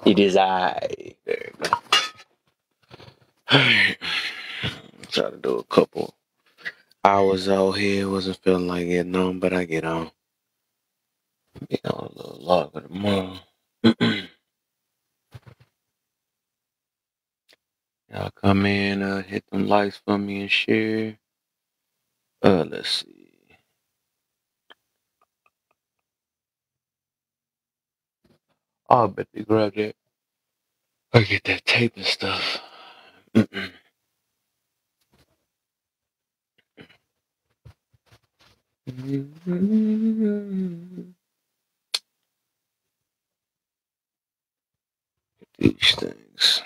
It is I. There you go. Alright. Try to do a couple hours out here. Wasn't feeling like getting on, but I get on. Get on a little longer tomorrow. Y'all come in, hit them likes for me and share. Let's see. I'll bet they grab that. I get that tape and stuff. These things.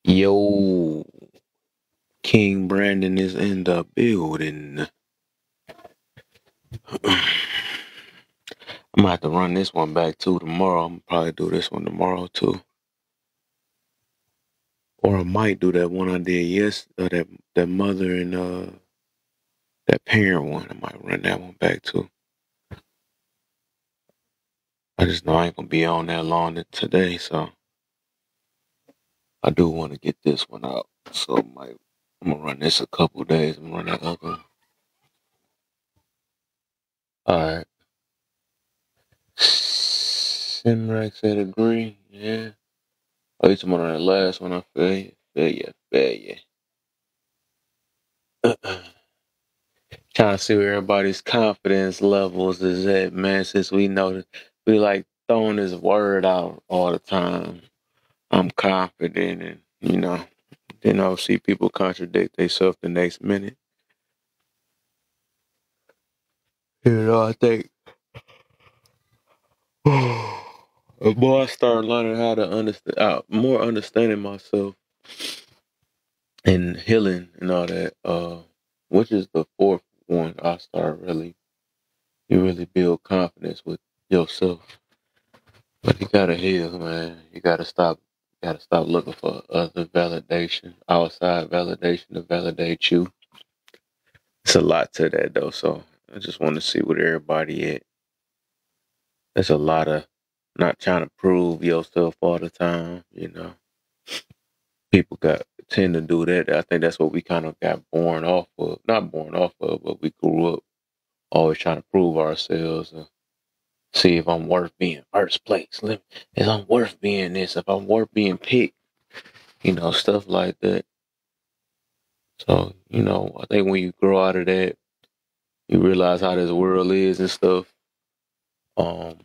Yo, King Brandon is in the building. I'm gonna have to run this one back too tomorrow. I'm gonna probably do this one tomorrow too. Or I might do that one I did that mother and that parent one. I might run that one back too. I just know I ain't gonna be on that long today, so I do want to get this one out. So I'm gonna run this a couple days. I'm gonna run that other one. Alright. Simrack said agree, yeah. Oh, you talking about that last one? I feel you. Feel you. Trying to see where everybody's confidence levels is at, man, since we know that we like throwing this word out all the time. I'm confident, and then I'll see people contradict themselves the next minute. I think the more I start learning how to understand, more understanding myself and healing and all that, which is the fourth one, I start you really build confidence with yourself. But you gotta heal, man. You gotta stop looking for other validation, outside validation to validate you. It's a lot to that though, so I just want to see what everybody at. There's a lot of not trying to prove yourself all the time. People tend to do that. I think that's what we kind of got born off of. Not born off of, but we grew up always trying to prove ourselves. See if I'm worth being first place. If I'm worth being this, if I'm worth being picked, stuff like that. So, I think when you grow out of that, you realize how this world is and stuff. Um,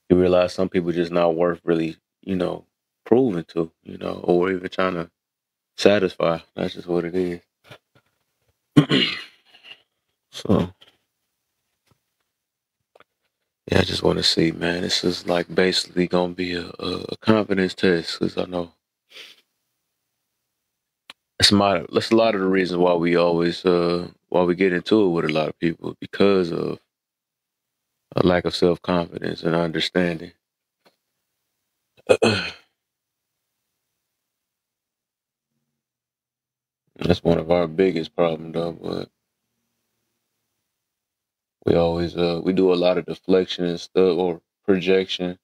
you realize some people just not worth really, proving to, or even trying to satisfy. That's just what it is. So, yeah, I just want to see, man. This is like basically gonna be a confidence test, because I know that's a lot of the reasons why we always why we get into it with a lot of people, because of a lack of self confidence and understanding. That's one of our biggest problems, though. But we always we do a lot of deflection and stuff, or projection.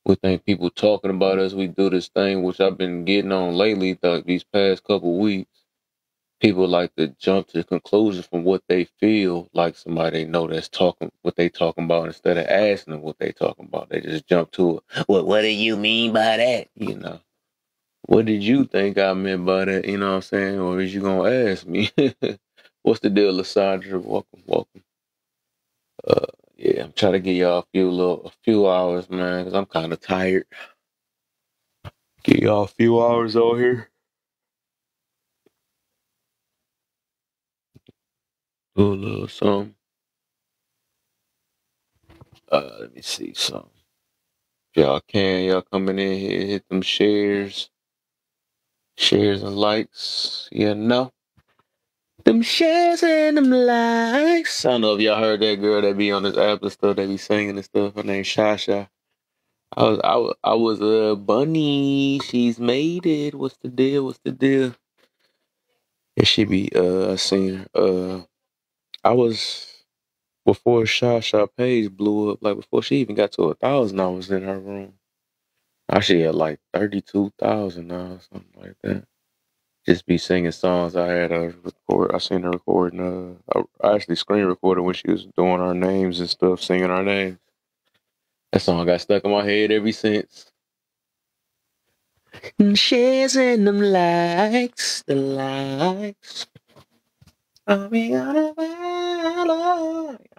We think people talking about us. We do this thing which I've been getting on lately, these past couple weeks. People like to jump to conclusions from what they feel like somebody they know that's talking what they talking about, instead of asking them what they talking about. They just jump to it. What do you mean by that? What did you think I meant by that? You know what I'm saying? Or is you gonna ask me? What's the deal, Lysandra? Welcome. Uh, yeah, I'm trying to give y'all a few hours, man, because I'm kind of tired. Give y'all a few hours over here. Do a little something. Let me see something. If y'all can, y'all coming in here, hit them shares and likes. Them shares and them likes. I don't know if y'all heard that girl that be on this app and stuff. They be singing and stuff. Her name Shasha. I was a bunny. She's made it. What's the deal? What's the deal? It should be I seen her. I was before Shasha page blew up, like before she even got to 1,000, I was in her room. Now she had like 32,000 now, or something like that. Just be singing songs. I had her record. I seen her recording. I actually screen recorded when she was doing our names and stuff, singing our names. That song got stuck in my head ever since. Chasing them likes, the likes. I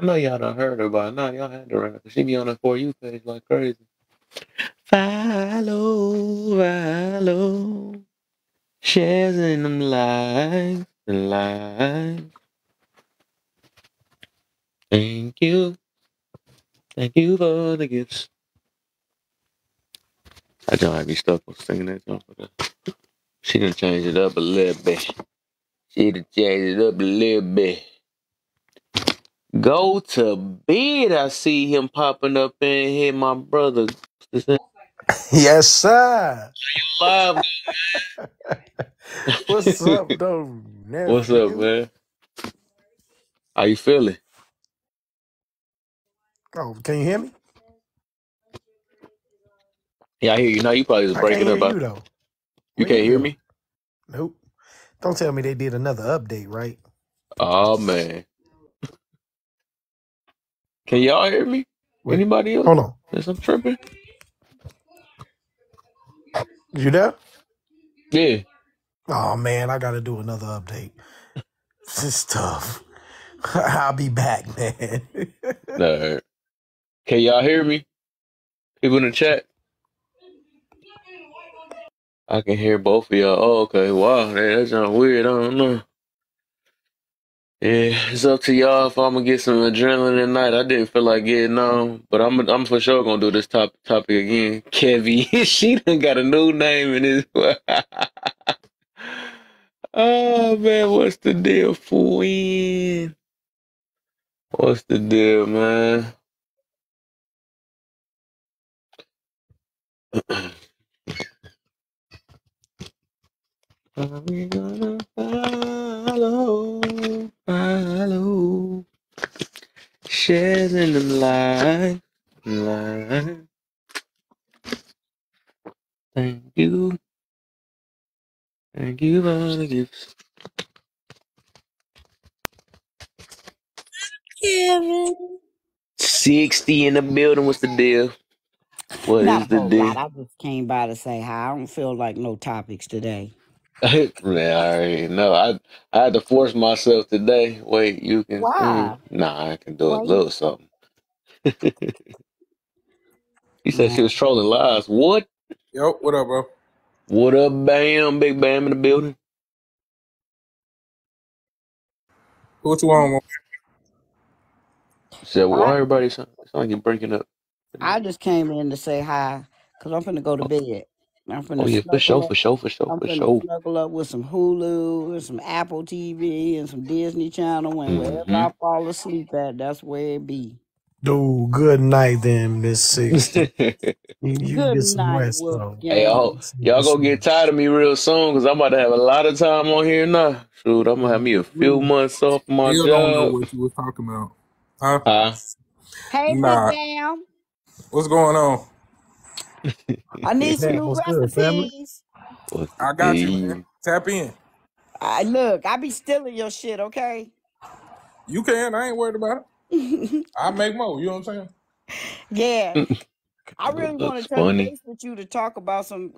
know y'all done heard her by now. Y'all had to run her. She be on the For You page like crazy. Follow. Chasing them likes, the likes. Thank you. Thank you for the gifts. I don't have you stuck on singing that song for that. She done changed it up a little bit. Go to bed. I see him popping up in here, my brother. Yes, sir. Live. What's up, though, What's up, nephew? man? How you feeling? Oh, can you hear me? Yeah, I hear you. Now you probably just I can't breaking hear up. you, though. You Where you can't hear go? me? Nope. Don't tell me they did another update, right? Oh man. Can y'all hear me? Wait, Anybody else? hold on. Is I'm tripping? You there? Yeah. Oh, man, I got to do another update. This is tough. I'll be back, man. Nah. Can y'all hear me? People in the chat? I can hear both of y'all. Oh, okay. Wow. That's not weird. I don't know. Yeah, it's up to y'all if I'm gonna get some adrenaline tonight. I didn't feel like getting on, but I'm for sure gonna do this topic again. Kevy, she done got a new name in this. Oh man, what's the deal, fool? What's the deal, man? Are we gonna follow, shedding them light. Thank you for the gifts. Kevin. 60 in the building. What's the deal? What Not is a the whole lot. deal? I just came by to say hi. I don't feel like no topics today. Man, I already know. I had to force myself today. Wait, you can Why? sing? Nah, I can do a Why you? little something. He said Man, she was trolling lies. What? Yo, what up, bro? What up, Bam? Big Bam in the building. What you on? Said, I why everybody sound like you're breaking up? I just came in to say hi because I'm finna go to Oh, bed. I'm oh finna yeah, for sure, snuggle for up. sure, for sure, I'm for finna sure. snuggle up with some Hulu and some Apple TV and some Disney Channel, and wherever Mm-hmm. I fall asleep at, that's where it be. Dude, good night then, Miss 60. Hey, You Good get some night, rest, though. I Wolfgang. hope y'all gonna get tired of me real soon because I'm about to have a lot of time on here now. Shoot, I'm gonna have me a few We months off my still don't know job. what you was talking about. Huh? Huh? Hey, Big Nah. Bam. What's going on? I need some Damn, new what's good, family? recipes. What's the I got you, man. deal? Tap in. Look, I be stealing your shit, okay? You can. I ain't worried about it. I make more. You know what I'm saying? Yeah, I really want Looks to touch funny. base with you to talk about some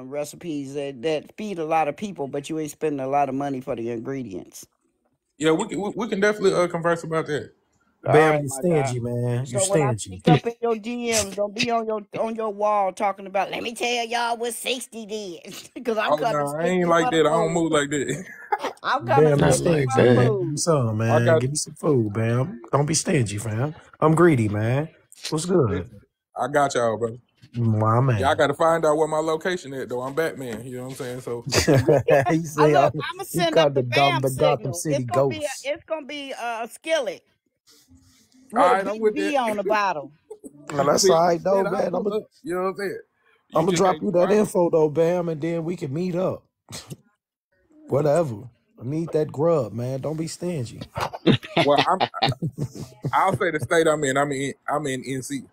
recipes that feed a lot of people, but you ain't spending a lot of money for the ingredients. Yeah, we can definitely converse about that. All Bam, right, you my guy. stingy, man. You So when I stingy. sneak up in your DMs, don't be on your wall talking about. Let me tell y'all what 60 did, because I'm Oh coming no, I ain't strictly like for the that. I don't food. move like that. I'm coming Bam, you Not strictly like for stingy, the that. man. Give me food. some, I man. got Give me some food, Bam. Don't be stingy, fam. I'm greedy, man. What's good? listen. I got y'all, bro. My Y'all man. got to find out where my location is, though. I'm Batman. You know what I'm saying? So, He I say, look. I'm gonna he send up called the BAM the Gotham signal. City ghost. It's gonna be a skillet all with a right, I'm big with that. B on the bottom. Well, that's See, all I right, though, said I'll man. pull up. You know what I'm saying? I'm You gonna just drop can't you come that around. info, though, Bam, and then we can meet up. Whatever. I need that grub, man. Don't be stingy. Well, I'll say the state I'm in. I'm in NC.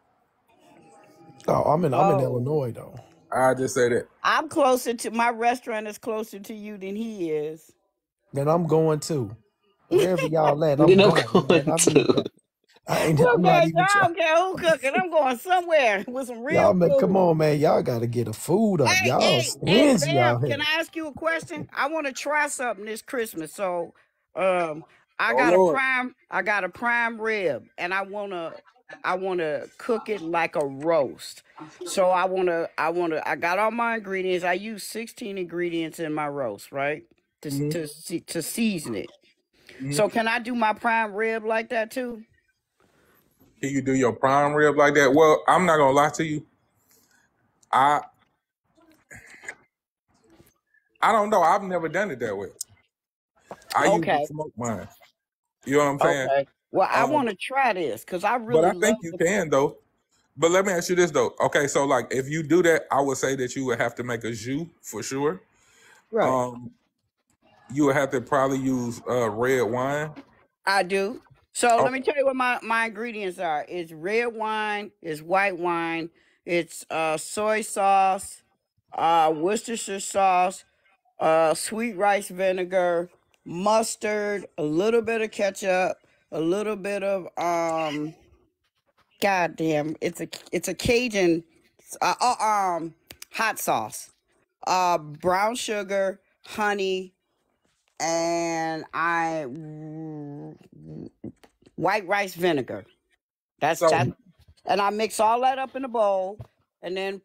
Oh, I'm in Oh, Illinois though. I just say that. I'm closer to my restaurant is closer to you than he is. Then I'm going too. Wherever y'all at, I'm Then I'm going, man. going I need to. that. I'm not Okay, so even I trying. don't care who cooking. I'm going somewhere with some real Y'all man, come food. on, man. Y'all gotta get the food up. Y'all Hey, stingy out Bam, here. can I ask you a question? I want to try something this Christmas. So, um, Oh Lord. I got a prime rib, and I wanna cook it like a roast. So I got all my ingredients. I use 16 ingredients in my roast, right? Hmm. To season it. Hmm. So can I do my prime rib like that too? Can you do your prime rib like that? Well, I'm not gonna lie to you. I I don't know. I've never done it that way. I usually Okay, smoke mine. You know what I'm saying? okay. Well, I Um, want to try this because I but really I love think you the. can though. But let me ask you this though. Okay, so like if you do that, I would say that you would have to make a jus for sure. Right. Um, you would have to probably use red wine. I do. So let Okay. me tell you what my ingredients are. It's red wine, it's white wine, it's soy sauce, Worcestershire sauce, sweet rice vinegar, mustard, a little bit of ketchup, a little bit of goddamn, it's a Cajun hot sauce, brown sugar, honey, and white rice vinegar. That's So that, and I mix all that up in a bowl, and then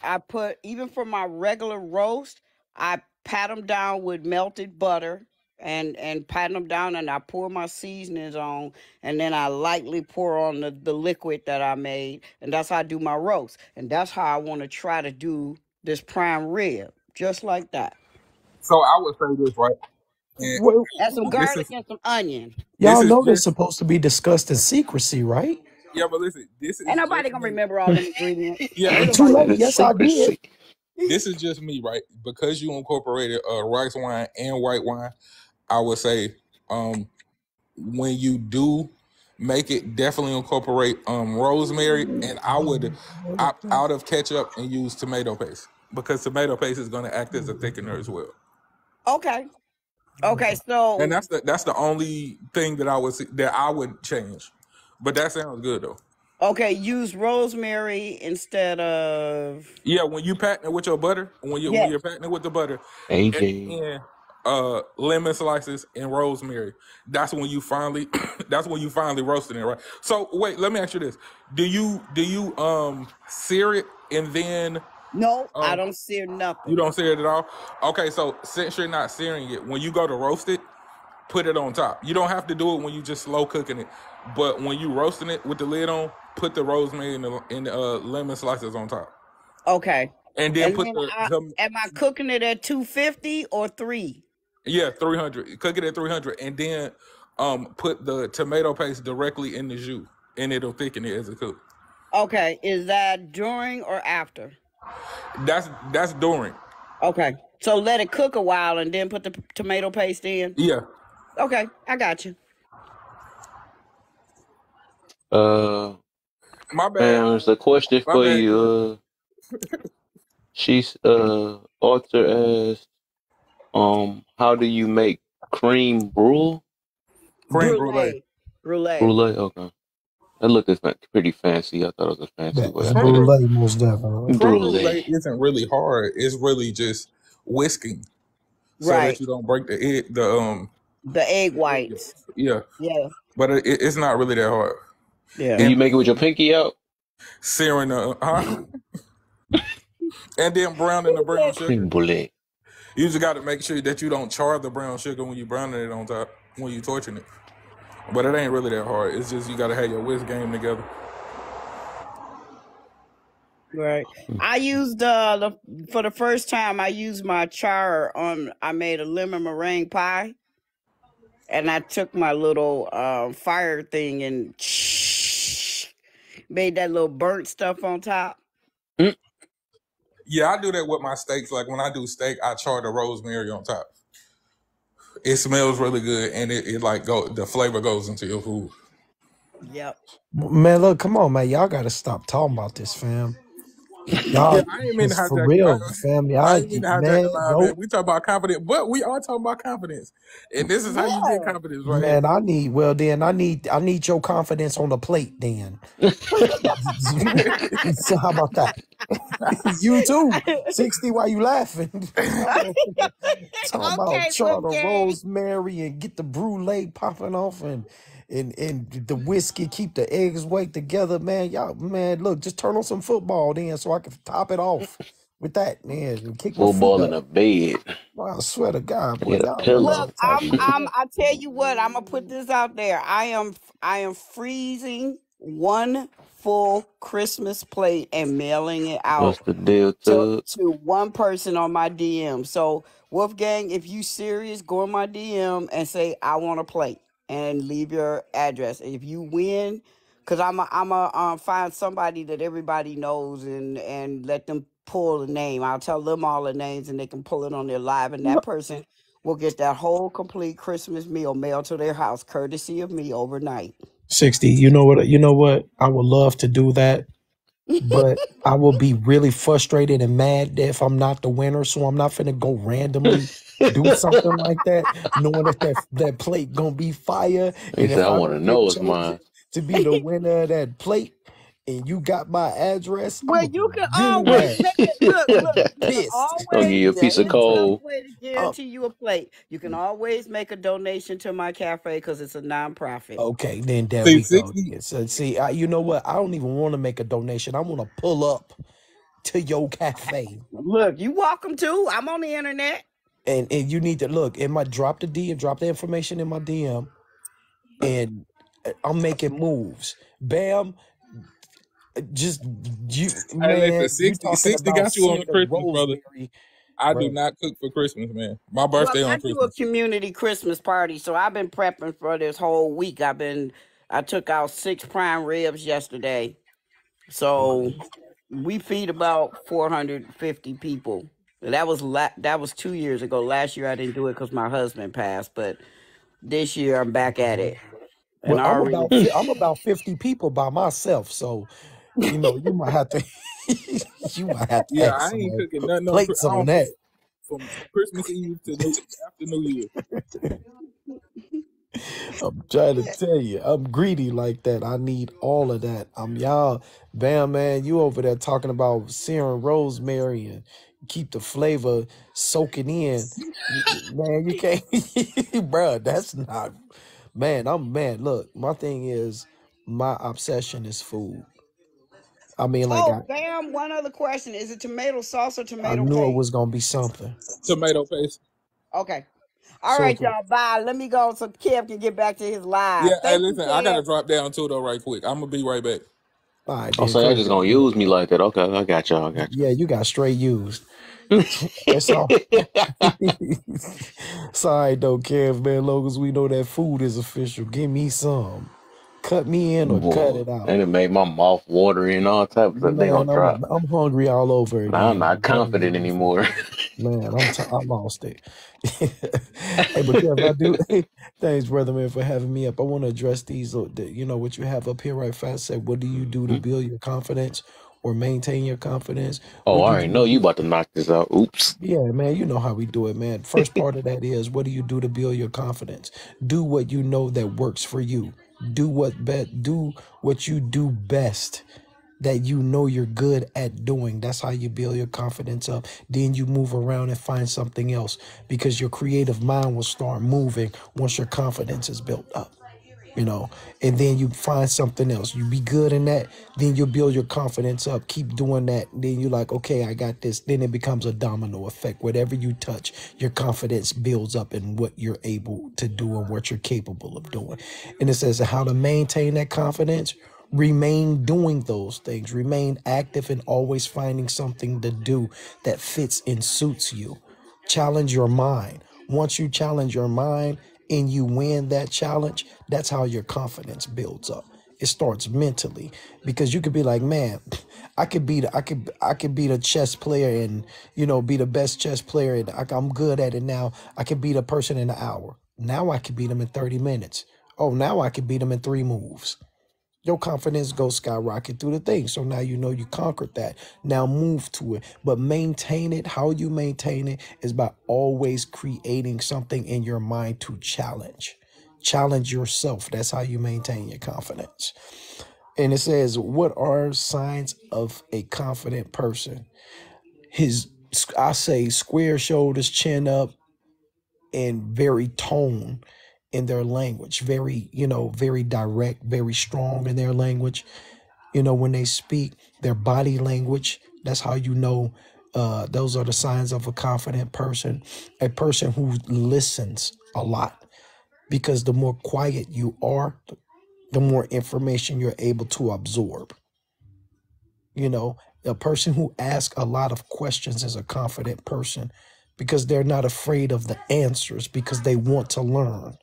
I put even for my regular roast, I pat them down with melted butter and pat them down, and I pour my seasonings on, and then I lightly pour on the liquid that I made, and that's how I do my roast, and that's how I want to try to do this prime rib, just like that. I would say this right, and Well, And some this garlic is and some onion. this y'all is know this just supposed to be discussed in secrecy, right? yeah, but listen, this Ain't is nobody just gonna me. remember all them ingredients. Yeah, ain't Too nobody late. gonna Yes, I remember that. did. Secrecy. This is just me, right? Because you incorporated rice wine and white wine, I would say when you do make it, definitely incorporate rosemary, and I would opt out of ketchup and use tomato paste because tomato paste is going to act as a thickener as well. Okay. Okay, And so that's the only thing that I would change. But that sounds good though. okay, use rosemary instead of Yeah, when you patent it with your butter, when yes. you're patting it with the butter, at AJ. the end, lemon slices and rosemary. That's when you finally that's when you finally roasting it, right? So wait, let me ask you this: Do you sear it and then No, I um don't sear you nothing. don't sear it at all? Okay, so since you're not searing it, when you go to roast it, put it on top. You don't have to do it when you just slow cooking it, but when you roasting it with the lid on, put the rosemary and the lemon slices on top, Okay. and then And put then the am I cooking it at 250 or 3? yeah, 300. Cook it at 300, and then put the tomato paste directly in the jus, and it'll thicken it as it cooks. Okay, is that during or after? That's during. Okay. So let it cook a while and then put the tomato paste in. Yeah, Okay, I got you. Uh, my bad, man, there's a question my for bad, you. Chris. She's Arthur asked, how do you make cream brulee? Cream brulee. Brulee. Brulee. Brulee, okay. That looked pretty fancy. I thought it was a fancy way of Cream saying Brulee, most definitely. creme brulee. brulee isn't really hard. It's really just whisking so that Right. you don't break the egg. The egg Yeah, whites. yeah. Yeah. But it's not really that hard. Yeah. Do you And make it with your pinky out? searing and then browning the brown sugar. Cream brulee. You just got to make sure that you don't char the brown sugar when you browning it on top, when you torching it. But it ain't really that hard. It's just you got to have your whisk game together. Right. I used for the first time I used my char on I made a lemon meringue pie and I took my little fire thing and made that little burnt stuff on top. Mm. Yeah, I do that with my steaks. Like when I do steak, I char the rosemary on top. it smells really good, and it like the flavor goes into your food. Yep. Man, look, come on, man. Y'all gotta stop talking about this, fam. Yeah, Y'all, I ain't mean to it's for hijack. real, fam. I Y'all, ain't mean to hijack the man, line, man. nope. We talk about confidence, but we are talking about confidence, and this is how you get Yeah. confidence right here. Man, I need your confidence on the plate then. So how about that? You too. 60, why you laughing? Talking about Okay, charter okay. rosemary and get the brulee popping off and the whiskey keep the eggs white together, man. Y'all, man, look, just turn on some football then so I can top it off with that, man, and kick my feet Football in up. a bed. I swear to God, boy, Get a y'all Look, pillow. type of I tell you what, I'm gonna put this out there. I am freezing one full Christmas plate and mailing it What's out the deal, to Tug? one person on my DM. So Wolfgang, if you serious, go in my DM and say I want a plate and leave your address. If you win, cause I'm a find somebody that everybody knows and let them pull the name. I'll tell them all the names and they can pull it on their live, and that person will get that whole complete Christmas meal mailed to their house, courtesy of me overnight. 60. You know what? You know what? I would love to do that, but I will be really frustrated and mad if I'm not the winner. So I'm not finna go randomly do something like that, knowing that plate gonna be fire. He And said, if I I want to don't get know it's chosen mine. to be the winner of that plate, and you got my address, I'm Well, gonna be you can really always mad, make it. Look, you can pissed. Gonna give always. you a piece of Here's another coal. way to Um, guarantee you a plate. You can always make a donation to my cafe because it's a nonprofit. okay, then there See, we go. 60. So see, you know what? I don't even want to make a donation. I want to pull up to your cafe. Look, you welcome to. I'm on the internet. And you need to look in my drop the DM, drop the information in my DM, and I'm making moves. Bam, just you, Hey, listen, man. You 60, talking 60 about got you on the Sarah Christmas, brother. Rosemary, I do bro? not cook for Christmas, man. My Well, birthday I on do a Christmas. community Christmas party, so I've been prepping for this whole week. I took out 6 prime ribs yesterday, so we feed about 450 people. That was that was 2 years ago. Last year I didn't do it because my husband passed, but this year I'm back at it, Well, and I already. I'm about 50 people by myself, so you might have to you might have to Yeah, add I some ain't more cooking nothing on. plates I on don't cook that. from Christmas Eve to after New Year. I'm trying to tell you, I'm greedy like that. I need all of that. Y'all, bam, man, you over there talking about searing rosemary and keep the flavor soaking in. Man, you can't, bruh, that's not, man, look, my thing is, my obsession is food. I mean, like, Oh, bam! One other question: is it tomato sauce or I tomato knew it paste? was going to be something. Tomato paste. Okay. All So, right, y'all. Bye. Let me go so Kev can get back to his live. Yeah, hey, Thank you, listen, I Kev. gotta drop down too though, right quick. I'm gonna be right back. all right, Oh, then, so y'all cool. just gonna use me like that? Okay, I got y'all. I got Yeah, you got straight used. y'all. That's all. Sorry, don't care, man. Long as we know that food is official. Give me some. Cut me in or cut Boy, it out. and it made my mouth watery and all types of stuff. They gonna Man, drop. I'm hungry all over Now I'm again. not I'm telling you, confident listen. anymore. Man, I lost it. Hey, but Kev, I do. Thanks, brother, man, for having me up. I want to address these. What you have up here right fast. Said, what do you do to build your confidence or maintain your confidence? Oh, What I do already you know you do? about to knock this out. Oops. Yeah, man, you know how we do it, man. First part of that is, what do you do to build your confidence? Do what you know that works for you. Do what you do best, that you know you're good at doing. That's how you build your confidence up. Then you move around and find something else, because your creative mind will start moving once your confidence is built up. And then you find something else. You be good in that, then you build your confidence up. Keep doing that. Then you're like, okay, I got this. Then it becomes a domino effect. Whatever you touch, your confidence builds up in what you're able to do and what you're capable of doing. And it says how to maintain that confidence. Remain doing those things. Remain active and always finding something to do that fits and suits you. Challenge your mind. Once you challenge your mind and you win that challenge, that's how your confidence builds up. It starts mentally, because you could be like, man, I could be the chess player, and be the best chess player, and I'm good at it now. I could beat a person in an hour. Now I could beat them in 30 minutes. Oh, now I could beat them in 3 moves. Your confidence goes skyrocket through the thing. So now you conquered that. Now move to it. But maintain it. How you maintain it is by always creating something in your mind to challenge. Challenge yourself. That's how you maintain your confidence. And it says, what are signs of a confident person? I say square shoulders, chin up, and very tone in their language, very, very direct, very strong in their language. When they speak, their body language, that's how those are the signs of a confident person. A person who listens a lot, because the more quiet you are, the more information you're able to absorb. A person who asks a lot of questions is a confident person, because they're not afraid of the answers, because they want to learn.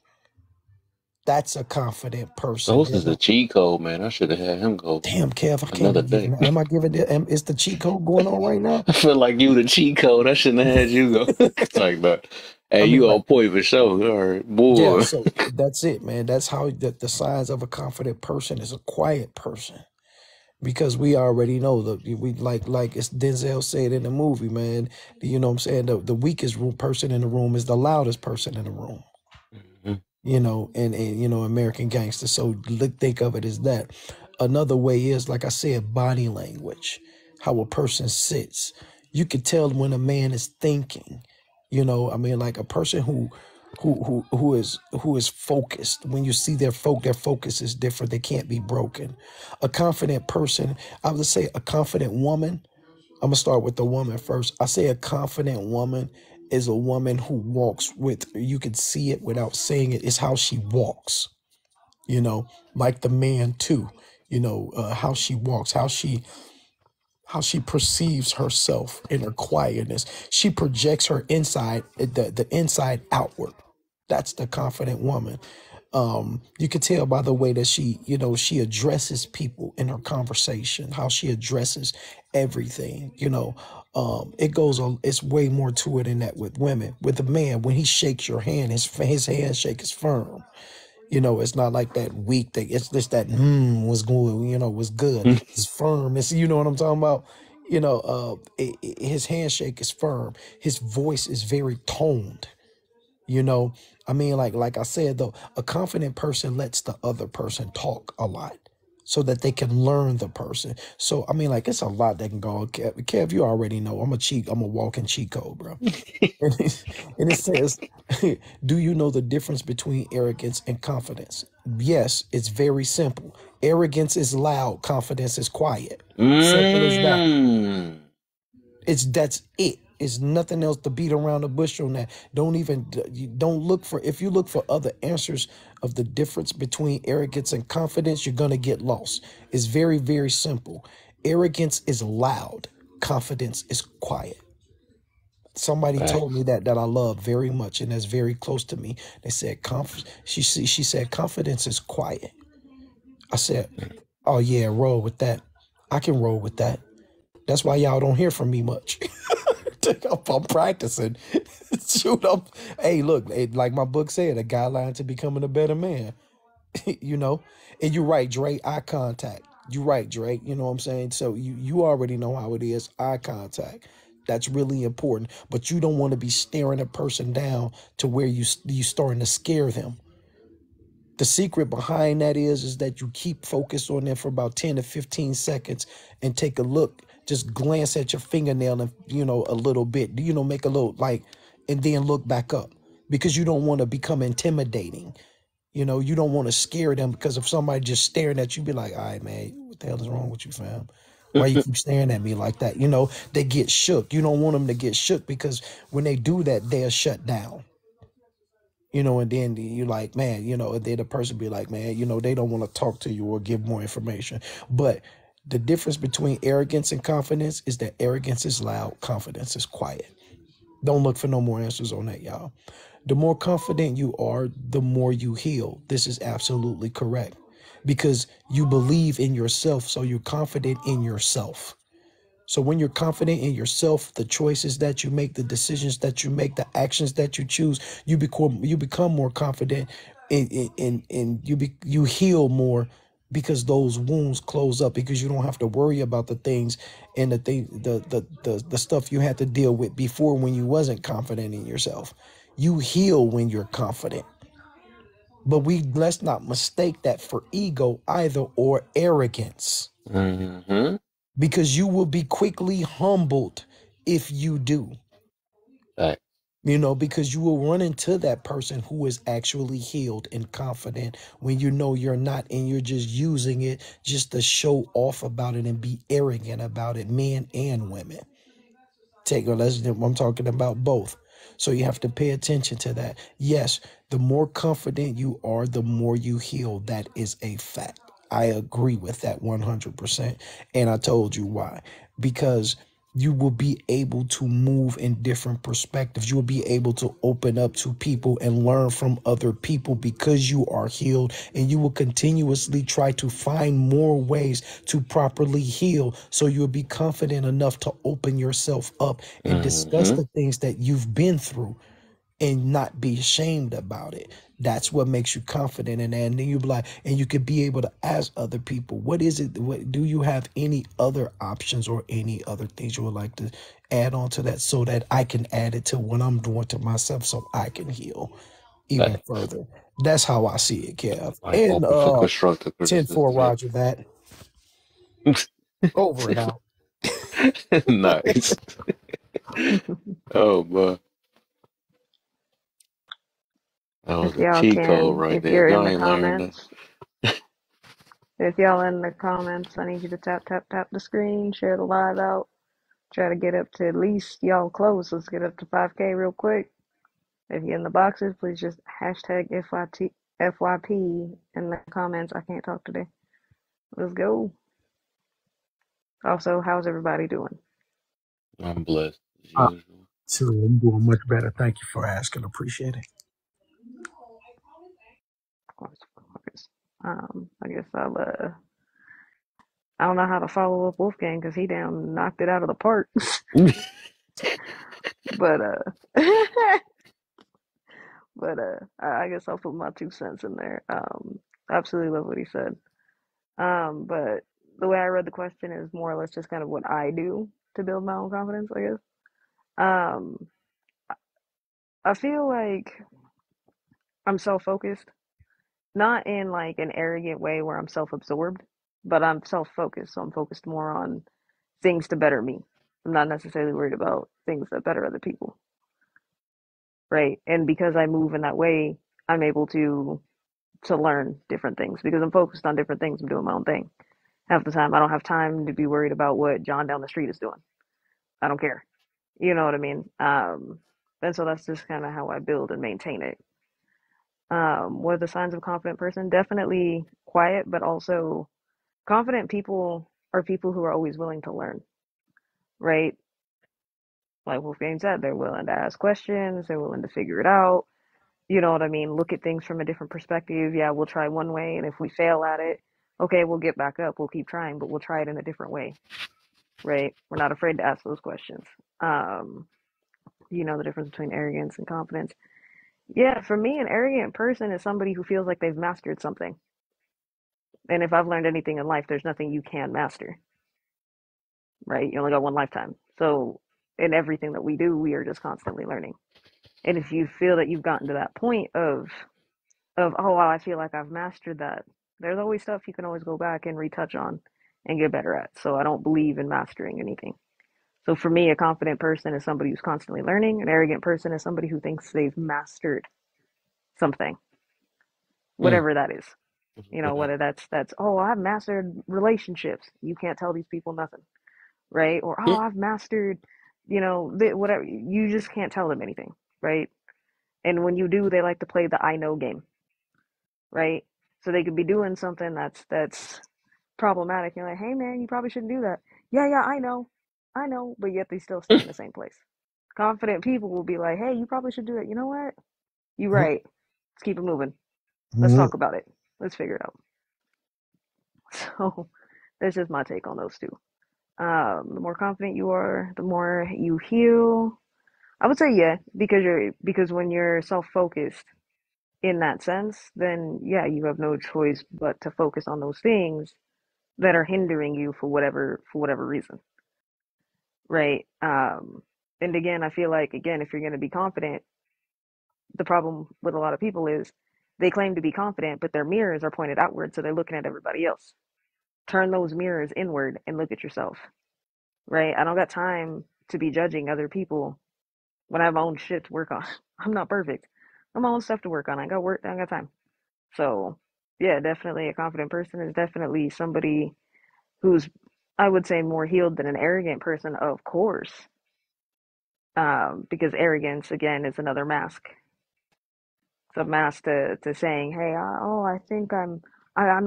That's a confident person. Ghost is a cheat code, man. I should have had him go. Damn, Kev, I can't another be day. giving. Am I giving it? Is the cheat code going on right now? I feel like you the cheat code. I shouldn't have had you go. It's like that. Hey, you on point for sure. All right, boy. Yeah, so that's it, man. That's how the signs of a confident person is a quiet person. Because we already know that we like it's Denzel said in the movie, man. You know what I'm saying? The weakest person in the room is the loudest person in the room. And American Gangster. So think of it as that. Another way is, like I said, body language, how a person sits. You could tell when a man is thinking. Like a person who is focused. When you see their focus is different. They can't be broken. A confident person, I would say a confident woman. I'm gonna start with the woman first. I say a confident woman is a woman who walks with, you can see it without saying it. It's how she walks, like the man too, how she walks, how she perceives herself in her quietness. She projects her inside, the inside outward. That's the confident woman. You can tell by the way that she addresses people in her conversation, how she addresses everything, it's way more to it than that with women. With a man, when he shakes your hand, his handshake is firm. It's not like that weak thing. It's just that, was going, was good. It's firm. It's, you know what I'm talking about? His handshake is firm. His voice is very toned. Like I said, though, a confident person lets the other person talk a lot so that they can learn the person. So, it's a lot that can go on. Kev, you already know I'm a walking cheat code, bro. and it says, do you know the difference between arrogance and confidence? Yes, it's very simple. Arrogance is loud. Confidence is quiet. Simple as that. That's it. It's nothing else to beat around the bush on that. If you look for other answers of the difference between arrogance and confidence, you're going to get lost. It's very, very simple. Arrogance is loud. Confidence is quiet. Somebody told me that I love very much, and that's very close to me. They said, she said, confidence is quiet. I said, oh yeah, roll with that. I can roll with that. That's why y'all don't hear from me much. I'm practicing. Shoot up. Hey, look, like my book said, a guideline to becoming a better man. And you're right, Dre, eye contact. You're right, Dre. You know what I'm saying? So you already know how it is, eye contact. That's really important. But you don't want to be staring a person down to where you starting to scare them. The secret behind that is that you keep focused on them for about 10 to 15 seconds and take a look. Just glance at your fingernail and, a little bit, make a little and then look back up, because you don't want to become intimidating. You don't want to scare them, because if somebody just staring at you, be like, all right, man, what the hell is wrong with you, fam? Why you keep staring at me like that? They get shook. You don't want them to get shook, because when they do that, they'll shut down. And then you like, man, and then the person be like, man, they don't want to talk to you or give more information. But the difference between arrogance and confidence is that arrogance is loud, confidence is quiet. Don't look for no more answers on that, y'all. The more confident you are, the more you heal. This is absolutely correct. because you believe in yourself, so you're confident in yourself. So when you're confident in yourself, the choices that you make, the decisions that you make, the actions that you choose, you become more confident, and you heal more, because those wounds close up, because you don't have to worry about the things and the stuff you had to deal with before, when you wasn't confident in yourself. You heal when you're confident. But let's not mistake that for ego either, or arrogance, Mm-hmm. because you will be quickly humbled if you do. Right. Because you will run into that person who is actually healed and confident, when you know you're not, and you're just using it just to show off about it and be arrogant about it, men and women. I'm talking about both. So you have to pay attention to that. Yes, the more confident you are, the more you heal. That is a fact. I agree with that 100%. And I told you why. Because you will be able to move in different perspectives. You will be able to open up to people and learn from other people, because you are healed, and you will continuously try to find more ways to properly heal, so you'll be confident enough to open yourself up and discuss Mm-hmm. the things that you've been through, and not be ashamed about it. That's what makes you confident in that. And then you be like, and you could be able to ask other people, what is it? What do you have any other options or any other things you would like to add on to that, so that I can add it to what I'm doing to myself, so I can heal even Right. further. That's how I see it, Kev. Like And open for constructive 10-4, criticism. Roger that. Over and out. Nice. Oh boy, that was If a y'all cheat code can, right if there. If you're in y'all the ain't learned that. comments, if y'all in the comments, I need you to tap, tap, tap the screen, share the live out, try to get up to at least y'all close. Let's get up to 5K real quick. If you're in the boxes, please just hashtag FYP in the comments. I can't talk today. Let's go. Also, how's everybody doing? I'm blessed as Uh, usual. so I'm doing much better. Thank you for asking. Appreciate it. Of course, of course. I guess I don't know how to follow up Wolfgang because he damn knocked it out of the park. But I guess I'll put my 2 cents in there. Absolutely love what he said. But the way I read the question is more or less just kind of what I do to build my own confidence, I guess. Um, I feel like I'm self-focused, not in like an arrogant way where I'm self-absorbed, but I'm self-focused, so I'm focused more on things to better me. I'm not necessarily worried about things that better other people, right? And because I move in that way, I'm able to learn different things because I'm focused on different things. I'm doing my own thing. Half the time, I don't have time to be worried about what John down the street is doing. I don't care. You know what I mean? And so that's just kind of how I build and maintain it. What are the signs of a confident person? Definitely quiet, but also confident people are people who are always willing to learn, right? Like Wolfgang said, they're willing to ask questions, they're willing to figure it out. You know what I mean? Look at things from a different perspective. Yeah, we'll try one way, and if we fail at it, okay, we'll get back up. We'll keep trying, but we'll try it in a different way, right? We're not afraid to ask those questions. Um, the difference between arrogance and confidence. Yeah, for me, an arrogant person is somebody who feels like they've mastered something. And if I've learned anything in life, there's nothing you can master, right? You only got one lifetime. So in everything that we do, we are just constantly learning. And if you feel that you've gotten to that point of oh wow, I feel like I've mastered that, there's always stuff you can always go back and retouch on and get better at. So I don't believe in mastering anything. So for me, a confident person is somebody who's constantly learning. An arrogant person is somebody who thinks they've mastered something, Mm. whatever that is. Whether that's oh, I've mastered relationships. You can't tell these people nothing, right? Or oh, I've mastered, whatever. You just can't tell them anything, right? And when you do, they like to play the I know game, right? So they could be doing something that's problematic. You're like, hey man, you probably shouldn't do that. Yeah, yeah, I know, but yet they still stay in the same place. Confident people will be like, hey, you probably should do it. You know what? You right. Let's keep it moving. Let's talk about it. Let's figure it out. So that's just my take on those two. The more confident you are, the more you heal. I would say yeah, because when you're self-focused in that sense, then yeah, you have no choice but to focus on those things that are hindering you for whatever reason, right? And again, I feel like again, if you're going to be confident, the problem with a lot of people is they claim to be confident, but their mirrors are pointed outward, so they're looking at everybody else. Turn those mirrors inward and look at yourself, right? I don't got time to be judging other people when I have my own shit to work on. I'm not perfect. I have my own stuff to work on. I got work. I got time. So, yeah, definitely a confident person is definitely somebody who's, I would say, more healed than an arrogant person, of course. Because arrogance, again, is another mask. It's a mask to saying, hey, I think I'm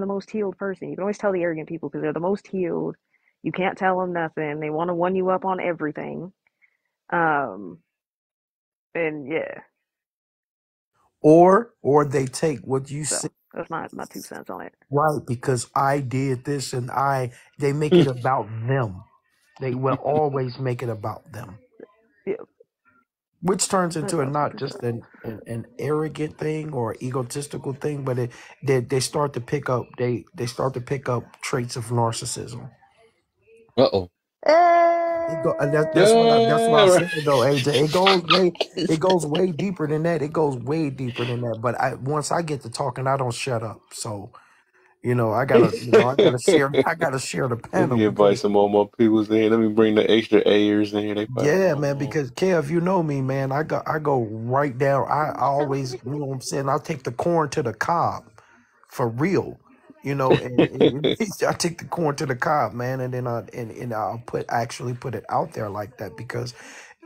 the most healed person. You can always tell the arrogant people because they're the most healed. You can't tell them nothing. They want to one you up on everything. Um, and yeah, Or they take what you so say that's my 2 cents on it. right because I did this and they make it about them. They will always make it about them, Yeah, which turns into a not just 1,000%. an arrogant thing or egotistical thing, but they start to pick up they start to pick up traits of narcissism. Uh-oh. And that's what I Yeah, right. said though, AJ. It goes way deeper than that. It goes way deeper than that. But once I get to talking, I don't shut up. So I gotta share the Let panel me invite because some more peoples in. Let me bring the extra Ayers in here. They probably yeah, don't man. know. Because Kev, you know me, man. I go right down. I always, you know what I'm saying. I take the corn to the cob, for real. I take the corn to the cob, man, and then I'll actually put it out there like that because,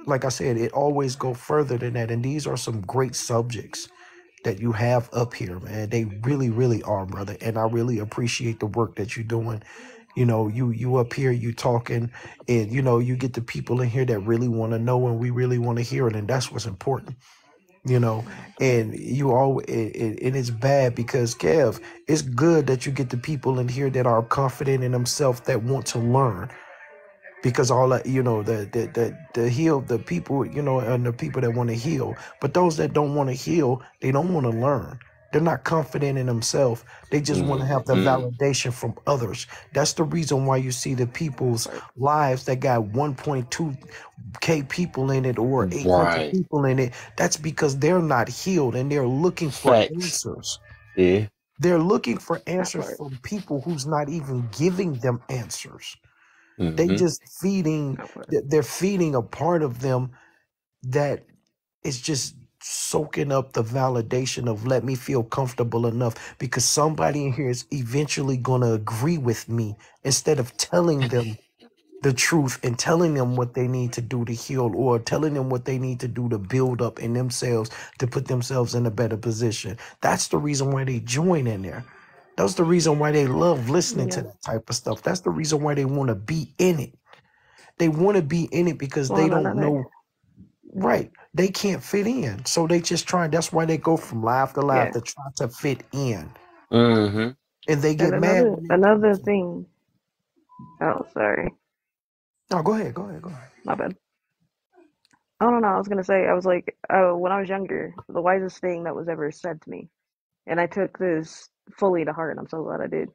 like I said, it always go further than that. And these are some great subjects that you have up here, man. They really, really are, brother. And I really appreciate the work that you're doing. You up here, you talking, and you get the people in here that really want to know and we really want to hear it, and that's what's important. You know, and you all and it's bad because Kev, it's good that you get the people in here that are confident in themselves that want to learn because all that the heal the people and the people that want to heal, but those that don't want to heal, they don't want to learn. They're not confident in themselves. They just want to have the Mm-hmm. validation from others. That's the reason why you see the people's Right. lives that got 1.2K people in it or 800 Right. people in it. That's because they're not healed and they're looking for Facts. answers. Yeah. They're looking for That answers part. from people who's not even giving them answers. They Mm-hmm. just feeding. That part. They're feeding a part of them that is just soaking up the validation of let me feel comfortable enough because somebody in here is eventually going to agree with me instead of telling them the truth and telling them what they need to do to heal or telling them what they need to do to build up in themselves to put themselves in a better position. That's the reason why they join in there. That's the reason why they love listening to Yeah. that type of stuff. That's the reason why they want to be in it. They want to be in it because they Well, don't another. know. Right. They can't fit in. So they just try. That's why they go from life to life Yeah. to try to fit in. Mm-hmm. And they And get mad another when they don't. another thing. Oh, sorry. No, go ahead. Go ahead. Go ahead. My bad. I don't know. I was gonna say. I was like, when I was younger, the wisest thing that was ever said to me, and I took this fully to heart, and I'm so glad I did.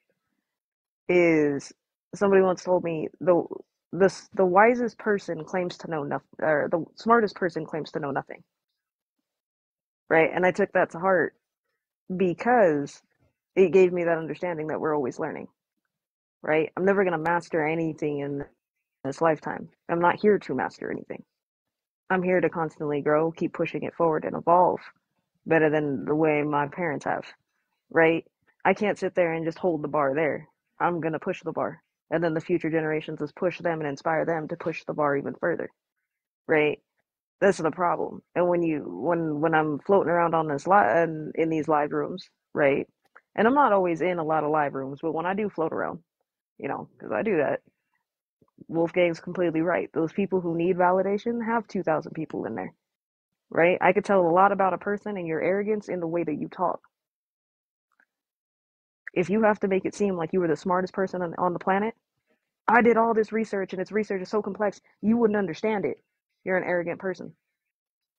Is somebody once told me the wisest person claims to know nothing, or the smartest person claims to know nothing, right? And I took that to heart because it gave me that understanding that we're always learning, right? I'm never gonna master anything in this lifetime. I'm not here to master anything. I'm here to constantly grow, keep pushing it forward, and evolve better than the way my parents have, right? I can't sit there and just hold the bar there. I'm going to push the bar. And then the future generations is push them and inspire them to push the bar even further, right? That's the problem. And when I'm floating around on this in these live rooms, right? And I'm not always in a lot of live rooms, but when I do float around, because I do that, Wolfgang's completely right. Those people who need validation have 2,000 people in there, right? I could tell a lot about a person and your arrogance in the way that you talk. If you have to make it seem like you were the smartest person on the planet, I did all this research and its research is so complex, you wouldn't understand it. You're an arrogant person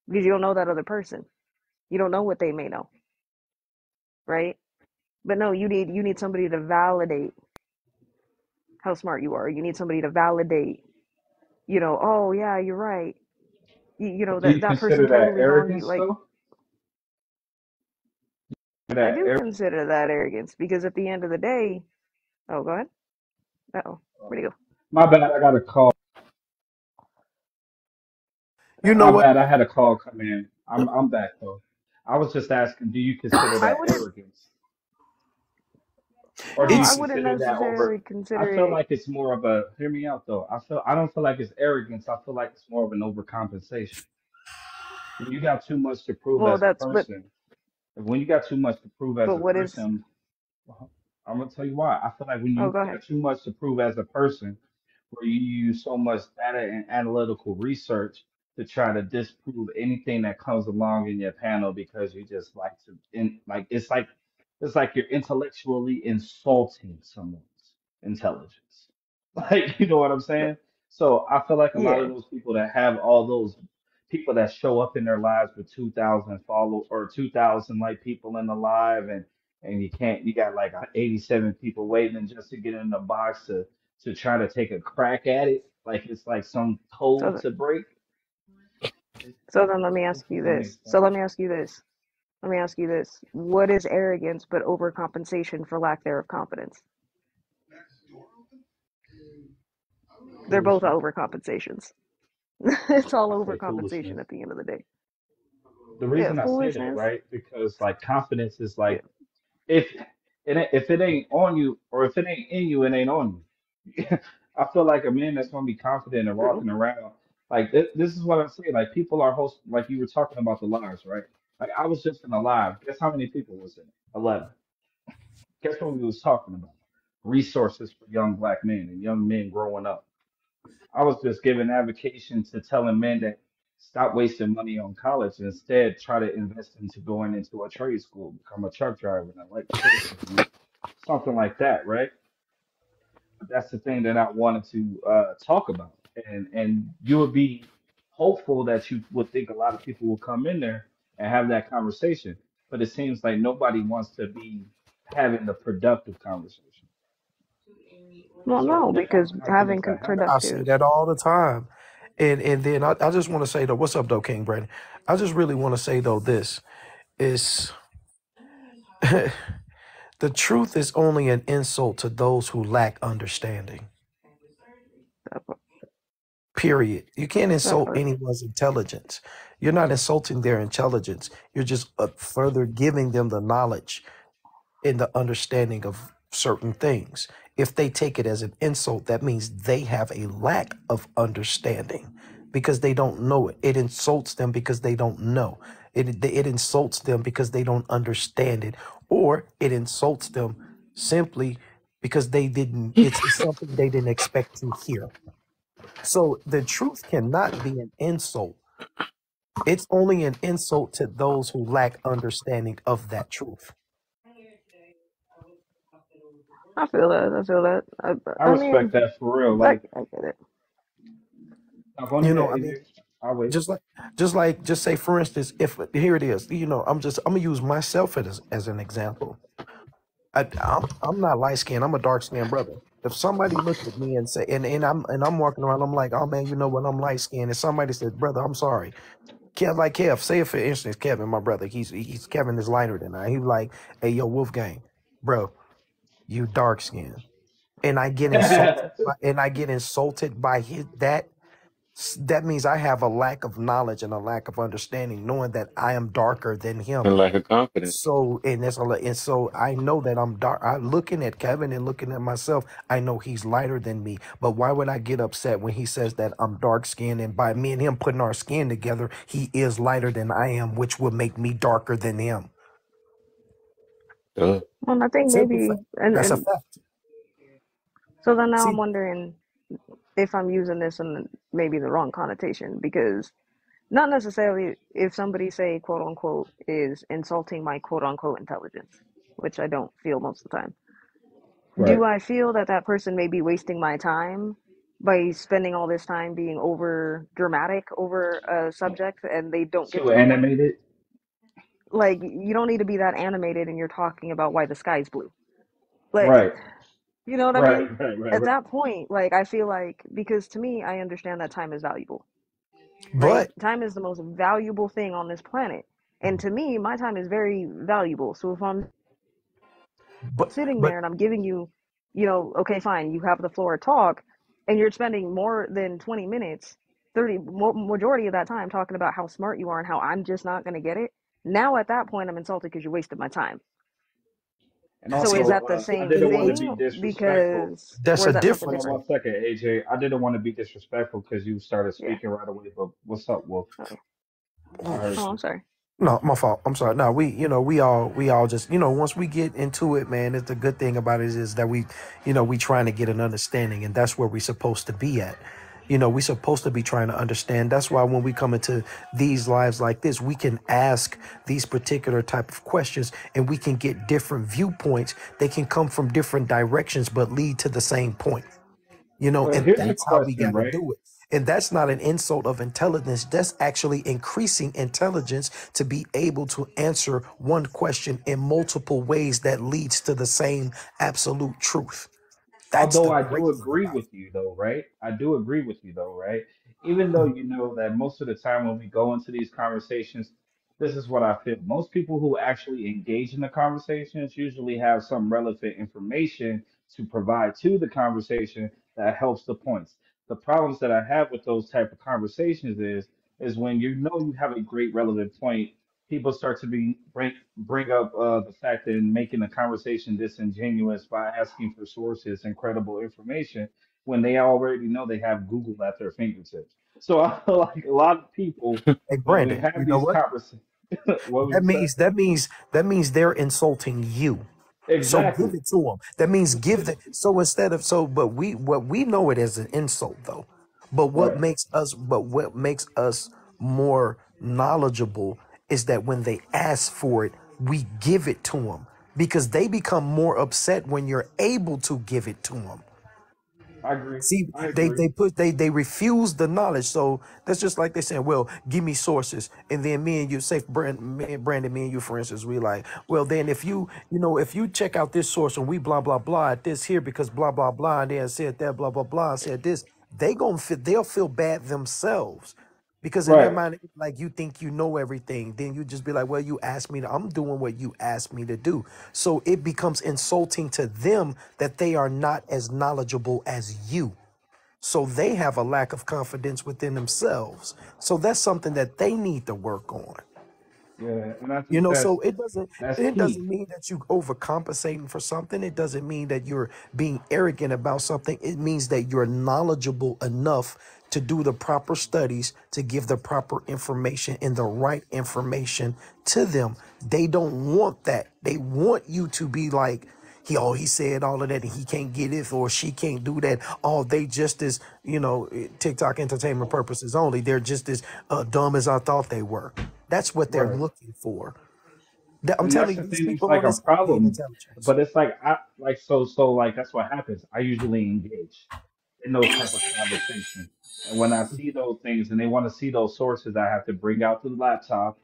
because you don't know that other person. You don't know what they may know, right? But no, you need somebody to validate how smart you are. You need somebody to validate, oh yeah, you're right. Do you That person consider that totally wronged you. arrogance Like, though? I That do arrogance. consider that arrogance because at the end of the day, oh, go ahead. Oh, where'd he go? My bad. I got a call. You know My what? bad. I had a call come in. I'm back though. I was just asking, do you consider I that wouldn't. arrogance, or do No, you I It's wouldn't consider that over? necessarily I consider feel it. like it's more of a. Hear me out though. I don't feel like it's arrogance. I feel like it's more of an overcompensation. When you got too much to prove Well, as a that's person, when you got too much to prove as but a what is? person, well, I'm gonna tell you why. I feel like when Oh, you go ahead. got too much to prove as a person, where you use so much data and analytical research to try to disprove anything that comes along in your panel because you just like to like it's like you're intellectually insulting someone's intelligence. Like, you know what I'm saying? So I feel like a lot of Yeah. those people that have all those people that show up in their lives with 2,000 follow or 2,000 like people in the live, and you got like 87 people waiting just to get in the box to try to take a crack at it, like it's like some code So to break. It, so then let me it ask you doesn't make this. So sense. let me ask you this. Let me ask you this. What is arrogance but overcompensation for lack thereof confidence? They're both Foolishness. overcompensations. It's all I say overcompensation foolishness. at the end of the day. The Yeah, reason I say that, foolishness. right? Because like confidence is Yeah, like if if it ain't on you or if it ain't in you, it ain't on you. I feel like a man that's gonna be confident and true. walking around like this is what I'm saying. Like people are host like you were talking about the lives, right? Like I was just in a live. Guess how many people was in it? 11. Guess what we was talking about? Resources for young black men and young men growing up. I was just giving advocacy to telling men that stop wasting money on college and instead try to invest into going into a trade school, become a truck driver, an electrician, something like that, right? But that's the thing that I wanted to talk about, and you would be hopeful that you would think a lot of people will come in there and have that conversation, but it seems like nobody wants to be having the productive conversation. Well, So no, if I'm because having confident I have it. I say productive. that all the time. And then I just want to say though, what's up though, King Brandon? I just really want to say though, this is the truth is only an insult to those who lack understanding. That part. Period. You can't That insult part. anyone's intelligence. You're not insulting their intelligence. You're just further giving them the knowledge in the understanding of certain things. If they take it as an insult, that means they have a lack of understanding because they don't know it. It insults them because they don't know. It insults them because they don't understand it, or it insults them simply because they didn't. It's something they didn't expect to hear. So the truth cannot be an insult. It's only an insult to those who lack understanding of that truth. I feel that. I feel that. I I mean, respect that for real. I Like, get it. now go You ahead, know, I mean, AJ. I'll wait. just say for instance, if here it is, I'm gonna use myself as an example. I'm not light skinned, I'm a dark skinned brother. If somebody looked at me and say and I'm walking around, I'm like, oh man, you know what, I'm light skinned, and somebody said, brother, I'm sorry. Kev, say it for instance, Kevin, my brother, he's Kevin is lighter than I. He was like, hey yo, Wolfgang, bro, you dark skinned. And I get insulted by that means I have a lack of knowledge and a lack of understanding, knowing that I am darker than him. And lack of confidence. So and so I know that I'm dark. I'm looking at Kevin and looking at myself. I know he's lighter than me. But why would I get upset when he says that I'm dark skinned, and by me and him putting our skin together, he is lighter than I am, which would make me darker than him. Duh. Well, I think Simple maybe, fact. and That's a and fact. so then now I'm See, wondering if I'm using this in maybe the wrong connotation because not necessarily if somebody say quote unquote is insulting my quote unquote intelligence, which I don't feel most of the time. Right. Do I feel that that person may be wasting my time by spending all this time being over dramatic over a subject and they don't get So to the point? animated. Like, you don't need to be that animated and you're talking about why the sky's blue. Like, Right. you know what I Right. mean? Right. Right. At Right. that point, like, I feel like, because to me, I understand that time is valuable, right? But Time is the most valuable thing on this planet. And to me, my time is very valuable. So if I'm but sitting but there and I'm giving you, okay, fine, you have the floor to talk, and you're spending more than 20 minutes, 30, majority of that time talking about how smart you are and how I'm just not going to get it. Now at that point, I'm insulted because you wasted my time. And So see is also, that the I same didn't want to AJ, be thing? disrespectful. Because, that's or a is that something Hold on difference. different? one second, AJ. I didn't want to be disrespectful because you started Yeah. speaking right away. But what's up, Wolf? Okay. I heard Oh, I'm you. sorry. No, my fault. I'm sorry. No, we all just, once we get into it, man, it's the good thing about it is that we trying to get an understanding, and that's where we're supposed to be at. We're supposed to be trying to understand. That's why when we come into these lives like this, we can ask these particular type of questions, and we can get different viewpoints. They can come from different directions, but lead to the same point. But And here's the that's how we question, got to right? do it. And that's not an insult of intelligence. That's actually increasing intelligence to be able to answer one question in multiple ways that leads to the same absolute truth. That's Although the I great do thing agree about with you, though, right? I do agree with you, though, right? Even though you know that most of the time when we go into these conversations, this is what I feel. Most people who actually engage in the conversations usually have some relevant information to provide to the conversation that helps the points. The problems that I have with those type of conversations is when you know you have a great relevant point, people start to bring up the fact that making the conversation disingenuous by asking for sources and credible information when they already know they have Google at their fingertips. So I feel like a lot of people it. Hey, when we Brandon, have you know these what? conversations, what would That you say? means that means that means they're insulting you. So give Exactly. it to them. That means give the so instead of so but we what we know it as an insult though. Right. But what makes us more knowledgeable is that when they ask for it, we give it to them because they become more upset when you're able to give it to them. I agree. See, I they agree. they put they refuse the knowledge. So that's just like they saying, well, give me sources, and then me and you say, Brandon, me and you, for instance, we like, well, then if you check out this source and we blah blah blah at this here because blah blah blah, and then said that blah blah blah said this, they'll feel bad themselves. Because in their Right. mind, like you think you know everything, then you just be like, well, you asked me I'm doing what you asked me to do. So it becomes insulting to them that they are not as knowledgeable as you. So they have a lack of confidence within themselves. So that's something that they need to work on. Yeah. And I think So that's it key. doesn't mean that you overcompensating for something. It doesn't mean that you're being arrogant about something. It means that you're knowledgeable enough to do the proper studies, to give the proper information and the right information to them. They don't want that. They want you to be like, he said all of that and he can't get it or she can't do that. Oh, they just as, TikTok entertainment purposes only. They're just as dumb as I thought they were. That's what they're Right. looking for. I'm And that's telling the you, these thing that's people like on a this app need problem. intelligence. But it's like I like so like that's what happens. I usually engage in those type of conversations. And when I see those things and they want to see those sources, I have to bring out the laptop,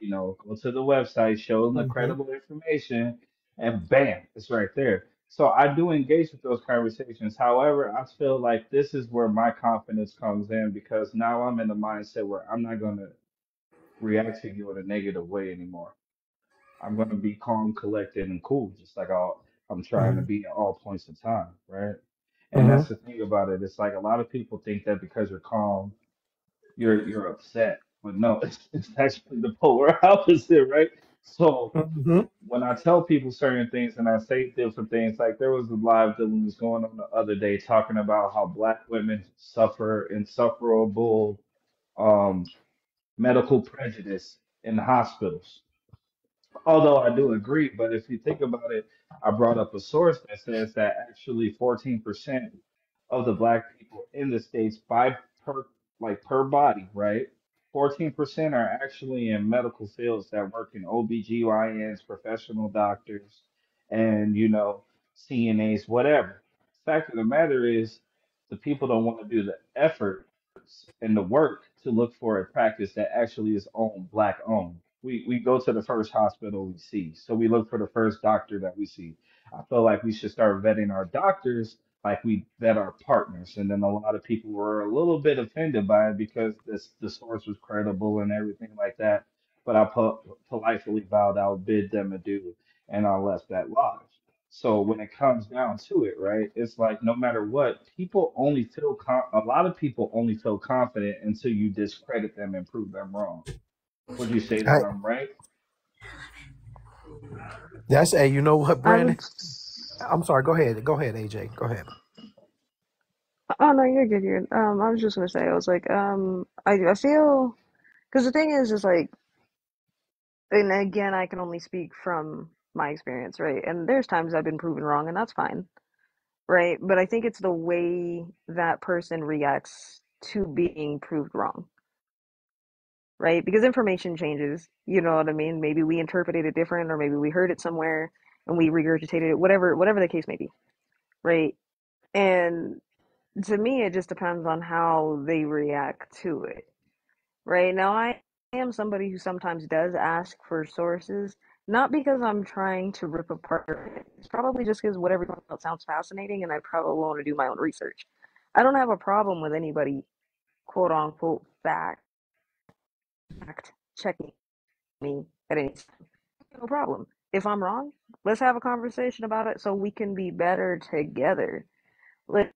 go to the website, show them the Hmm. credible information, and bam, it's right there. So I do engage with those conversations. However, I feel like this is where my confidence comes in because now I'm in the mindset where I'm not going to react to you in a negative way anymore. I'm gonna be calm, collected, and cool, just like I'm trying to Hmm. be at all points of time, right? And Hmm. that's the thing about it. It's like a lot of people think that because you're calm, you're upset, but no, it's actually the polar opposite, right? So Hmm. when I tell people certain things and I say different things, like there was a live that was going on the other day talking about how black women suffer insufferable um, medical prejudice in hospitals. Although I do agree, but if you think about it, I brought up a source that says that actually 14% of the black people in the states by per per body, right? 14% are actually in medical fields that work in OBGYNs, professional doctors, and CNAs, whatever. Fact of the matter is, the people don't want to do the effort and the work to look for a practice that actually is black owned. We go to the first hospital we see, so we look for the first doctor that we see. I feel like we should start vetting our doctors like we vet our partners. And then a lot of people were a little bit offended by it because the source was credible and everything like that. But I politely bowed out, bid them adieu, and I left that lodge. So when it comes down to it, right, it's like no matter what, a lot of people only feel confident until you discredit them and prove them wrong. Would you say that I, I'm right? that's hey, you know what, I Brandon? would. I'm sorry. Go ahead. Go ahead, AJ. Go ahead. Oh no, you're good. You're. I was just gonna say. I was like, I feel because the thing is like, and again, I can only speak from my experience, right? And there's times I've been proven wrong, and that's fine, right? But I think it's the way that person reacts to being proved wrong, right? Because information changes, you know what I mean? Maybe we interpreted it different, or maybe we heard it somewhere and we regurgitated it, whatever the case may be, right? And to me, it just depends on how they react to it, right? Now, I am somebody who sometimes does ask for sources, not because I'm trying to rip apart. It's probably just because whatever else sounds fascinating, and I probably want to do my own research. I don't have a problem with anybody, quote unquote, fact checking me at any time. No problem. If I'm wrong, let's have a conversation about it so we can be better together. Like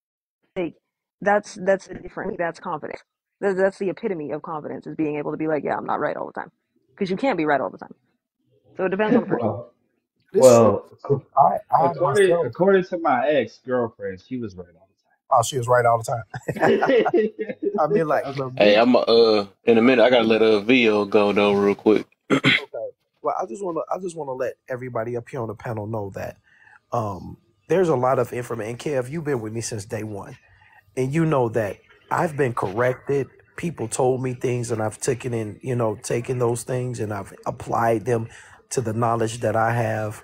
that's a different. That's confidence. That's the epitome of confidence is being able to be like, yeah, I'm not right all the time, because you can't be right all the time. So it depends on the person. Well, This well, I myself. according to my ex girlfriend, she was right all Oh, she was right all the time. the I mean, like, time. look, Hey, me. I'm in a minute. I gotta let a video go though, real quick. Okay. Well, I just want to let everybody up here on the panel know that there's a lot of information. And Kev, you've been with me since day one, and you know that I've been corrected. People told me things, and I've taken those things, and I've applied them to the knowledge that I have.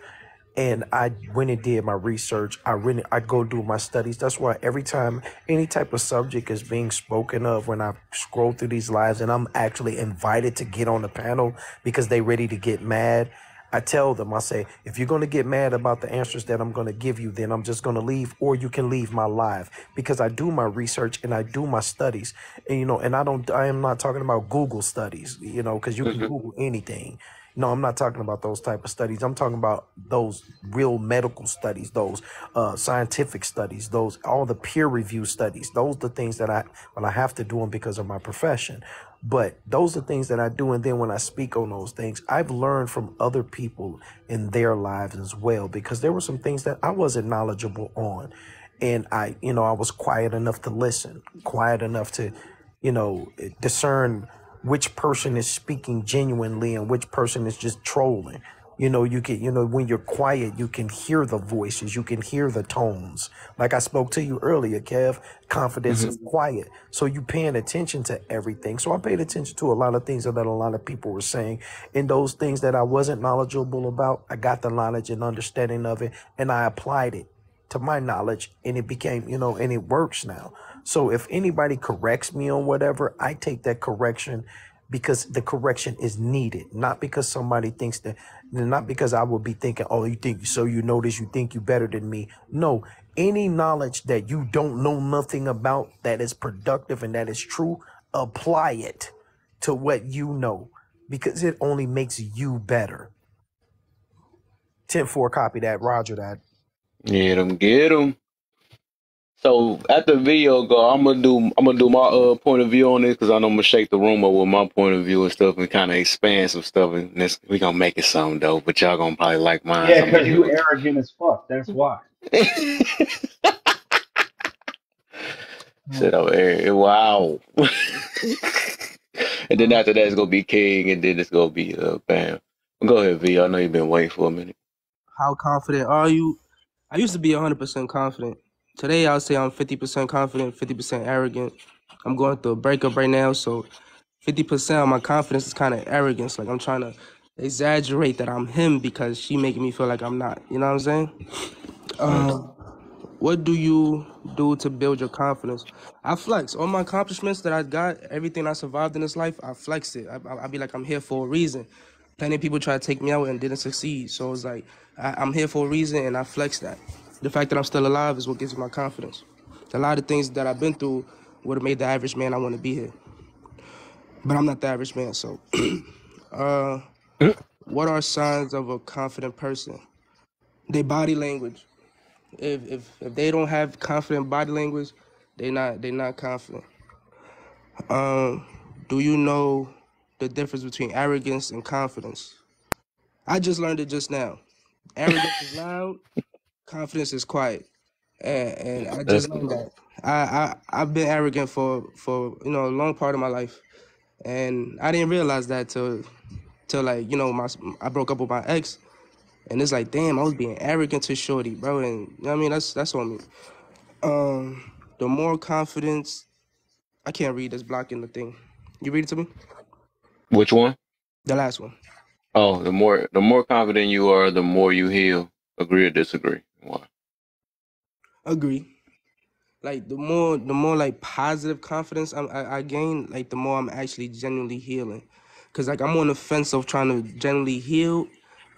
And I went and did my research. I go do my studies. That's why every time any type of subject is being spoken of, when I scroll through these lives and I'm actually invited to get on the panel because they ready to get mad, I tell them, I say, if you're going to get mad about the answers that I'm going to give you, then I'm just going to leave, or you can leave my live, because I do my research and I do my studies. And I am not talking about Google studies, because you can Hmm. Google anything. No, I'm not talking about those type of studies. I'm talking about those real medical studies, those scientific studies, those all the peer review studies. Those are the things that I have to do them because of my profession. But those are things that I do, and then when I speak on those things, I've learned from other people in their lives as well, because there were some things that I wasn't knowledgeable on, and I was quiet enough to listen, quiet enough to, discern which person is speaking genuinely and which person is just trolling. When you're quiet, you can hear the voices, you can hear the tones. Like I spoke to you earlier, Kev, confidence Hmm. is quiet. So you paying attention to everything. So I paid attention to a lot of things that a lot of people were saying. And those things that I wasn't knowledgeable about, I got the knowledge and understanding of it, and I applied it to my knowledge, and it became, and it works now. So if anybody corrects me on whatever, I take that correction because the correction is needed, not because somebody thinks that, not because I will be thinking, oh, you think so, this, you think you better than me. No, any knowledge that you don't know nothing about that is productive and that is true, apply it to what you know, because it only makes you better. 10-4, copy that. Roger that. Get 'em. So after the video go, I'm gonna do my point of view on this, because I know I'm gonna shake the room up with my point of view and stuff, and kind of expand some stuff, and we gonna make it something dope. But y'all gonna probably like mine. Yeah, So I'm gonna because give you arrogant as fuck. That's why. it. Sit over here. Wow. And then after that, it's gonna be King, and then it's gonna be Bam. Go ahead, V. I know you've been waiting for a minute. How confident are you? I used to be 100% confident. Today, I'll say I'm 50% confident, 50% arrogant. I'm going through a breakup right now, so 50% of my confidence is kind of arrogance. Like I'm trying to exaggerate that I'm him because she making me feel like I'm not. You know what I'm saying? What do you do to build your confidence? I flex all my accomplishments that I got, everything I survived in this life. I flexed it. I be like, I'm here for a reason. Plenty of people try to take me out and didn't succeed. So it's like I'm here for a reason, and I flex that. The fact that I'm still alive is what gives me my confidence. A lot of things that I've been through would have made the average man I want to be here, but I'm not the average man. So, what are signs of a confident person? Their body language. If they don't have confident body language, they not confident. Do you know the difference between arrogance and confidence? I just learned it just now. Arrogance is loud, confidence is quiet, and I That's just learned that. I've been arrogant for a long part of my life, and I didn't realize that till like I broke up with my ex, and it's like, damn, I was being arrogant to shorty, bro, and you know what I mean, that's on me. The more confidence, I can't read this blocking the thing. You read it to me? which one? The last one. Oh, the more confident you are, the more you heal. Agree or disagree? Why? Agree. Like the more like positive confidence I gain, like the more I'm actually genuinely healing. Cause like I'm on the fence of trying to genuinely heal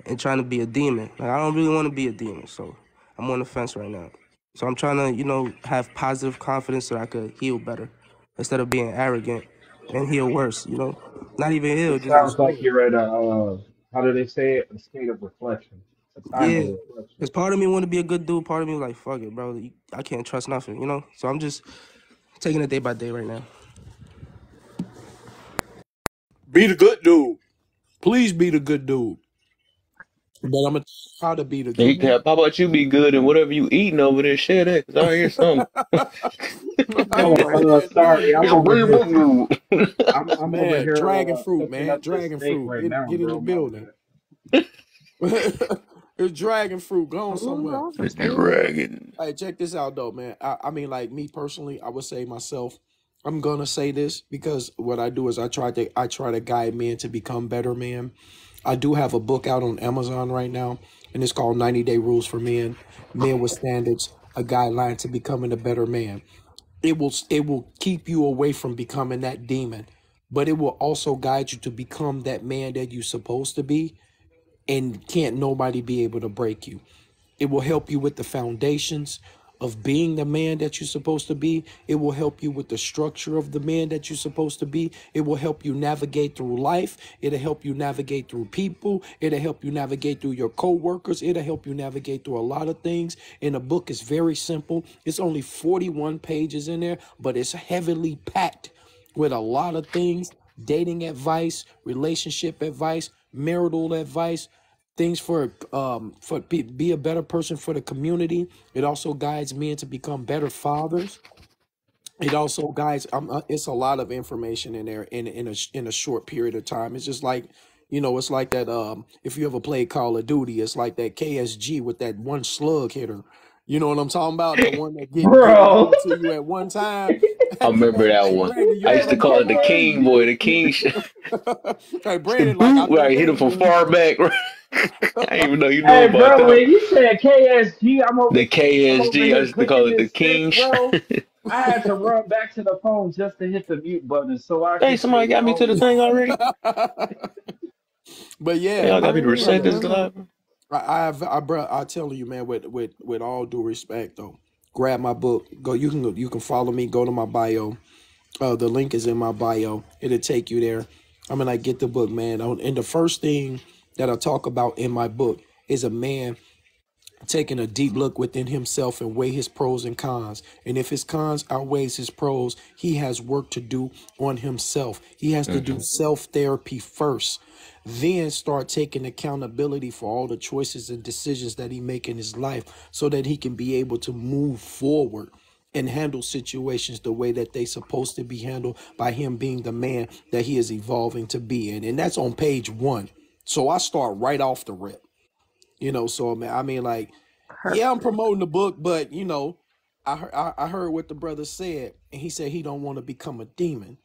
and trying to be a demon. Like I don't really want to be a demon, so I'm on the fence right now. So I'm trying to, have positive confidence so I could heal better instead of being arrogant and heal worse. Not even heal, It just sounds like destroy. you're at a how do they say it? A state of reflection. A time of Yeah, reflection. because part of me want to be a good dude. Part of me like, fuck it, bro. I can't trust nothing. So I'm just taking it day by day right now. Be the good dude. Please be the good dude. But I'm gonna how to be the good dude. How about you be good and whatever you eating over there, share that, cause I hear something. I Oh, ain't saying nothing, sorry, I'm It's a man. over real here. book dude. I'm over Man, here dragon fruit, cooking man. up this Dragon steak fruit. right now, Get in the bro. My building. bad. It's dragon fruit. Go on Who's somewhere. on some It's steak? dragon. Hey, check this out though, man. I mean, like me personally, I would say myself, I'm gonna say this because what I do is I try to guide men to become better men. I do have a book out on Amazon right now, and it's called 90 Day Rules for Men, Men with Standards, a guideline to becoming a better man. It will keep you away from becoming that demon, but it will also guide you to become that man that you're supposed to be, and can't nobody be able to break you. It will help you with the foundations of being the man that you're supposed to be. It will help you with the structure of the man that you're supposed to be. It will help you navigate through life. It'll help you navigate through people. It'll help you navigate through your co-workers. It'll help you navigate through a lot of things. And the book is very simple. It's only 41 pages in there, but it's heavily packed with a lot of things: dating advice, relationship advice, marital advice, things be a better person for the community. It also guides men to become better fathers. It also guides. It's a lot of information in there in a short period of time. It's just like, it's like that. If you ever played Call of Duty, it's like that KSG with that one slug hitter. You know what I'm talking about? The one that Bro. to you at one time. I remember Hey, that hey, one. Brandon, you I know used what to I'm call talking it the about? King boy, the King. Hey, The Brandon, like I boot where know I hit him from Brandon. far back. Right? I didn't even know you know Hey, about bro, that. when you said KSG, The I'm over KSG, I here used to call cooking it the this steak, King. bro. I had to run back to the phone just to hit the mute button so I Hey, could somebody say, got me to the "Oh, thing already. But Hey, yeah, y'all got me to Wait, reset what this was it? live. bro, I tell you, man, with all due respect, though, grab my book. Go, you can follow me. Go to my bio. The link is in my bio. It'll take you there. I'm gonna get the book, man. And the first thing that I talk about in my book is a man taking a deep look within himself and weigh his pros and cons. And if his cons outweighs his pros, he has work to do on himself. He has to do Mm-hmm. self-therapy first, then start taking accountability for all the choices and decisions that he make in his life so that he can be able to move forward and handle situations the way that they supposed to be handled by him being the man that he is evolving to be in. And that's on page 1. So I start right off the rip. So man, I mean, like, yeah, I'm Perfect. promoting the book, but I heard what the brother said, and he said he don't want to become a demon,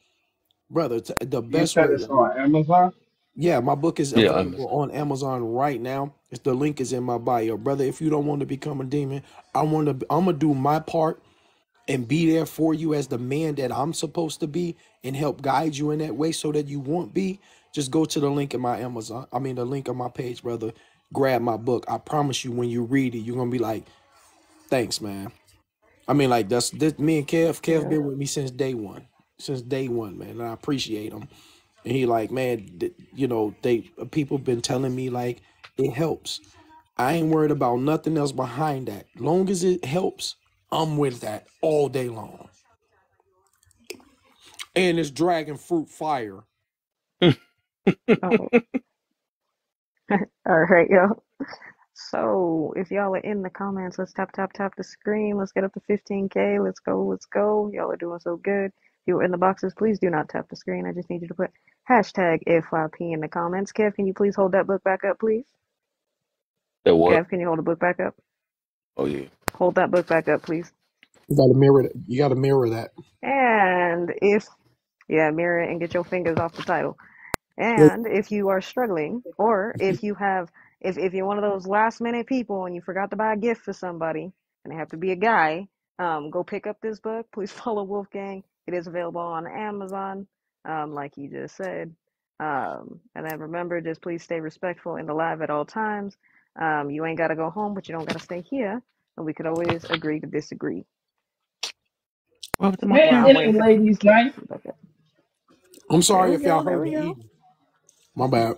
brother. The you best said way, it's on Amazon." Yeah, my book is Yeah, available Amazon. on Amazon right now. It's the link is in my bio, brother. If you don't want to become a demon, I'm gonna do my part and be there for you as the man that I'm supposed to be and help guide you in that way so that you won't be. Just go to the link in my Amazon. I mean the link on my page, brother. Grab my book. I promise you when you read it, you're gonna be like, thanks, man. I mean, like that's this me and Kev Yeah. been with me since day one. Since day one, man. And I appreciate him. And he like, man, you know, people been telling me like it helps. I ain't worried about nothing else behind that. Long as it helps, I'm with that all day long. And it's dragon fruit fire. Oh, all right, yo. So if y'all are in the comments, let's tap the screen. Let's get up to 15K. Let's go, let's go. Y'all are doing so good. If you are in the boxes, please do not tap the screen. I just need you to put hashtag FYP in the comments. Kev, can you please hold that book back up, please? That what? Kev, can you hold the book back up? Oh yeah. Hold that book back up, please. You gotta mirror that. You gotta mirror that. And if, yeah, mirror it and get your fingers off the title. And if you are struggling, or if you have, if you're one of those last minute people and you forgot to buy a gift for somebody, and it have to be a guy, go pick up this book. Please follow Wolfgang. It is available on Amazon, like you just said. And then remember, just please stay respectful in the live at all times. You ain't got to go home, but you don't got to stay here. And we could always agree to disagree. What happened to my While Man, I'm it couch? waiting ain't for ladies' Kev night. to come back up. I'm There sorry we if y'all go. There heard we me go. eating. My bad.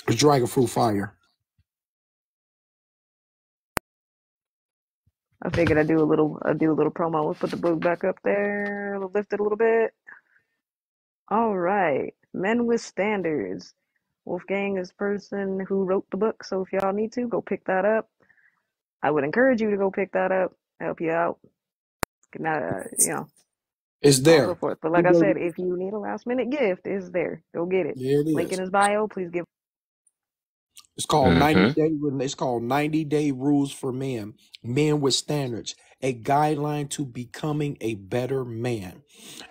It's dragon fruit fire. I figured I'd do a little promo. We'll put the book back up there, lift it a little bit. All right, Men with Standards. Wolfgang is the person who wrote the book, so if y'all need to, go pick that up. I would encourage you to go pick that up, help you out. Not, It's so on and so there. forth. But like I said, if you need a last minute gift, it's there. Go get it. There it Link in is. his bio. Please give. It's called Mm-hmm. 90 Day. It's called 90-Day Rules for Men. Men with Standards. A guideline to becoming a better man.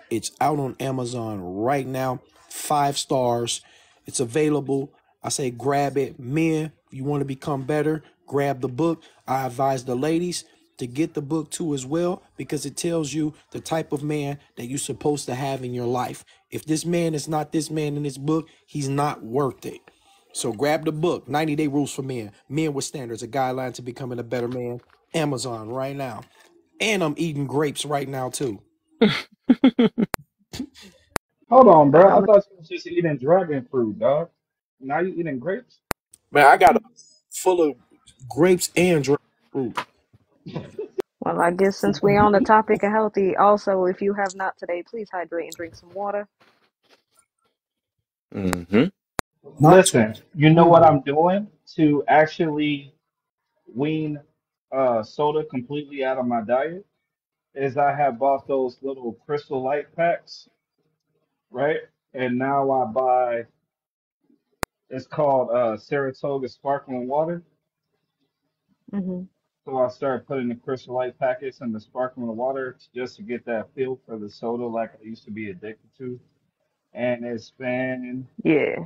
It's out on Amazon right now. 5 stars. It's available. I say grab it. Men, if you want to become better, grab the book. I advise the ladies to get the book too as well because it tells you the type of man that you're supposed to have in your life. If this man is not this man in this book, he's not worth it. So grab the book, 90-Day Rules for Men. Men with Standards, a guideline to becoming a better man. Amazon right now. And I'm eating grapes right now too. Hold on, I bro. I know. thought you was just eating dragon fruit, dog. Now you eating grapes? Man, I got a full of grapes and dragon fruit. Well, I guess since we're on the topic of healthy, also, if you have not today, please hydrate and drink some water. Mm-hmm. Not too Listen, you know what either. I'm doing to actually wean soda completely out of my diet? Is I have bought those little Crystal Light packs, right? And now I buy, it's called Saratoga Sparkling Water. Hmm. So I started putting the Crystal Light packets in the sparkling water just to get that feel for the soda like I used to be addicted to. And it's been Yeah.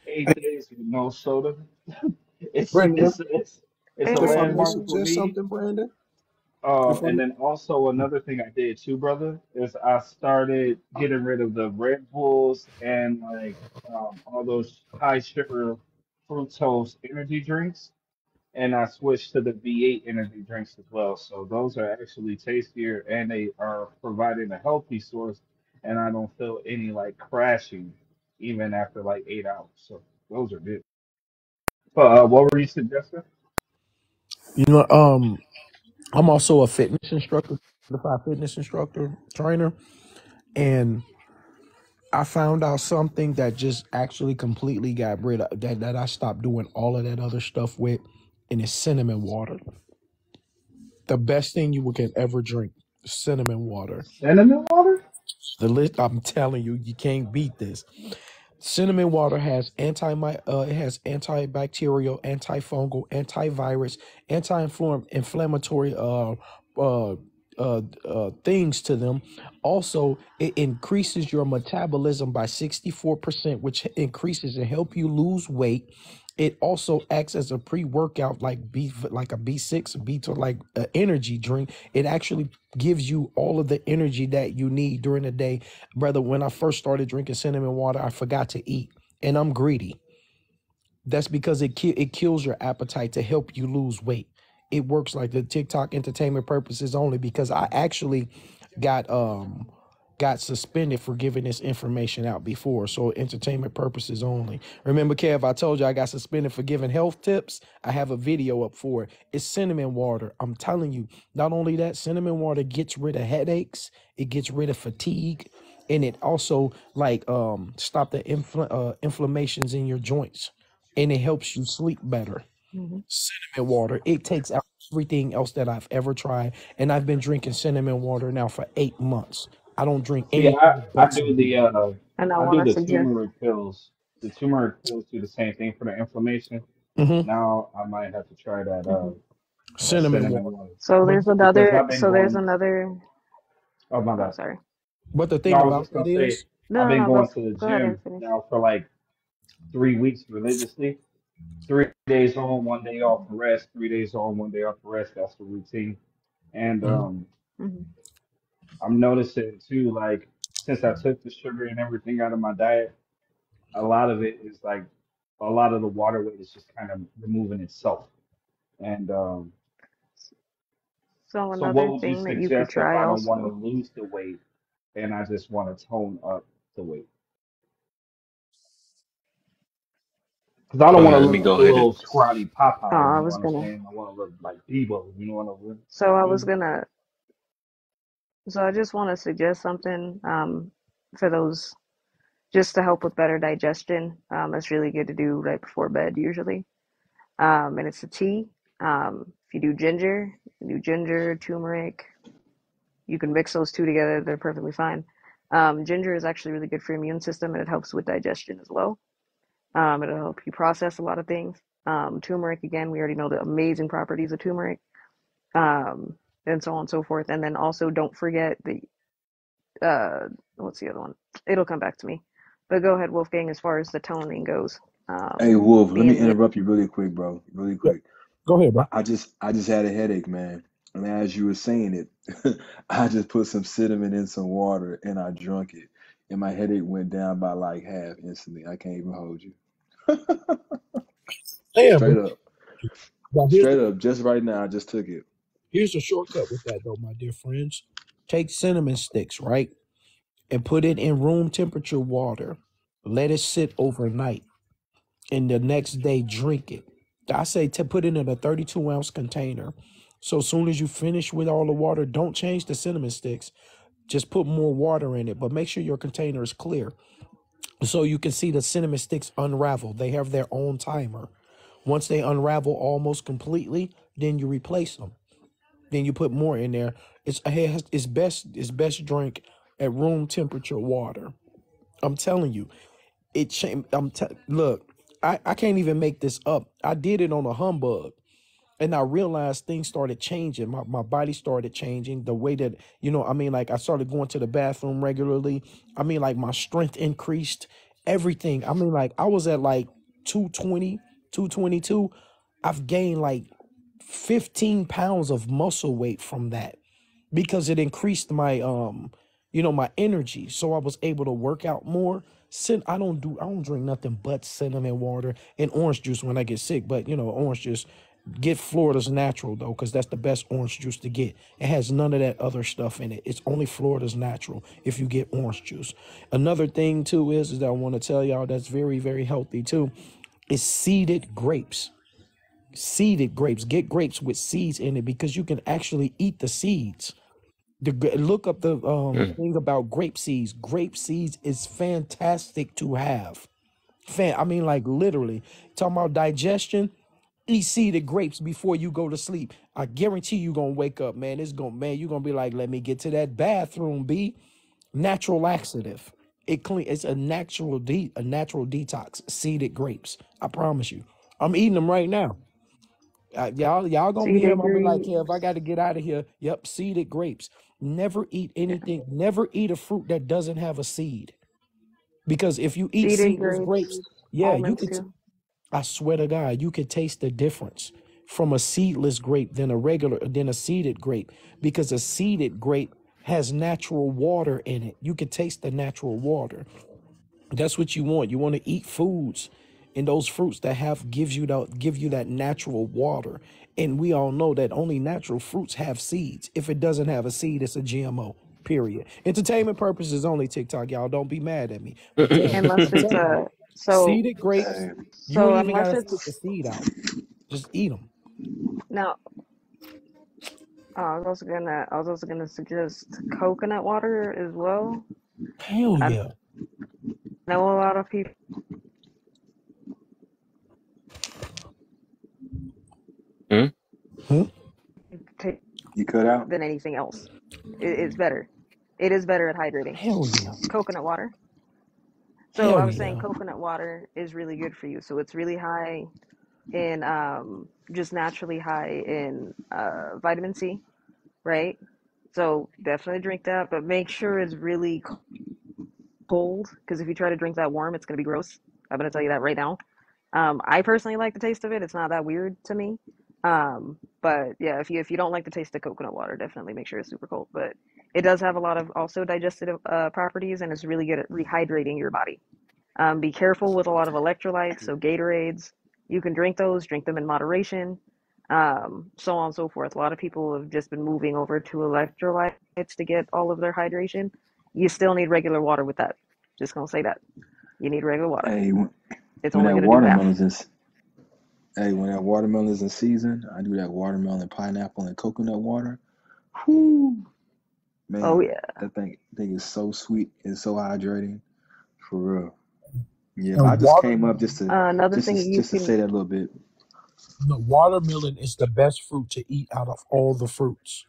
8 days with no soda. It's Brandon, it's it's it's a if I may landmark And for suggest me. something, Brandon, if I And then also another thing I did too, brother, is I started getting rid of the Red Bulls and like all those high sugar fructose energy drinks, and I switched to the V8 energy drinks as well. So those are actually tastier and they are providing a healthy source, and I don't feel any like crashing even after like 8 hours. So those are good. But what were you suggesting? you know, I'm also a fitness instructor, certified fitness instructor, trainer, and I found out something that just actually completely got rid of that I stopped doing all of that other stuff with, and it's cinnamon water. The best thing you can ever drink, cinnamon water. Cinnamon water? The list, I'm telling you, you can't beat this. Cinnamon water has it has antibacterial, antifungal, antivirus, anti-inflammatory things to them. Also, it increases your metabolism by 64%, which increases and help you lose weight. It also acts as a pre-workout, like a B6, B12, like an energy drink. It actually gives you all of the energy that you need during the day. Brother, when I first started drinking cinnamon water, I forgot to eat, and I'm greedy. That's because it kills your appetite to help you lose weight. It works like the TikTok entertainment purposes only, because I actually got got suspended for giving this information out before. So entertainment purposes only. Remember, Kev, I told you I got suspended for giving health tips. I have a video up for it. It's cinnamon water. I'm telling you, not only that, cinnamon water gets rid of headaches, it gets rid of fatigue, and it also stop the inflammations in your joints, and it helps you sleep better. Hmm. Cinnamon water, it takes out everything else that I've ever tried, and I've been drinking cinnamon water now for 8 months. I don't drink See, anything I but do cinnamon. And I want do to the suggest, turmeric pills. The turmeric pills do the same thing for the inflammation. Hmm. Now I might have to try hmm that Cinnamon cinnamon water. one so But there's because another, I've been so there's going. another, Oh my oh, bad. sorry. the No, thing I was about just that gonna say is, I've No, no, been no, going to the go ahead and gym finish. now for like 3 weeks religiously. 3 days on, 1 day off for rest. 3 days on, 1 day off for rest. That's the routine. And mhm, Hmm. I'm noticing too, like since I took the sugar and everything out of my diet, a lot of it is like a lot of the water weight is just kind of removing itself. And So so, what another would you thing that you could suggest if try I don't want to also. lose the weight and I just want to tone up the weight? Because I don't want to Let me look like go a ahead and little scrawny Oh, Popeye. I You know was what I'm gonna. saying? I want to look like Debo. You know what I mean? So I Feel was me? gonna. So I just want to suggest something for those, just to help with better digestion. It's really good to do right before bed usually. And it's a tea. If you do ginger, turmeric. You can mix those two together; they're perfectly fine. Ginger is actually really good for your immune system, and it helps with digestion as well. It'll help you process a lot of things. Turmeric, again, we already know the amazing properties of turmeric, um, and so on and so forth. And then also, don't forget the what's the other one? It'll come back to me. But go ahead, Wolfgang. As far as the toning goes, Hey Wolf, let me being interrupt you really quick, bro. Really yeah, quick. go ahead, bro. I just had a headache, man. And as you were saying it, I just put some cinnamon in some water and I drunk it. And my headache went down by like half instantly. I can't even hold you. Yeah, Straight up. but Straight up, just right now, I just took it. here's a shortcut with that, though, my dear friends. Take cinnamon sticks, right, and put it in room temperature water. Let it sit overnight, and the next day drink it. I say to put it in a 32-ounce container. So as soon as you finish with all the water, don't change the cinnamon sticks. Just put more water in it, but make sure your container is clear so you can see the cinnamon sticks unravel. They have their own timer. Once they unravel almost completely, then you replace them. Then you put more in there. It's best drink at room temperature water. I'm telling you, look. I can't even make this up. I did it on a humbug, and I realized things started changing. My body started changing the way that, like I started going to the bathroom regularly. Like my strength increased, everything. Like I was at like 220, 222. I've gained like 15 pounds of muscle weight from that because it increased my energy, so I was able to work out more. I don't drink nothing but cinnamon water and orange juice when I get sick, but orange juice, get Florida's natural though, because that's the best orange juice to get. It has none of that other stuff in it. It's only Florida's natural if you get orange juice. Another thing too is that I want to tell y'all that's very, very healthy too, is seeded grapes. Seeded grapes. Get grapes with seeds in it because you can actually eat the seeds. Look up the Mm. thing about grape seeds. Grape seeds is fantastic to have. Like literally talking about digestion. Eat seeded grapes before you go to sleep. I guarantee you gonna wake up, man. You're gonna be like, let me get to that bathroom. Natural laxative. It clean. It's a natural detox. Seeded grapes. I promise you. I'm eating them right now. Y'all gonna be here. I'm Seeded gonna be like, grapes. yeah, if I got to get out of here, yep, seeded grapes. Never eat anything. Never eat a fruit that doesn't have a seed, because if you eat Seeded seedless grapes. grapes, yeah, you Almonds could. too. I swear to God, you could taste the difference from a seedless grape than a seeded grape, because a seeded grape has natural water in it. You could taste the natural water. That's what you want. You want to eat foods and those fruits that give you that natural water. And we all know that only natural fruits have seeds. If it doesn't have a seed, it's a GMO. Period. Entertainment purposes only. TikTok, y'all don't be mad at me, but Unless I'm it's telling you, so seeded grapes, Hey, you ain't even unless gotta spit the it's seed out. Just eat them. now I was also gonna suggest coconut water as well. Hell I yeah. know a lot of people Hmm? Hmm? take you cut out? than anything else. It's better. It is better at hydrating. Hell yeah. Coconut water. So I Hell was saying yeah. coconut water is really good for you. So it's really high in just naturally high in vitamin C, right? So definitely drink that, but make sure it's really cold, because if you try to drink that warm, it's gonna be gross. I'm gonna tell you that right now. I personally like the taste of it. It's not that weird to me. But yeah, if you don't like the taste of coconut water, definitely make sure it's super cold. But it does have a lot of also digestive properties, and it's really good at rehydrating your body. Be careful with a lot of electrolytes, so Gatorades. You can drink those, drink them in moderation, so on and so forth. A lot of people have just been moving over to electrolytes to get all of their hydration. You still need regular water with that. Just gonna say that. You need regular water. Hey, It's when only that gonna do watermelon half. is when that watermelon is in season, I do that watermelon, pineapple, and coconut water. Whoo, Oh man, yeah. that thing is so sweet and so hydrating, for real. Yeah, but I And just came up just watermelon, to Another thing you say can. that a little bit. the watermelon is the best fruit to eat out of all the fruits.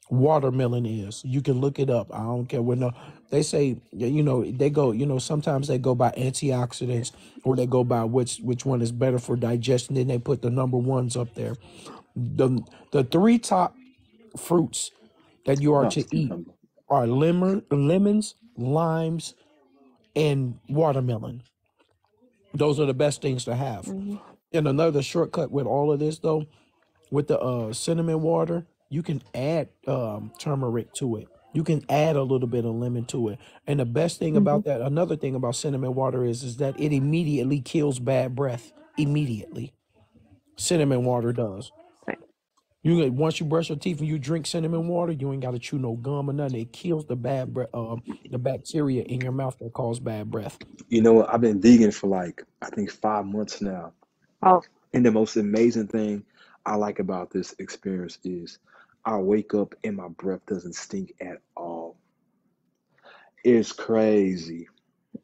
Watermelon is. You can look it up. I don't care what no. They say they go. Sometimes they go by antioxidants, or they go by which one is better for digestion. Then they put the number ones up there. The three top fruits that you are Oh, to it's eat cucumber. are lemons, limes, and watermelon. Those are the best things to have. Hmm. And another shortcut with all of this though, with the cinnamon water, you can add turmeric to it. You can add a little bit of lemon to it. And the best thing Hmm. about that, another thing about cinnamon water is that it immediately kills bad breath. Immediately. Cinnamon water does. Once you brush your teeth and you drink cinnamon water, you ain't gotta chew no gum or nothing. It kills the bad breath, the bacteria in your mouth that cause bad breath. You know what? I've been vegan for like I think 5 months now, Oh. and the most amazing thing I like about this experience is I wake up and my breath doesn't stink at all. It's crazy.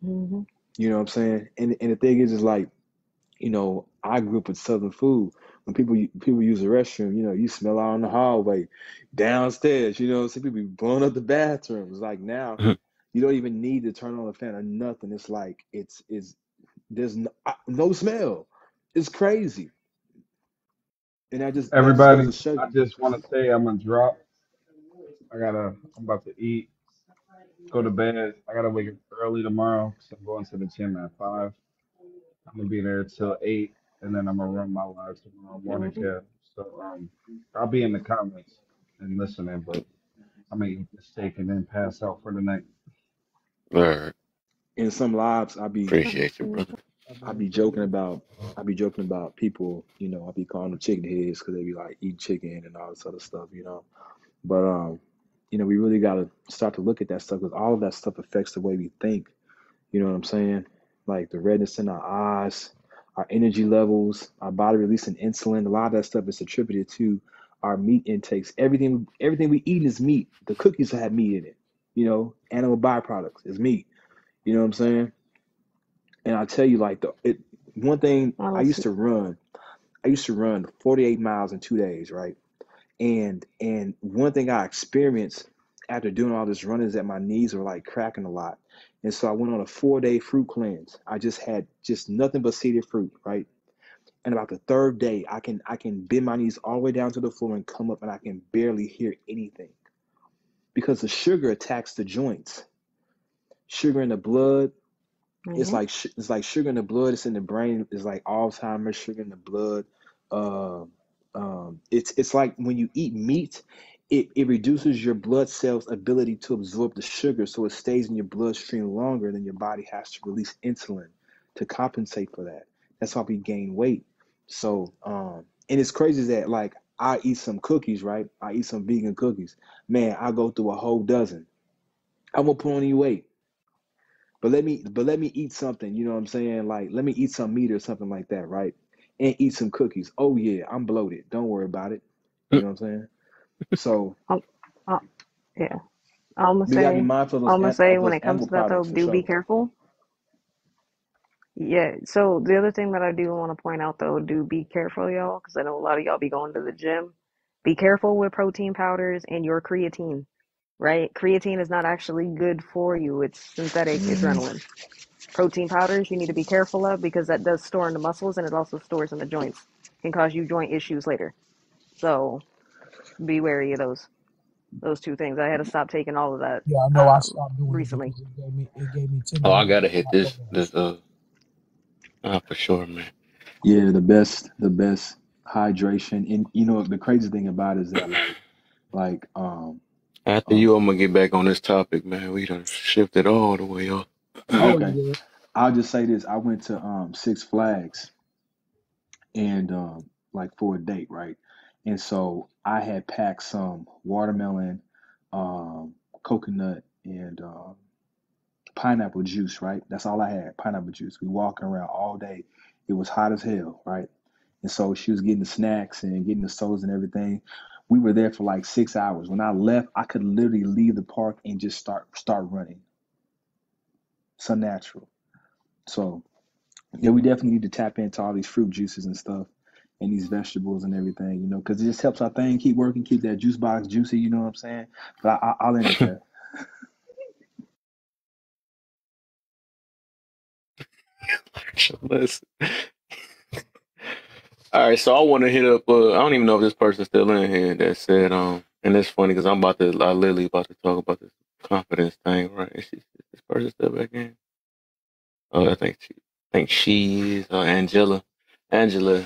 Hmm. You know what I'm saying? And the thing is like, I grew up with Southern food. When people use the restroom, you smell out in the hallway, downstairs. So people be blowing up the bathrooms. Like now, you don't even need to turn on the fan or nothing. It's like there's no smell. It's crazy, and that just goes Everybody, to show I you. just want to say I'm gonna drop. I'm about to eat, go to bed. I gotta wake up early tomorrow because I'm going to the gym at 5. I'm gonna be there till 8, and then I'm gonna run my live tomorrow morning, Hmm. Kev. So I'll be in the comments and listening, but I'm gonna eat this steak and then pass out for the night. All right. In some lives, Appreciate you, brother. I be joking about people. I be calling them chicken heads because they be like eat chicken and all this other stuff. But we really got to start to look at that stuff because all of that stuff affects the way we think. You know what I'm saying? Like the redness in our eyes, our energy levels, our body releasing insulin. A lot of that stuff is attributed to our meat intakes. Everything we eat is meat. The cookies have meat in it. Animal byproducts is meat. You know what I'm saying? And I tell you, like one thing Honestly. I used to run 48 miles in 2 days, right? And one thing I experienced after doing all this running is that my knees were like cracking a lot. And so I went on a 4-day fruit cleanse. I just had just nothing but seeded fruit, right? And about the third day, I can bend my knees all the way down to the floor and come up, and I can barely hear anything because the sugar attacks the joints. Sugar in the blood, it's like sugar in the blood. It's in the brain. It's like Alzheimer's, sugar in the blood. It's like when you eat meat, it reduces your blood cells' ability to absorb the sugar, so it stays in your bloodstream longer. Than your body has to release insulin to compensate for that. That's why we gain weight. So, and it's crazy that like I eat some cookies, right? I eat some vegan cookies. Man, I go through a whole dozen. I won't put on any weight. But let me eat something, you know what I'm saying? Like, let me eat some meat or something like that, right? And eat some cookies. Oh yeah, I'm bloated. Don't worry about it. You know what I'm saying? So Yeah. I'm we gotta be gonna mindful of say when those it comes animal to that though, products for do be sure. careful. Yeah. So the other thing that I do want to point out though, do be careful, y'all, because I know a lot of y'all be going to the gym. Be careful with protein powders and your creatine, right? Creatine is not actually good for you. It's synthetic adrenaline. Protein powders you need to be careful of because that does store in the muscles and it also stores in the joints. Can cause you joint issues later. So be wary of those two things. I had to stop taking all of that Yeah, I know. I stopped doing it recently. because it gave me Oh, I tenderness gotta in hit my this. elbows. For sure, man. Yeah, the best hydration. And you know the crazy thing about it is that like After you, I'm gonna get back on this topic, man. We done shifted all the way up. Oh okay. yeah. I'll just say this. I went to Six Flags and like for a date, right? And so I had packed some watermelon, coconut, and pineapple juice, right? That's all I had, pineapple juice. We walking around all day. It was hot as hell, right? And so she was getting the snacks and getting the sodas and everything. We were there for like 6 hours. When I left, I could literally leave the park and just start running. It's unnatural. So yeah, we definitely need to tap into all these fruit juices and stuff and these vegetables and everything, you know, because it just helps our thing keep working, keep that juice box juicy, you know what I'm saying? But I'll end it there. Listen. All right, so I want to hit up. I don't even know if this person's still in here. That said, and it's funny because I literally about to talk about this confidence thing, right? Is this person still back in? Oh, I think she is Angela. Angela,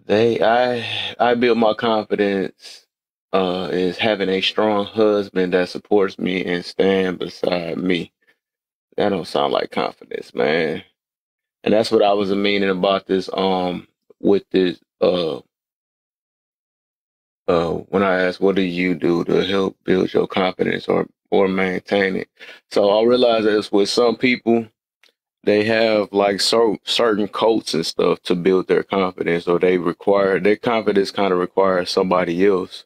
I build my confidence is having a strong husband that supports me and stand beside me. That don't sound like confidence, man. And that's what I was meaning about this with this when I asked what do you do to help build your confidence or maintain it. So I realized that it's with some people they have like certain coats and stuff to build their confidence, or their confidence kind of requires somebody else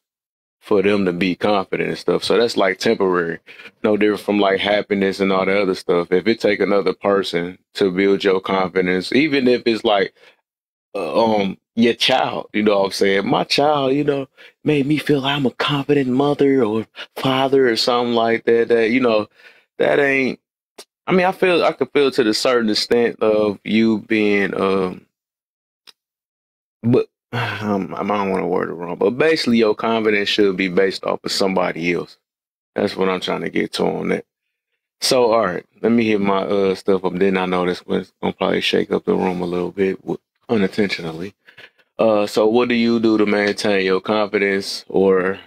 for them to be confident and stuff. So that's like temporary, no different from like happiness and all the other stuff. If it take another person to build your confidence, even if it's like your child, you know what I'm saying? My child, made me feel I'm a confident mother or father or something like that. That ain't. I mean, I could feel to the certain extent of you being, but I don't want to word it wrong. But basically, your confidence should be based off of somebody else. That's what I'm trying to get to on that. So, all right, let me hit my stuff up. Then I know this one's gonna probably shake up the room a little bit unintentionally. So what do you do to maintain your confidence what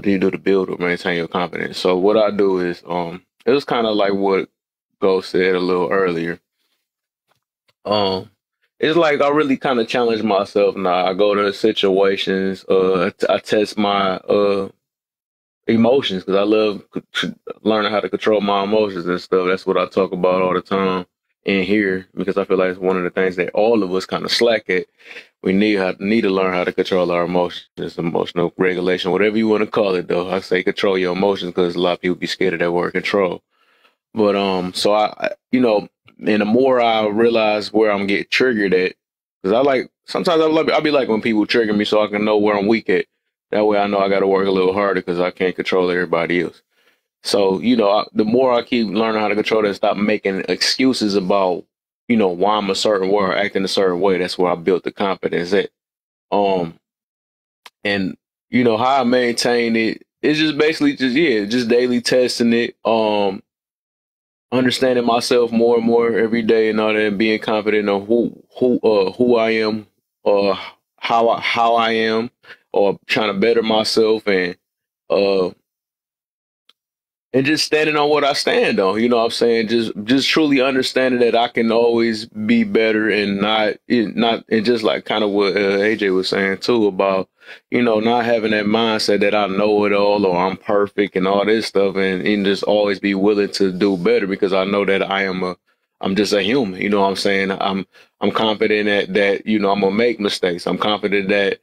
do you do to build or maintain your confidence? So what I do is, it was kind of like what Ghost said a little earlier. It's like I really kind of challenge myself now. I go to situations, I test my, emotions because I love learning how to control my emotions and stuff. That's what I talk about all the time in here because I feel like it's one of the things that all of us kind of slack at. We need to learn how to control our emotions, emotional regulation, whatever you want to call it. Though I say control your emotions because a lot of people be scared of that word control. But so and the more I realize where I'm getting triggered at, because sometimes I'll be like when people trigger me so I can know where I'm weak at. That way I know I got to work a little harder because I can't control everybody else. So, the more I keep learning how to control that, stop making excuses about why I'm a certain way or acting a certain way. That's where I built the confidence at. And how I maintain it, it's just basically just daily testing it, understanding myself more and more every day and all that, and being confident of who I am, how I am, or trying to better myself, uh and just standing on what I stand on. You know what I'm saying? Just truly understanding that I can always be better, and and just like kind of what AJ was saying too about, not having that mindset that I know it all or I'm perfect and all this stuff, and just always be willing to do better, because I know that I'm just a human. You know what I'm saying? I'm confident that I'm gonna make mistakes. I'm confident that,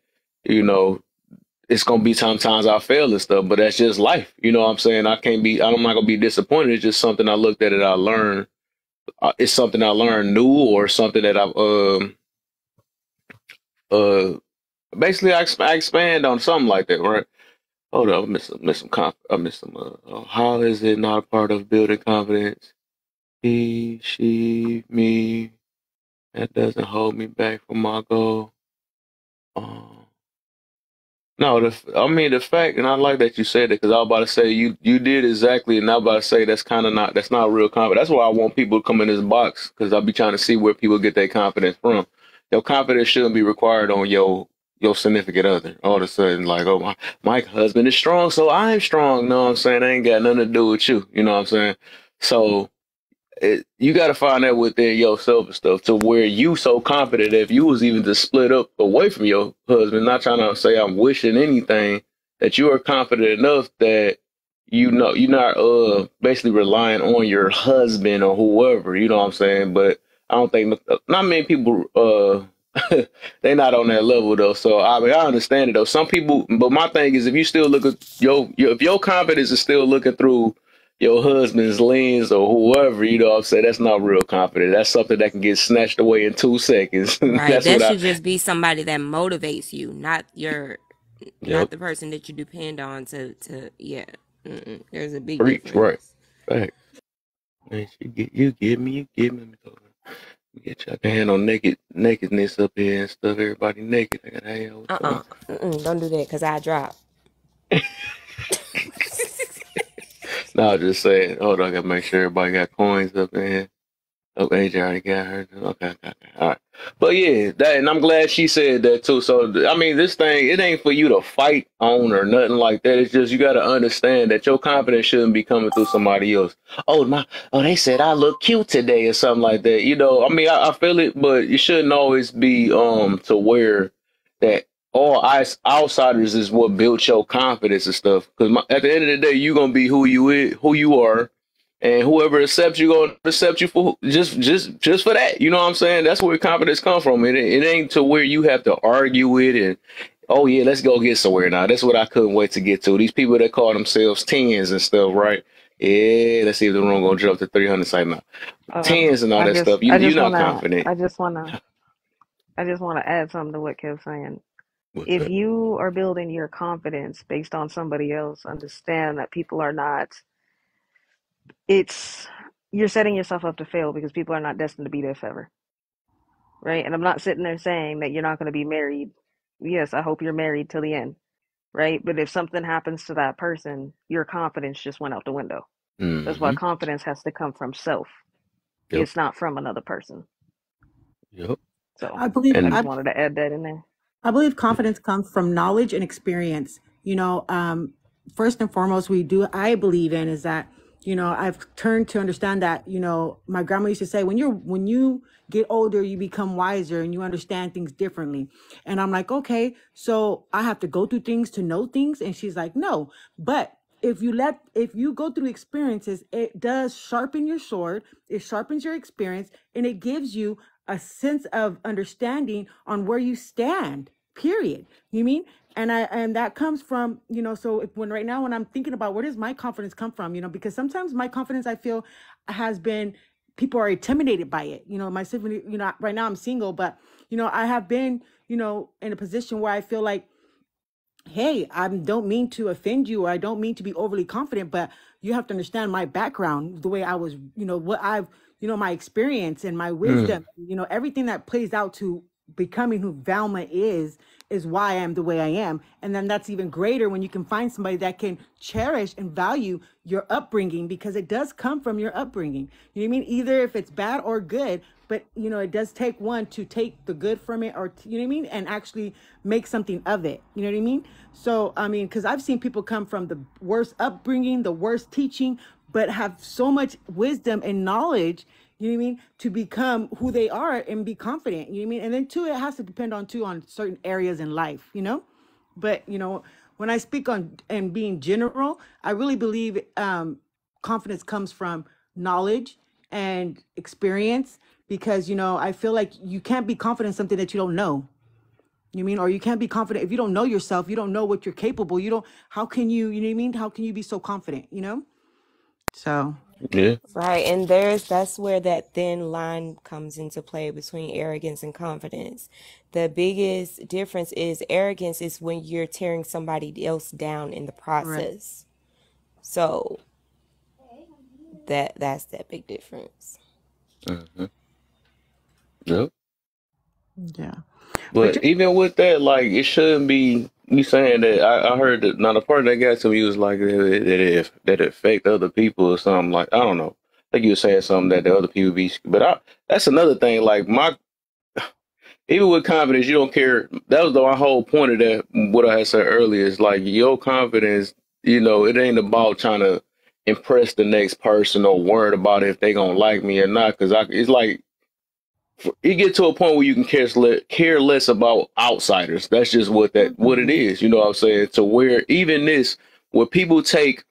it's gonna be sometimes I fail and stuff, but that's just life. You know what I'm saying? I'm not gonna be disappointed. It's just something I looked at it, I learned. It's something I learned new, or something that I've basically I expand on, something like that, right? Hold up, I missed some. How is it not a part of building confidence? He, she, me. That doesn't hold me back from my goal. No, the fact, and I like that you said it, because I was about to say you did exactly, and I was about to say that's not real confidence. That's why I want people to come in this box, because I'll be trying to see where people get their confidence from. Your confidence shouldn't be required on your significant other. All of a sudden, like, oh, my husband is strong, so I'm strong. You know what I'm saying? That ain't got nothing to do with you. You know what I'm saying? So you got to find that within yourself and stuff, to where you so confident that if you was even to split up away from your husband, not trying to say I'm wishing anything, that you are confident enough that you're not basically relying on your husband or whoever, you know what I'm saying? But I don't think not many people they're not on that level though. So I mean, I understand it though. Some people, but my thing is, if you still look at if your confidence is still looking through your husband's lens or whoever, you know what I'm saying, that's not real confidence. That's something that can get snatched away in 2 seconds. Right. That's That what should just be somebody that motivates you, not not the person that you depend on to yeah. There's a big preach, difference. right. Man, you give me. Get your hand on nakedness up here and stuff. Everybody naked. I got hell. Don't do that, because I drop. No, just saying. Hold on, I gotta make sure everybody got coins up in here. Oh, AJ already got her. Okay. All right. But yeah, and I'm glad she said that too. So, I mean, this thing, it ain't for you to fight on or nothing like that. It's just, you got to understand that your confidence shouldn't be coming through somebody else. They said I look cute today or something like that. I mean, I feel it, but you shouldn't always be, to where that all outsiders is what built your confidence and stuff. Because at the end of the day, you're going to be who you are. And whoever accepts you, gonna accept you for just for that. You know what I'm saying? That's where confidence comes from. It ain't to where you have to argue with and, oh yeah, let's go get somewhere now. That's what I couldn't wait to get to. These people that call themselves tens and stuff, right? Yeah, let's see if the room gonna jump to 300 site now. Tens and all that stuff. You're not confident. I just wanna add something to what Kev's saying. If you are building your confidence based on somebody else, understand that people are not. You're setting yourself up to fail, because people are not destined to be there forever, right? And I'm not sitting there saying that you're not going to be married. Yes, I hope you're married till the end, right? But if something happens to that person, your confidence just went out the window. Mm-hmm. That's why confidence has to come from self. Yep. It's not from another person. Yep. So I just wanted to add that in there. I believe confidence comes from knowledge and experience. First and foremost, I believe in is that, I've turned to understand that, my grandma used to say, when you get older, you become wiser and you understand things differently. And I'm like, okay, so I have to go through things to know things. And she's like, no, but if you go through experiences, it does sharpen your sword, it sharpens your experience, and it gives you a sense of understanding on where you stand, period. You mean? And that comes from, so when I'm thinking about where does my confidence come from, because sometimes my confidence, I feel, has been, people are intimidated by it. Myself, right now I'm single, but, I have been, in a position where I feel like, hey, I don't mean to offend you, or I don't mean to be overly confident, but you have to understand my background, the way I was, what I've, you know, my experience and my Mm. wisdom, you know, everything that plays out to becoming who Valma is why I am the way I am. And then that's even greater when you can find somebody that can cherish and value your upbringing, because it does come from your upbringing. You know what I mean? Either if it's bad or good, but you know, it does take one to take the good from it, or you know what I mean, and actually make something of it. You know what I mean? So I mean, because I've seen people come from the worst upbringing, the worst teaching, but have so much wisdom and knowledge, you know what I mean, to become who they are and be confident. You know what I mean? And then too, it has to depend on certain areas in life, you know. But you know, when I speak on and being general, I really believe confidence comes from knowledge and experience, because you know, I feel like you can't be confident in something that you don't know. You mean, or you can't be confident if you don't know yourself, you don't know what you're capable. You don't, how can you know what I mean? How can you be so confident, you know? So Yeah. Right, and that's where that thin line comes into play between arrogance and confidence. The biggest difference is arrogance is when you're tearing somebody else down in the right. process. So that's that big difference. Mm-hmm. Yep. Yeah. But But just, even with that, like, it shouldn't be you saying that. I heard that. Now the part that got to me was like that it affect other people or something. Like, I don't know. I think you were saying something that the other people be. But that's another thing. Like even with confidence, you don't care. That was my whole point of that. What I had said earlier is like your confidence. You know, it ain't about trying to impress the next person or worried about if they gonna like me or not. Because it's like you get to a point where you can care less about outsiders. That's just what it is. You know what I'm saying? To where even where people take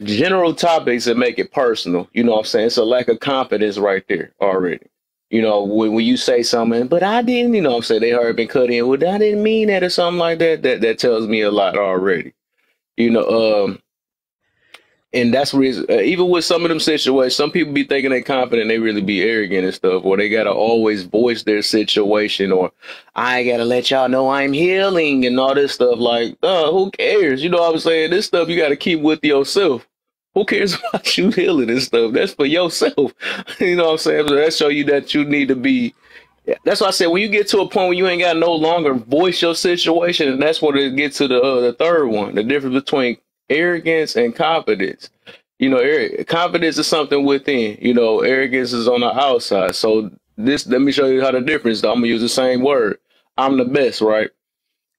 general topics and make it personal. You know what I'm saying? It's a lack of confidence right there already. You know, when you say something, but I didn't, you know what I'm saying? They already been cut in. Well, I didn't mean that or something like that. That tells me a lot already. You know, and that's the reason, even with some of them situations, some people be thinking they confident, they really be arrogant and stuff, or they got to always voice their situation, or I got to let y'all know I'm healing and all this stuff. Like, who cares? You know what I'm saying? This stuff you got to keep with yourself. Who cares about you healing and stuff? That's for yourself. You know what I'm saying? So that show you that you need to be. That's why I said when you get to a point where you ain't got no longer voice your situation, and that's when it gets to the third one, the difference between arrogance and confidence. You know, confidence is something within. You know, arrogance is on the outside. So let me show you how the difference. I'm gonna use the same word. I'm the best, right?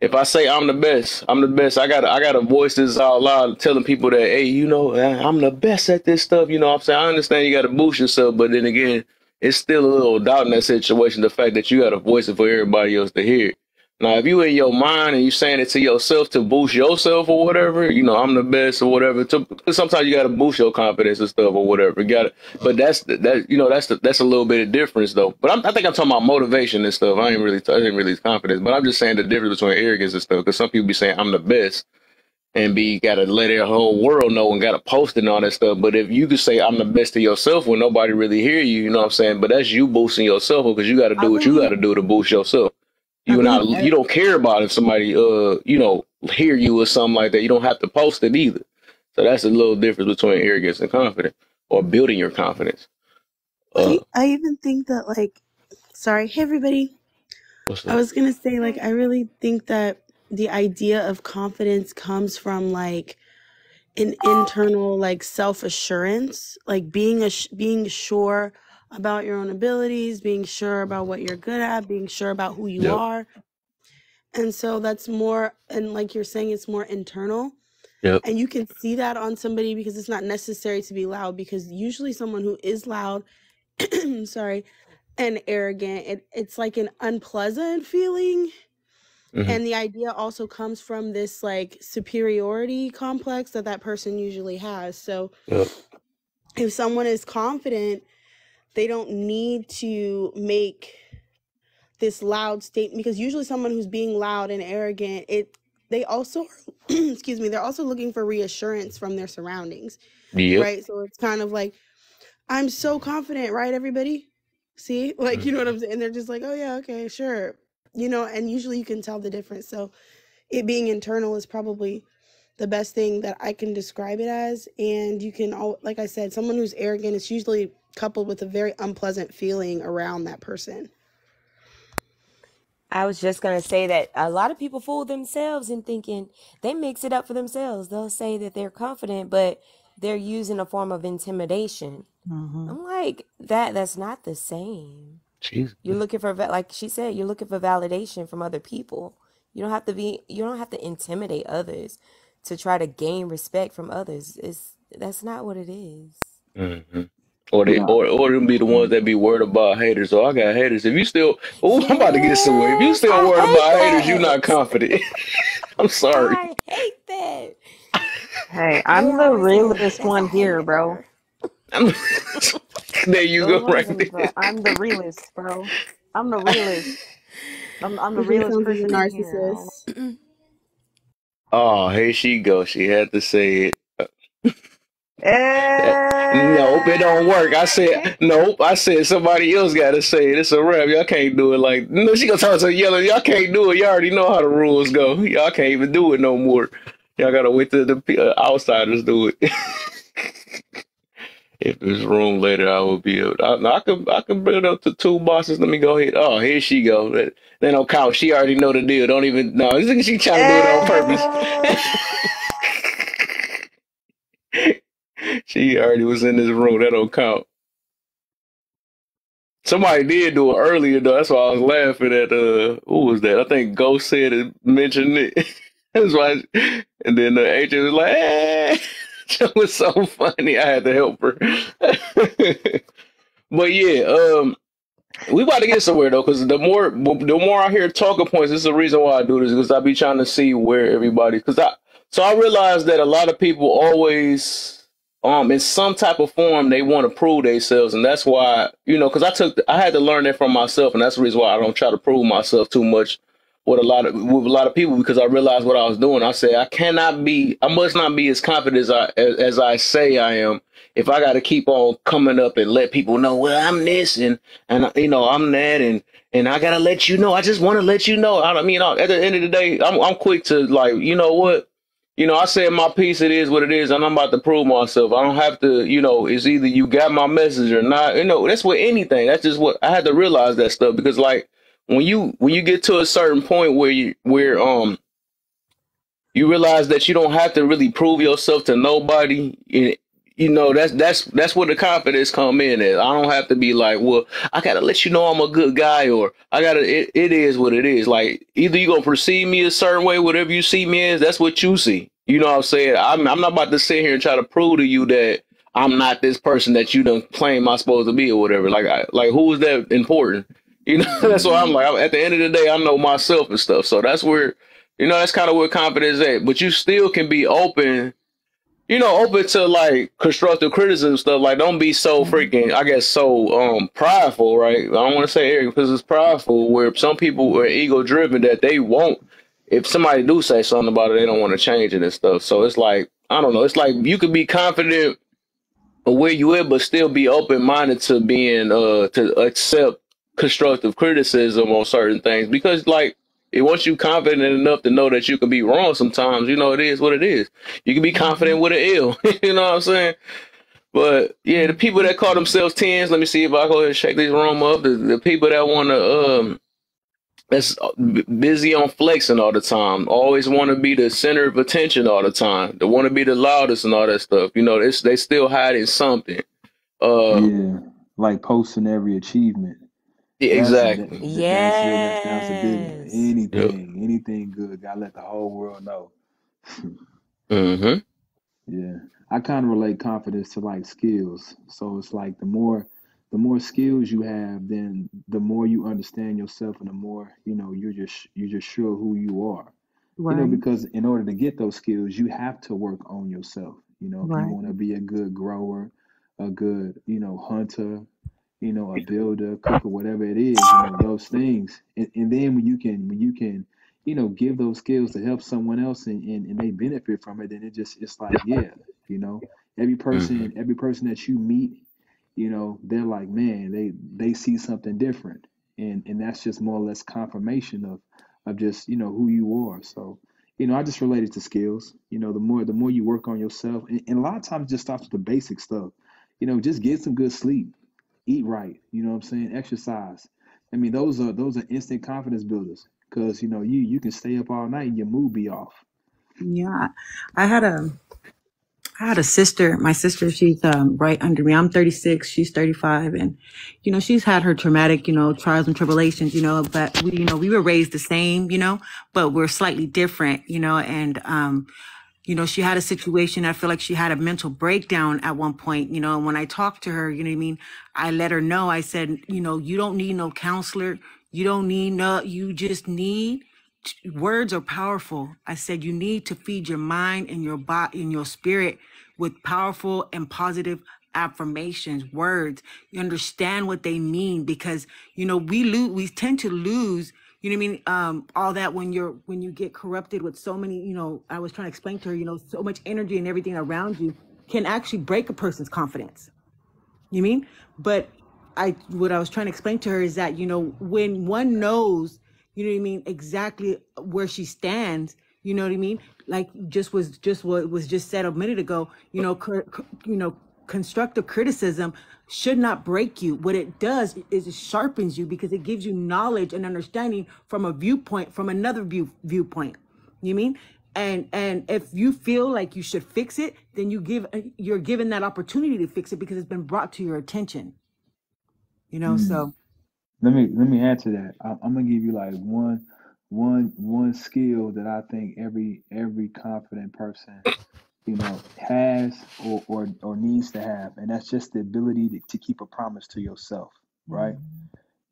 If I say I'm the best, I'm the best. I gotta voice this out loud, telling people that, hey, you know, I'm the best at this stuff. You know what I'm saying? I understand you gotta boost yourself, but then again, it's still a little doubt in that situation, the fact that you gotta voice it for everybody else to hear. Now, if you in your mind and you saying it to yourself to boost yourself or whatever, you know, I'm the best or whatever. Sometimes you gotta boost your confidence and stuff or whatever. You gotta, but that's a little bit of difference though. But I think I'm talking about motivation and stuff. I ain't really confidence, but I'm just saying the difference between arrogance and stuff. Because some people be saying I'm the best and gotta let their whole world know and gotta post it and all that stuff. But if you could say I'm the best to yourself when nobody really hear you, you know what I'm saying? But that's you boosting yourself because you gotta I do what you believe, gotta do to boost yourself. I You believe, not you don't care about if somebody you know hear you or something like that. You don't have to post it either. So that's a little difference between arrogance and confidence, or building your confidence. I even think that, like, sorry, hey everybody. What's I up? was gonna say, like, I really think that the idea of confidence comes from like an internal, like, self-assurance, like being sure about your own abilities, being sure about what you're good at, being sure about who you Yep. are. And so that's more, and like you're saying, it's more internal. Yep. And you can see that on somebody because it's not necessary to be loud, because usually someone who is loud, sorry, and arrogant, it's like an unpleasant feeling. Mm-hmm. And the idea also comes from this like superiority complex that person usually has. So Yep. if someone is confident, they don't need to make this loud statement, because usually someone who's being loud and arrogant, they also excuse me, they're also looking for reassurance from their surroundings. Yep. Right? So it's kind of like, I'm so confident, right, everybody? See? Like, you know what I'm saying? And they're just like, oh yeah, okay, sure. You know, and usually you can tell the difference. So it being internal is probably the best thing that I can describe it as. And you can, like I said, someone who's arrogant, it's usually coupled with a very unpleasant feeling around that person. I was just going to say that a lot of people fool themselves in thinking they mix it up for themselves. They'll say that they're confident, but they're using a form of intimidation. I'm like, that's not the same. Jesus. You're looking for, like she said, you're looking for validation from other people. You don't have to intimidate others to try to gain respect from others. That's not what it is. Mm-hmm. Or they, Yeah. or them be the ones that be worried about haters. So I got haters. If you still, I'm about to get somewhere. If you Yes, still I worried hate about haters, you're not that. confident. I'm sorry. I hate that. Hey, They I'm the always say realest that's a one here, bro. hater. I'm- there you Those go, ones right is there. I'm the realest, bro. I'm the realest. I'm the This man realest sounds like a person in here. narcissist. Oh, here she goes. She had to say it. Eh, Nope, it don't work. I said nope. I said somebody else got to say it. It's a rap. Y'all can't do it like. No, she gonna turn to yellow. Y'all can't do it. Y'all already know how the rules go. Y'all can't even do it no more. Y'all gotta wait till the outsiders do it. If there's room later, I will be able. I can bring it up to two bosses. Let me go ahead. Oh, here she go. That don't count. She already know the deal. Don't even. No, she trying to do it on purpose. She already was in this room. That don't count. Somebody did do it earlier though. That's why I was laughing at who was that? I think Ghost said it, mentioned it. That's why. And then the agent was like, "Eh." That was so funny. I had to help her. But yeah, we about to get somewhere though, because the more I hear talking points, this is the reason why I do this, because I be trying to see where everybody. So I realized that a lot of people always in some type of form they want to prove themselves, and that's why because I had to learn that from myself, and that's the reason why I don't try to prove myself too much with a lot of people, because I realized what I was doing. I said I must not be as confident as I say I am. If I got to keep on coming up and let people know, well, I'm this and I'm that, and I gotta let you know. I just want to let you know. At the end of the day, I'm quick to like, you know what, I said my piece. It is what it is, and I'm about to prove myself. I don't have to, it's either you got my message or not. That's with anything. That's just what I had to realize that stuff, because like when you get to a certain point where you realize that you don't have to really prove yourself to nobody. That's where the confidence come in at. I don't have to be like, well, I gotta let you know I'm a good guy, or it is what it is. Like, either you gonna perceive me a certain way, whatever you see me as, that's what you see. You know what I'm saying? I'm not about to sit here and try to prove to you that I'm not this person that you done claim I'm supposed to be or whatever. Like who is that important? That's why I'm like, at the end of the day, I know myself and stuff. So that's where, that's kind of where confidence is at. But you still can be open to like constructive criticism stuff. Like, don't be so freaking, I guess, so prideful, right? I don't want to say arrogant, because it's prideful, where some people are ego driven that they won't. If somebody do say something about it, they don't want to change it and stuff. So it's like, I don't know. It's like you could be confident where you at, but still be open minded to being to accept constructive criticism on certain things, because like, once you confident enough to know that you can be wrong sometimes, it is what it is. You can be confident with an L. You know what I'm saying? But yeah, the people that call themselves tens, let me see if I go ahead and shake this room up. The people that want to that's busy on flexing all the time, always want to be the center of attention all the time, they want to be the loudest and all that stuff. They still hiding something. Yeah, like posting every achievement. Yeah, exactly. That's it. That's a big one. Yes. Anything good, gotta let the whole world know. Mm-hmm. Yeah, I kind of relate confidence to like skills. So it's like the more skills you have, then the more you understand yourself, and the more you're just sure who you are. Right. Because in order to get those skills, you have to work on yourself. If you Right. want to be a good grower, a good hunter, a builder, cooker, whatever it is, those things. And then when you can, give those skills to help someone else, and they benefit from it, then it's like, yeah, you know, Mm-hmm. every person that you meet, they're like, man, they see something different. And that's just more or less confirmation of just, who you are. So, I just relate it to skills. The more you work on yourself, and a lot of times it just starts with the basic stuff. Just get some good sleep. eat right. You know what I'm saying? Exercise. I mean, those are instant confidence builders because you can stay up all night and your mood be off. Yeah, I had a I had a sister. My sister, she's right under me. I'm 36. She's 35, and she's had her traumatic, trials and tribulations, But we were raised the same, but we're slightly different, And she had a situation. I feel like she had a mental breakdown at one point, and when I talked to her, you know what I mean? I let her know, I said, you don't need no counselor. You don't need you just need words are powerful. I said, you need to feed your mind and your body and your spirit with powerful and positive affirmations, words. You understand what they mean because, we tend to lose, all that when you get corrupted with so many, I was trying to explain to her, so much energy and everything around you can actually break a person's confidence. You mean? But what I was trying to explain to her is that, when one knows, exactly where she stands, you know what I mean? Like what was just said a minute ago, constructive criticism should not break you. What it does is it sharpens you because it gives you knowledge and understanding from another viewpoint. You mean? And if you feel like you should fix it, then you're given that opportunity to fix it because it's been brought to your attention. So let me add to that. I'm gonna give you like one skill that I think every confident person has or needs to have, and that's just the ability to keep a promise to yourself, right?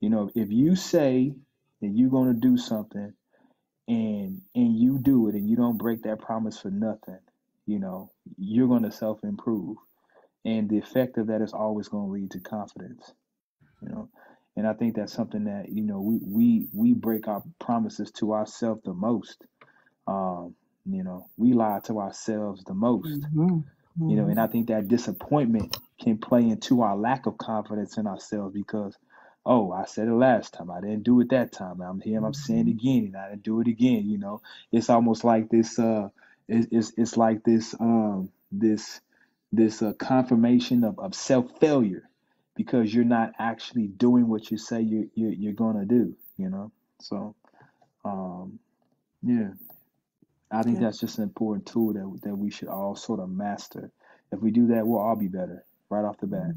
If you say that you're gonna do something and you do it and you don't break that promise for nothing, you're gonna self-improve, and the effect of that is always gonna lead to confidence. And I think that's something that we break our promises to ourselves the most. We lie to ourselves the most. And I think that disappointment can play into our lack of confidence in ourselves because, oh, I said it last time, I didn't do it that time. I'm saying it again, and I didn't do it again. It's almost like this. It's like this confirmation of self failure because you're not actually doing what you say you're gonna do. So yeah. I think that's just an important tool that we should all sort of master. If we do that, we'll all be better right off the bat.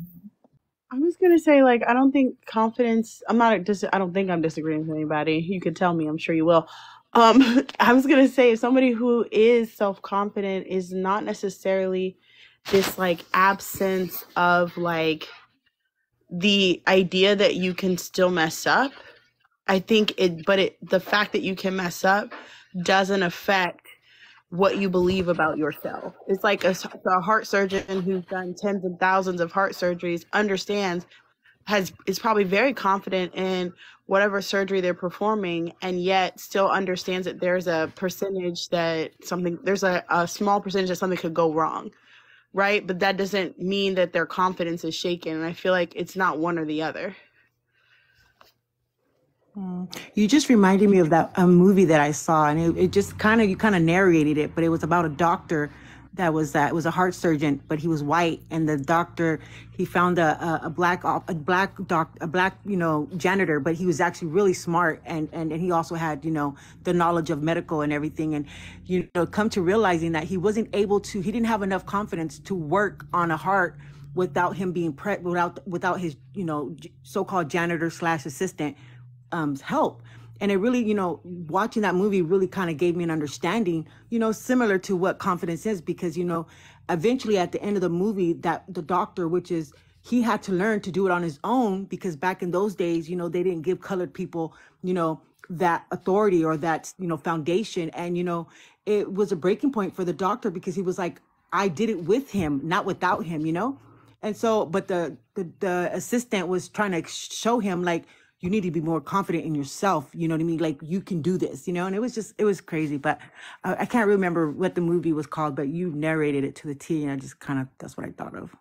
I was gonna say, like, I don't think confidence. I don't think I'm disagreeing with anybody. You could tell me. I'm sure you will. I was gonna say, somebody who is self-confident is not necessarily this like absence of like the idea that you can still mess up. I think the fact that you can mess up doesn't affect what you believe about yourself. It's like a heart surgeon who's done tens and thousands of heart surgeries is probably very confident in whatever surgery they're performing, and yet still understands that there's a percentage that there's a small percentage that something could go wrong, right? But that doesn't mean that their confidence is shaken. And I feel like it's not one or the other. You just reminded me of a movie that I saw, and it just you kind of narrated it, but it was about a doctor that was a heart surgeon, but he was white, and the doctor, he found a black janitor, but he was actually really smart, and he also had the knowledge of medical and everything, and come to realizing that he didn't have enough confidence to work on a heart without him being without his so-called janitor / assistant help. And it really, watching that movie really kind of gave me an understanding, similar to what confidence is, because, eventually at the end of the movie, that the doctor, he had to learn to do it on his own, because back in those days, they didn't give colored people, that authority or that, foundation. And, it was a breaking point for the doctor, because he was like, I did it with him, not without him, And so, but the assistant was trying to show him, like, you need to be more confident in yourself. You know what I mean? Like, you can do this, and it was crazy, but I can't remember what the movie was called, but you narrated it to the T, and I just that's what I thought of.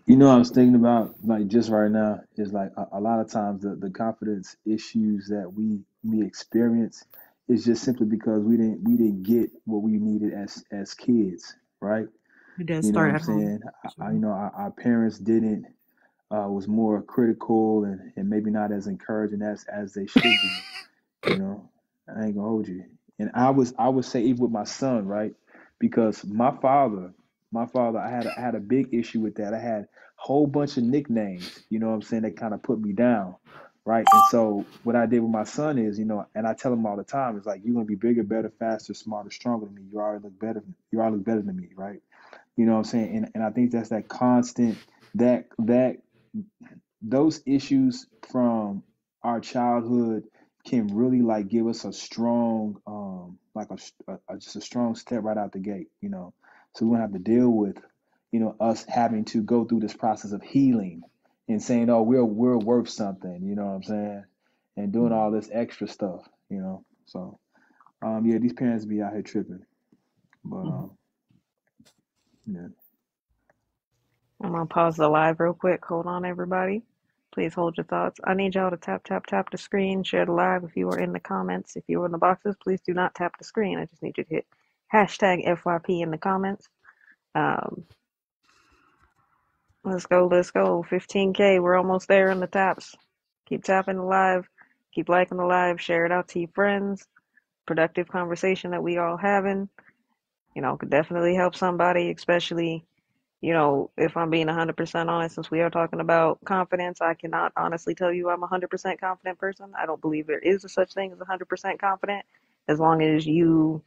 I was thinking about, like, just right now is like a lot of times the confidence issues that we experience is just simply because we didn't get what we needed as kids, right? It does You know start what I'm at home. saying? Our parents didn't was more critical and maybe not as encouraging as they should be. You know, I ain't gonna hold you. And I would say even with my son, right? Because my father, I had a big issue with that. I had a whole bunch of nicknames, you know what I'm saying, that kind of put me down, right? And so what I did with my son is, you know, and I tell him all the time, it's like you're gonna be bigger, better, faster, smarter, stronger than me. You already look better. You already look better than me, right? You know what I'm saying? And I think that's that constant that those issues from our childhood can really like give us a strong like just a strong step right out the gate, you know. So we don't have to deal with, you know, us having to go through this process of healing and saying, oh, we're worth something, you know what I'm saying, and doing all this extra stuff, you know. So yeah, these parents be out here tripping, but yeah. I'm gonna pause the live real quick. Hold on, everybody. Please hold your thoughts. I need y'all to tap the screen, share the live. If you are in the comments, if you are in the boxes, please do not tap the screen. I just need you to hit hashtag FYP in the comments. Um, let's go. 15K. We're almost there in the taps. Keep tapping the live. Keep liking the live. Share it out to your friends. Productive conversation that we all having. You know, could definitely help somebody, especially, you know, if I'm being 100% honest, since we are talking about confidence, I cannot honestly tell you I'm a 100% confident person. I don't believe there is a such thing as 100% confident, as long as you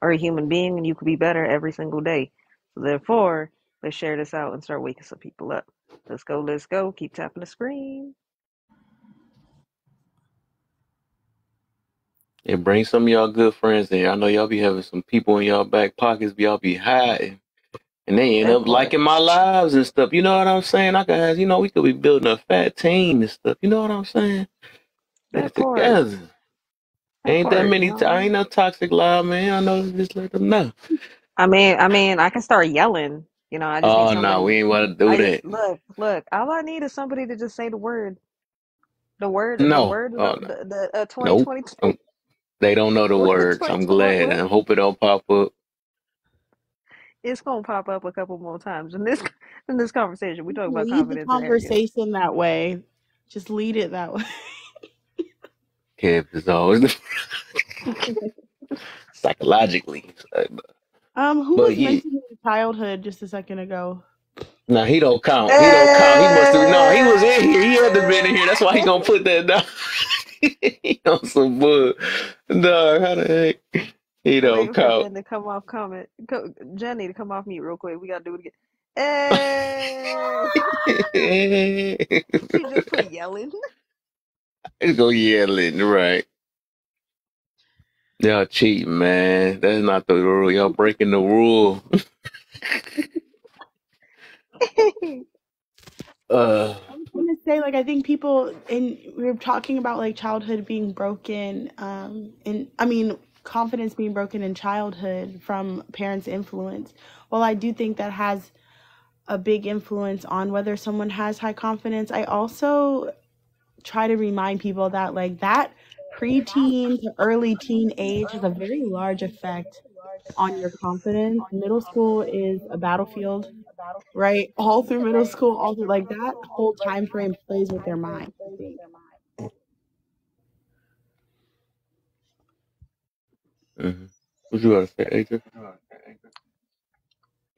are a human being and you could be better every single day. So therefore, let's share this out and start waking some people up. Let's go, let's go. Keep tapping the screen. And bring some of y'all good friends in. I know y'all be having some people in y'all back pockets, y'all be hiding. And they end That up part. liking my lives and stuff. You know what I'm saying? I guys, you know, we could be building a fat team and stuff. You know what I'm saying? Get That it part. together. That Ain't that part, you many. know what I I ain't mean? no toxic love, man. I know. Just let them know. I can start yelling. You know, I just need Oh no, somebody. we ain't want to do I just that. look. All I need is somebody to just say the word. The No. word of Oh no. the Nope. 2022 They don't know the or the words. I'm 2021. glad. What? I hope it don't pop up. It's gonna pop up a couple more times in this conversation. We talk about Lead the confidence and arrogance. conversation that way. Just lead it that way. Kev is always psychologically. Who But was yeah. mentioning childhood just a second ago? Nah, he don't count. He don't count. He must have. No, he was in here. He had to been in here. That's why he gonna put that down. He on some bull. Dog, how the heck? He I'm don't waiting for count. Jen to come off Jenny to come off mute real quick. We gotta do it again. Hey, she just put yelling. He's gonna yell it, right? Y'all cheating, man. That's not the rule. Y'all breaking the rule. Uh, I was gonna say, like, I think people, and we were talking about like childhood being broken, and I mean confidence being broken in childhood from parents' influence. Well, I do think that has a big influence on whether someone has high confidence. I also try to remind people that like that preteen to early teen age has a very large effect on your confidence. Middle school is a battlefield, right? All through middle school, all through like that whole time frame plays with their mind, I think. what you gotta say, Adrian?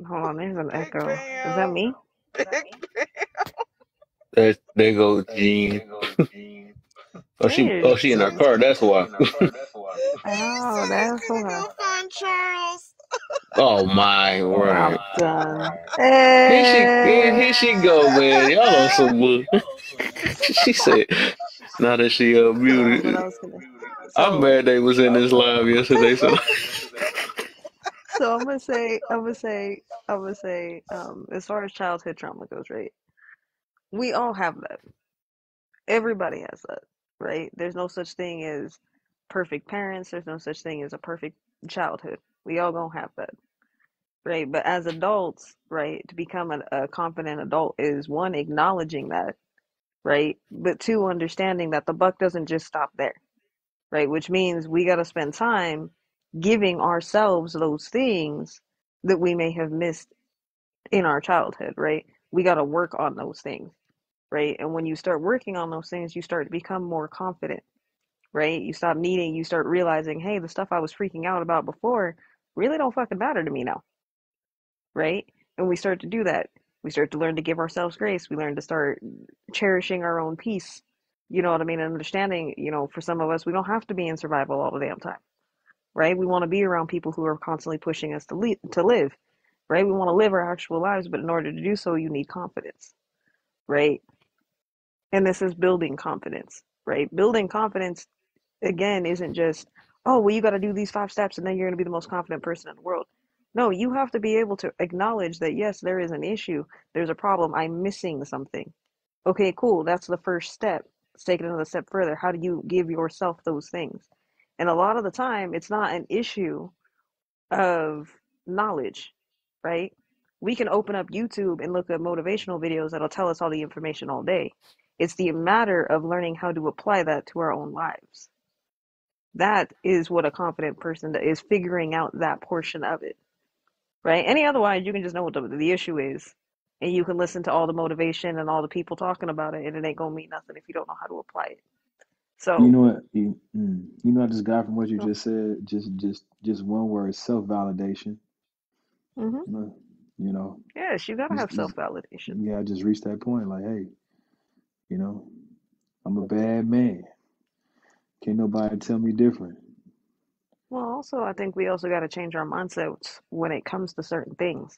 Hold on, there's an Big echo. Is that Bam. me? Big There goes Jean. There's She in her car. That's why. He oh, said he's that's gonna why. go find Charles. Oh my, I'm right. done. Here she go, man. Y'all on some bull. She said, now that she But muted. I was gonna. I'm So, mad they was in this live yesterday. So so I'm gonna say, as far as childhood trauma goes, right? We all have that. Everybody has that, right? There's no such thing as perfect parents. There's no such thing as a perfect childhood. We all gonna have that, right? But as adults, right, to become a confident adult is one, acknowledging that, right? But two, understanding that the buck doesn't just stop there, right? Which means we got to spend time giving ourselves those things that we may have missed in our childhood, right? We got to work on those things. right? And when you start working on those things, you start to become more confident, right? You start realizing, hey, the stuff I was freaking out about before really don't fucking matter to me now, right? And we start to do that. We start to learn to give ourselves grace. We learn to start cherishing our own peace. You know what I mean? And understanding, for some of us, we don't have to be in survival all the damn time, right? We want to be around people who are constantly pushing us to live, right? We want to live our actual lives, but in order to do so, you need confidence, right? And this is building confidence, right? Building confidence, again, isn't just, oh, well, you got to do these 5 steps and then you're going to be the most confident person in the world. No, you have to be able to acknowledge that, yes, there is an issue. There's a problem. I'm missing something. Okay, cool. That's the first step. Let's take it another step further. How do you give yourself those things? And a lot of the time, it's not an issue of knowledge, right? We can open up YouTube and look at motivational videos that'll tell us all the information all day. It's the matter of learning how to apply that to our own lives. That is what a confident person is, figuring out that portion of it, right? Any otherwise, you can just know what the issue is, and you can listen to all the motivation and all the people talking about it, and it ain't gonna mean nothing if you don't know how to apply it. You So, know what? I just got from what you just said. Just one word: self-validation. mhm, You know, yes, you gotta have just self-validation. yeah, I just reached that point. Like, hey, you know, I'm a bad man. Can't nobody tell me different. Well, also, I think we also got to change our mindsets when it comes to certain things,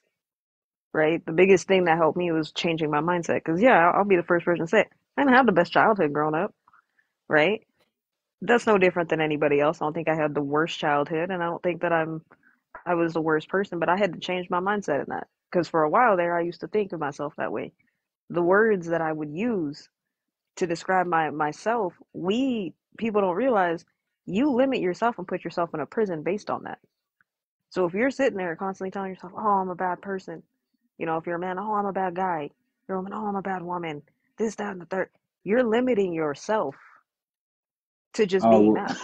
right? The biggest thing that helped me was changing my mindset. Because, yeah, I'll be the first person to say, I didn't have the best childhood growing up, right? That's no different than anybody else. I don't think I had the worst childhood, and I don't think that I was the worst person, but I had to change my mindset in that. Because for a while there, I used to think of myself that way. The words that I would use to describe myself, people don't realize you limit yourself and put yourself in a prison based on that. So if you're sitting there constantly telling yourself, "Oh, I'm a bad person," if you're a man, "Oh, I'm a bad guy," you're a woman, "Oh, I'm a bad woman," this, that, and the third, you're limiting yourself to just Oh being well, that.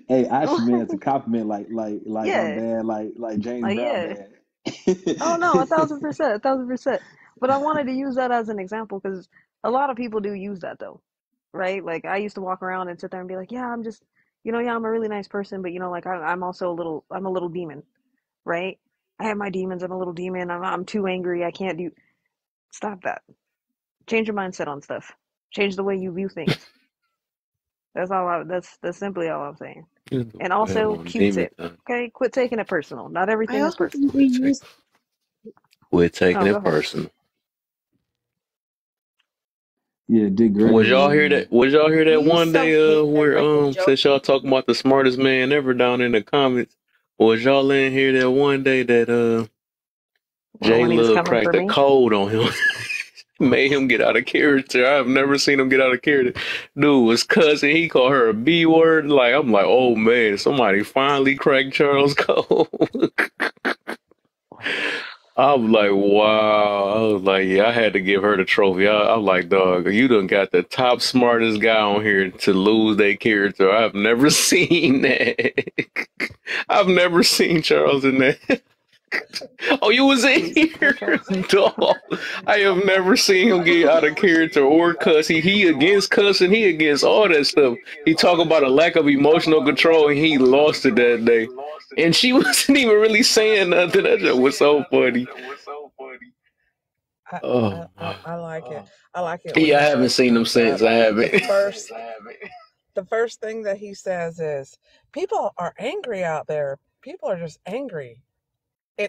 hey, I actually meant as a compliment, like my Yeah, bad, like James Brown yeah. bad. Oh no, 1,000%, 1,000%. But I wanted to use that as an example because a lot of people do use that though, right? Like I used to walk around and sit there and be like, "Yeah, I'm just, yeah, I'm a really nice person, but like I'm also I'm a little demon, right? I have my demons. I'm a little demon. I'm too angry. I can't do." Stop that. Change your mindset on stuff. Change the way you view things. That's simply all I'm saying. Just And have also, on demon Q-tip. time. Okay, quit taking it personal. Not I everything is also think personal. we Take, use we're taking Oh, go it ahead. personal. Yeah, Dick Was Gregory. y'all hear that? Was y'all hear You that use one day? self hate Where like a joke. since y'all talking about the smartest man ever down in the comments, was y'all in here that one day that Well, J when he was Love coming cracked for the me. code on him? Made him get out of character. I've never seen him get out of character. Dude was cussing. He called her a B word. Like, I'm like, oh man, somebody finally cracked Charles Cole. I was like, wow. I was like, yeah, I had to give her the trophy. I was like, dog, you done got the top smartest guy on here to lose their character. I've never seen that. I've never seen Charles in that. Oh, you was in He's here, Charles. dog. I have never seen him get out of character or cuss. He against cussing. He against all that stuff. He talk about a lack of emotional control, and he lost it that day. And she wasn't even really saying nothing. That just was so funny. Oh, I like it. I like it when yeah, I his haven't face seen him comes up. since. I The haven't. first the first thing that he says is, "People are angry out there. People are just angry."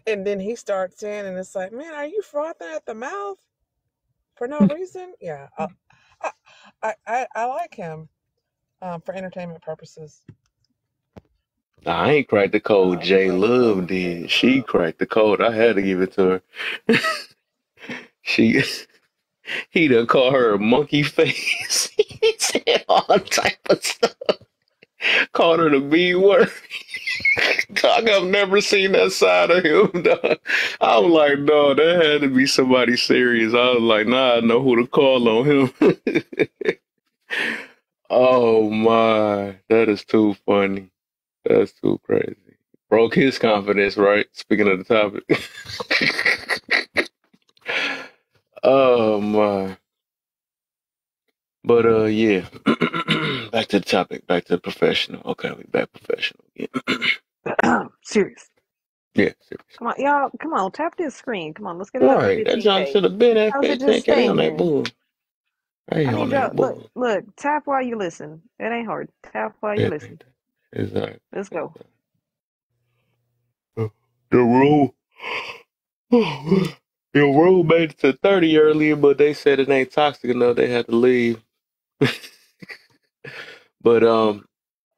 And then he starts in, and it's like, "Man, are you frothing at the mouth for no reason?" Yeah, I like him for entertainment purposes. Nah, I ain't cracked the code. J Love did. She cracked the code. I had to give it to her. She. He done called her a monkey face. He said all type of stuff. Called her the B word. Dog, I've never seen that side of him, dog. I was like, dog, that had to be somebody serious. I was like, nah, I know who to call on him. Oh my, that is too funny. That's too crazy. Broke his confidence, right? Speaking of the topic. Oh my. But yeah. Back to the topic. Back to the professional. Okay, we back professional again. Serious. Yeah, serious. Come on, y'all. Come on, tap this screen. Come on, let's get it up to Right. That John 15K. should have been at How's it just 15K on staying that here? bull. I ain't I on need y'all. that bull. Look. Tap while you listen. It ain't hard. Tap while you listen. Exactly. Let's go. The rule. The rule made it to 30 earlier, but they said it ain't toxic enough. They had to leave. But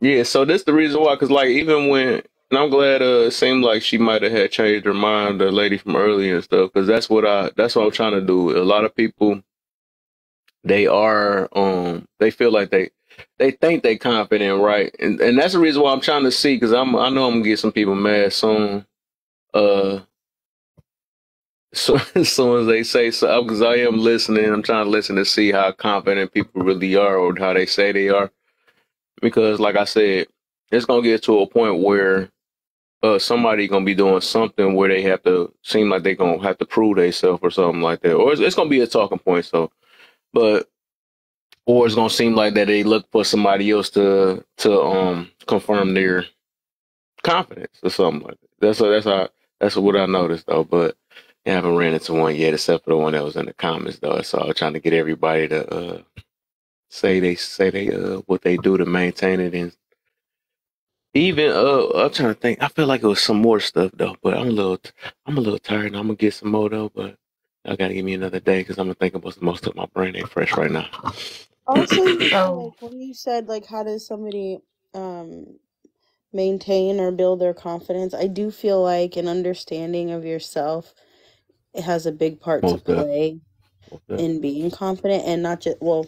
yeah. So that's the reason why. Cause like even when, and I'm glad it seemed like she might have had changed her mind, the lady from earlier and stuff. Cause that's what I'm trying to do. A lot of people, they are they feel like they think they confident, right? And that's the reason why I'm trying to see. Cause I know I'm gonna get some people mad soon. So as soon as they say so, because I am listening, I'm trying to listen to see how confident people really are or how they say they are. Because like I said, it's gonna get to a point where somebody gonna be doing something where they have to seem like they gonna have to prove themselves or something like that, or it's gonna be a talking point. So, or it's gonna seem like that they look for somebody else to confirm their confidence or something like that. That's what I noticed though. But I haven't ran into one yet, except for the one that was in the comments though. So I was trying to get everybody to say they what they do to maintain it. And even I'm trying to think. I feel like it was some more stuff though, but I'm a little tired. And I'm gonna get some more though, but I gotta give me another day because I'm gonna think about most of my brain ain't fresh right now. Also, So like when you said like how does somebody maintain or build their confidence, I do feel like an understanding of yourself, it has a big part to Most definitely. play in being confident, and not just, well,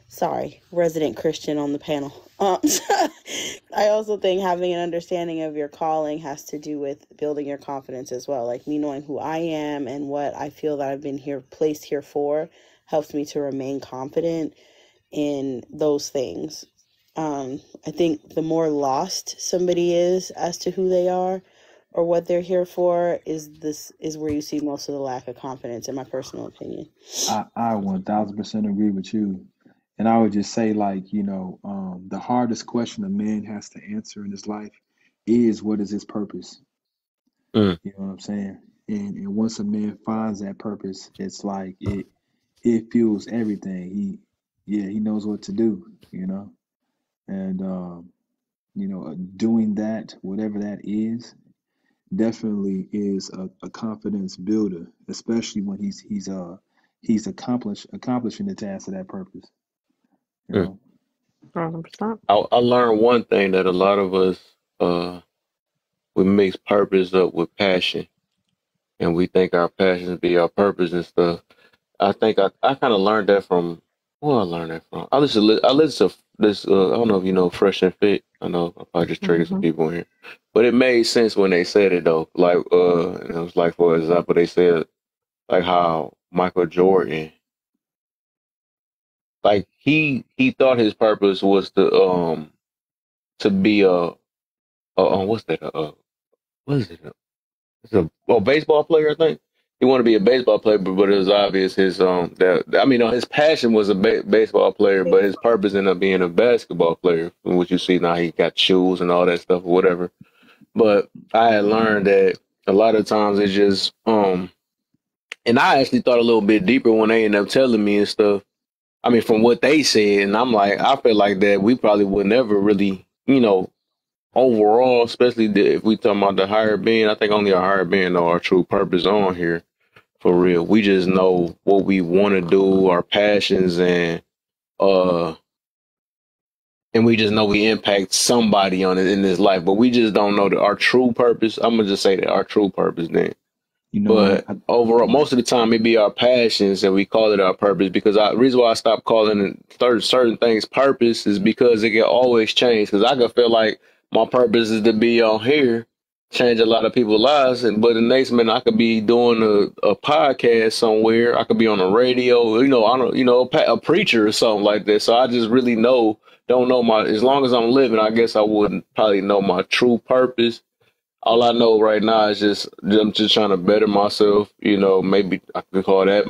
sorry, resident Christian on the panel. I also think having an understanding of your calling has to do with building your confidence as well. Like me knowing who I am and what I feel that I've been placed here for helps me to remain confident in those things. I think the more lost somebody is as to who they are or what they're here for is where you see most of the lack of confidence, in my personal opinion. I 1000% agree with you. And I would just say, like, you know, the hardest question a man has to answer in his life is, what is his purpose? Mm. You know what I'm saying? And once a man finds that purpose, it's like it fuels everything. He knows what to do, you know? And you know, doing that, whatever that is, definitely is a confidence builder, especially when he's accomplishing the task of that purpose. You Mm. know, 100%. I learned one thing, that a lot of us we mix purpose up with passion, and we think our passions be our purpose and stuff. I think I kind of learned that from, where I learned that from. I listen to this. I don't know if you know Fresh and Fit. I know I probably just triggered some Mm-hmm. people in here, but it made sense when they said it though. Like it was like, for example, they said like how Michael Jordan, like he thought his purpose was to be what's that what is it? It's a baseball player, I think. He wanted to be a baseball player, but it was obvious his his passion was a baseball player, but his purpose ended up being a basketball player. Which you see now, he got shoes and all that stuff or whatever. But I had learned that a lot of times it's just and I actually thought a little bit deeper when they ended up telling me and stuff. I mean, from what they said, and I'm like, I feel like that we probably would never really, overall, especially if we talking about the higher being, I think only a higher being know our true purpose on here for real. We just know what we want to do, our passions, and we just know we impact somebody on it in this life, but we just don't know our true purpose. I'm gonna just say that our true purpose then. you know But what? overall, most of the time it be our passions and we call it our purpose, because the reason why I stopped calling certain things purpose is because it can always change. Because I can feel like my purpose is to be on here, change a lot of people's lives, but the next minute I could be doing a podcast somewhere. I could be on the radio, a preacher or something like that. So I just really don't know as long as I'm living, I guess I wouldn't probably know my true purpose all I know right now is just I'm just trying to better myself. You know, maybe I could call that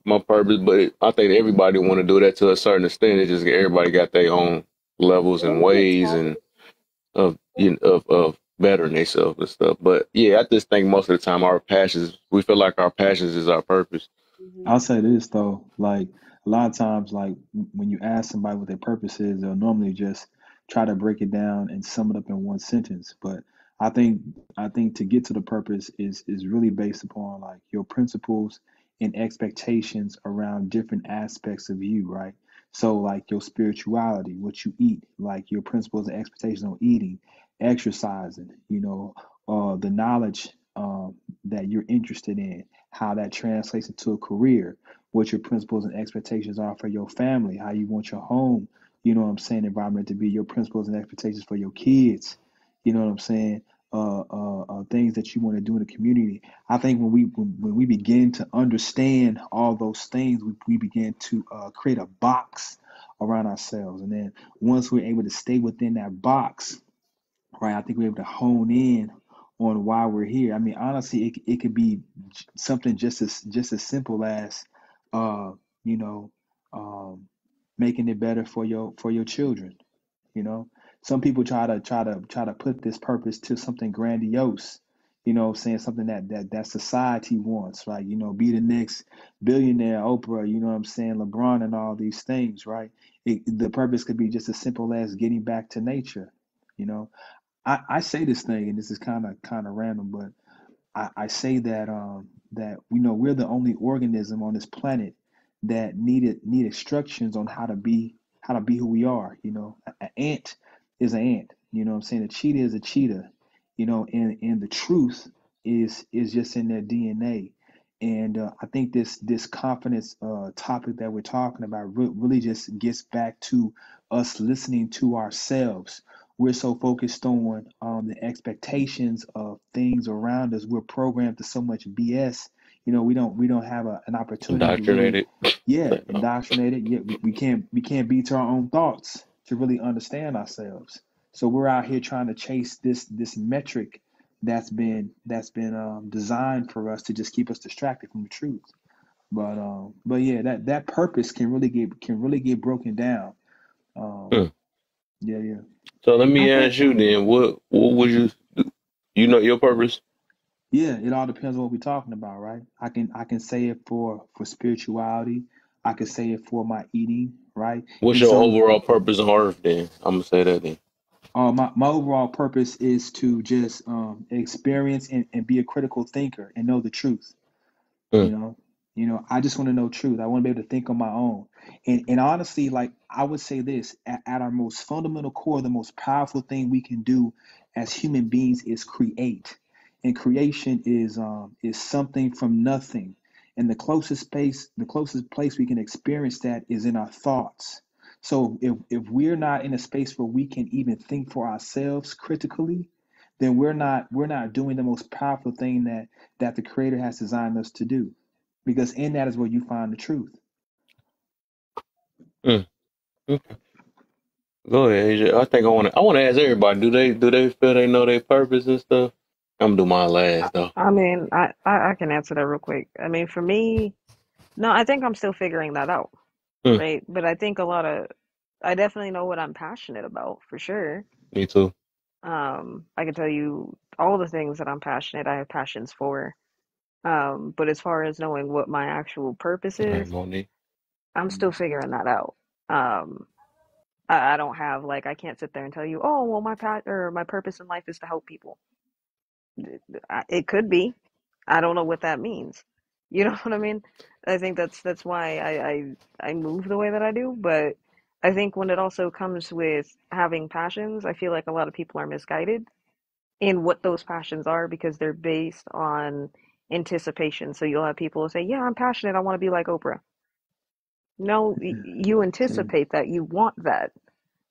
my purpose, but I think everybody want to do that to a certain extent. It's just everybody got their own levels and ways and of bettering themselves and stuff. But yeah, I just think most of the time our passions, we feel like our passions is our purpose. I'll say this though, like a lot of times, like when you ask somebody what their purpose is, they'll normally just try to break it down and sum it up in one sentence. But I think I think to get to the purpose is really based upon like your principles and expectations around different aspects of you, right? So like your spirituality, what you eat, like your principles and expectations on eating, exercising, the knowledge that you're interested in, how that translates into a career, what your principles and expectations are for your family, how you want your home, environment to be, your principles and expectations for your kids, you know what I'm saying? Things that you want to do in the community. I think when we begin to understand all those things, we begin to create a box around ourselves, and then once we're able to stay within that box, right? I think we're able to hone in on why we're here. I mean, honestly, it could be something just as simple as, uh, you know, um, making it better for your children. You know, some people try to put this purpose to something grandiose. Saying something that society wants, right? Be the next billionaire, Oprah. You know what I'm saying, LeBron, and all these things, right? The purpose could be just as simple as getting back to nature. You know, I say this thing, and this is kind of random, but I say that we're the only organism on this planet that need instructions on how to be who we are. An ant is an ant. You know what I'm saying? A cheetah is a cheetah. And the truth is just in their DNA. And I think this confidence topic that we're talking about really just gets back to us listening to ourselves. We're so focused on the expectations of things around us. We're programmed to so much BS. We don't have an opportunity to really, Indoctrinated. yeah, indoctrinated. Yeah, we can't be to our own thoughts to really understand ourselves. So we're out here trying to chase this metric that's been designed for us to just keep us distracted from the truth. But yeah, that purpose can really get broken down. Um, Hmm. yeah, yeah. So let I me think ask you then, what would you know your purpose? Yeah, it all depends on what we're talking about, right? I can say it for spirituality. I can say it for my eating, right? What's And your so, overall purpose on earth then? I'm gonna say that then. my overall purpose is to just experience and be a critical thinker and know the truth. Hmm. You know, I just want to know truth. I want to be able to think on my own. And honestly, like I would say this, at our most fundamental core, the most powerful thing we can do as human beings is create. And creation is something from nothing. And the closest place we can experience that is in our thoughts. So if we're not in a space where we can even think for ourselves critically, then we're not doing the most powerful thing that the creator has designed us to do, because in that is where you find the truth. Hmm. Okay. Go ahead, AJ. I think I want to ask everybody, do they feel they know their purpose and stuff? I'm gonna do mine last though. I mean, I can answer that real quick. I mean, for me, no, I think I'm still figuring that out, Hmm. right? But I think I definitely know what I'm passionate about for sure. Me too. I can tell you all the things that I'm passionate, I have passions for. But as far as knowing what my actual purpose All right, is, Monique. I'm still figuring that out. Um, I don't have like I can't sit there and tell you, oh, well, my purpose in life is to help people. It could be. I don't know what that means. You know what I mean? I think that's why I move the way that I do. But I think when it also comes with having passions, I feel like a lot of people are misguided in what those passions are because they're based on anticipation. So you'll have people who say, "Yeah, I'm passionate. I want to be like Oprah." No, you See, anticipate that, you want that,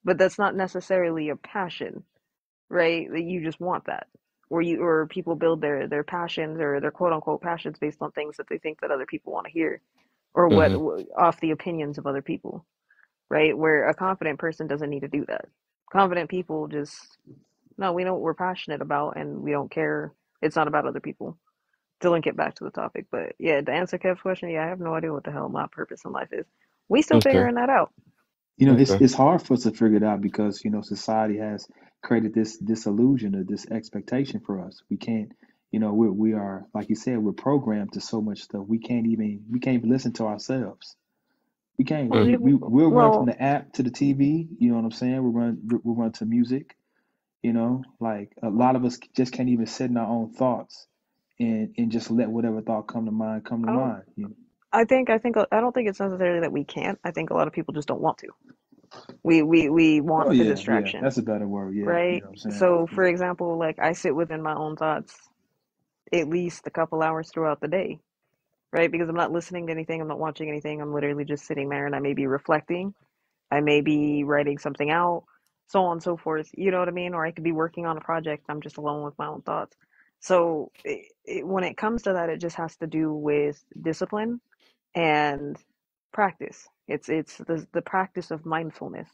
but that's not necessarily a passion, right? That you just want that. Or people build their passions or their quote unquote passions based on things that they think that other people want to hear or Mm-hmm. off the opinions of other people, right? Where a confident person doesn't need to do that. Confident people just No, we know what we're passionate about, and we don't care. It's not about other people. To link it back to the topic, but yeah, to answer Kev's question, yeah, I have no idea what the hell my purpose in life is. We still Okay. figuring that out. You know, Okay. it's hard for us to figure it out because, you know, society has created this illusion or this expectation for us. We can't, you know, we are, like you said, we're programmed to so much stuff. We can't even listen to ourselves. We can't. Well, Mm. We'll run from well, the app to the TV. You know what I'm saying? We'll run to music. You know, like a lot of us just can't even sit in our own thoughts and just let whatever thought come to mind come to I don't. mind. You know? I don't think it's necessarily that we can't. I think a lot of people just don't want to. We Oh want the yeah, yeah. distraction, That's a better word. Yeah, you right? know what I'm saying? So, Yeah. for example, like I sit within my own thoughts at least a couple hours throughout the day, right? Because I'm not listening to anything, I'm not watching anything. I'm literally just sitting there, and I may be reflecting. I may be writing something out, so on and so forth. You know what I mean? Or I could be working on a project. I'm just alone with my own thoughts. So when it comes to that, it just has to do with discipline and practice. It's the practice of mindfulness,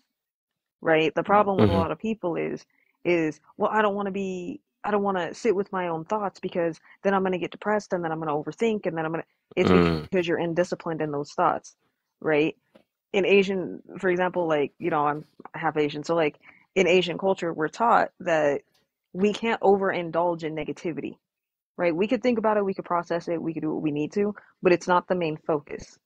right? The problem with a Mm-hmm. lot of people is well, I don't want to sit with my own thoughts because then I'm going to get depressed and then I'm going to overthink and then I'm going to it's Mm. because you're indisciplined in those thoughts, right? In Asian, for example, like, you know, I'm half Asian, so like in Asian culture, we're taught that we can't overindulge in negativity, right? We could think about it, we could process it, we could do what we need to, but it's not the main focus,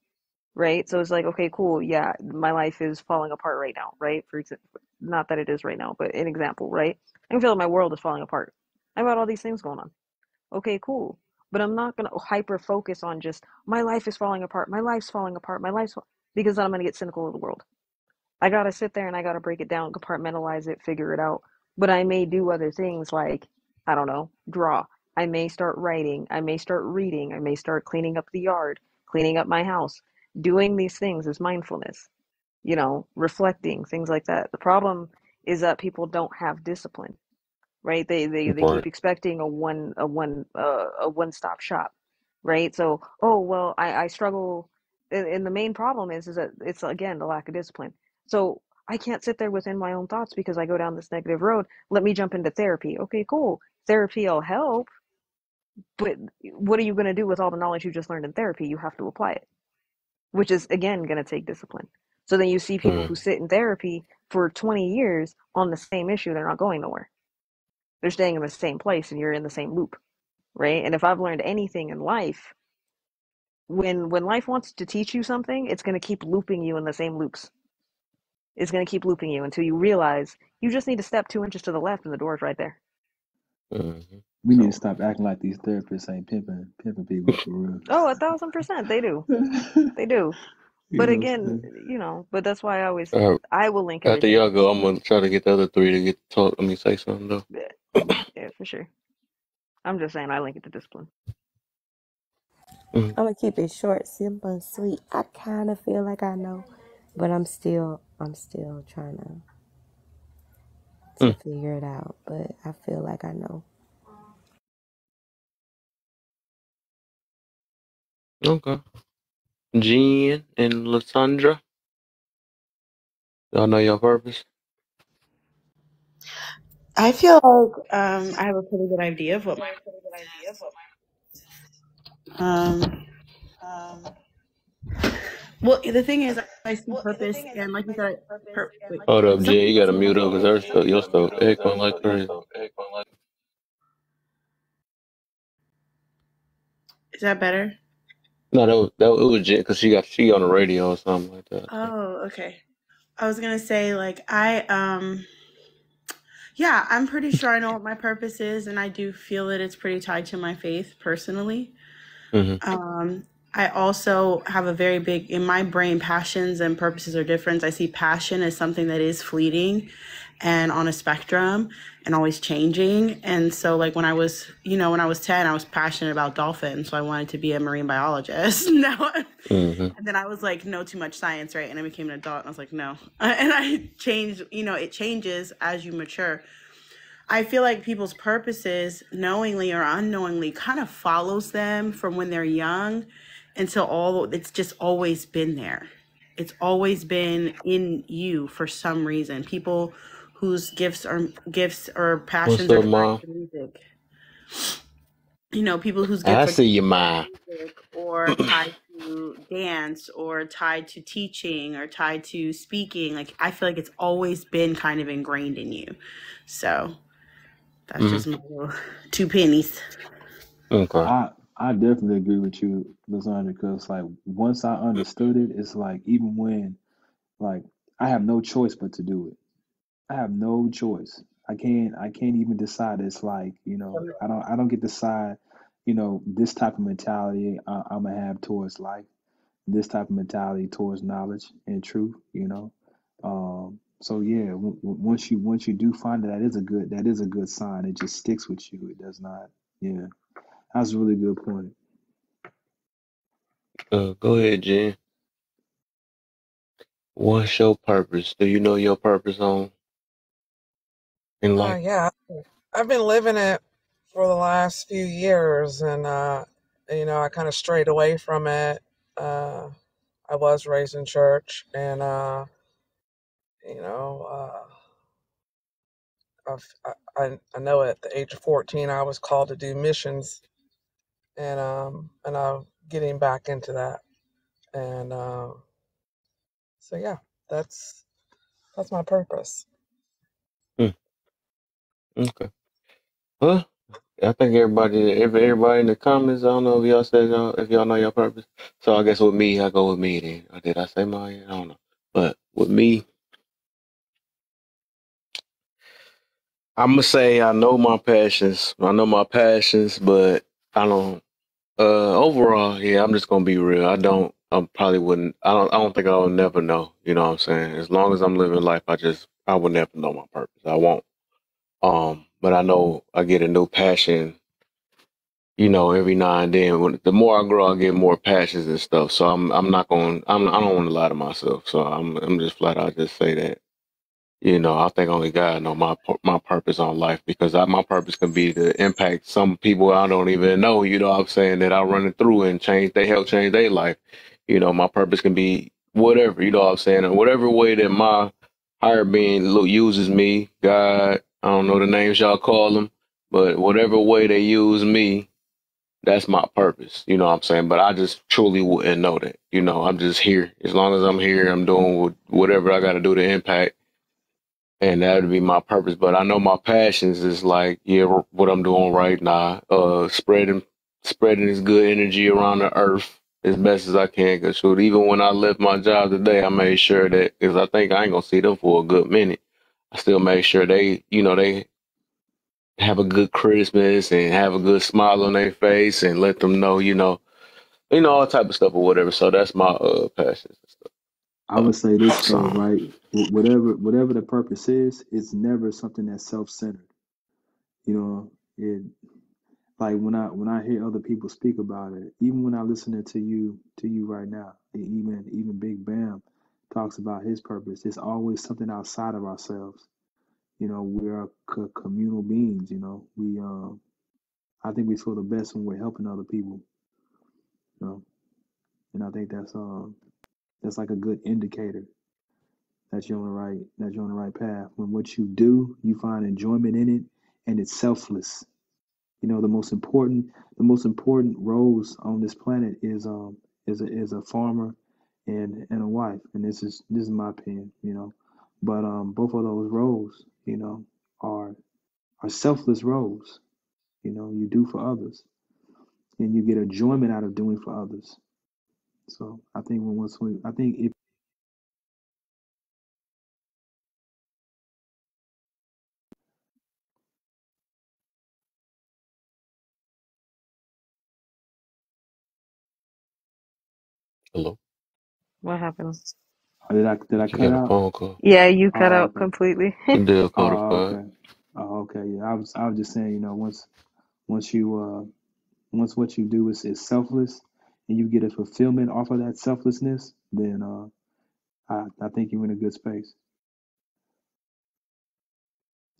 right? So it's like, okay, cool, yeah, my life is falling apart right now, right? For example, not that it is right now, but an example, right? I can feel like my world is falling apart. I've got all these things going on. Okay, cool. But I'm not going to hyper focus on just my life is falling apart, my life's falling apart, because then I'm going to get cynical of the world. I got to sit there and I got to break it down, compartmentalize it, figure it out. But I may do other things like, I don't know, draw. I may start writing. I may start reading. I may start cleaning up the yard, cleaning up my house. Doing these things is mindfulness, you know, reflecting, things like that. The problem is that people don't have discipline, right? They Right. keep expecting a one-stop shop, right? So, oh well, I struggle, and the main problem is that it's again the lack of discipline. So I can't sit there within my own thoughts because I go down this negative road. Let me jump into therapy. Okay, cool. Therapy will help, but what are you going to do with all the knowledge you just learned in therapy? You have to apply it, which is again going to take discipline. So then you see people who Mm. sit in therapy for 20 years on the same issue, they're not going nowhere. They're staying in the same place and you're in the same loop, right? And if I've learned anything in life, when life wants to teach you something, it's going to keep looping you in the same loops. It's going to keep looping you until you realize you just need to step 2 inches to the left and the door's right there. Mm-hmm. We need to So, stop acting like these therapists ain't pimping people for real. oh, 1,000%, they do. They do. You But know what again, I'm you know, but that's why Uh, I will link After everything y'all to go, I'm discipline. gonna try to get the other three to get to talk. Let me say something though. Yeah, yeah, for sure. I'm just saying I link it to discipline. Mm. I'm gonna keep it short, simple, and sweet. I kind of feel like I know, but I'm still trying to Mm. figure it out. But I feel like I know. Okay. Jean and Lysandra, y'all know your purpose. I feel like I have a pretty good idea of what um well the thing is I see purpose and like you said wait, Hold up, some Jay. You gotta mute up because her stuff, your stuff, echoing like crazy. is that better? No, it was Jay because she on the radio or something like that. So. Oh, okay. I was gonna say like yeah, I'm pretty sure I know what my purpose is and I do feel that it's pretty tied to my faith personally. Mm-hmm. I also have a very big, in my brain, passions and purposes are different. I see passion as something that is fleeting and on a spectrum and always changing. And so like when I was 10, I was passionate about dolphins. So I wanted to be a marine biologist. Mm-hmm. And then I was like, no, too much science, right? And I became an adult and I was like, no. And I changed, it changes as you mature. I feel like people's purposes, knowingly or unknowingly, kind of follows them from when they're young until it's just always been there. It's always been in you for some reason. People whose gifts or What's passions are up, tied Mom? to music. You know, people whose I gifts are see you, Ma. music or tied to dance or tied to teaching or tied to speaking. Like, I feel like it's always been kind of ingrained in you. So that's hmm just my little 2 pennies. Okay. I definitely agree with you, Lasandra, because like once I understood it, it's like even when like I have no choice but to do it. I have no choice. I can't even decide. It's like, I don't get to decide, this type of mentality I'm gonna have towards life, this type of mentality towards knowledge and truth. So yeah, once you do find that is a good sign. It just sticks with you. It does not. Yeah, that's a really good point. Go ahead, Jen. What's your purpose? Do you know your purpose in life? Yeah, I've been living it for the last few years, and I kind of strayed away from it. I was raised in church, and you know, I know at the age of 14 I was called to do missions, and I'm getting back into that, and so yeah, that's my purpose. Hmm. Okay. Well, I think everybody in the comments. I don't know if y'all said if y'all know your purpose. So I guess with me, I go with me then. Or did I say mine? I don't know. But with me, I'm gonna say I know my passions. I know my passions, but I don't. Overall, yeah, I'm just gonna be real. I probably wouldn't. I don't think I'll never know. You know what I'm saying? As long as I'm living life, I will never know my purpose. I won't. But I know I get a new passion. Every now and then. The more I grow, I get more passions and stuff. So I'm not going. I don't want to lie to myself. So I'm just flat out just say that. I think only God know my purpose on life because my purpose can be to impact some people I don't even know. You know what I'm saying, that I run it through and help change their life. My purpose can be whatever. You know what I'm saying, and whatever way that my higher being uses me, God. I don't know the names y'all call them, but whatever way they use me, that's my purpose. You know what I'm saying? But I just truly wouldn't know that. I'm just here. As long as I'm here, I'm doing whatever I got to do to impact, and that would be my purpose. But I know my passions is like, yeah, what I'm doing right now, spreading this good energy around the earth as best as I can. Cause shoot, even when I left my job today, I made sure that, cause I think I ain't gonna see them for a good minute. I still made sure they have a good Christmas and have a good smile on their face and let them know, all type of stuff or whatever. So that's my passions and stuff. I would say this though, So right? Whatever the purpose is, it's never something that's self-centered. It like when I hear other people speak about it, even when I listen to you right now, even Big Bam talks about his purpose. It's always something outside of ourselves. We're communal beings. I think we feel the best when we're helping other people. You know, and I think that's like a good indicator that you're on the right path. When what you do, you find enjoyment in it, and it's selfless. The most important roles on this planet is a farmer and a wife, and this is my opinion. But both of those roles, are selfless roles. You do for others, and you get enjoyment out of doing for others. So I think if hello, What happened? did I she cut got a out? phone call. Yeah, you cut Oh, out okay. completely. Deal Oh, codified. okay. Oh, okay. Yeah, I was just saying, once you once what you do is selfless and you get a fulfillment off of that selflessness, then I think you're in a good space.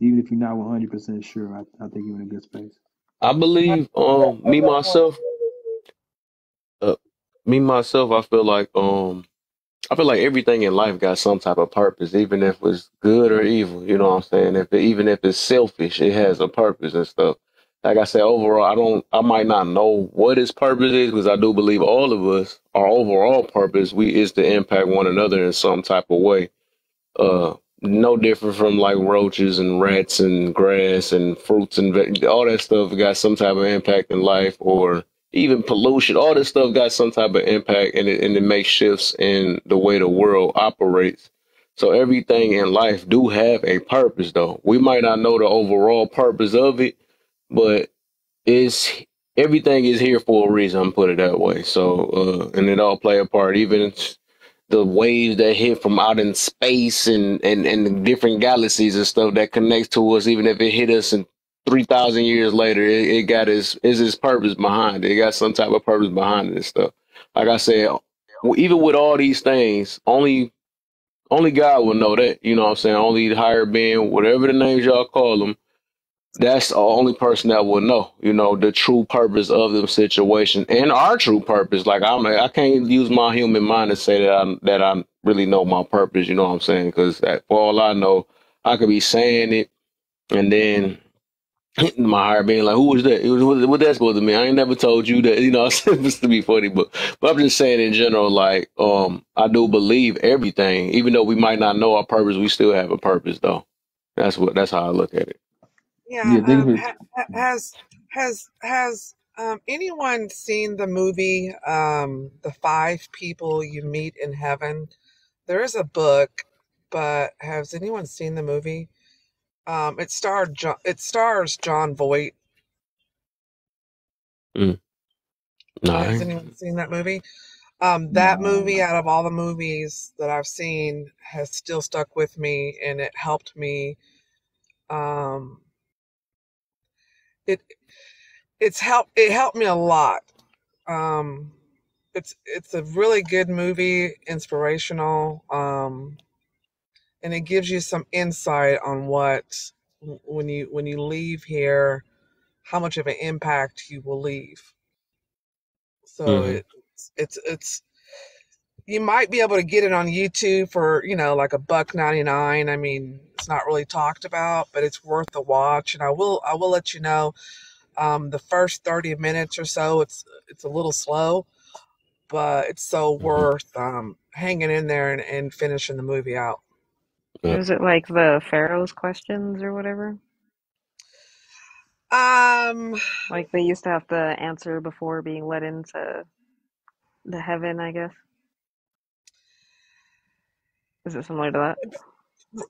Even if you're not 100% sure, I think you're in a good space. I believe me myself, I feel like I feel like everything in life got some type of purpose, even if it's good or evil. You know what I'm saying? Even if it's selfish, it has a purpose and stuff. Like I said, overall, I might not know what its purpose is because I do believe all of us, our overall purpose, is to impact one another in some type of way. No different from like roaches and rats and grass and fruits and all that stuff got some type of impact in life, or even pollution. All this stuff got some type of impact, and it makes shifts in the way the world operates. So everything in life do have a purpose, though. We might not know the overall purpose of it, but it's everything is here for a reason. I'm put it that way. So, and it all play a part, even the waves that hit from out in space and the different galaxies and stuff that connects to us, even if it hit us in 3,000 years later, it got its purpose behind it. It got some type of purpose behind it and stuff. Like I said, even with all these things, only God will know that. You know what I'm saying? Only the higher being, whatever the names y'all call them, that's the only person that will know, the true purpose of the situation and our true purpose. Like I can't use my human mind to say that I really know my purpose. You know what I'm saying? Because for all I know, I could be saying it and then my heart being like, "Who was that? What that's supposed to mean? I ain't never told you that." It's supposed to be funny, but I'm just saying in general. Like, I do believe everything, even though we might not know our purpose, we still have a purpose, though. That's how I look at it. Yeah. Yeah, think of it. Has anyone seen the movie The Five People You Meet in Heaven? There is a book, but has anyone seen the movie? It stars John Voight. Mm. No, Has anyone seen that movie? That movie, out of all the movies that I've seen, has still stuck with me, and it helped me. Um, it it helped me a lot. Um, it's a really good movie, inspirational, and it gives you some insight on what when you leave here, how much of an impact you will leave. So mm-hmm. it's you might be able to get it on YouTube for, like $1.99. I mean, it's not really talked about, but it's worth the watch. And I will let you know, the first 30 minutes or so, it's a little slow, but it's so Mm-hmm. worth hanging in there and finishing the movie out. Yeah. Is it like the Pharaoh's questions or whatever? Um, Like they used to have to answer before being let into the heaven, I guess. Is it similar to that?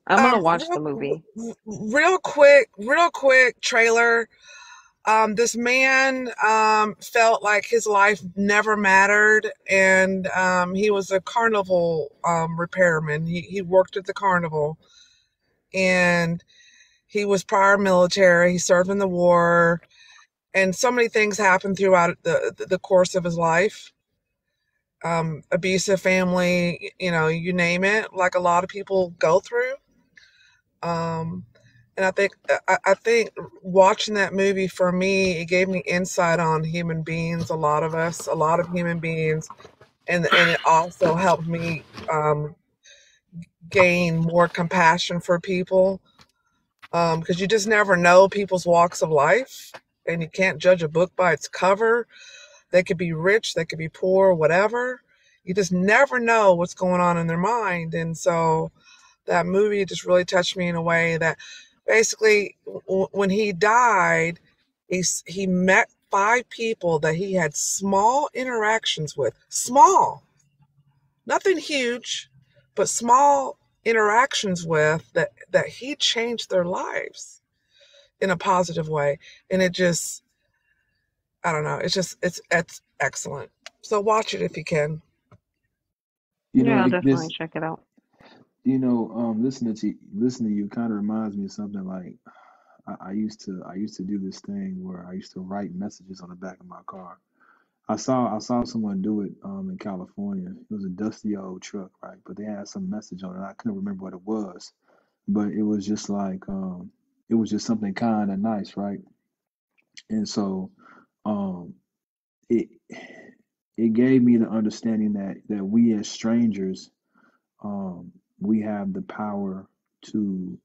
I'm gonna watch the movie. real quick trailer. This man felt like his life never mattered, and he was a carnival repairman. He worked at the carnival, and he was prior military. He served in the war, and so many things happened throughout the course of his life. Abusive family, you name it, like a lot of people go through. Um, and I think watching that movie, for me, it gave me insight on human beings, a lot of human beings, and it also helped me gain more compassion for people, because you just never know people's walks of life, and you can't judge a book by its cover. They could be rich, they could be poor, whatever. You just never know what's going on in their mind, and so that movie just really touched me in a way that basically when he died, he met 5 people that he had small interactions with. Small, nothing huge, but small interactions with that he changed their lives in a positive way. And it just, I don't know, it's excellent. So watch it if you can. Yeah, I'll definitely This, check it out. listening to you kind of reminds me of something like I used to do this thing where I used to write messages on the back of my car. I saw someone do it in California. It was a dusty old truck, right? But they had some message on it. I couldn't remember what it was, but it was just like it was just something kind of nice, right? And so um, it it gave me the understanding that we as strangers we have the power to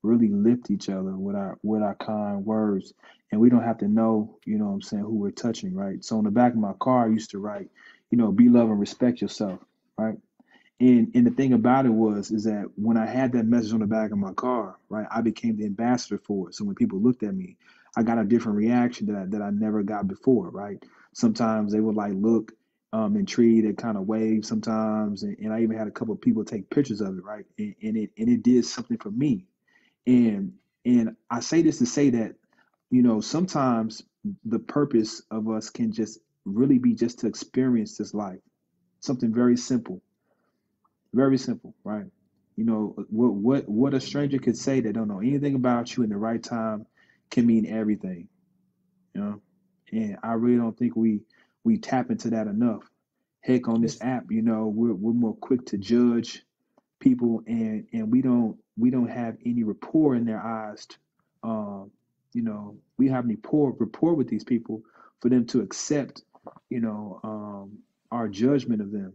really lift each other with our kind words, and we don't have to know, you know what I'm saying, who we're touching, right? So on the back of my car, I used to write, you know, be love and respect yourself, right? And the thing about it is that when I had that message on the back of my car, right, I became the ambassador for it. So when people looked at me, I got a different reaction that I never got before, right? Sometimes they would like look intrigued and kind of wave sometimes, and I even had a couple of people take pictures of it, right? And it did something for me. And and I say this to say that, you know, sometimes the purpose of us can just really be just to experience this life, something very simple, right? You know, what a stranger could say that don't know anything about you in the right time can mean everything, you know? And I really don't think we tap into that enough. Heck, on this Yes. app, you know, we're more quick to judge people, and we don't have any rapport in their eyes. Um, you know, we have any poor rapport with these people for them to accept, you know, our judgment of them.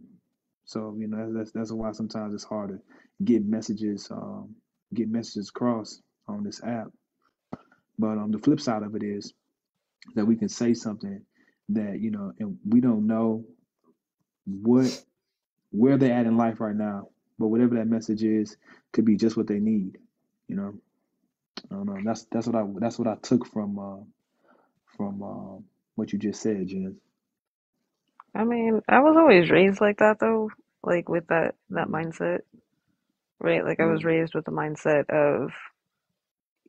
So you know that's why sometimes it's hard to get messages get messages across on this app. But the flip side of it is that we can say something that, you know, and we don't know what where they're at in life right now, but whatever that message is could be just what they need. You know, I don't know. That's what I took from what you just said, Jen. I mean, I was always raised like that though, like with that Mm, mindset, right? Like I yeah, was raised with the mindset of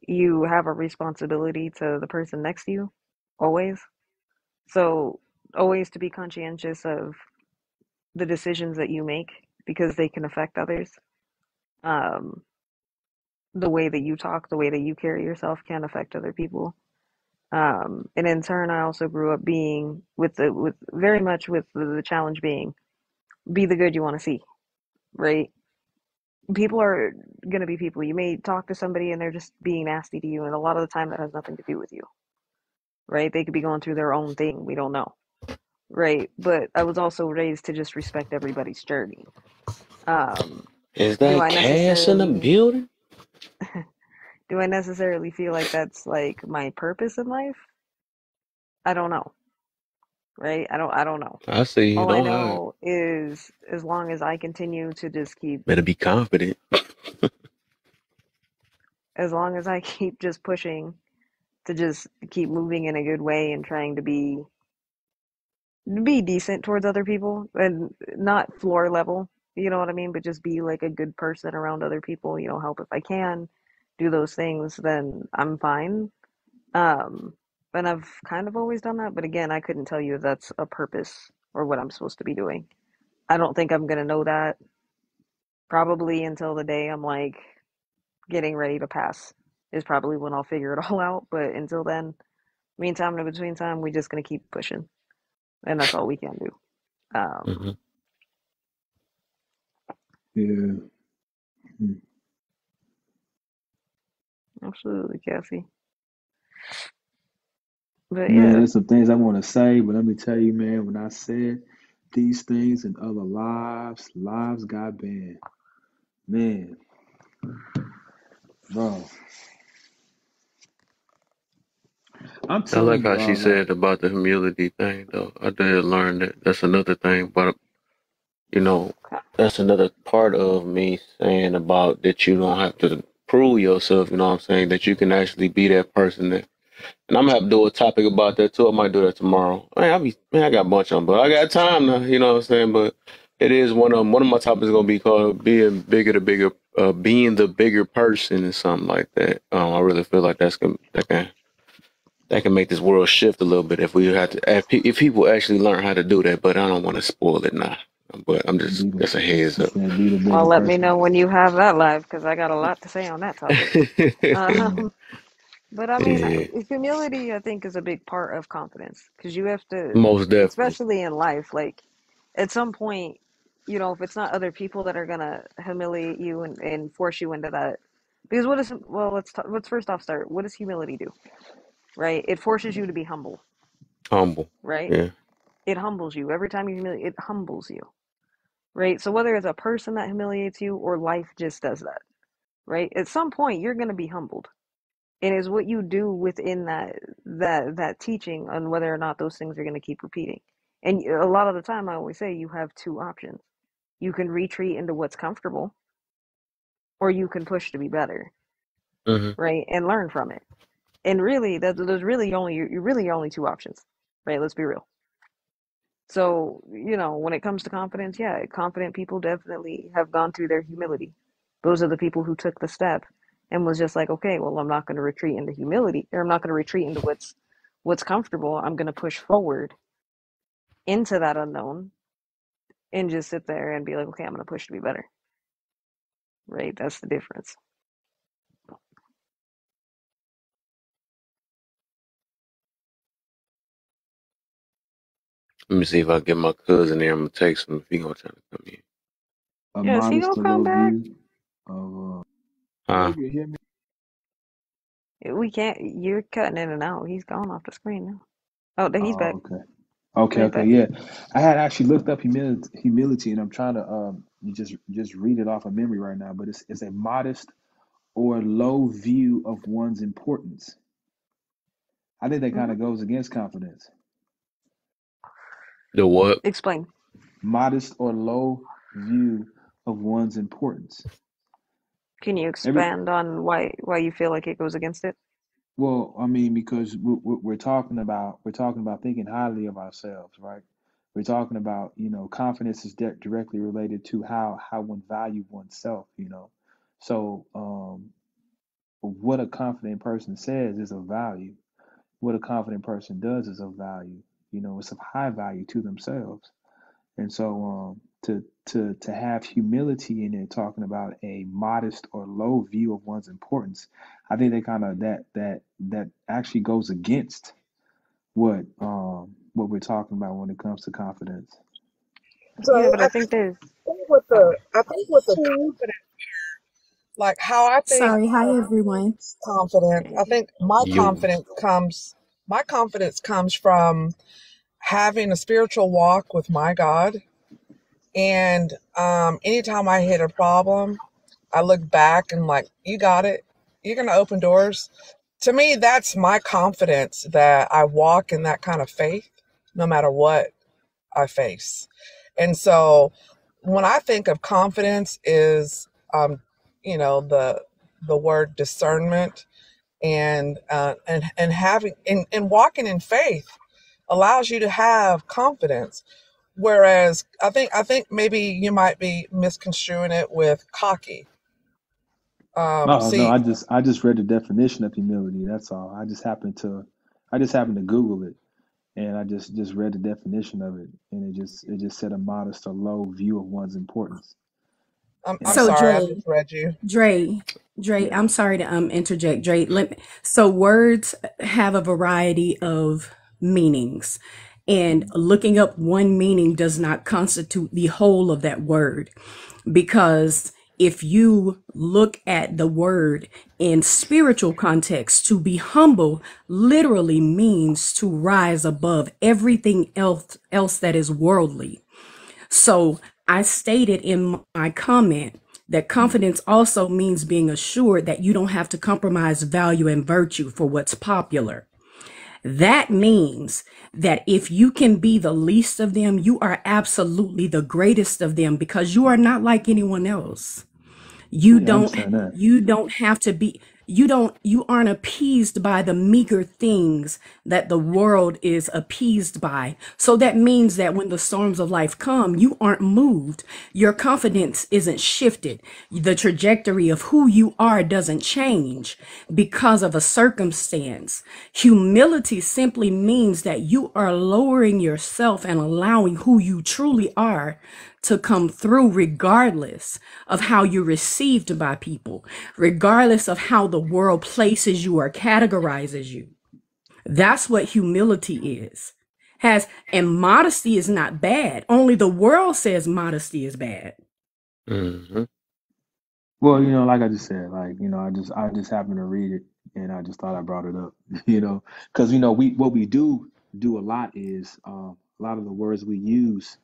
you have a responsibility to the person next to you, always. So always to be conscientious of the decisions that you make because they can affect others. Um, the way that you talk, the way that you carry yourself can affect other people. And in turn, I also grew up being with very much with the challenge being be the good you want to see, right? People are gonna be people. You may talk to somebody and they're just being nasty to you, and a lot of the time that has nothing to do with you, right? They could be going through their own thing. We don't know, right? But I was also raised to just respect everybody's journey. Um, Is do that I Cash in the necessarily building? do I necessarily feel like that's like my purpose in life? I don't know, right? I don't know. I see you All I don't hide. know is as long as I continue to just keep, Better be confident. as long as I keep just pushing to just keep moving in a good way and trying to be decent towards other people and not floor level, you know what I mean? But just be like a good person around other people, you know, help if I can, do those things, then I'm fine. Um, and I've kind of always done that, but again, I couldn't tell you if that's a purpose or what I'm supposed to be doing. I don't think I'm gonna know that probably until the day I'm like getting ready to pass is probably when I'll figure it all out. But until then, meantime and in between time, we just gonna keep pushing, and that's all we can do. Hmm. yeah. Mm. Absolutely, Cassie. But Man, yeah, there's some things I want to say, but let me tell you, man, when I said these things in other lives got banned. Man, bro, I'm I telling like you, how she like, said about the humility thing, though. I did learn that. That's another thing, but you know, that's another part of me saying about that you don't have to prove yourself. You know what I'm saying? That you can actually be that person that. And I'm gonna have to do a topic about that too. I might do that tomorrow. Man, I got a bunch of them, but I got time now. You know what I'm saying? But it is one of my topics gonna be called being the bigger person and something like that. I really feel like that can make this world shift a little bit if we had to if people actually learn how to do that. But I don't want to spoil it now. But I'm just be the, that's a heads he up. said, be the well, bigger let me person. know when you have that live because I got a lot to say on that topic. Mm, Um, but I mean, Yeah, humility, I think, is a big part of confidence because you have to, most definitely. especially in life, like at some point, you know, if it's not other people that are gonna humiliate you and force you into that, because what is, well, let's first off start. What does humility do? Right? It forces you to be humble, Humble. right? Yeah. It humbles you. Every time you humiliate, it humbles you. right? So whether it's a person that humiliates you or life just does that, right? At some point, you're going to be humbled. And it's what you do within that teaching on whether or not those things are going to keep repeating. And a lot of the time, I always say you have two options. You can retreat into what's comfortable, or you can push to be better, Mm-hmm. right? And learn from it. And really, there's really only two options, right? Let's be real. So, when it comes to confidence, yeah, confident people definitely have gone through their humility. Those are the people who took the step and was just like, okay, well, I'm not going to retreat into humility, or I'm not going to retreat into what's comfortable. I'm going to push forward into that unknown and just sit there and be like, okay, I'm going to push to be better. Right? That's the difference. Let me see if I get my cousin there. I'm gonna text him if he gonna try to come in. A Yeah, is he modest going to to come low back? view of Huh? you can hear me? We can't. You're cutting in and out. He's gone off the screen now. Oh, there he's back. Oh, okay. Okay, There he's okay, back. yeah. I had actually looked up humility, and I'm trying to you just read it off of memory right now, but it's a modest or low view of one's importance. I think that kind Hmm. of goes against confidence. The what? Explain. Modest or low view of one's importance. Can you Every expand on why you feel like it goes against it? Well, I mean, because we're talking about thinking highly of ourselves, right? We're talking about, confidence is directly related to how one value oneself, So, what a confident person says is of value. What a confident person does is of value. It's of high value to themselves. And so, to have humility in it, talking about a modest or low view of one's importance, I think that kind of that actually goes against what we're talking about when it comes to confidence. Yeah, So but I think there's. Oh, I think with the confidence, like how I think Sorry, hi of everyone. confidence, I hey. think You. my confidence comes from having a spiritual walk with my God. And anytime I hit a problem, I look back and like, you got it. You're going to open doors. To me, that's my confidence that I walk in that kind of faith no matter what I face. And so when I think of confidence is, the word discernment and having and walking in faith allows you to have confidence. Whereas I think maybe you might be misconstruing it with cocky. Oh no, See, I just read the definition of humility. That's all. I just happened to Google it, and I just read the definition of it, and it just said a modest or low view of one's importance. I'm And So sorry, I Dre, misread you. Dre, Dre, yeah, I'm sorry to interject. Dre, so words have a variety of meanings, and looking up one meaning does not constitute the whole of that word, because if you look at the word in spiritual context, to be humble literally means to rise above everything else that is worldly. So I stated in my comment that confidence also means being assured that you don't have to compromise value and virtue for what's popular. That means that if you can be the least of them, you are absolutely the greatest of them, because you are not like anyone else. You yeah, I don't understand that. you don't have to be you aren't appeased by the meager things that the world is appeased by. So that means that when the storms of life come, you aren't moved. Your confidence isn't shifted. The trajectory of who you are doesn't change because of a circumstance. Humility simply means that you are lowering yourself and allowing who you truly are to come through, regardless of how you're received by people, regardless of how the world places you or categorizes you. That's what humility is. And modesty is not bad. Only the world says modesty is bad. Mm-hmm. Well, like I just said, like, I just happened to read it, and I just thought I brought it up, because we do a lot is a lot of the words we use,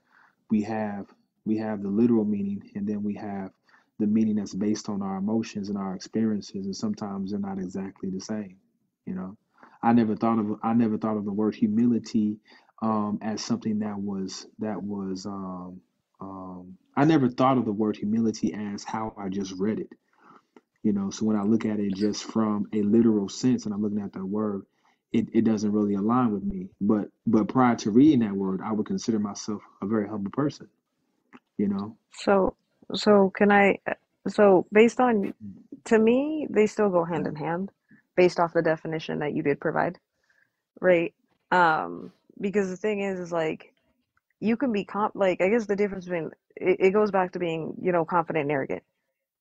we have We have the literal meaning, and then we have the meaning that's based on our emotions and our experiences, and sometimes they're not exactly the same. You know, I never thought of the word humility as something I never thought of the word humility as how I just read it. You know, so when I look at it just from a literal sense, and I'm looking at that word, it doesn't really align with me. But prior to reading that word, I would consider myself a very humble person. You know. So, so can I, so based on, to me, they still go hand in hand based off the definition that you did provide, right? Um, because the thing is like, you can be like, I guess the difference between, it goes back to being, confident and arrogant,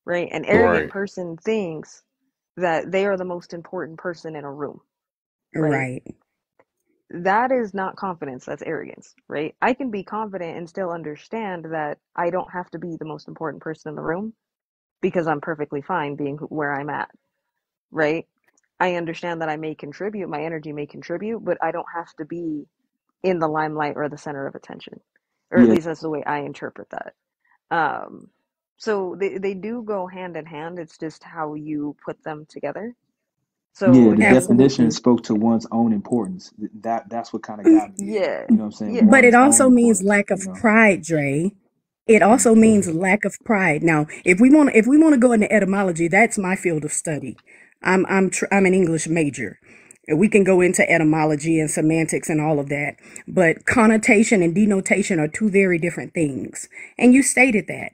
right? An arrogant Right. person thinks that they are the most important person in a room, right? Right. That is not confidence, that's arrogance, right? I can be confident and still understand that I don't have to be the most important person in the room because I'm perfectly fine being where I'm at, right? I understand that I may contribute, my energy may contribute, but I don't have to be in the limelight or the center of attention, or at Yeah. least that's the way I interpret that. So they do go hand in hand. It's just how you put them together. Yeah, So the if you, definition Absolutely. spoke to one's own importance. That's what kind of got me. yeah, You know what I'm saying? yeah, But it One's own also means importance, lack you of know. pride, Dre. It also means lack of pride. Now, if we want to go into etymology, that's my field of study. I'm an English major. We can go into etymology and semantics and all of that, but connotation and denotation are two very different things. And you stated that.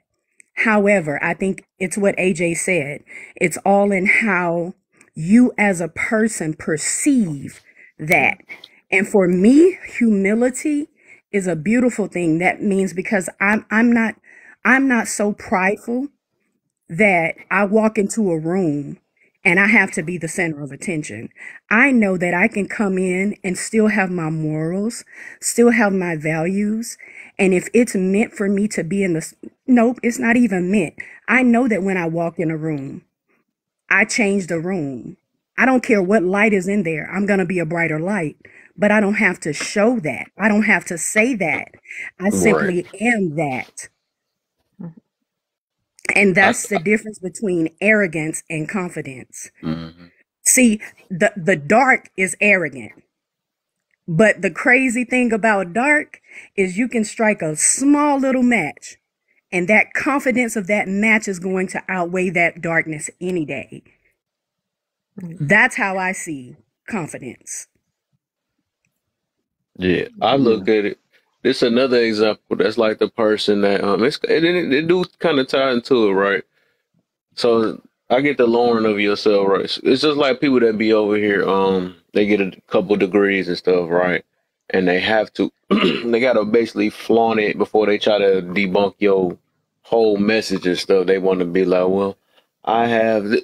However, I think it's what AJ said. It's all in how you as a person perceive that. And for me, humility is a beautiful thing. That means because I'm not so prideful that I walk into a room and I have to be the center of attention. I know that I can come in and still have my morals, still have my values. And if it's meant for me to be in nope, it's not even meant. I know that when I walk in a room, I change the room. I don't care what light is in there. I'm going to be a brighter light, but I don't have to show that. I don't have to say that. I Right. simply am that. And I, that's the difference between arrogance and confidence. mhm. See, the dark is arrogant. But the crazy thing about dark is you can strike a small little match, and that confidence of that match is going to outweigh that darkness any day. That's how I see confidence. Yeah, I Yeah. look at it. This another example. That's like the person that it do kind of tie into it, right? So I get the lowering of yourself, right? It's just like people that be over here, they get a couple degrees and stuff, right? And they have to, they gotta basically flaunt it before they try to debunk your whole message and stuff. They want to be like, well, I have,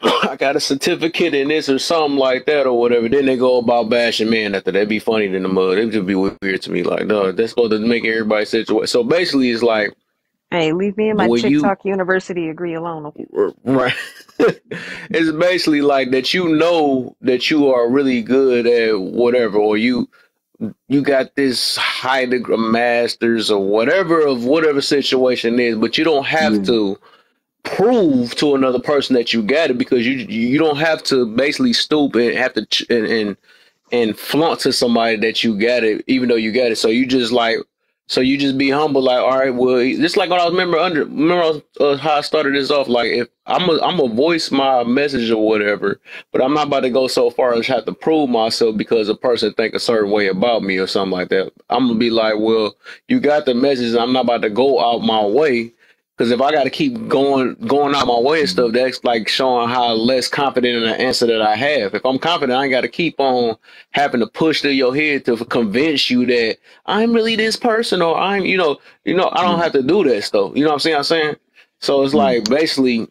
I got a certificate in this or something like that or whatever. Then they go about bashing men after that. Be funny than the mud. It just be weird to me. Like, no, that's supposed to make everybody situation. So basically, it's like hey, leave me and my when you TikTok university degree alone. right. It's basically like that you know that you are really good at whatever, or you got this high degree masters or whatever of whatever situation is, but you don't have Yeah. to prove to another person that you got it because you don't have to basically stoop and have to and flaunt to somebody that you got it, even though you got it. So you just be humble, like, all right, well, just like when I was remember how I started this off, like if I'm a voice my message or whatever, but I'm not about to go so far as have to prove myself because a person think a certain way about me or something like that. I'm gonna be like, well, you got the message. I'm not about to go out my way. Because if I got to keep going out my way and stuff, that's like showing how less confident in the answer that I have. If I'm confident, I ain't got to keep on having to push through your head to convince you that I'm really this person or I'm, I don't have to do that stuff. You know what I'm saying? So it's Yeah. like basically,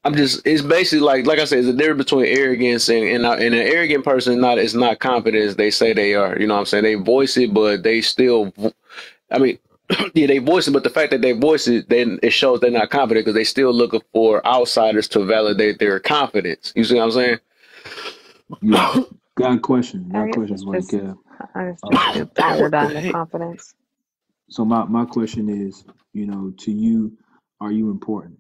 it's basically like I said, it's a difference between arrogance and an arrogant person is not confident as they say they are. You know what I'm saying? They voice it, but they still, I mean, yeah, they voice it, but the fact that they voice it, then it shows they're not confident because they still looking for outsiders to validate their confidence. You see what I'm saying? Yeah. Got a question. I Got a guess question it's for you, just, Kev. I guess just the paradigm of Hey, confidence. So my question is, to you, are you important?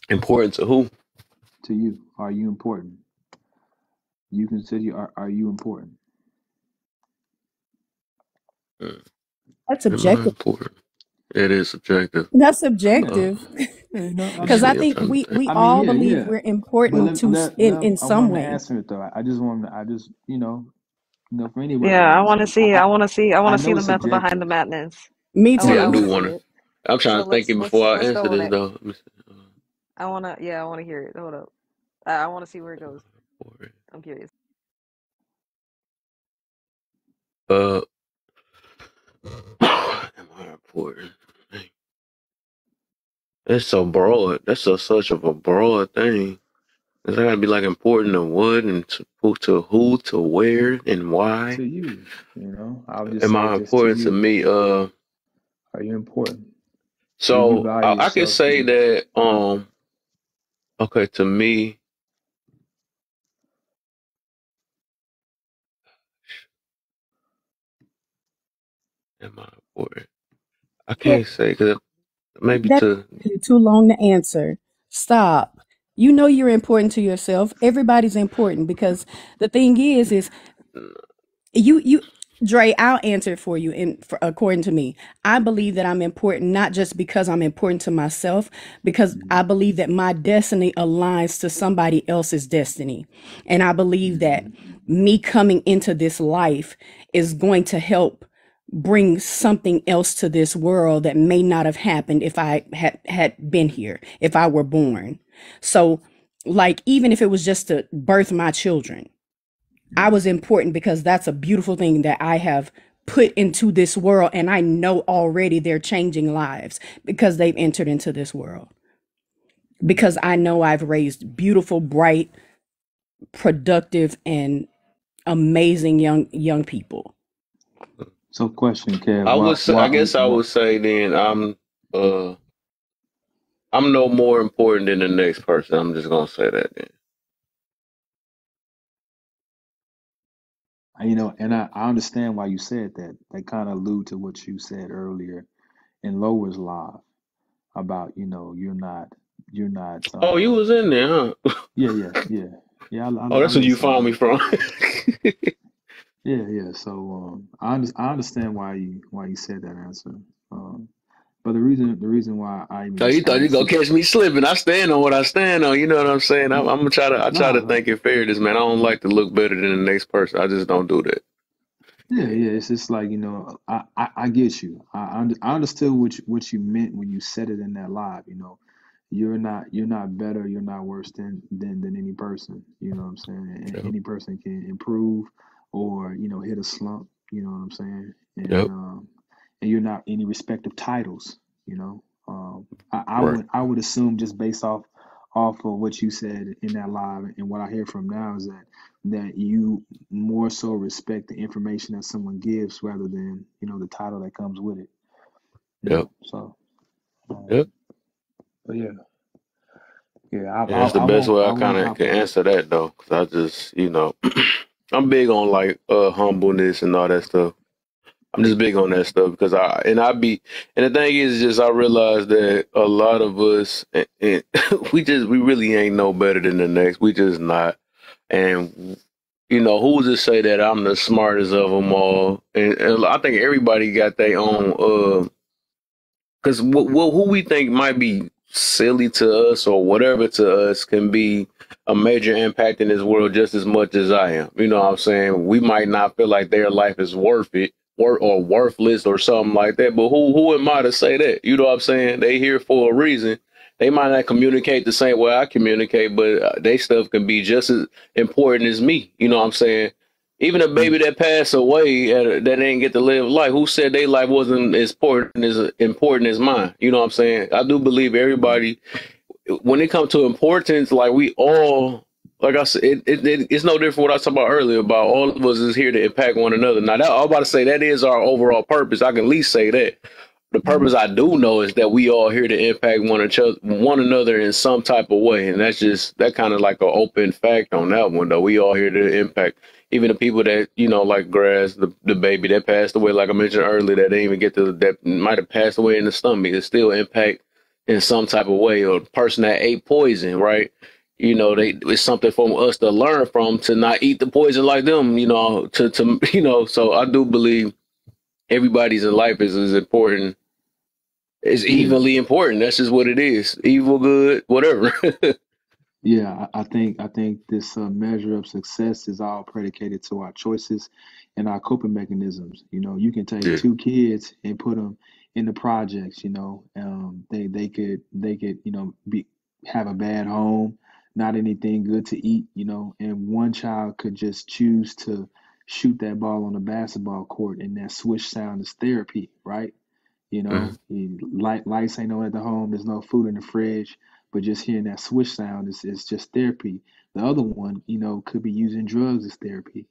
Important to who? To you, are you important? You consider are you important? That's Am I subjective. important? It is subjective. That's Yeah. subjective. Yeah, no, I Because mean, I See, I'm think trying to think. we I mean, all yeah, believe yeah. we're But important to in I some want to way. answer it though. I just want to, I just, for anybody Yeah, to I want to answer. see. I want I to see know the it's method behind the subjective. madness. Me Yeah, I I do want too. to see want to. it. I'm trying So to think it before I let's answer go on this, it. though. Let me see. I want to hear it. Hold up. I want to see where it goes. Important. I'm curious. Uh, am I important? It's so broad. That's such of a broad thing. It's gotta be like important to what and to who, to where, and why. To you, I would just Am say I just to important to you. me? Are you important? Do you So value I could yourself to say be? that. Okay, to me, am I important? I Yeah, can't say because maybe that's to. too long to answer. Stop. You know you're important to yourself. Everybody's important because the thing is you Dre, I'll answer it for you according to me. I believe that I'm important not just because I'm important to myself, because I believe that my destiny aligns to somebody else's destiny. And I believe that me coming into this life is going to help bring something else to this world that may not have happened if I had been here, if I were born. So like even if it was just to birth my children, I was important because that's a beautiful thing that I have put into this world. And I know already they're changing lives because they've entered into this world. Because I know I've raised beautiful, bright, productive, and amazing young people. So, question, Kev. I would say. I guess I Why? would say then I'm no more important than the next person. I'm just gonna say that then. And I understand why you said that. That kind of allude to what you said earlier in Lower's Live about, you're not. Oh, you was in there, huh? Yeah, yeah, yeah, yeah. Oh, I that's where you listen. found me from. Yeah, yeah. So, I understand why you said that answer. Um, but the reason why I Oh, even you thought you started gonna to, catch me slipping? I stand on what I stand on. You know what I'm saying? I'm gonna try to. I try to nah, think in fairness, man. I don't like to look better than the next person. I just don't do that. yeah, yeah. It's just like, I get you. I understood what you meant when you said it in that live. You're not better, you're not worse than any person. You know what I'm saying? And Yep. any person can improve or, hit a slump. You know what I'm saying? And Yep. and you're not any respective titles. You know, I Right. would assume just based off of what you said in that live and what I hear from now is that you more so respect the information that someone gives rather than the title that comes with it. Yep. So, Yep. but yeah. Yeah, Yeah, that's the best way I I kind won't of hop can on. answer that though, because I just, I'm big on like humbleness and all that stuff. I'm just big on that stuff because and the thing is just I realize that a lot of us and we really ain't no better than the next. We just not. And who's to say that I'm the smartest of them all? And I think everybody got their own. Because who we think might be silly to us or whatever to us can be a major impact in this world just as much as I am. You know what I'm saying? We might not feel like their life is worth it or worthless or something like that. But who am I to say that? You know what I'm saying? They here for a reason. They might not communicate the same way I communicate, but they stuff can be just as important as me. You know what I'm saying? Even a baby that passed away that didn't get to live life, who said their life wasn't as important as mine? You know what I'm saying? I do believe everybody, when it comes to importance, like we all, like I said, it's no different from what I was talking about earlier about all of us is here to impact one another. Now, that, I'm about to say that is our overall purpose. I can at least say that. the purpose I do know is that we all here to impact one another in some type of way, and that's just that kind of like an open fact on that one. Though we all here to impact even the people that like Grass, the baby that passed away, like I mentioned earlier, that didn't even get to that might have passed away in the stomach. It still impact in some type of way, or the person that ate poison, right? It's something for us to learn from, to not eat the poison like them. So I do believe everybody's in life is as important. It's evenly important. That's just what it is. Evil, good, whatever. Yeah, I think this measure of success is all predicated to our choices and our coping mechanisms. You can take Yeah. two kids and put them in the projects. They could be have a bad home, not anything good to eat. And one child could just choose to shoot that ball on the basketball court, and that swish sound is therapy, right? Mhm. Lights ain't on at the home. There's no food in the fridge, but just hearing that swish sound is just therapy. The other one, could be using drugs as therapy.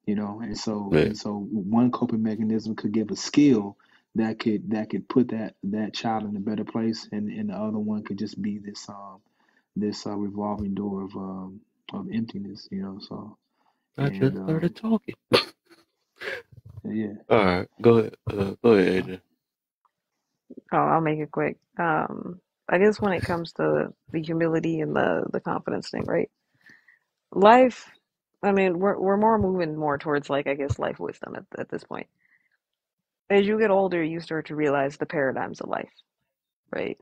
And so Yeah. and so one coping mechanism could give a skill that could put that child in a better place, and the other one could just be this revolving door of emptiness. So I and just started talking. yeah. All right, go ahead. Go ahead, AJ. Oh, I'll make it quick. I guess when it comes to the humility and the confidence thing, right? Life, I mean, we're more moving more towards like I guess life wisdom at this point. As you get older, you start to realize the paradigms of life, right?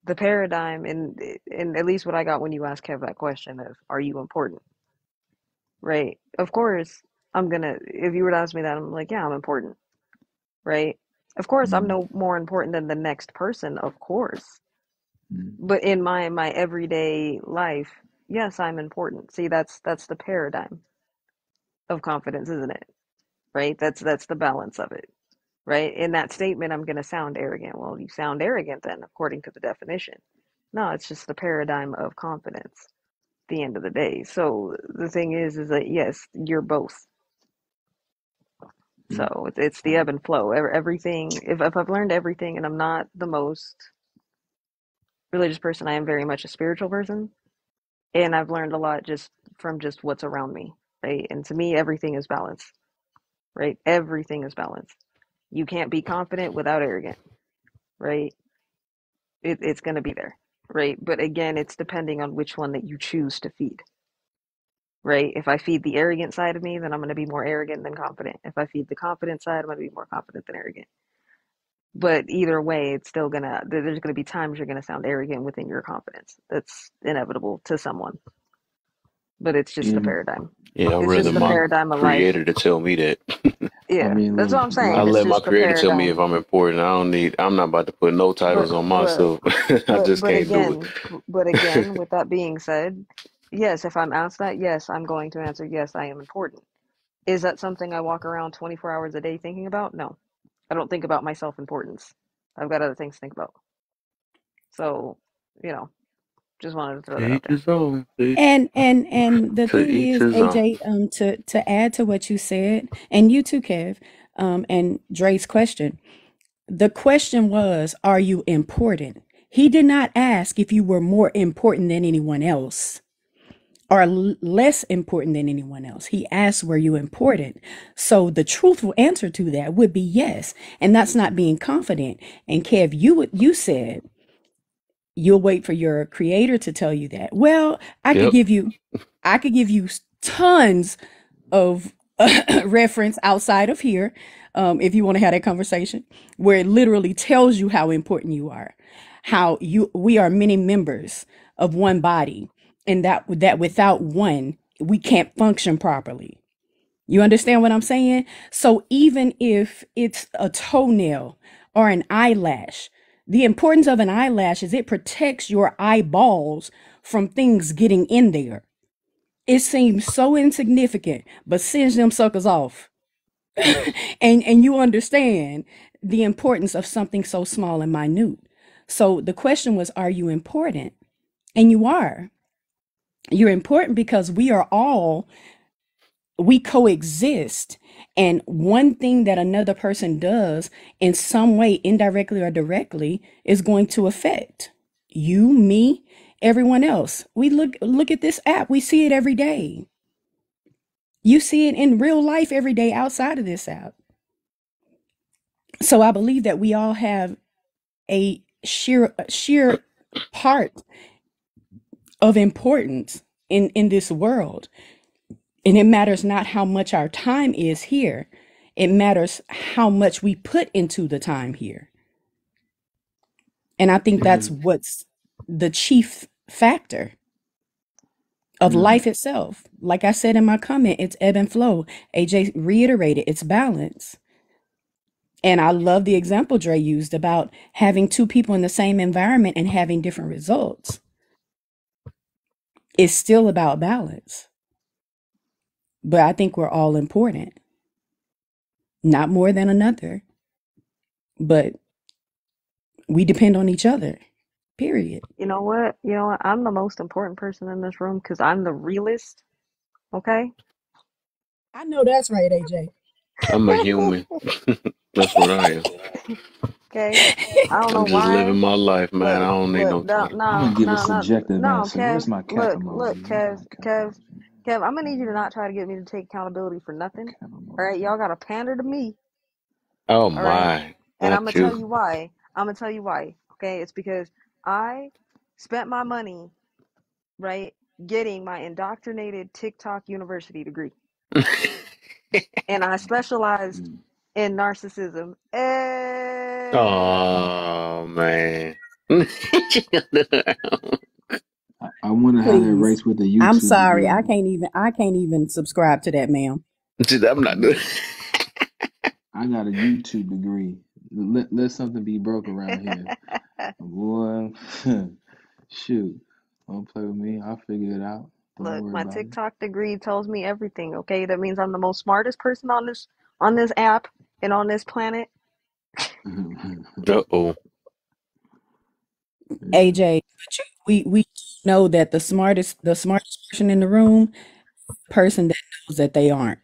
The paradigm, and at least what I got when you asked Kev that question of, are you important? Right? Of course, if you were to ask me that, I'm like, yeah, I'm important, right? Of course, I'm Mm, no more important than the next person, of course. mm, But in my everyday life, yes, I'm important. See, that's the paradigm of confidence, isn't it? Right? That's the balance of it. Right? In that statement, I'm going to sound arrogant. Well, you sound arrogant then, according to the definition. No, it's just the paradigm of confidence at the end of the day. So the thing is that yes, you're both. mm. So it's the ebb and flow. Everything. If I've learned everything, and I'm not the most religious person, I am very much a spiritual person, and I've learned a lot just from just what's around me. Right? And to me, everything is balance. Right? Everything is balance. You can't be confident without arrogant. Right? It's going to be there, right? But again, it's depending on which one that you choose to feed, right? If I feed the arrogant side of me, then I'm going to be more arrogant than confident. If I feed the confident side, I'm going to be more confident than arrogant. But either way, it's still there's going to be times you're going to sound arrogant within your confidence. That's inevitable to someone, but it's just the Yeah. paradigm. Yeah, I'd It's rather just the my paradigm of life. creator to tell me that. I Yeah, mean, that's what I'm I saying. It's let my just the creator tell me paradigm. if I'm important. I'm not about to put no But titles on but myself. I just but can't do again, but again, with that being said, yes, if I'm asked that, yes, I'm going to answer yes, I am important. Is that something I walk around 24 hours a day thinking about? No. I don't think about my self-importance. I've got other things to think about. So, you know, just wanted to throw it. that out Each there. his own. See? And the To thing each is, his own. AJ, to add to what you said, and you too, Kev, and Dre's question. The question was, are you important? He did not ask if you were more important than anyone else or less important than anyone else. He asked, were you important? So the truthful answer to that would be yes. And that's not being confident. And Kev, you said you'll wait for your creator to tell you that. Well, I could Yep. give you tons of reference outside of here, if you want to have that conversation, where it literally tells you how important you are, how we are many members of one body, and that without one we can't function properly. You understand what I'm saying? So even if it's a toenail or an eyelash, the importance of an eyelash is it protects your eyeballs from things getting in there. It seems so insignificant, but singe them suckers off. and you understand the importance of something so small and minute. So the question was, are you important? And you are. You're important because we are all we coexist, and one thing that another person does in some way, indirectly or directly, is going to affect you, me, everyone else. We look at this app, we see it every day. You see it in real life every day outside of this app. So I believe that we all have a sheer part of importance in this world. And it matters not how much our time is here. It matters how much we put into the time here. And I think that's what's the chief factor of life itself. Like I said in my comment, it's ebb and flow. AJ reiterated, it's balance. And I love the example Dre used about having two people in the same environment and having different results. It's still about balance. But I think we're all important. Not more than another, but we depend on each other, period. You know what? You know what? I'm the most important person in this room because I'm the realist. Okay? I know that's right, AJ. I'm a human. That's what I am. Okay? I don't know I'm just living why. my life, man. I Look, don't need look, no no, title. I'm no, gonna give a no, no, subjective no, answer. Kev. Where's my cap Look, emoji? Where's Kev, my cap Kev, emoji? Kev. I'm gonna need you to not try to get me to take accountability for nothing. Cap All right? emoji. Y'all gotta pander to me. Oh All right? my, And I'm not gonna tell you. you why. I'm gonna tell you why. Okay? It's because I spent my money, right, getting my indoctrinated TikTok university degree. And I specialized Mm. in narcissism. Oh man. I wonder how that Please. rates with the I'm YouTube sorry. degree. I can't even subscribe to that, ma'am. I'm not doing. I got a YouTube degree. Let something be broke around here. Boy, shoot. Don't play with me. I'll figure it out. Don't Look, worry my about TikTok degree tells me everything, okay? That means I'm the most smartest person on this app and on this planet. it. Uh-oh. Yeah. AJ, we know that the smartest person in the room, person that knows that they aren't.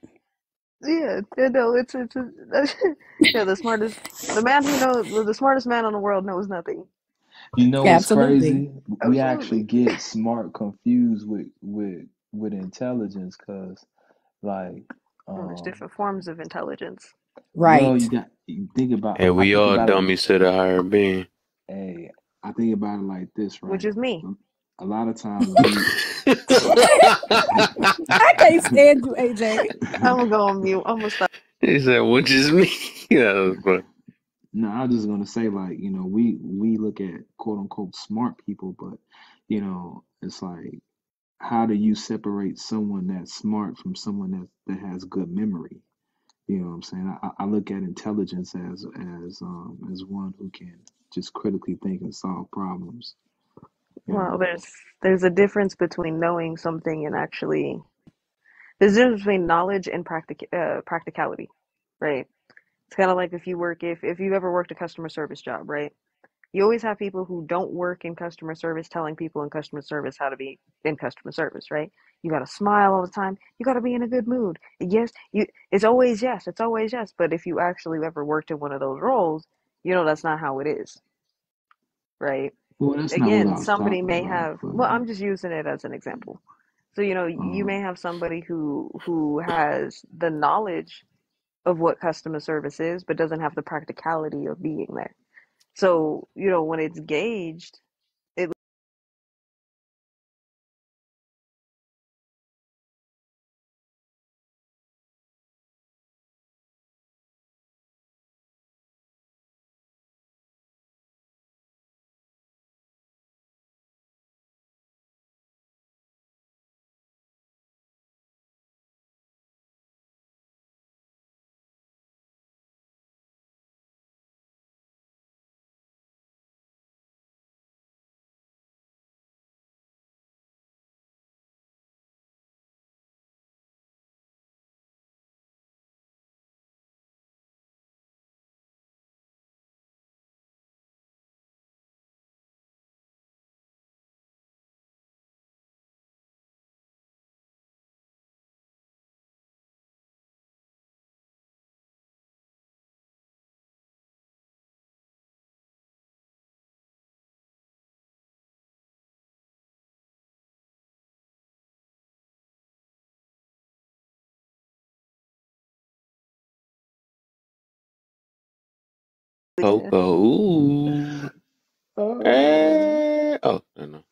Yeah, no, it's yeah, the smartest man in the world knows nothing. You know what's Absolutely. crazy? We actually Absolutely. get smart confused with intelligence, cause like Well, there's um different forms of intelligence, well you Right. got you think about And I we think all about it. dummies to the higher being. Hey, I think about it like this, which right? is me. A lot of times we I can't stand you, AJ. I'm gonna go on mute. I'm gonna stop. He said, which is me. Yeah, that was funny. No, I was just gonna say like, we look at quote unquote smart people, but it's like how do you separate someone that's smart from someone that has good memory? You know what I'm saying? I look at intelligence as one who can just critically think and solve problems, you Well, know. there's a difference between knowing something and actually. There's a difference between knowledge and practicality, right? It's kind of like if you've ever worked a customer service job, right? You always have people who don't work in customer service telling people in customer service how to be in customer service, right? You got to smile all the time. You got to be in a good mood. Yes, it's always yes. It's always yes. But if you actually ever worked in one of those roles, you know that's not how it is, right? Well, that's not what Again, I was somebody talking may about, have, but well, I'm just using it as an example. So, you may have somebody who has the knowledge of what customer service is, but doesn't have the practicality of being there. So, when it's gauged, it Coco. Ooh. Oh, no.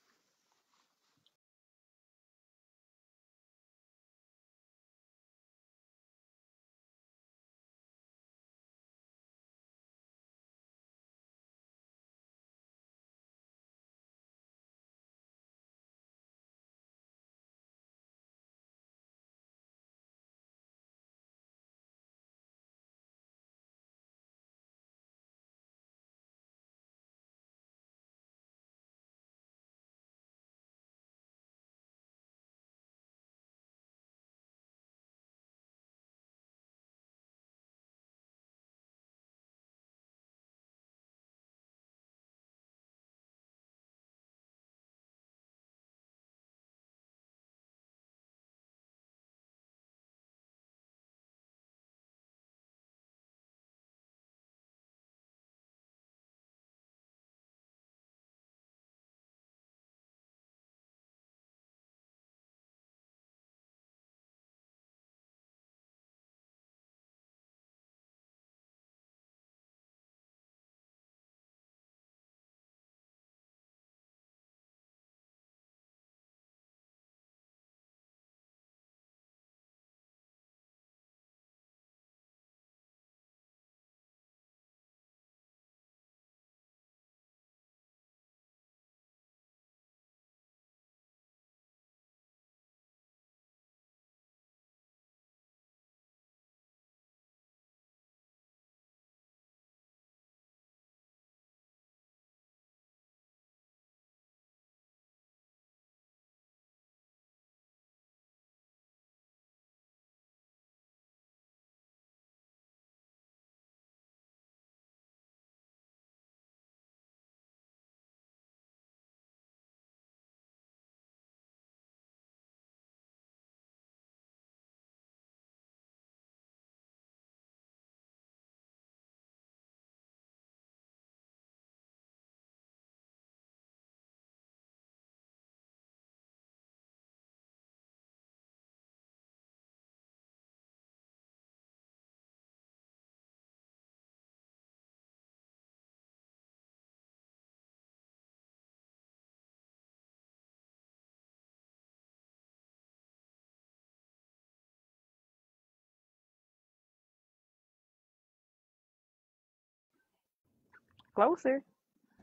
Closer.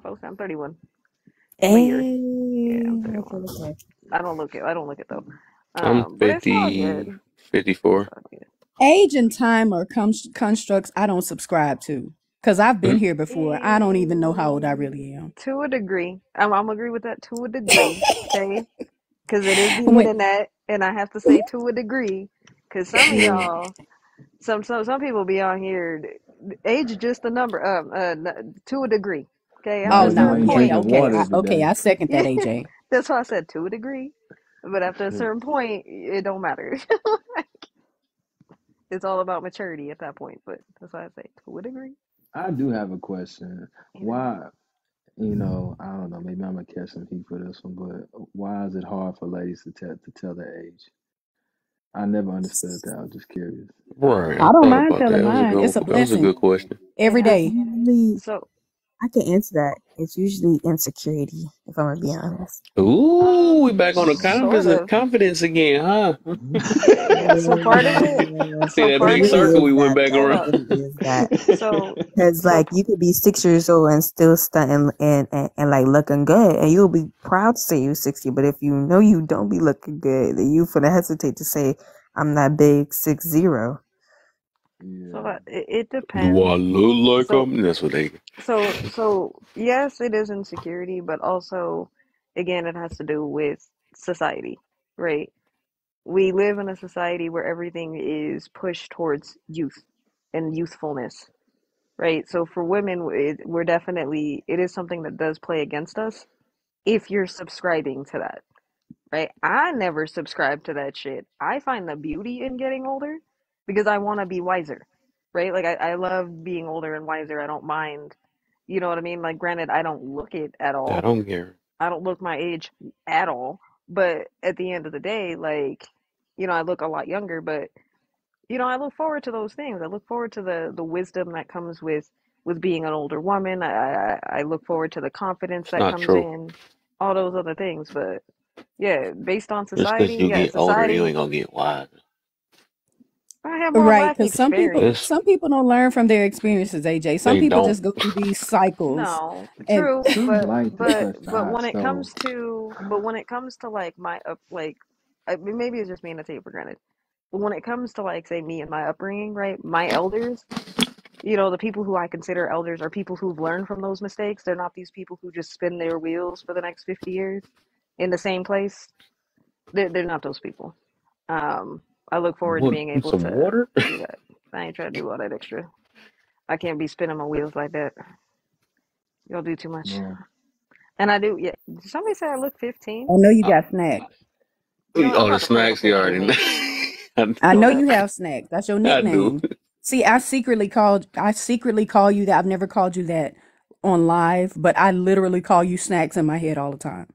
Closer. I'm 31. I'm a year. Yeah, I'm Hey, okay, 31. okay. I don't look it though. I'm But it's all good. 54. It's all good. Age and time are constructs I don't subscribe to because I've been here before. I don't even know how old I really am. To a degree. I'm agree with that to a degree. Okay. Because it is the When internet, and I have to say to a degree. Because some of Yeah. y'all, some people be on here. Age is just a number. To a degree. Okay. Might After oh a as well no, certain ain't yeah, point, drinking okay, water every okay, day. I second that, yeah, AJ. that's why I said to a degree. But after a Shit. certain point, it don't matter. It's all about maturity at that point. But that's why I say to a degree. I do have a question. You know. Why, I don't know, maybe I'm gonna catch some heat for this one, but why is it hard for ladies to tell their age? I never understood that. I was just curious. Right. I I don't thought mind about that. telling That was a mine. good. It's a That was a blessing good question. It every has It's day. usually, so. I can answer that. It's usually insecurity, if I'm gonna be honest. Ooh, we back on the Sort of. confidence again, huh? Yeah. So part of it. Yeah, See So that it part big of really it. circle we is went that back Hold though. It around. up. really is that. So Cause so like you could be 6 years old and still stunting and like looking good, and you'll be proud to say you're 60. But if you know you don't be looking good, then you finna hesitate to say I'm not big 60. so Yeah. it Do I depends. look like So them? That's what they. yes, it is insecurity, but also, again, it has to do with society, right? We live in a society where everything is pushed towards youth and youthfulness, right? So for women, we're definitely, it is something that does play against us if you're subscribing to that, right? I never subscribe to that shit. I find the beauty in getting older because I want to be wiser, right? Like, I love being older and wiser. I don't mind, you know what I mean? Like, granted, I don't look it at I all. don't care. I don't look my age at all. But at the end of the day, like, I look a lot younger, but I look forward to those things. I look forward to the wisdom that comes with with being an older woman. I look forward to the confidence It's that not comes true. in, all those other things. But yeah, based on Just because society, you yeah, get older, you society. ain't gonna get wiser. I have more Right, life because experience. It's some people don't learn from their experiences, AJ. Some they people don't. just go through these cycles. No, And true, I like to touch the hot stove. but when it comes to like my up, like maybe it's just me and I take it for granted. But when it comes to like say me and my upbringing, right? My elders, the people who I consider elders are people who've learned from those mistakes. They're not these people who just spin their wheels for the next 50 years in the same place. They're not those people. I look forward to What? being able Some to water? do that. I ain't trying to do all that extra. I can't be spinning my wheels like that. Y'all do too much. Well, And I do, yeah. Did somebody say I look 15? I know you Uh, got snacks. I'm oh, the about to pull a snacks you picture already of know. me. I, I Pull know that. you have snacks. That's your I do. nickname. See, I secretly call you that. I've never called you that on live, but I literally call you snacks in my head all the time.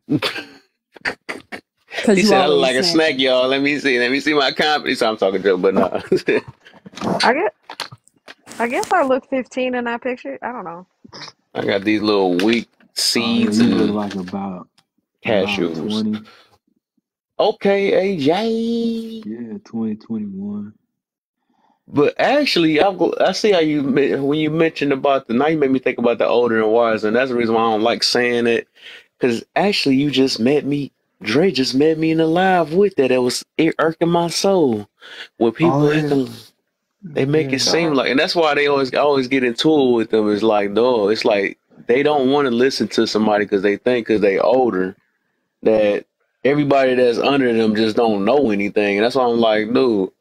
Cause He you said I look always like a snack, snacking. y'all. Let me see. Let me see my confidence. I'm talking to, but no. I get. I guess I look 15 in that picture. I don't know. I got these little weak oh yeah, seeds you look and like about cashews. 20. Okay, AJ. Yeah, 2021. But actually, I see how when you mentioned about now you made me think about the older and wiser, and that's the reason why I don't like saying it. Because actually, you just met me. Dre just met me in the live with that. It was irking my soul when Oh people yeah, acting. They make it yeah. Go seem ahead. like, and that's why they always get into it with them. It's like, no, it's like they don't want to listen to somebody because they think because they older that everybody that's under them just don't know anything. And that's why I'm like, dude,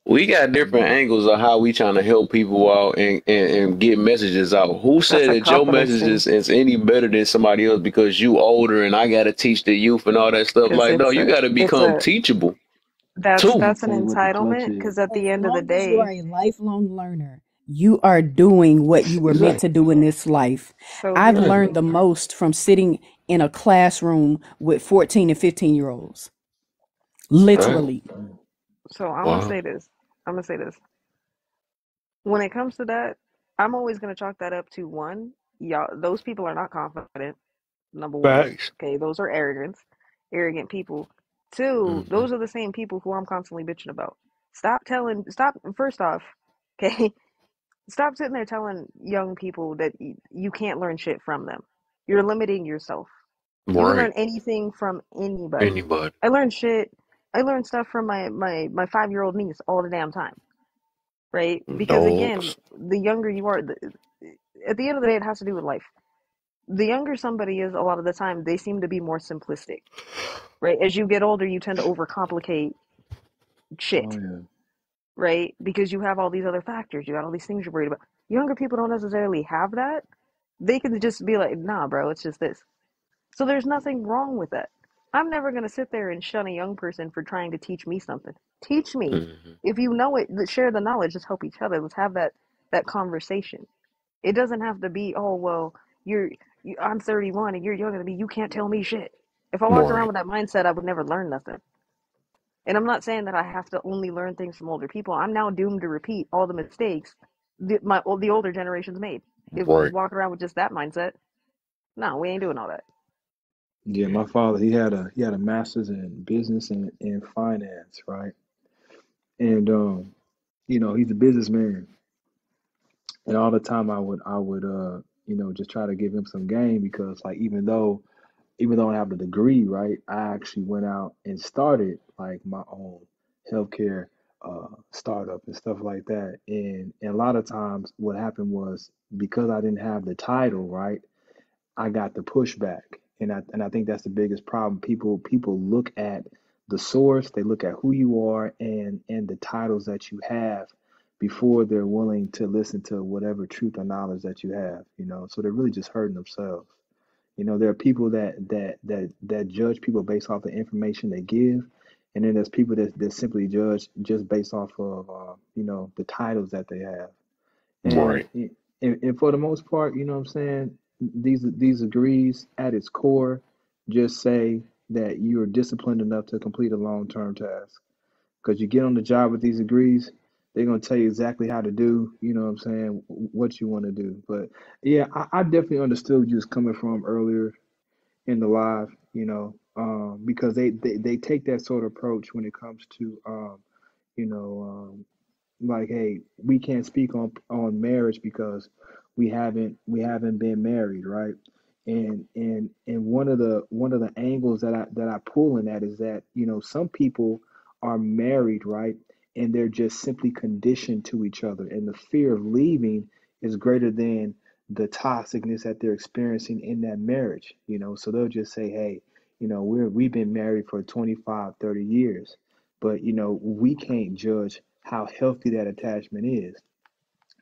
we got different Mm. angles of how we trying to help people out and get messages out. Who That's said a that your confidence message thing. is any better than somebody else because you older and I got to teach the youth and all that stuff? Because Like, no, you got to it's become a, teachable that's, too. I that's an tell you what the clutch entitlement. is. Because at As the end of the long as you are day, a lifelong learner, you are doing what you were meant Exactly. to do in this life. so I've here's the Exactly. learned thing. the most from sitting in a classroom with 14 and 15-year-olds. Right. Oh, Literally. mm. So I'm going to Wow. say this. I'm going to say this. When it comes to that, I'm always going to chalk that up to one, y'all, those people are not confident. Number one. Facts. Okay, those are arrogant people. Two, Hmm. those are the same people who I'm constantly bitching about. Stop, first off, okay, stop sitting there telling young people that you can't learn shit from them. You're limiting yourself. You can learn Right. anything from anybody. Anybody. I learned shit. I learned stuff from my 5-year-old niece all the damn time, right? Because again, Dogs. the younger you are, at the end of the day, it has to do with life. The younger somebody is, a lot of the time, they seem to be more simplistic, right? As you get older, you tend to overcomplicate Oh shit, yeah. right? Because you have all these other factors, you got all these things you're worried about. Younger people don't necessarily have that. They can just be like, nah, bro, it's just this. So there's nothing wrong with that. I'm never going to sit there and shun a young person for trying to teach me something. Teach me. Hmm. If you know it, share the knowledge. Let's help each other. Let's have that conversation. It doesn't have to be, oh, well, I'm 31 and you're younger than me. You can't tell me shit. If I walked around Right. with that mindset, I would never learn nothing. And I'm not saying that I have to only learn things from older people. I'm now doomed to repeat all the mistakes the older generations made. If we Right. walk around with just that mindset, no, we ain't doing all that. Yeah, my father, he had a master's in business and finance, right? And he's a businessman. And all the time I would just try to give him some game because like even though I have the degree, right, I actually went out and started like my own healthcare startup and stuff like that. And a lot of times what happened was because I didn't have the title, right, I got the pushback. And I think that's the biggest problem. People look at the source, they look at who you are and the titles that you have before they're willing to listen to whatever truth or knowledge that you have. So they're really just hurting themselves. There are people that judge people based off the information they give, and then there's people that simply judge just based off of the titles that they have. And, Right. and for the most part, you know what I'm saying, these degrees at its core just say that you're disciplined enough to complete a long-term task. Because you get on the job with these degrees, They're gonna tell you exactly how to do, you know what I'm saying, what you want to do. But yeah, I definitely understood where you was coming from earlier in the live, because they take that sort of approach when it comes to you know, like, hey, we can't speak on marriage because we haven't been married, right? And one of the angles that I pull in that is that, some people are married, right? And they're just simply conditioned to each other, and the fear of leaving is greater than the toxicness that they're experiencing in that marriage, so they'll just say, hey, we've been married for 25, 30 years, but we can't judge how healthy that attachment is.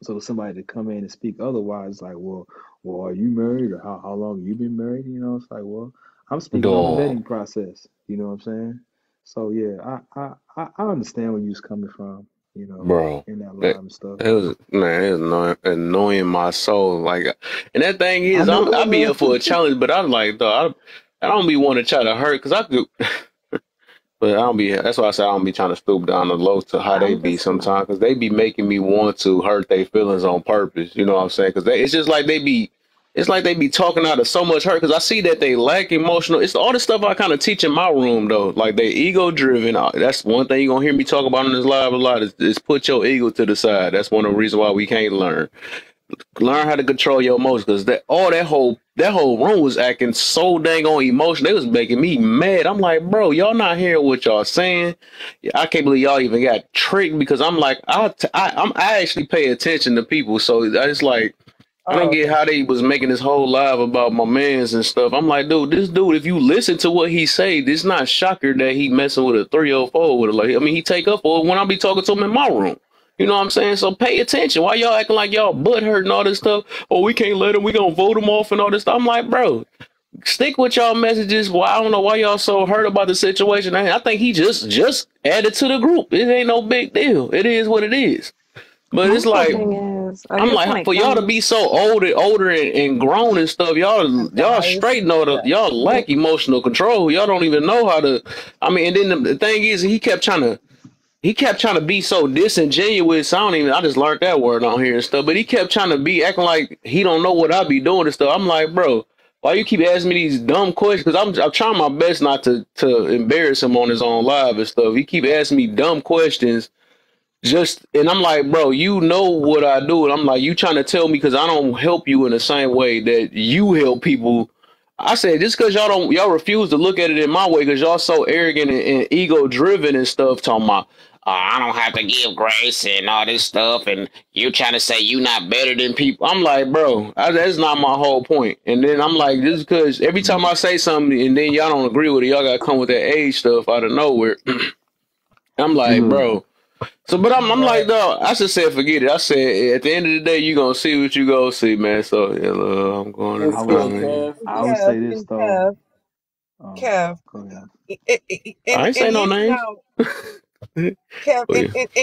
So somebody to come in and speak otherwise, like, well, are you married, or how long have you been married? It's like, well, I'm speaking on the Dog, vetting process. You know what I'm saying? So yeah, I understand where you was coming from. bro. In that It, live and stuff. it was man, it was annoying my soul. Like, and that thing I is, know it I be was. up for a challenge, but I'm like, dog, I don't be want to try to hurt because I could. But I don't be. That's why I say I don't be trying to stoop down the low to how they I'm be just sometimes, because they be making me want to hurt their feelings on purpose. You know what I'm saying? Because it's just like they be. It's like they be talking out of so much hurt. Because I see that they lack emotional. It's all the stuff I kind of teach in my room though. Like they ego driven. That's one thing you are gonna hear me talk about in this live a lot. Is put your ego to the side. That's one of the reasons why we can't learn how to control your emotions, because that whole room was acting so dang on emotion. They was making me mad. I'm like, bro, y'all not hearing what y'all saying. I can't believe y'all even got tricked, because I'm like, I actually pay attention to people, so it's like I don't Oh, get how they was making this whole live about my mans and stuff. I'm like, dude, this dude, if you listen to what he say, this not shocker that he messing with a 304 with a, like, I mean, he take up for it when I be talking to him in my room. You know what I'm saying? So pay attention. Why y'all acting like y'all butt hurt and all this stuff? Oh, we can't let him. We gonna vote him off and all this stuff. I'm like, bro, stick with y'all messages. Well, I don't know why y'all so hurt about the situation. I think he just added to the group. It ain't no big deal. It is what it is. But My it's whole like, thing is, I I'm guess when like, it for y'all to be comes, so older and grown and stuff, and y'all guys, straight know that y'all lack emotional control. Y'all don't even know how to. I mean, and then the thing is, he kept trying to be so disingenuous. I just learned that word on here and stuff. But he kept trying to be acting like he don't know what I be doing and stuff. I'm like, bro, why you keep asking me these dumb questions? Because I'm trying my best not to embarrass him on his own live and stuff. He keep asking me dumb questions, and I'm like, bro, you know what I do, and I'm like, you trying to tell me because I don't help you in the same way that you help people. I said, just because y'all refuse to look at it in my way, because y'all so arrogant and ego driven and stuff, talking about, I don't have to give grace and all this stuff, and you trying to say you not better than people. I'm like, bro, that's not my whole point. And then I'm like, just because every time I say something and then y'all don't agree with it, y'all gotta come with that age stuff out of nowhere. I'm Hey, like, look, bro. So, but I'm right? like, dog, I just said, forget it. I said, at the end of the day, you gonna see what you gonna see, man. So, yeah, I'm going in And, the I and, would comment. I would Kev, say this and though. Kev, Kev, Go ahead. I ain't say and no you names. know, Kev, But yeah. and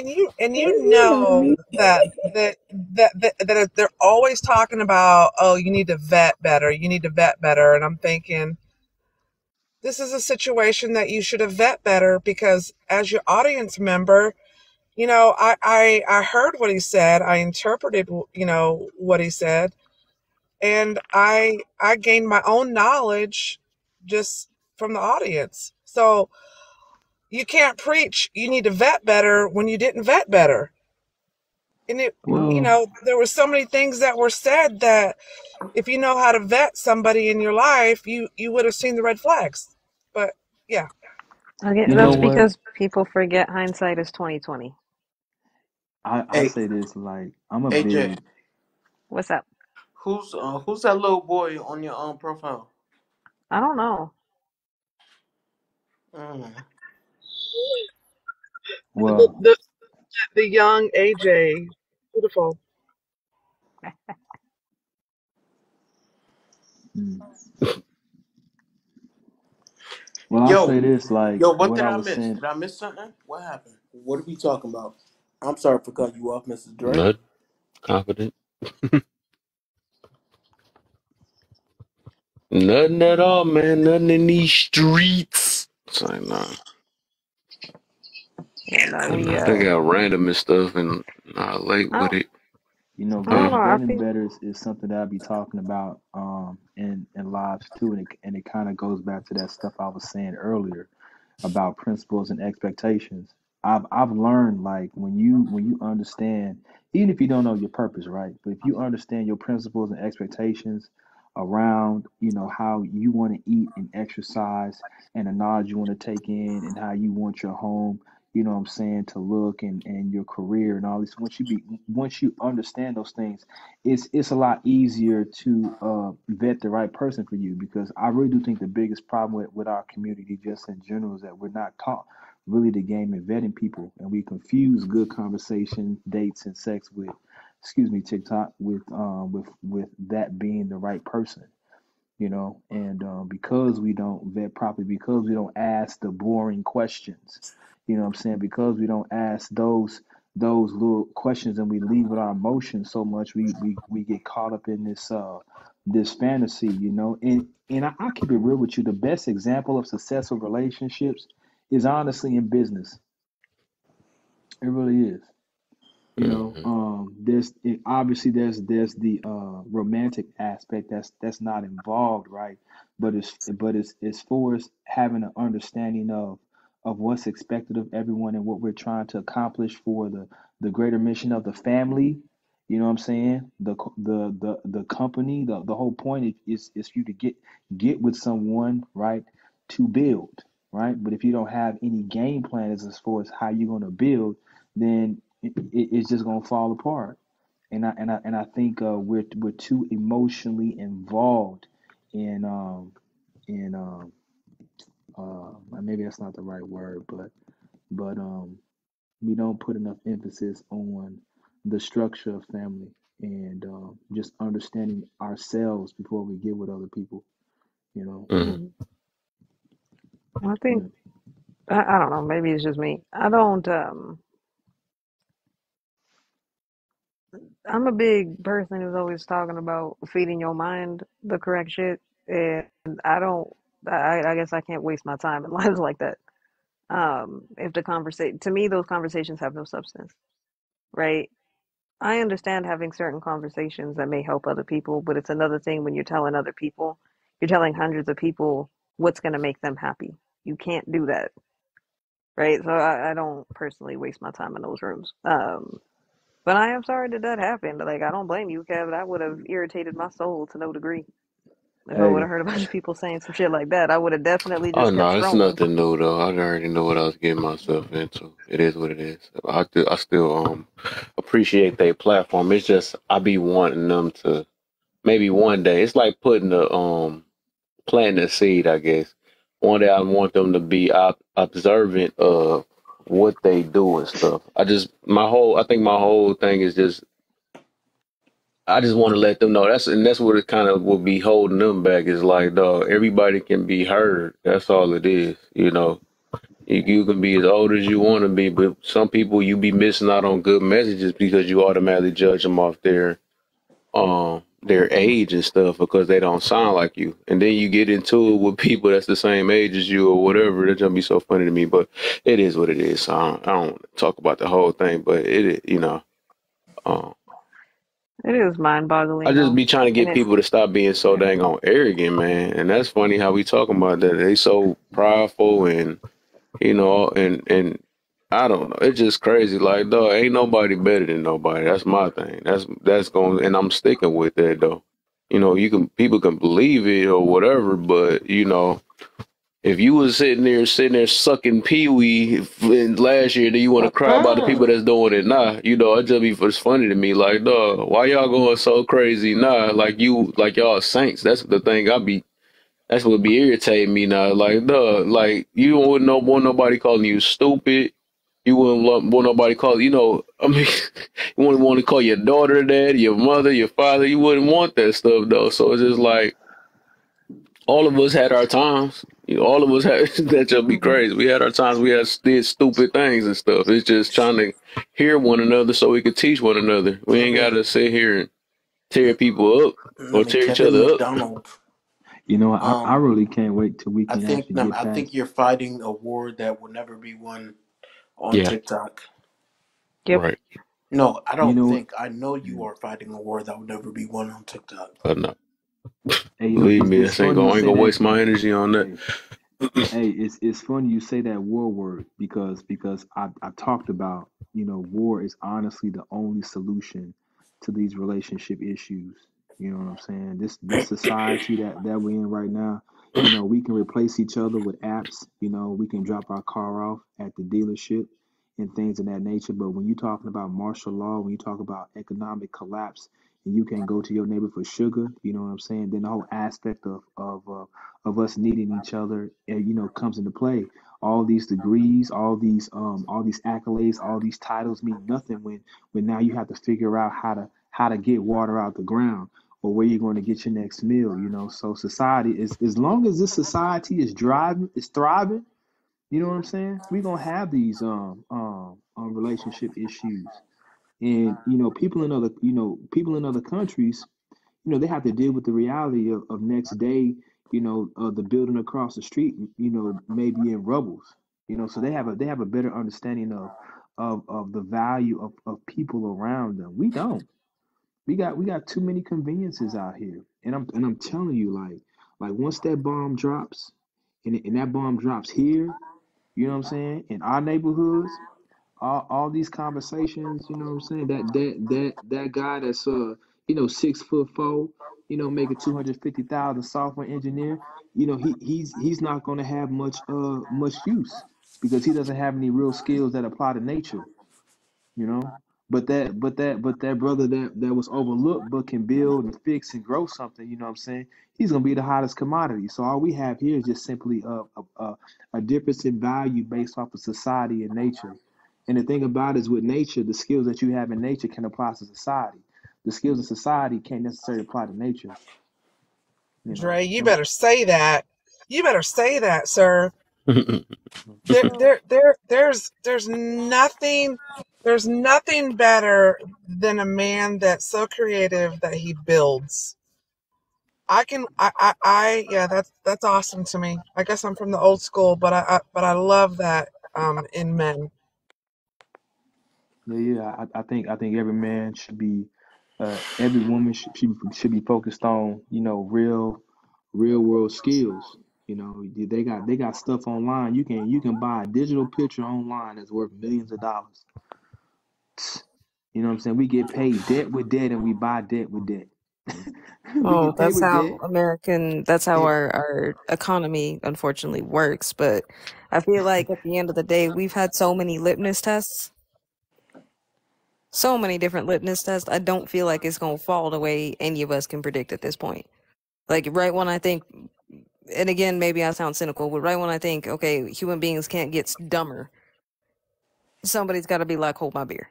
Yeah, you you know know me. that they're always talking about, oh, you need to vet better, you need to vet better, and I'm thinking, this is a situation that you should have vet better, because as your audience member, I heard what he said, I interpreted, what he said, and I gained my own knowledge just from the audience. So you can't preach you need to vet better when you didn't vet better. And Well, there were so many things that were said that if you know how to vet somebody in your life, you would have seen the red flags. But yeah. you know that's Yeah. what? because people forget hindsight is 2020. I Hey, say this, like, I'm a AJ, big. What's up? who's that little boy on your profile? I don't know. Mm. The Well, the, the young AJ, beautiful. mm, well, I'll Yo, say this, like yo, what what did I I was miss? saying. Did I miss something? What happened? What are we talking about? I'm sorry for cutting you off, Mr. Dre. Not confident. Nothing at all, man. Nothing in these streets. It's like, nah. And we They got random and stuff and late I with don't, it. You know, I don't Huh? know. I vetting feel better is something that I'll be talking about in lives too, and it kind of goes back to that stuff I was saying earlier about principles and expectations. I've learned, like, when you understand, even if you don't know your purpose, right? But if you understand your principles and expectations around, you know, how you want to eat and exercise and the knowledge you want to take in and how you want your home, you know what I'm saying, to look and your career and all this. Once you understand those things, it's a lot easier to vet the right person for you, because I really do think the biggest problem with our community just in general is that we're not taught really the game of vetting people, and we confuse good conversation, dates, and sex with, excuse me, TikTok, with that being the right person, you know. And because we don't vet properly, because we don't ask the boring questions, you know what I'm saying, because we don't ask those little questions, and we leave with our emotions so much, we get caught up in this fantasy, you know. And I'll keep it real with you. The best example of successful relationships is honestly in business. It really is. You know, Mm-hmm. obviously there's the romantic aspect that's not involved, right? But it's for us having an understanding of what's expected of everyone and what we're trying to accomplish for the greater mission of the family. You know what I'm saying? The company, the whole point is for you to get with someone, right? To build, right? But if you don't have any game plan as far as how you're going to build, then it's just gonna fall apart. And I think we're too emotionally involved in maybe that's not the right word, but we don't put enough emphasis on the structure of family and just understanding ourselves before we get with other people. You know. Mm-hmm. mm, I think Yeah. I don't know. Maybe it's just me. I don't. I'm a big person who's always talking about feeding your mind the correct shit, and I don't. I guess I can't waste my time in lives like that. If the conversation, to me, those conversations have no substance, right? I understand having certain conversations that may help other people, but it's another thing when you're telling other people, you're telling hundreds of people what's going to make them happy. You can't do that, right? So I don't personally waste my time in those rooms. But I am sorry that that happened. Like, I don't blame you, Kev. That would have irritated my soul to no degree. If I would Hey, have heard a bunch of people saying some shit like that, I would have definitely Oh just kept no, it's scrolling. nothing new though. I already know what I was getting myself into. It is what it is. I still appreciate their platform. It's just I be wanting them to maybe one day. It's like putting the planting a seed, I guess. One day I want them to be observant of what they do and stuff. I think my whole thing is just I just want to let them know that's what it kind of will be holding them back is like, dog, everybody can be heard. That's all it is, you know. You can be as old as you want to be, but some people you be missing out on good messages because you automatically judge them off their age and stuff because they don't sound like you. And then you get into it with people that's the same age as you or whatever. That's gonna be so funny to me, but it is what it is. So I don't talk about the whole thing, but um, It is I mind-boggling, just though, be trying to and get it's people to stop being so yeah. dang on arrogant, man. And that's funny how we talking about that. They so prideful and and I don't know. It's just crazy. Like, dog, ain't nobody better than nobody. That's my thing. That's going, and I'm sticking with that though. People can believe it or whatever, but if you was sitting there sucking pee wee last year, then you want to cry about the people that's doing it now. It just be it's funny to me. Like, dog, why y'all going so crazy now? Like y'all saints. That's the thing. That's what be irritating me now. Like, dog, like you wouldn't want nobody calling you stupid. You wouldn't want nobody calling, I mean, you wouldn't want to call your daughter that, your mother, your father. You wouldn't want that stuff though. So it's just like all of us had our times. All of us had that just be Hmm. crazy. We had our times. We did stupid things and stuff. It's just trying to hear one another so we could teach one another. We ain't got Kevin, to sit here and tear people up or tear each Kevin other up. McDonald. you know, I Um, really can't wait till we can actually get I think past. you're fighting a war that will never be won on Yeah, TikTok. Yep. right. No, I You don't know, think. I know you mm, are fighting a war that will never be won on TikTok. But no, hey, you know, believe me, it's this ain't funny you gonna, I ain't say gonna that. waste my energy on that. Hey, hey, it's funny you say that war word because I talked about, you know, war is honestly the only solution to these relationship issues. You know what I'm saying? This society that we're in right now, you know, we can replace each other with apps. You know, we can drop our car off at the dealership and things of that nature. But when you're talking about martial law, when you talk about economic collapse, and you can't go to your neighbor for sugar, you know what I'm saying? Then the whole aspect of us needing each other, you know, comes into play. All these degrees, all these accolades, all these titles mean nothing when now you have to figure out how to get water out the ground or where you're going to get your next meal. You know, so society is, as long as this society is thriving. You know what I'm saying? We're gonna have these relationship issues, and you know, people in other countries, you know, they have to deal with the reality of next day, you know, the building across the street, you know, maybe in rubbles, you know, so they have a better understanding of the value of people around them. We don't. We got too many conveniences out here, and I'm telling you, like once that bomb drops, and that bomb drops here, you know what I'm saying, in our neighborhoods, all these conversations, you know what I'm saying? That guy that's you know, 6'4", you know, making 250,000 software engineer, you know, he's not gonna have much use because he doesn't have any real skills that apply to nature, you know. But that brother that was overlooked but can build and fix and grow something, you know what I'm saying? He's gonna be the hottest commodity. So all we have here is just simply a difference in value based off of society and nature. And the thing about it is with nature, the skills that you have in nature can apply to society. The skills of society can't necessarily apply to nature, you know. Dre, you better say that. You better say that, sir. So There's nothing better than a man that's so creative that he builds. Yeah, that's awesome to me. I guess I'm from the old school, but I love that in men. Yeah, I think every man should be, every woman should be focused on, you know, real world skills. You know, they got stuff online. You can buy a digital picture online that's worth millions of dollars. You know what I'm saying? We get paid debt with debt, and we buy debt with debt. We Oh, get paid with debt, that's how and our economy unfortunately works. But I feel like at the end of the day, we've had so many litmus tests, so many different litmus tests. I don't feel like it's gonna fall the way any of us can predict at this point. Like right when I think, and again, maybe I sound cynical, but right when I think, okay, human beings can't get dumber, somebody's got to be like, hold my beer,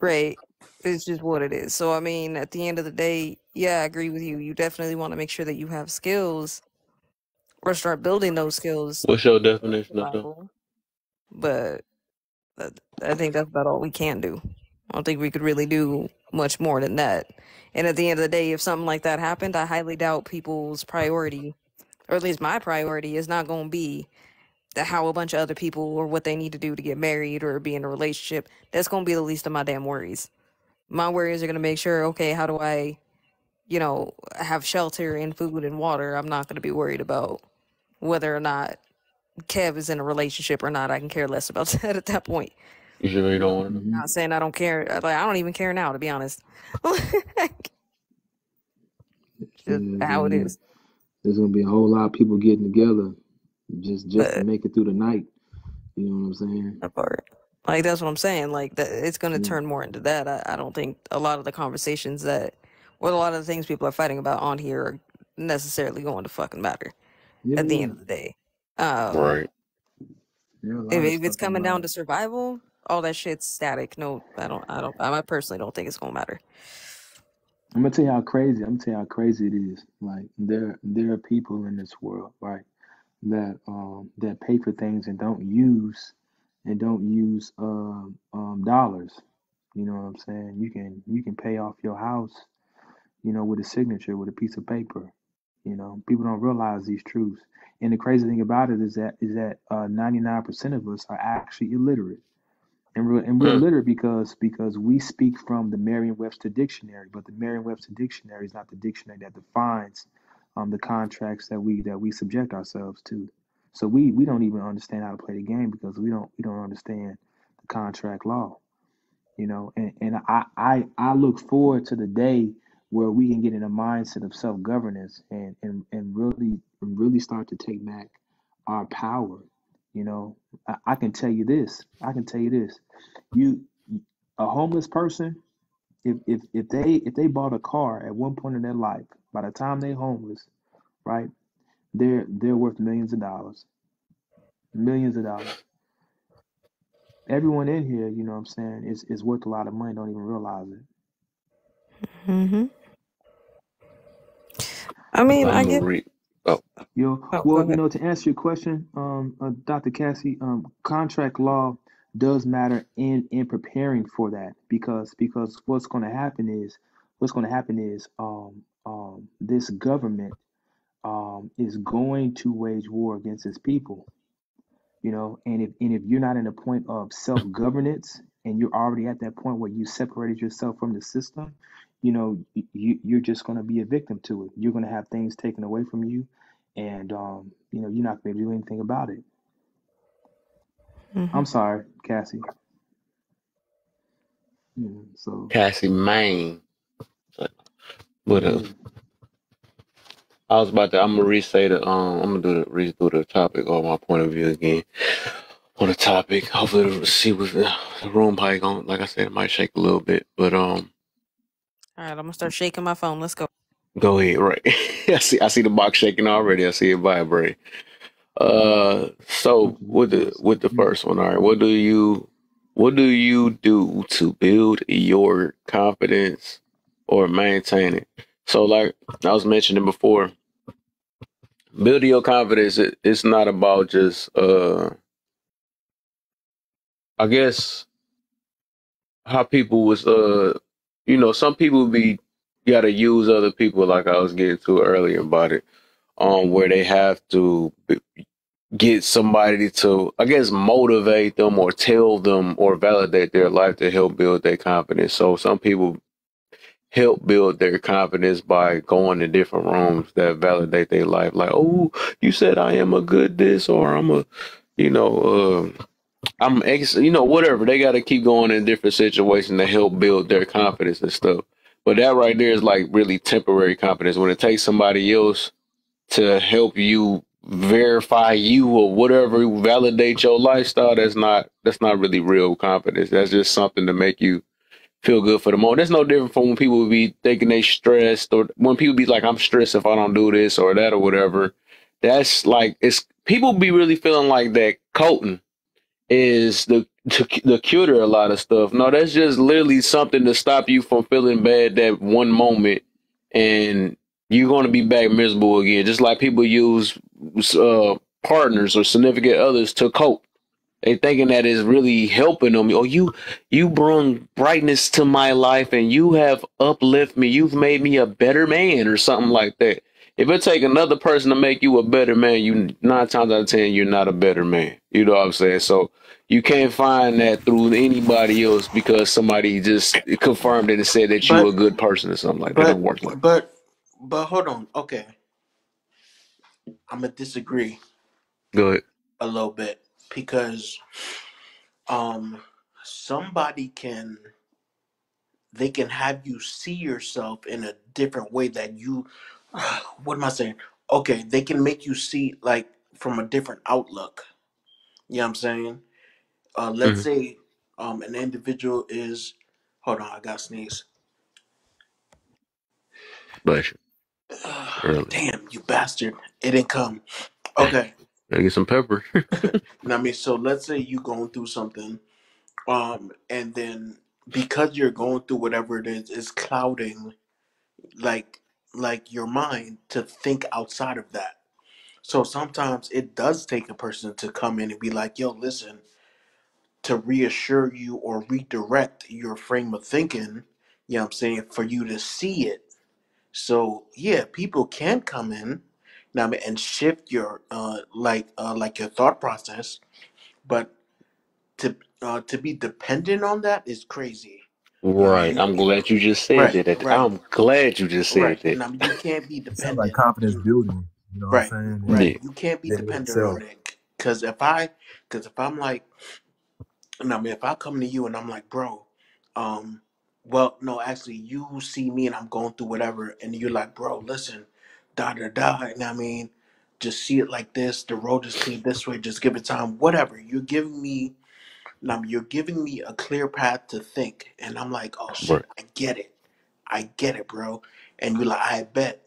right? It's just what it is. So I mean, at the end of the day, yeah, I agree with you. You definitely want to make sure that you have skills or start building those skills What's your for definition of dumb? survival. But I think that's about all we can do. I don't think we could really do much more than that. And at the end of the day, if something like that happened, I highly doubt people's priority, or at least my priority, is not going to be how a bunch of other people or what they need to do to get married or be in a relationship. That's going to be the least of my damn worries. My worries are going to make sure, okay, how do I, have shelter and food and water? I'm not going to be worried about whether or not Kev is in a relationship or not. I can care less about that at that point. You sure you don't want to know? mhm. Not saying I don't care. Like, I don't even care now, to be honest. Just Yeah, how it is. there's gonna be a whole lot of people getting together just to But make it through the night. You know what I'm saying? that part, like, that's what I'm saying. Like, that it's going to Yeah, turn more into that. I don't think a lot of the conversations or a lot of the things people are fighting about on here are necessarily going to fucking matter yeah, at the yeah. end of the day. Um, Right. Yeah, a lot of if it's stuff ain't coming down right. to survival, all that shit's static. No, I personally don't think it's going to matter. I'm gonna tell you how crazy. I'm gonna tell you how crazy it is. Like there are people in this world, right, that pay for things and don't use dollars. You know what I'm saying? You can pay off your house, you know, with a signature, with a piece of paper. You know, people don't realize these truths. And the crazy thing about it is that 99% of us are actually illiterate. And we're Mm. illiterate because we speak from the Merriam-Webster dictionary, but the Merriam-Webster dictionary is not the dictionary that defines the contracts that we subject ourselves to. So we don't even understand how to play the game because we don't understand the contract law. You know, and I look forward to the day where we can get in a mindset of self-governance and really start to take back our power. You know, I can tell you this. I can tell you this. You a homeless person, if they bought a car at one point in their life, by the time they're homeless, right, they're worth millions of dollars. Millions of dollars. Everyone in here, you know what I'm saying, is worth a lot of money, don't even realize it. Mm-hmm. I mean, I I'm gonna get. read. Oh, Oh, go Well, ahead. to answer your question, Dr. Cassie, contract law does matter in preparing for that because what's going to happen is this government is going to wage war against its people. You know, and if you're not in a point of self-governance and you're already at that point where you separated yourself from the system, you know, you're just going to be a victim to it. You're going to have things taken away from you, and you're not going to do anything about it. Mm-hmm. I'm sorry, Cassie. So Cassie Maine. But yeah. I was about to. I'm gonna re-say the. I'm gonna read through the topic or my point of view again on the topic. Hopefully, to see what the room probably going. Like I said, it might shake a little bit, but All right, I'm gonna start shaking my phone. Let's go. go ahead. Right. I see the box shaking already. I see it vibrate. So Okay, with the yes. with the first one, all right. What do you do to build your confidence or maintain it? So, like I was mentioning before, building your confidence, it's not about just I guess how people was some people be gotta use other people, like I was getting to earlier about it, where they have to get somebody to, I guess, motivate them or tell them or validate their life to help build their confidence. So some people help build their confidence by going to different rooms that validate their life. Like, oh, you said I am a good this, or I'm a, you know, I'm ex, whatever. They got to keep going in different situations to help build their confidence and stuff. But that right there is like really temporary confidence. When it takes somebody else to help you verify you or whatever, validate your lifestyle, that's not really real confidence. That's just something to make you feel good for the moment. That's no different from when people be thinking they stressed, or when people be like, I'm stressed if I don't do this or that or whatever. That's like, it's people be really feeling like that coating is the cure to a lot of stuff. No, that's just literally something to stop you from feeling bad that one moment, and you're going to be back miserable again. Just like people use partners or significant others to cope. They thinking that is really helping them. Oh, you bring brightness to my life, and you have uplift me. You've made me a better man, or something like that. If it take another person to make you a better man, you 9 times out of 10 you're not a better man. You know what I'm saying? So you can't find that through anybody else because somebody just confirmed it and said that you a But good person or something like that. It don't but work like that. but but hold on. Okay, I'm gonna disagree Go ahead. a little bit because um somebody can they can have you see yourself in a different way that you what am I saying? Okay, they can make you see like from a different outlook. You know what I'm saying? Let's Mm-hmm. say an individual is hold on, I got to sneeze. Bless you. Early. Damn, you bastard. It didn't come. Dang. Okay. Gotta get some pepper. Now, I mean, so let's say you going through something, and then because you're going through whatever it is clouding like your mind to think outside of that. So sometimes it does take a person to come in and be like, yo, listen, to reassure you or redirect your frame of thinking, you know what I'm saying, for you to see it. So yeah, people can come in now and shift your like your thought process, but to be dependent on that is crazy. Right. I'm glad you just said Right, that. right, I'm glad you just said right. that. Now you can't be It sounds like dependent. confidence building. You know what I'm Right, saying? right. Yeah. You can't be And in dependent itself. on it. Because if I'm like, and I mean, if I come to you and I'm like, bro, well, no, actually, you see me and I'm going through whatever, and you're like, bro, listen, da da da, and I mean, just see it like this. The road is clear this way. Just give it time. Whatever. You're giving me a clear path to think, and I'm like, oh Right. shit, I get it, bro. And you're like, I bet.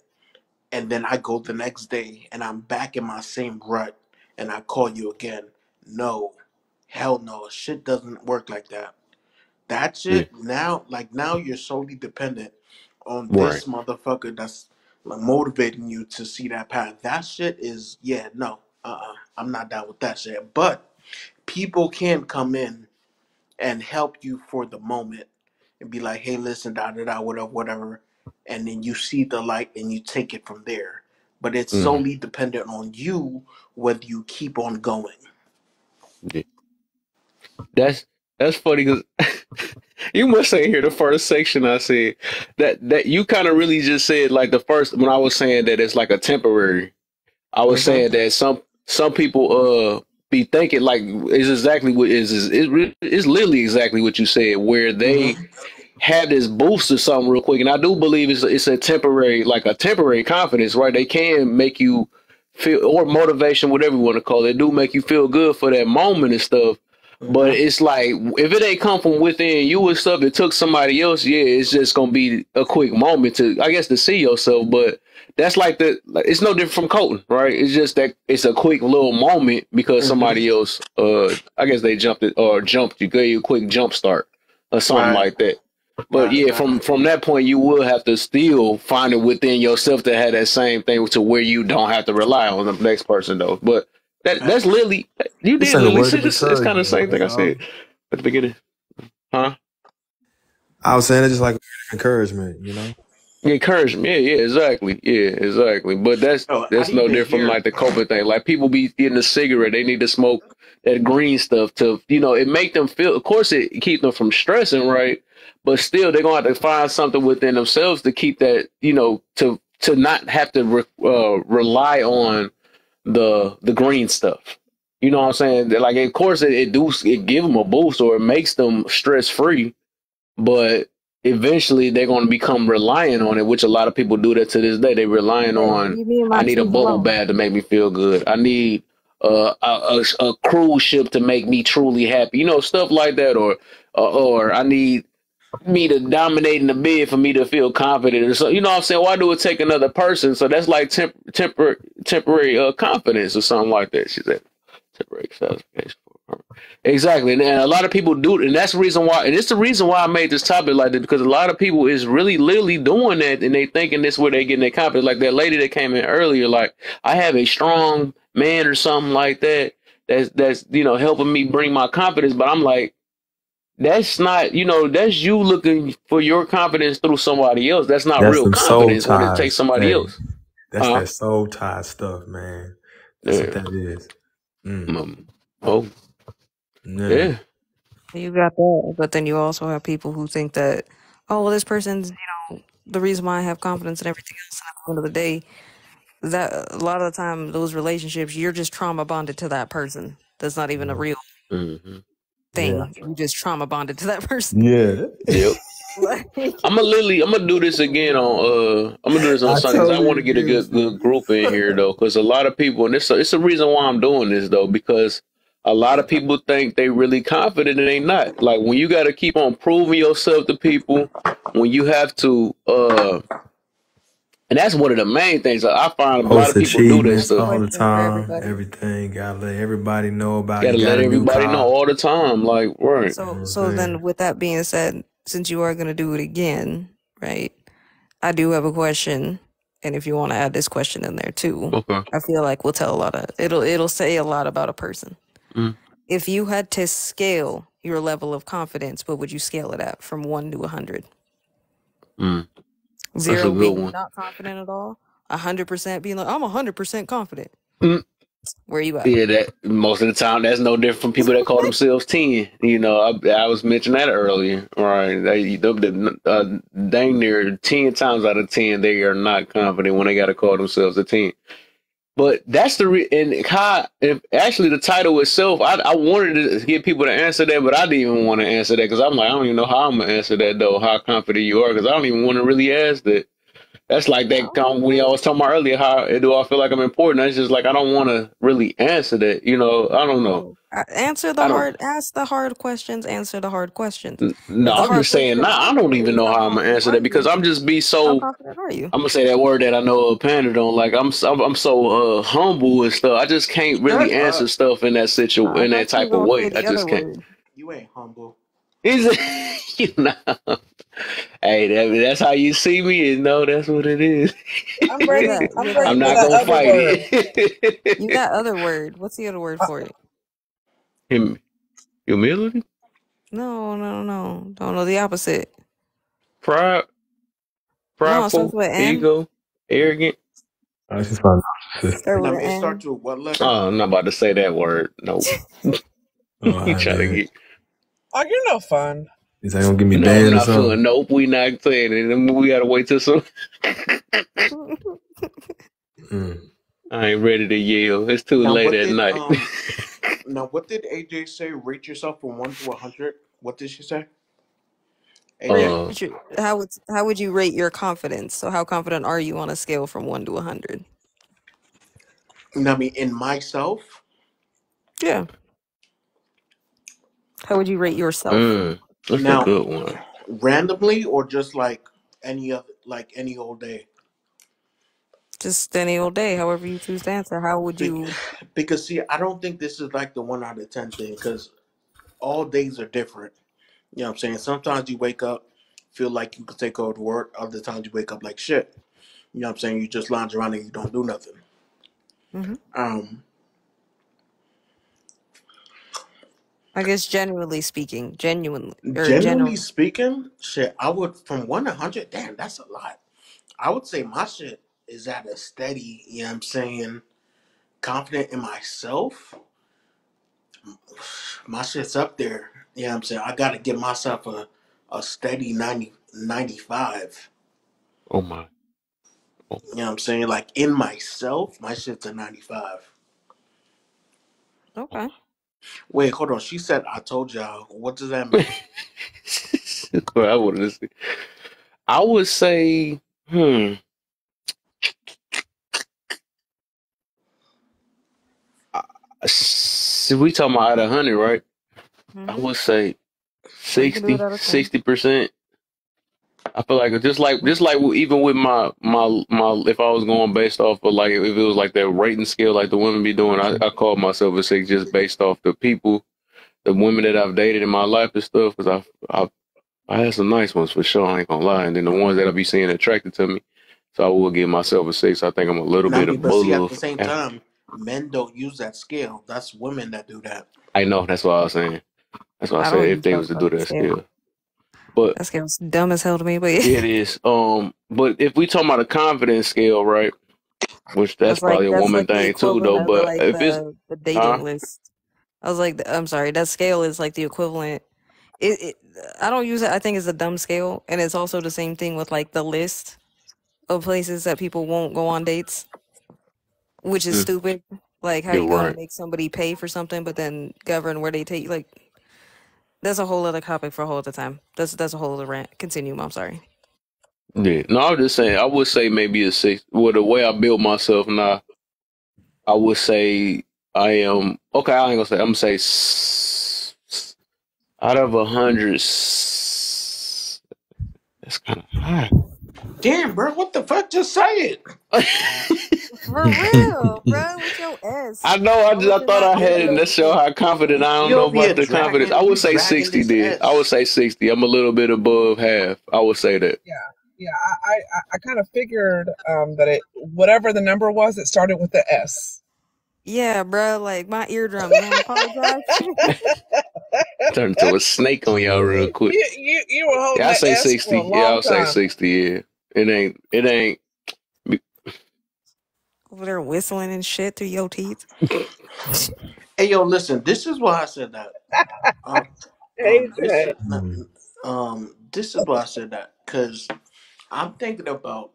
And then I go the next day and I'm back in my same rut and I call you again. No, hell no. Shit doesn't work like that. That Yeah. shit now you're solely dependent on Right. this motherfucker that's like motivating you to see that path. That shit is no. I'm not down with that shit. But people can come in and help you for the moment and be like, hey, listen, da da da, whatever, whatever. And then you see the light and you take it from there. But it's Mm-hmm. solely dependent on you whether you keep on going. Yeah. That's funny because you must say here the first section I said that you kind of really just said like the first when I was saying that it's like a temporary. I was Mm-hmm. saying that some people be thinking like it's exactly what it's literally exactly what you said where they Mm-hmm. have this boost or something real quick, and I do believe it's a temporary confidence, right? They can make you feel or motivation, whatever you want to call it. They do make you feel good for that moment and stuff. But Mm-hmm. it's like if it ain't come from within you and stuff, it took somebody else. Yeah, it's just gonna be a quick moment to see yourself. But that's like it's no different from coding, right? It's just that it's a quick little moment because Mm-hmm. somebody else, I guess they jumped you, gave you a quick jump start or something Right, like that. But right, yeah, right. from that point, you will have to still find it within yourself to have that same thing to where you don't have to rely on the next person though. But that's Facts. literally you This did ain't a literally word say of this. It's kind of the encouragement, same right, thing I said y'all? at the beginning, huh? I was saying it's just like encouragement, you know? Encouragement, yeah, exactly. But Oh, I that's didn't no even different from hear. like the coping thing. Like people be getting a cigarette, they need to smoke that green stuff to it make them feel. Of course, it keeps them from stressing, right? But still, they're gonna have to find something within themselves to keep that, to not have to rely on the green stuff. You know what I'm saying? Like, of course, it give them a boost or it makes them stress free, but eventually they're going to become reliant on it, which a lot of people do that to this day. They're relying Hey, on, leave me and I my need a truth bubble alone. bath to make me feel good. I need a cruise ship to make me truly happy. Stuff like that, or I need me to dominate in the bed for me to feel confident. And so, you know what I'm saying? Why do it take another person? So that's like temporary confidence or something like that. She said temporary satisfaction. Exactly, and a lot of people do, and that's the reason why. And it's the reason why I made this topic like that because a lot of people is really literally doing that, and they thinking this where they getting their confidence. Like that lady that came in earlier, like I have a strong man or something like that. That's helping me bring my confidence. But I'm like, that's not that's you looking for your confidence through somebody else. That's not That's real some soul confidence when it takes ties. somebody Hey, else. that's Huh? that soul tie stuff, man. That's what Yeah. that is. Oh. Yeah. Yeah. You got that, but then you also have people who think that, oh, well, this person's, the reason why I have confidence in everything else. And at the end of the day, that a lot of the time, those relationships, you're just trauma bonded to that person. That's not even a real Mm-hmm. Yeah. thing. You just trauma bonded to that person. Yeah. Yep. Like, I'm gonna do this again on I'm gonna do this on I Sunday because I totally want to get a agree with good you. group in here though because a lot of people and it's a reason why I'm doing this though because a lot of people think they really confident and they not. Like when you got to keep on proving yourself to people, when you have to and that's one of the main things I find a lot Post of people do that achievements a stuff. all the question for time. everybody. Everything. Gotta let everybody know about Got you to got let a new everybody know car. all the time. Like right. You know what I'm So then, saying? with that being said, since you are going to do it again, right? I do have a question, and if you want to add this question in there too, Okay. I feel like we'll tell a lot of it'll say a lot about a person. Mm. If you had to scale your level of confidence, what would you scale it at from 1 to 100? Mm. That's a 0 good being one. not confident at all. 100% being like, I'm 100% confident. Mm. Where you at? Yeah, that most of the time that's no different from people that call themselves 10. You know, I was mentioning that earlier, right? Dang near 10 times out of 10 they are not confident when they got to call themselves a 10. But that's actually the title itself. I wanted to get people to answer that, but I didn't even want to answer that because I'm like, I don't even know how I'm gonna answer that though. How confident you are? Because I don't even want to really ask that. That's like that when I was talking about earlier. How do I feel like I'm important? It's just like I don't want to really answer that. You know, I don't know. Ask the hard questions, answer the hard questions. No, If the I'm hard just saying. question I don't even know how I'm gonna answer that because I'm just be how so. confident are you? I'm gonna say that word that I know Panda don't like. I'm so humble and stuff. I just can't really Shut answer up. stuff in that I in that thought you type were of gonna say way. I the just other can't. word. You ain't humble. Is it? You know. Hey, that's how you see me. And no, that's what it is. I'm You're ready. that I'm you're ready I'm that for not that gonna other fight word. it. you that other word. What's the other word for it? Humility, No. Don't know the opposite. pride, No, it starts prideful, with N. ego, arrogant. I just find narcissist. Start I with mean, it an starts with what letter? Oh, I'm not about to say that word. Nope. Oh, You I try to did. get. Oh, you're no fun. Is that gonna get me No, I'm banned or not feeling. something? Nope, we not saying it. We gotta wait till some. Mm. I ain't ready to yell. It's too Now, late what at did night. AJ say? Rate yourself from 1 to 100. What did she say? Uh, AJ, How would you rate your confidence? So how confident are you on a scale from 1 to 100? I mean, in myself. Yeah. How would you rate yourself? That's a Now, good one. randomly or just like any old day? Just any old day, however you choose to answer. How would Be- you? Because see, I don't think this is like the 1 out of 10 thing. Because all days are different. You know what I'm saying? Sometimes you wake up, feel like you could take over the work. Other times you wake up like shit. You know what I'm saying? You just lounge around and you don't do nothing. Mm-hmm. I guess genuinely speaking, Genuinely speaking, shit, I would from 1 to 100. Damn, that's a lot. I would say my shit is at a steady. You know what I'm saying? Confident in myself. My shit's up there. You know what I'm saying? I got to give myself a steady 95. Oh my. Oh. You know what I'm saying? Like in myself, my shit's a 95. Okay. Wait, hold on. She said, I told y'all. What does that mean? I would say, we talking about out of 100, right? I would say 60%. I feel like just like even with my if I was going based off of like if it was like that rating scale like the women be doing, I call myself a 6 just based off the people, the women that I've dated in my life and stuff. Because I had some nice ones for sure. I ain't gonna lie, and then the ones that I be seeing attracted to me, so I will give myself a 6. I think I'm a little bit But see, at above. the same time, men don't use that scale. That's women that do that. I know. That's what I was saying. That's why I said if they was to do that scale. But that scale's dumb as hell to me, but yeah. It is. But if we talking about a confidence scale, right? Which that's probably a woman thing too, though. But like if it's the dating list, I was like, I'm sorry, that scale is like the equivalent. I don't use it. I think it's a dumb scale, and it's also the same thing with like the list of places that people won't go on dates, which is stupid. Like how you gonna make somebody pay for something, but then govern where they take like. That's a whole other topic for a whole other time. That's a whole other rant. Continue. I'm sorry. Yeah, no, I'm just saying. I would say maybe a 6. Well, the way I build myself now, I would say I am okay. I ain't gonna say. I'm gonna say out of 100. That's kind of high. Damn, bro, what the fuck? Just say it. For real, bro. With your S. I know. I thought I had it. That show how confident I don't know about the confidence. I would say 60. Then I would say 60. I'm a little bit above half. I would say that. Yeah. I kind of figured that it whatever the number was, it started with the S. Yeah, bro. Like my eardrum. You want to apologize? Turn into a snake on y'all real quick. You were holding I say S 60. for a long I'll say time. 60. Yeah. It ain't. Over there whistling and shit through your teeth. Hey, yo, listen. This is why I said that. Um, Hey, this Jay. this is why I said that because I'm thinking about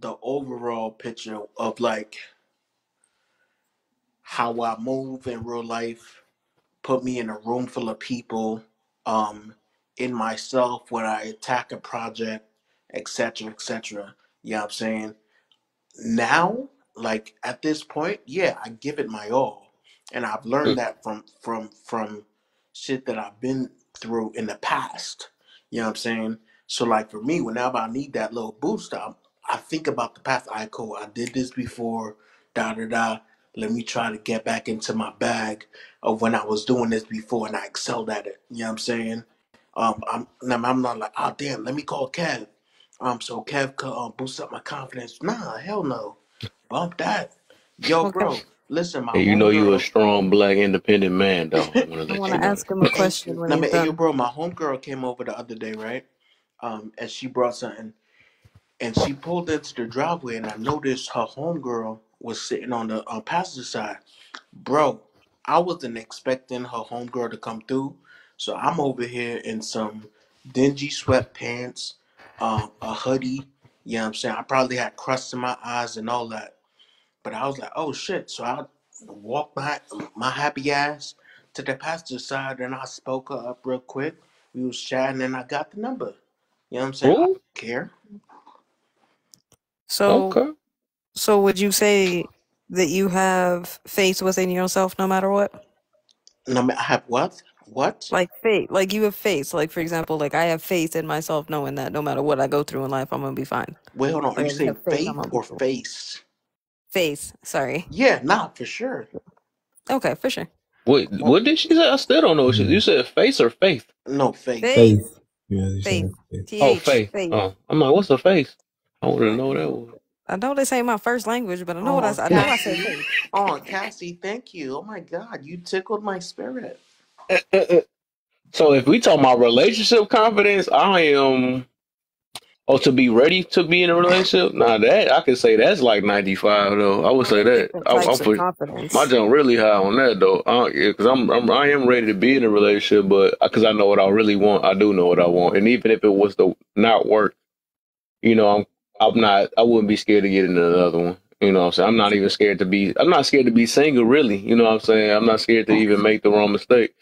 the overall picture of like how I move in real life. Put me in a room full of people. In myself when I attack a project, etc., etc. You know what I'm saying? Now, like at this point, yeah, I give it my all, and I've learned that from shit that I've been through in the past. You know what I'm saying? So like for me, whenever I need that little boost, I think about the past. I cool. I did this before. Da da da. Let me try to get back into my bag of when I was doing this before and I excelled at it. You know what I'm saying? I'm not like, oh damn, let me call Kev. So Kev could boost up my confidence. Nah, hell no. Bump that. Yo, Okay. bro, listen, my Hey, you know you a homegirl. strong black independent man, though. I want to I let want you to know ask him a question when he's Hey, yo, done. bro, my homegirl came over the other day, right? And she brought something, and she pulled into the driveway, and I noticed her homegirl was sitting on the passenger side. Bro, I wasn't expecting her homegirl to come through, so I'm over here in some dingy sweatpants, a hoodie. You know what I'm saying? I probably had crust in my eyes and all that. But I was like, oh shit. So I walked my happy ass to the passenger side and I spoke her up real quick. We was chatting and I got the number. You know what I'm saying? I what? don't care. So, Okay. so would you say that you have faith within yourself no matter what? No, I have what? What? Like faith, like you have faith. Like for example, like I have faith in myself, knowing that no matter what I go through in life, I'm gonna be fine. Wait, hold on. Are Like you I just saying have faith I'm faith gonna be or cool. face? Faith, sorry. Yeah, nah, for sure. Okay, for sure. What did she say? I still don't know. You said face or faith? No, faith. Faith, Faith. Yeah, you faith, said faith. Oh, th, faith. faith. Oh, I'm like, what's a face? I want to know that one. I know this ain't my first language, but I know what Oh, I know. I said Cassie. faith. Oh, Cassie, thank you. Oh my God, you tickled my spirit. So if we talk about relationship confidence, I am. Oh, to be ready to be in a relationship? Nah, that I could say that's like 95 though. I would Well, say there's that. different I'm types of for my confidence. jump really high on that though. Yeah, because I am ready to be in a relationship, but because I know what I really want, I do know what I want, and even if it was to not work, you know, I'm not. I wouldn't be scared to get into another one. You know what I'm saying? I'm not even scared to be. I'm not scared to be single. Really, you know what I'm saying? I'm not scared to even make the wrong mistake.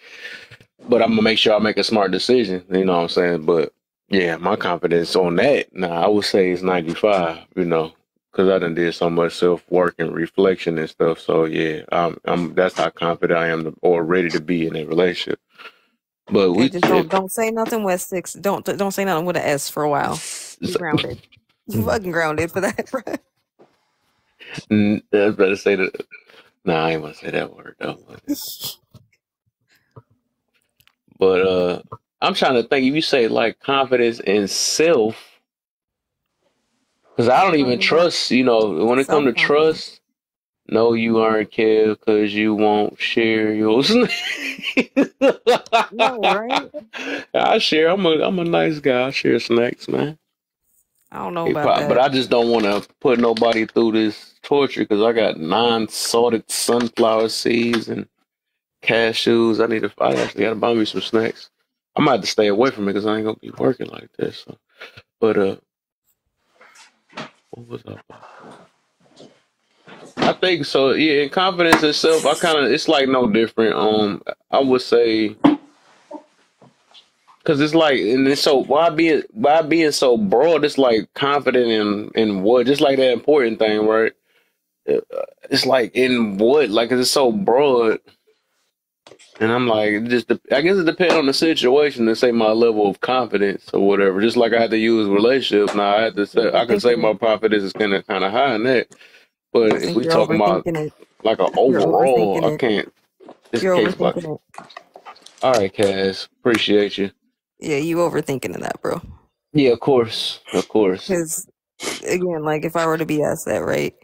But I'm gonna make sure I make a smart decision. You know what I'm saying? But yeah, my confidence on that, I would say it's 95. You know, because I done did so much self work and reflection and stuff. So yeah, I'm that's how confident I am or ready to be in a relationship. But Okay, we just shit. don't say nothing with six. Don't say nothing with an S for a while. Be grounded. Fucking grounded for that, bro. I was about to say that. Nah, I ain't gonna say that word though. But I'm trying to think. If you say like confidence in self, because I don't even Talking about trust. You know, when it comes self to confidence. trust. No, you aren't Kev because you won't share your snacks. No, right? I share. I'm a nice guy. I share snacks, man. I don't know about But that. I just don't want to put nobody through this torture because I got non-salted sunflower seeds and cashews. I actually got to buy me some snacks. I might have to stay away from it because I ain't gonna be working like this. So. But what was I about? I think so. Yeah, in confidence itself, it's like no different. I would say. Cause it's like, and it's so why being so broad? It's like confident in what? Just like that important thing, right? It's like in what? Like it's so broad, and I'm like, I guess it depends on the situation to say my level of confidence or whatever. Just like I had to use relationships. Now I had to You're say I can say overthinking my it. confidence is kind of high in that. But I if think we you're talking about overthinking it. like an You're overall, overthinking I it. can't. It's You're case by. overthinking it. All right, Cass, appreciate you. Yeah, you overthinking in that, bro. Yeah, of course, of course. Because again, like if I were to be asked that, right,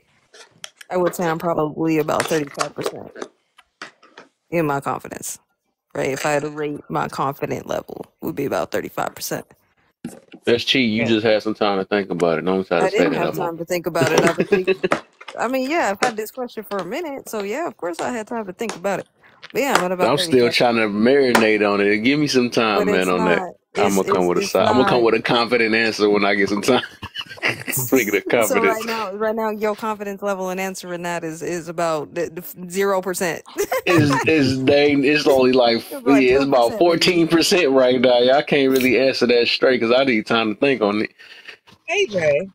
I would say I'm probably about 35% in my confidence. Right? If I had to rate my confident level, would be about 35%. That's cheap. You And just had some time to think about it. Don't try to I say didn't that have I'm time to think about it. I mean, yeah, I've had this question for a minute, so yeah, of course I had time to think about it. But yeah, I'm at about I'm still 35. trying to marinate on it. Give me some But time, man, it's on that. not. I'm gonna come with a It's I'm gonna come not. with a confident answer when I get some time. Speaking of So confidence, right now, your confidence level in answering that is about 0%. it's only like It's like yeah, it's about 2%, maybe. 14% right now. I can't really answer that straight because I need time to think on it. AJ,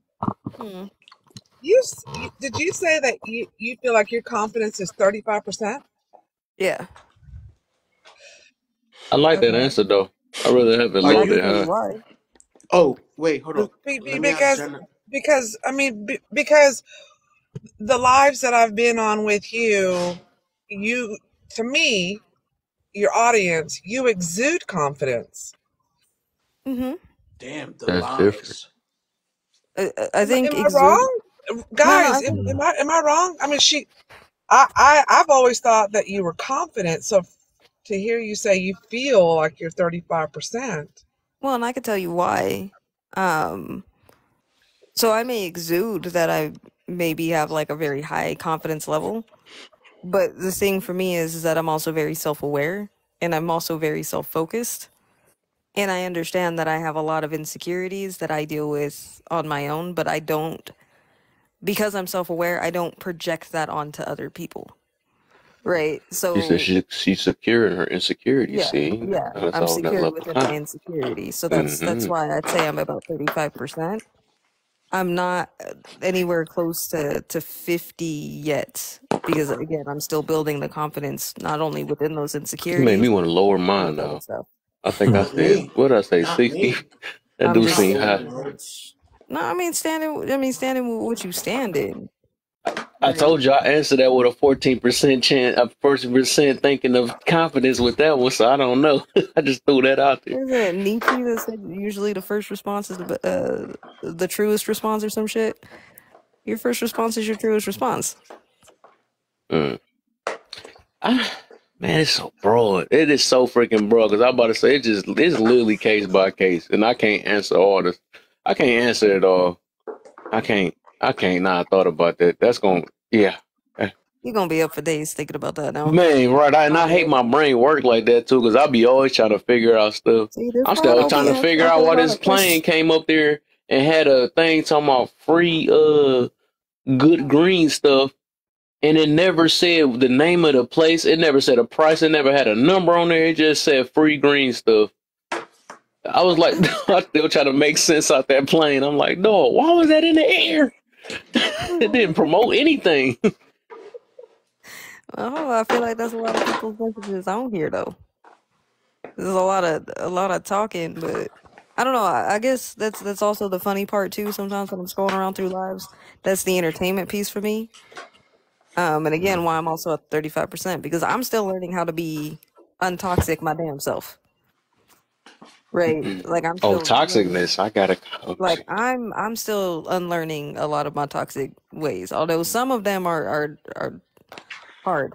Hmm. did you say that you feel like your confidence is 35%? Yeah, I like that Okay. answer though. I rather have it a Are and I little can bit you? tell you higher. why. Oh, wait, hold on. Let me ask Because Jenna. I mean because the lives that I've been on with you, to me, your audience, you exude confidence. Hmm. Damn, the That's different. lies. I Am think I exude. wrong, No, no, guys? I think. Am I wrong? I mean, I've always thought that you were confident. So to hear you say you feel like you're 35%. Well, and I can tell you why. Um, so I may exude that I maybe have like a very high confidence level, but the thing for me is that I'm also very self-aware and I'm also very self-focused. And I understand that I have a lot of insecurities that I deal with on my own, but I don't, because I'm self-aware, I don't project that onto other people. Right. She said So she's secure in her insecurity. yeah, See, yeah, that's I'm all that secure love within my behind. insecurity. So that's Mm-hmm. why I'd say I'm about 35%. I'm not anywhere close to 50 yet because again, I'm still building the confidence not only within those You made me insecurities, want to lower but mine with other now. stuff. I think I Not said me. what did I say Not 60. me. That I'm do just Not seem me, high. man. no, standing with what you stand in. I Right. told you I answered that with a 14% chance, a 14% thinking of confidence with that one. So I don't know. I just threw that out there. Is it Nietzsche that said usually the first response is the truest response or some shit? Your first response is your truest response. Mm. Man, it's so broad. It is so freaking broad. Because I'm about to say it's literally case by case, and I can't answer all this. I can't answer it all. I can't. Nah, I thought about that. That's going. Yeah. You're gonna be up for days thinking about that now. Man, right. And Not I hate really. my brain work like that too, because I'll be always trying to figure out stuff. See, this I'm why I still don't trying be to figure out answering a why lot this of plane questions. came up there and had a thing talking about free good green stuff, and it never said the name of the place. It never said a price. It never had a number on there. It just said free green stuff. I was like, I still trying to make sense out that plane. I'm like, no, why was that in the air? It didn't promote anything. Oh, I feel like that's a lot of people's messages on here though. There's a lot of talking, but I don't know. I guess that's also the funny part too. Sometimes when I'm scrolling around through lives, that's the entertainment piece for me. And again, why I'm also at 35% because I'm still learning how to be untoxic my damn self. Right? Like I'm Oh, still learning. toxicness. I gotta. Like I'm still unlearning a lot of my toxic ways. Although some of them are hard,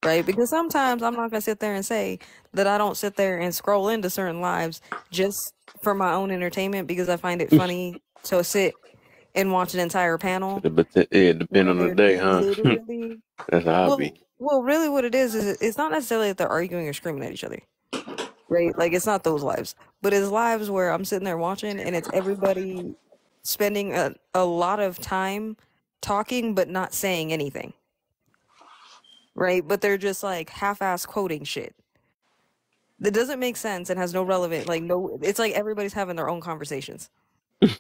right? Because sometimes I'm not gonna sit there and say that I don't sit there and scroll into certain lives just for my own entertainment because I find it funny to sit and watch an entire panel But it depend where on the they're day, huh? literally That's a hobby. well really what it is it's not necessarily that they're arguing or screaming at each other. Right? Like it's not those lives. But it's lives where I'm sitting there watching and it's everybody spending a lot of time talking but not saying anything. Right? But they're just like half-ass quoting shit that doesn't make sense and has no relevant like no it's like everybody's having their own conversations.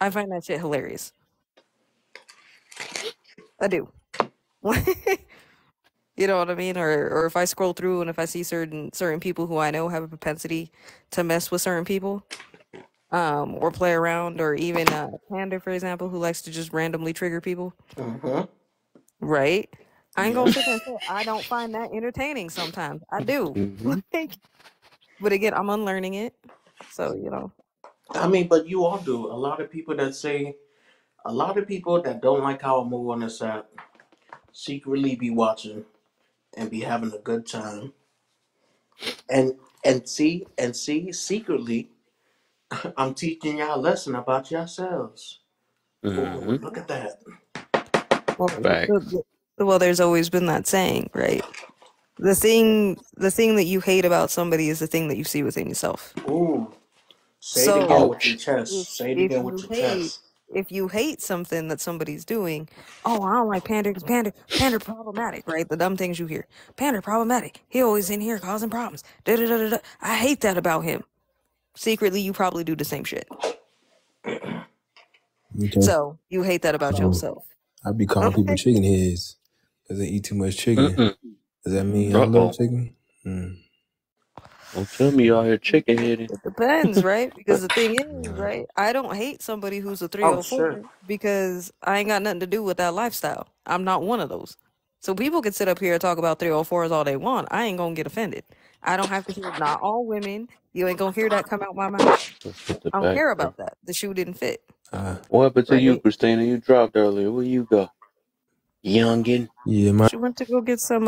I find that shit hilarious. I do. You know what I mean? Or if I scroll through and if I see certain people who I know have a propensity to mess with certain people, or play around, or even Panda, for example, who likes to just randomly trigger people, Uh-huh. right? I ain't gonna Yeah. sit there and say I don't find that entertaining sometimes. I do. Mm-hmm. Like, but again, I'm unlearning it. So, you know. I mean, but you all do. A lot of people that don't like how I move on this app secretly be watching and be having a good time. And see secretly I'm teaching y'all a lesson about yourselves. Mm-hmm. Oh, look at that. Well, Facts. well, there's always been that saying, right? The thing that you hate about somebody is the thing that you see within yourself. Ooh. Say it again So with your Ouch. chest. Say it again with your chest. if you hate something that somebody's doing, oh, I don't like Pander because Pander problematic, right? The dumb things you hear. Pander problematic. He always in here causing problems. Da da da da da. I hate that about him. Secretly, you probably do the same shit. Okay. So you hate that about yourself. I be calling people Okay. chicken heads because they eat too much chicken. Mm-mm. Does that mean I love Uh-oh. chicken? Don't tell me you out here chicken headed. It depends, right? Because the thing is, right? I don't hate somebody who's a Oh 304 shit. because I ain't got nothing to do with that lifestyle. I'm not one of those. So people can sit up here and talk about 304s all they want. I ain't gonna get offended. I don't have to hear not all women. You ain't gonna hear that come out my mouth. Let's put the I don't back care there. about that. The shoe didn't fit. What happened to you, Right? Christina? You dropped earlier. Where you go? Youngin. Yeah, She went to go get some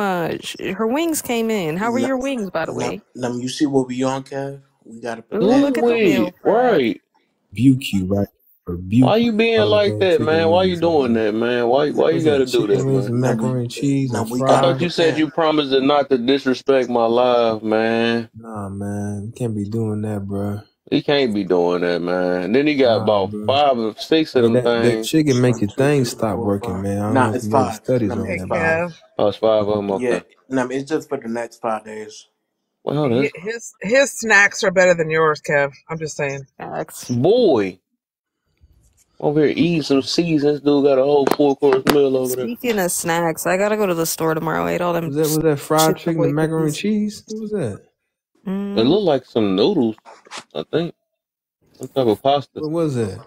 her wings came in. How were your wings, by the way? Now you see what we on, Kev? We gotta Ooh, prepare look for at the meal Ooh-wee. prep. Right. Buke you, right? Or Why Buke you being like that, chicken man? Why you wings. doing that, man? Why you What's gotta that? do Chicken that, wings man? and macaroni and cheese and we I gotta thought you fries? said you promised not to disrespect my life, man. Nah, man, you can't be doing that, bro. He can't be doing that, man. Then he got Nah, about bro. 5 or 6 of Hey, them that things. chicken make 1, your 2, thing 3, stop 4, working, 5. man. I don't Nah, know if it's you know the 5. studies Nah, on Hey, it's that, bro. 5. Kev. Oh, it's 5 of them. Yeah. Okay. Nah, it's just for the next 5 days. Well, that's His snacks are better than yours, Kev. I'm just saying. Facts. boy. Over here eating some seasons. Dude got a whole 4-course meal over there. Speaking of snacks, I gotta go to the store tomorrow. I ate all them Was that fried Chips chicken Ahoy and macaroni and cookies. cheese? What was that? It looked like some noodles, I think. Some type of pasta. What was that?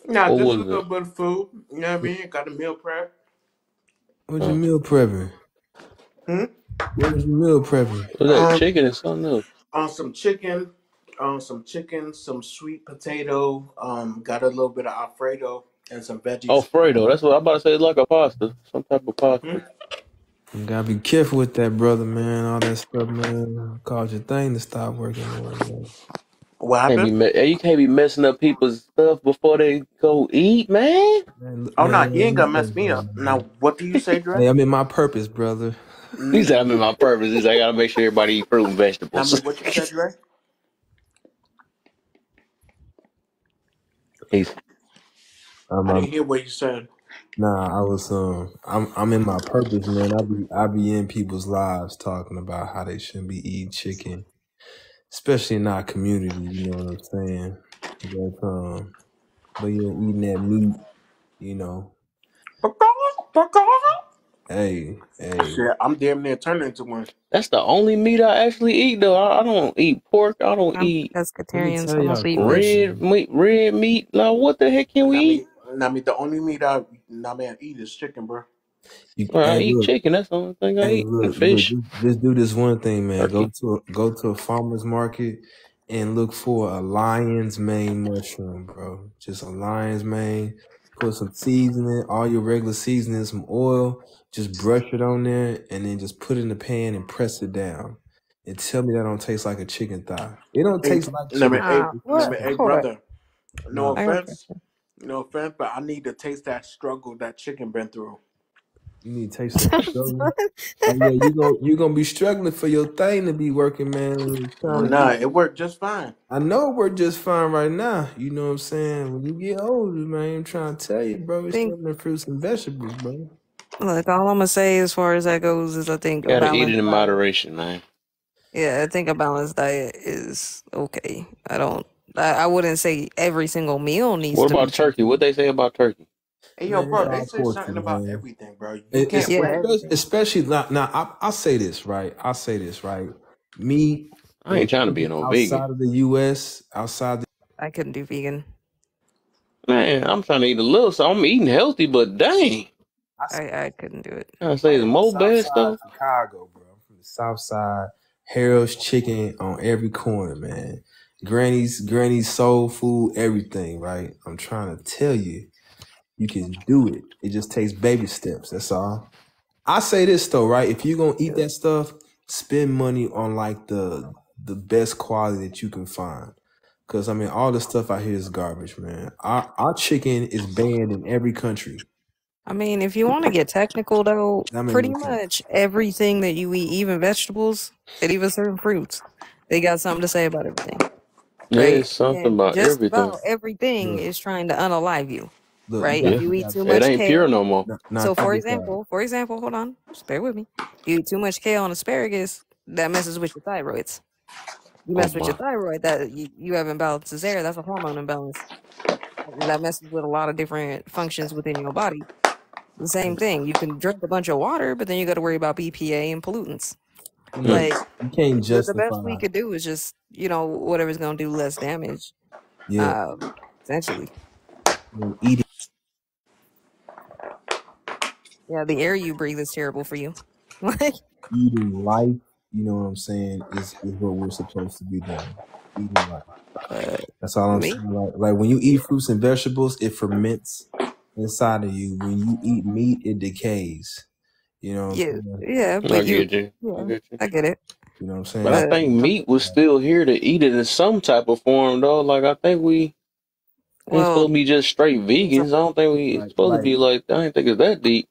Nah, What just a was little it? bit of food. You know what I mean? Got a meal prep. What you meal prepping? Hmm? What was your meal prepping? Was that chicken and something else? Some chicken, some sweet potato, got a little bit of Alfredo and some veggies. Alfredo. That's what I'm about to say. It's like a pasta. Some type of pasta. Hmm? You gotta be careful with that, brother, man. All that stuff, man. Cause your thing to stop working, man. What happened? You can't be messing up people's stuff before they go eat, man. Oh, no, you ain't gonna Look, mess me up. Now, man. what do you say, Dre? Hey, I'm in my purpose, brother. He said I'm in my purpose. He said I gotta make sure everybody eat fruit and I vegetables. mean, what you said, Dre? He's I didn't hear what you said. Nah, I was I'm in my purpose, man. I be in people's lives talking about how they shouldn't be eating chicken, especially in our community. You know what I'm saying? But yeah, eating that meat, you know. Hey. Shit, I'm damn near turning into one. That's the only meat I actually eat, though. I don't eat pork. I don't I'm eat pescatarian, so tell I'm y'all also eat something, fish. man. red meat. Now, what the heck can we eat? I mean, the only meat I eat is chicken, bro. Well, I Hey, eat look. chicken. That's the only thing I Hey, eat. And look, fish. just do this one thing, man. Turkey. Go to a farmer's market and look for a lion's mane mushroom, bro. Just a lion's mane. Put some seasoning, all your regular seasoning, some oil. Just brush it on there and then just put it in the pan and press it down. And tell me that don't taste like a chicken thigh. It don't Hey, taste like chicken. What? hey, Hold up. brother. Nah, I got a question. No offense, but I need to taste that struggle that chicken been through. you need to taste that struggle. Oh yeah, you gonna be struggling for your thing to be working, man. Trying to Nah, get. it worked just fine. I know we're just fine right now. You know what I'm saying? When you get older, man, I'm trying to tell you, bro, it's think, stuff in fruits and vegetables, bro. look, all I'm gonna say as far as that goes is I think a Gotta eat it balanced in diet. moderation, man. Yeah, I think a balanced diet is okay. I wouldn't say every single meal needs What to be about turkey? chicken. What they say about turkey? Hey, yo, Man, it's bro, they all say pork, something about man. everything, bro. You can't Yeah, win. everything. Especially now, I'll say this, right? Me I ain't trying to be no vegan. outside of the U.S., outside the I couldn't do vegan. Man, I'm trying to eat a little, so I'm eating healthy, but dang. I couldn't do it. I say the more South bad Side stuff. Chicago, bro. I'm from the South Side. Harold's Chicken on every corner, man. Granny's Soul Food, everything, right? I'm trying to tell you, you can do it. It just takes baby steps. That's all. I say this though, right? If you're gonna eat that stuff, spend money on like the best quality that you can find. Because I mean, all the stuff out here is garbage, man. Our chicken is banned in every country. I mean, if you want to get technical, though, That made pretty no sense. much everything that you eat, even vegetables and even certain fruits, they got something to say about everything, Yeah, right? it's something And about just everything. about everything Look, is trying to unalive you, look, right? you If Yeah, gotta, you you eat gotta too it much ain't pure kale, no more. not so think it's that. for example, hold on, just bear with me. You eat too much kale and asparagus, that messes with your thyroids. You Oh mess with your my. thyroid, that you have imbalances there. That's a hormone imbalance. That messes with a lot of different functions within your body. The same thing. You can drink a bunch of water, but then you got to worry about BPA and pollutants. Look, Mm. Like you can't the best we justify. could do is just whatever's gonna do less damage. Yeah, Essentially, eating yeah. The air you breathe is terrible for you. Like, life. You know what I'm saying? Is what we're supposed to be doing. Eating life. but That's all I'm me, saying. Like when you eat fruits and vegetables, it ferments inside of you. When you eat meat, it decays. You know what I'm yeah, saying? yeah. I But get you. I yeah, get you. I get it. You know what I'm But I saying? But think meat was still here to eat it in some type of form, though. Like I think we ain't well, supposed to be just straight vegans. I don't think we it's supposed to Like be like. I ain't think it's that deep.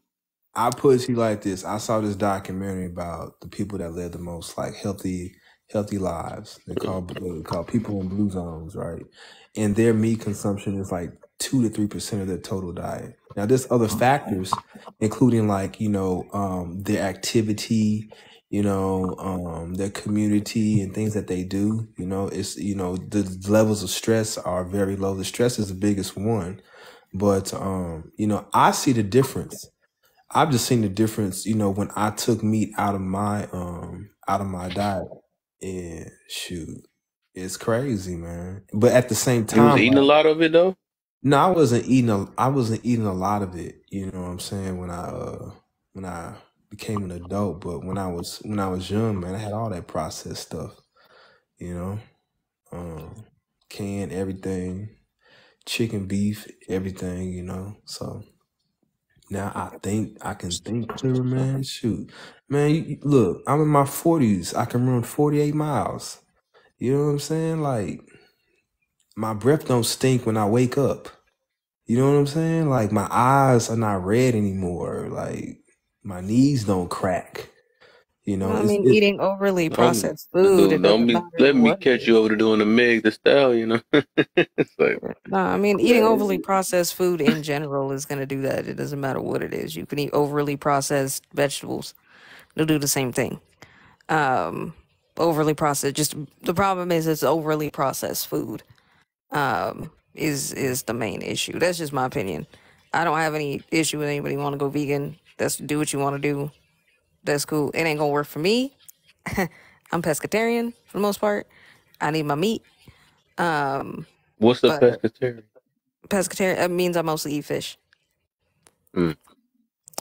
I put it to you like this. I saw this documentary about the people that live the most like healthy lives. They call people in blue zones, right? And their meat consumption is like 2 to 3% of their total diet. Now there's other factors, including like, their activity, their community and things that they do. It's the levels of stress are very low. The stress is the biggest one. But I see the difference. I've just seen the difference, when I took meat out of my diet. And shoot, it's crazy, man. But at the same You was time, eating a like, lot of it though. no, I wasn't eating a lot of it. You know what I'm saying? When I became an adult, but when I was young, man, I had all that processed stuff. You know, canned everything, chicken, beef, everything. So. Now I can think clearer, man. Shoot, man. Look, I'm in my 40s. I can run 48 miles. You know what I'm saying? Like my breath don't stink when I wake up. You know what I'm saying? Like my eyes are not red anymore. Like my knees don't crack. I It's mean, it. eating overly Don't processed food, it don't doesn't be matter letting me what it catch you is. over to doing the Meg the Stallion. It's like No, I mean, eating overly processed food in general is going to do that. It doesn't matter what it is. You can eat overly processed vegetables. They'll do the same thing. Overly processed. Just the problem is it's overly processed food. Is the main issue. That's just my opinion. I don't have any issue with anybody want to go vegan. That's do what you want to do. That's cool. It ain't gonna work for me. I'm pescatarian for the most part. I need my meat. what's the But pescatarian? pescatarian means I mostly eat fish. Mm.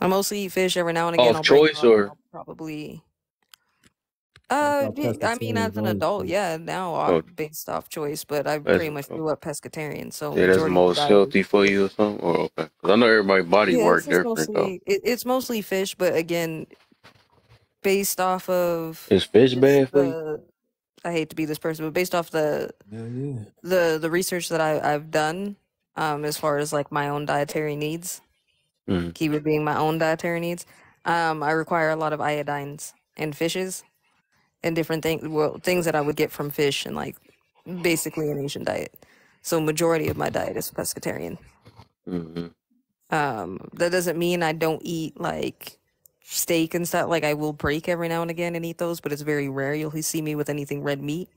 I mostly eat fish. Every now and again, Off I'll break choice out and or I'll probably. I thought I mean, as pescatarian an only adult, fish. yeah, now oh, based off choice, but I that's pretty much okay. grew up pescatarian, so Yeah, that's majority of my most diet is. healthy for you or something. Or okay, 'cause I know everybody's body Yeah, it's work just different though. it's mostly fish, but again, based off of Is fish just bad for you? I hate to be this person, but based off Yeah. the research that I've done, as far as like my own dietary needs, Mm. keyword being my own dietary needs, I require a lot of iodines in fishes and different things, well, things that I would get from fish and like basically an Asian diet. So majority of my diet is pescatarian. Mm-hmm. That doesn't mean I don't eat like steak and stuff. Like I will break every now and again and eat those, but it's very rare you'll see me with anything red meat.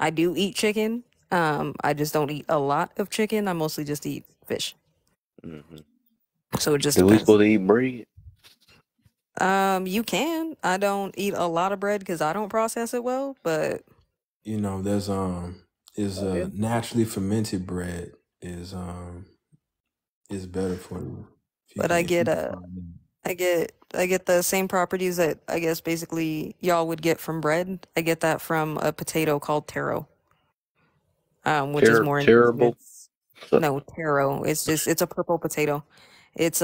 I do eat chicken. I just don't eat a lot of chicken. I mostly just eat fish. Mm-hmm. So it just Do we depends. supposed to eat bread? You can. I don't eat a lot of bread because I don't process it well, but There's yeah. naturally fermented bread is better for you. But I If you get can find it. I get the same properties that I guess basically y'all would get from bread. I get that from a potato called taro, which is more Terrible. indigenous. No, taro. It's a purple potato. It's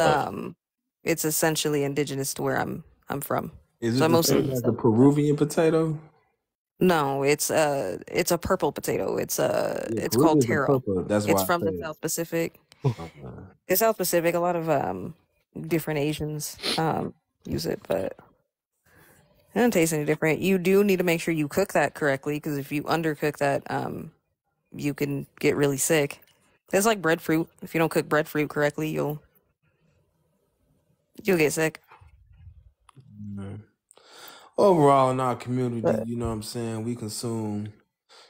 it's essentially indigenous to where I'm from. Is So it I the mostly same eat as the stuff like that. Peruvian potato? No, it's a purple potato. Yeah, It's called Peruvians are taro. purple. That's It's why I from said the it. South Pacific. Okay. The South Pacific, a lot of different Asians use it, but it doesn't taste any different. You do need to make sure you cook that correctly, because if you undercook that, you can get really sick. It's like breadfruit. If you don't cook breadfruit correctly, you'll get sick. Yeah. Overall, in our community, But you know what I'm saying, we consume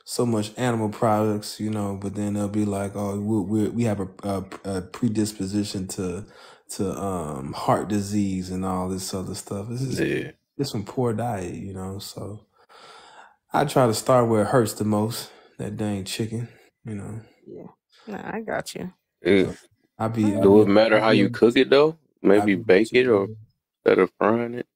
so much animal products, you know, but then they'll be like, oh, we have a predisposition to heart disease and all this other stuff. This is Yeah. just from poor diet, you know. So I try to start where it hurts the most, that dang chicken, you know. yeah, nah, I got you. Yeah. I be Do it matter how you cook it though? I Maybe be bake it or chicken. instead of frying it.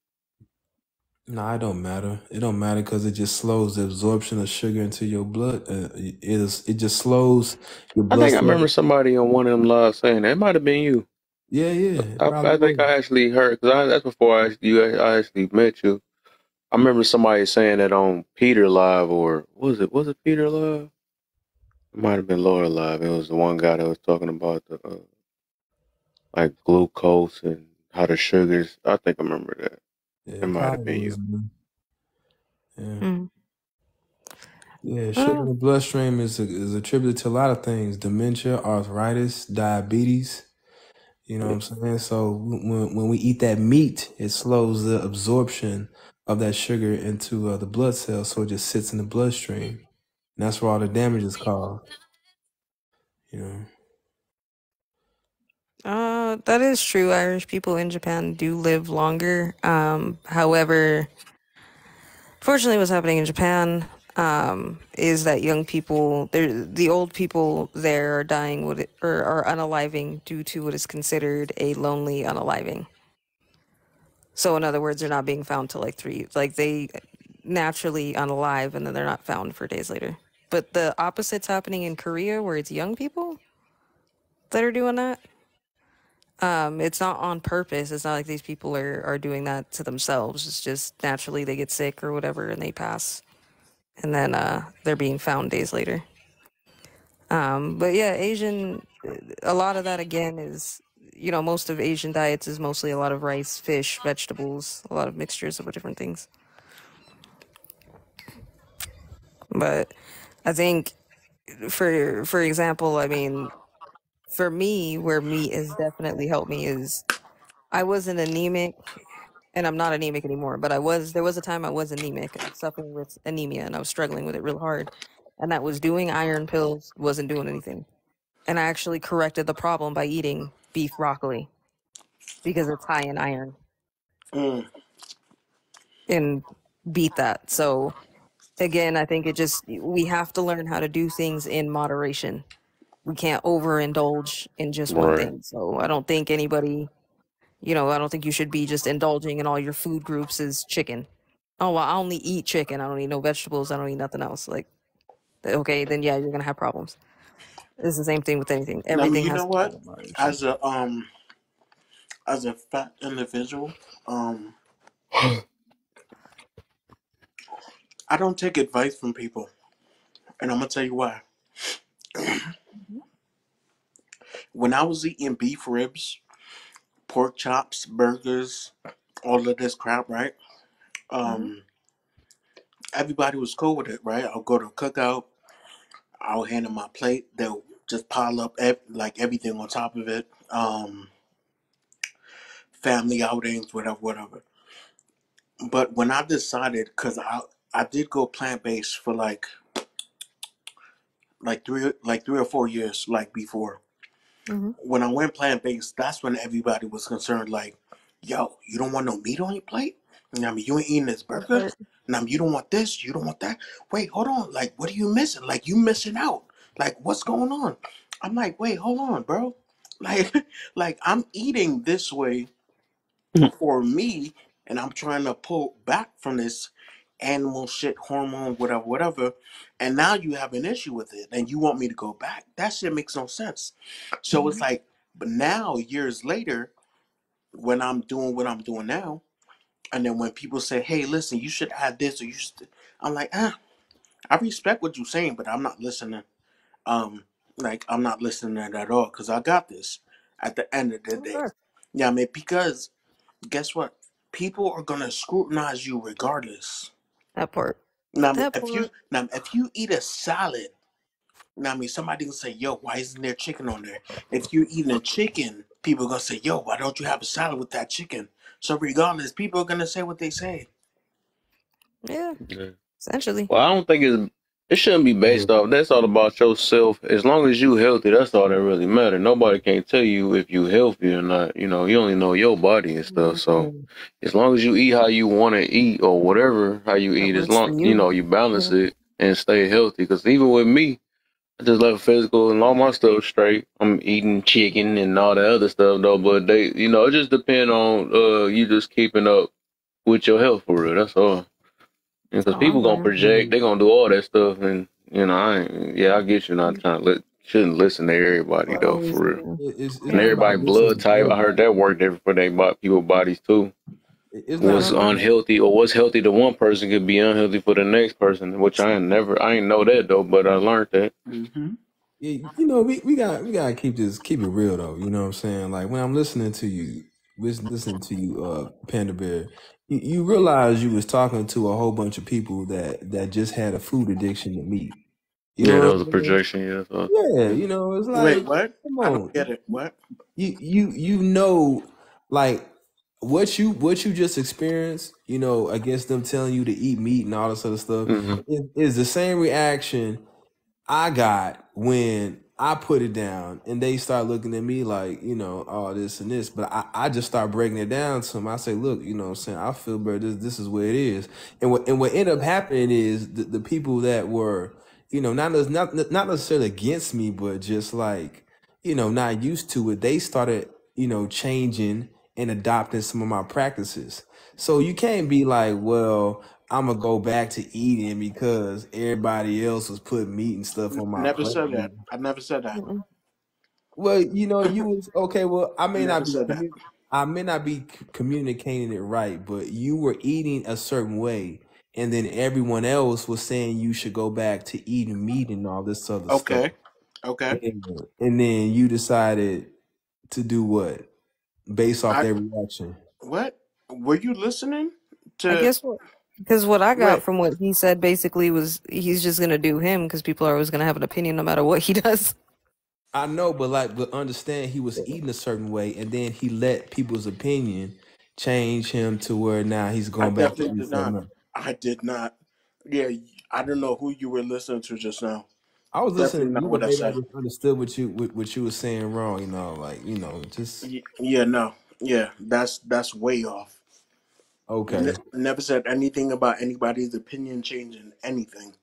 No, it don't matter. It don't matter because it just slows the absorption of sugar into your blood. It just slows your I blood think I cells. remember somebody on one of them lives saying that. It might have been you. Yeah, it probably I think was. I actually heard because that's before I actually met you. I remember somebody saying that on Peter Live, or was it Peter Live? It might have been Laura Live. It was the one guy that was talking about the like glucose and how the sugars. I think I remember that. Yeah, It it might have probably been was. you. Man. Yeah. Mm. Yeah, sugar in the bloodstream is attributed to a lot of things: dementia, arthritis, diabetes. You know what I'm saying? So when we eat that meat, it slows the absorption of that sugar into the blood cells, so it just sits in the bloodstream, and that's where all the damage is caused. You know. That is true. Irish people in Japan do live longer. However, fortunately, what's happening in Japan is that young people, the old people there are dying or are unaliving due to what is considered a lonely unaliving. So, in other words, they're not being found till like they naturally unalive, and then they're not found for days later. But the opposite's happening in Korea, where it's young people that are doing that. It's not on purpose. It's not like these people are doing that to themselves. It's just naturally they get sick or whatever and they pass. And then they're being found days later. But yeah, a lot of that again is, most of Asian diets is mostly a lot of rice, fish, vegetables, a lot of mixtures of different things. But I think, for example, I mean, for me, where meat has definitely helped me is I wasn't anemic, and I'm not anemic anymore, but there was a time I was anemic. I was suffering with anemia, and I was struggling with it real hard. And that was doing iron pills, wasn't doing anything. And I actually corrected the problem by eating beef broccoli because it's high in iron and beat that. So again, I think we have to learn how to do things in moderation. We can't overindulge in just one Right. thing. So I don't think anybody, I don't think you should be just indulging in all your food groups as chicken. Oh, well, I only eat chicken. I don't eat no vegetables. I don't eat nothing else. Like, okay, then yeah, you're gonna have problems. It's the same thing with anything. I mean, Everything you has know to be what? in moderation. As a fat individual, I don't take advice from people, and I'm gonna tell you why. When I was eating beef ribs, pork chops, burgers, all of this crap, right? Everybody was cool with it, right? I'll go to a cookout, I'll hand them my plate, they'll just pile up like everything on top of it. Family outings, whatever. But when I decided, because I did go plant based for like 3 or 4 years, like before. When I went plant based, that's when everybody was concerned. Like, yo, you don't want no meat on your plate? I mean, you ain't eating this burger. Now you don't want this, you don't want that. Wait, hold on. Like, what are you missing? Like, you missing out. Like, what's going on? I'm like, wait, hold on, bro. Like, like I'm eating this way for me, and I'm trying to pull back from this animal shit, hormone, whatever. And now you have an issue with it, and you want me to go back. That shit makes no sense. So it's like, but now years later, when I'm doing what I'm doing now, and then when people say, "Hey, listen, you should add this," or I'm like, I respect what you're saying, but I'm not listening. Like I'm not listening at all because I got this. At the end of the day, Okay. yeah, I mean, because guess what? People are gonna scrutinize you regardless. That part. Now, I mean, That part. if you eat a salad, now I mean, somebody will say, "Yo, why isn't there chicken on there?" If you're eating a chicken, people are gonna say, "Yo, why don't you have a salad with that chicken?" So regardless, people are gonna say what they say. Yeah. Yeah. Essentially. Well, I don't think it shouldn't be based off. That's all about yourself. As long as you healthy, that's all that really matters. Nobody can tell you if you healthy or not. You know, you only know your body and stuff. So as long as you eat how you want to eat or whatever how you That eat, as works for long you you. know you balance Yeah. it and stay healthy. Because even with me, I just left physical and all my stuff straight. I'm eating chicken and all the other stuff though. But they, you know, it just depend on you just keeping up with your health for real. That's all. Because Oh, I'm people gonna glad. project, they gonna do all that stuff, and you know, I get you not trying to shouldn't listen to everybody We're though, always for real. gonna. It's And not Yeah. about everybody blood listening to type, I heard everybody. that worked different for people's bodies too. It's not What's about Mm-hmm. unhealthy or what's healthy to one person could be unhealthy for the next person, which I ain't know that though, but I learned that. Mm-hmm. Yeah, you know, we gotta keep it real though. You know what I'm saying? Like when I'm listening to you, Panda Bear, you realize you was talking to a whole bunch of people that just had a food addiction to meat. You Yeah, know that what was a I'm saying? projection. Yeah, so, Yeah, yeah. you know, it's Wait, like, what? come I don't on, get it. What? you know, like what you just experienced, you know, against them telling you to eat meat and all this other stuff Hmm. is the same reaction I got when I put it down and they start looking at me like, you know, all this and this. But I just start breaking it down to them. I say, look, you know what I'm saying? I feel better. This is where it is. And what ended up happening is the people that were, you know, not necessarily against me, but just like, you know, not used to it, they started, you know, changing and adopting some of my practices. So you can't be like, well, I'm gonna go back to eating because everybody else was putting meat and stuff on my Never plate. said that. I never said that. Mm-mm. Well, you know, you was okay. Well, Never said that. I may not be communicating it right, but you were eating a certain way, and then everyone else was saying you should go back to eating meat and all this other stuff. Okay. Okay. And then you decided to do what based off I their reaction. what? Were you listening I to? guess what. Because what I got Wait. from what he said basically was he's just gonna do him because people are always gonna have an opinion no matter what he does. I know, but understand he was eating a certain way, and then he let people's opinion change him to where now he's I going back to definitely eat did something not. else. I did not. Yeah, I don't know who you were listening to just now. I was listening Definitely to not you, but what I maybe I said. just understood what you were saying wrong. You know, like you know, just Yeah, no. Yeah, that's way off. okay, Never said anything about anybody's opinion changing anything.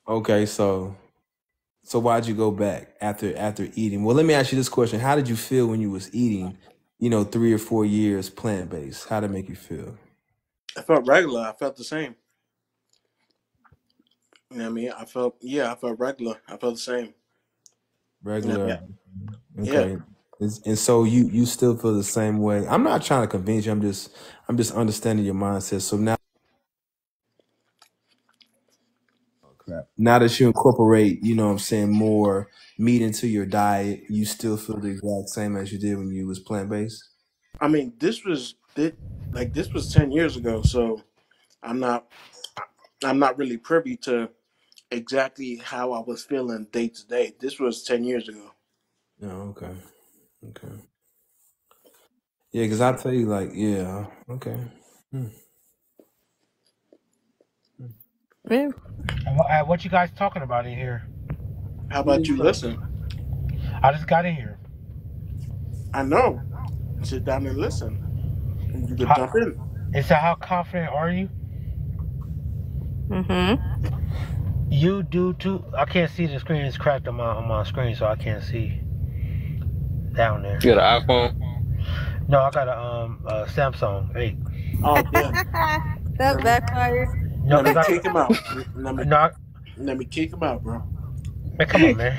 okay. So why'd you go back after eating? Well, let me ask you this question: how did you feel when you was eating? You know, 3 or 4 years plant based. How did it make you feel? I felt regular. I felt the same. You know what I mean? I felt regular. I felt the same. You know what I Regular. mean? Yeah. Okay. And so you still feel the same way. I'm not trying to convince you. I'm just understanding your mindset. So now, crap. Now that you incorporate, you know what I'm saying, more meat into your diet, you still feel the exact same as you did when you was plant based? I mean, this was 10 years ago, so I'm not I'm not really privy to exactly how I was feeling day to day. This was 10 years ago. Oh, okay. Okay. Yeah, because I tell you, like, yeah, okay. Hmm. Yeah. What you guys talking about in here? How about you listen? I just got in here. I know. Sit down and listen. And you could How, jump in. and so how confident are you? Mm-hmm. You do too. I can't see the screen. It's cracked on my screen, so I can't see down there. You got an iPhone? No, I got a Samsung 8. Oh damn. That backfired. No, Let me cause kick him out. no, Let me kick him out, bro. man, come on, man.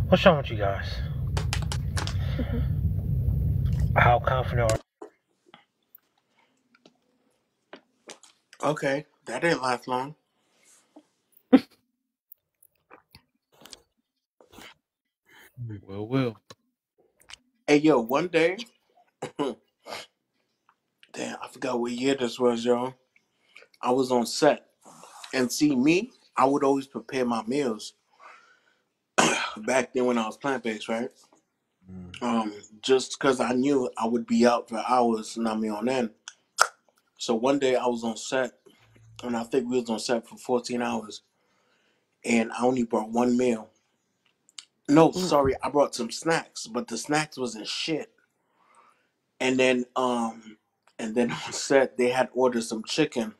What's wrong with you guys? How confident are Okay. That didn't last long. Well. Hey, yo, one day, damn, I forgot what year this was, yo. I was on set. And see, me, I would always prepare my meals back then when I was plant-based, right? Just because I knew I would be out for hours, and I mean on end. So one day I was on set, and I think we was on set for 14 hours, and I only brought one meal. No, sorry, I brought some snacks, but the snacks wasn't shit. And then on set they had ordered some chicken.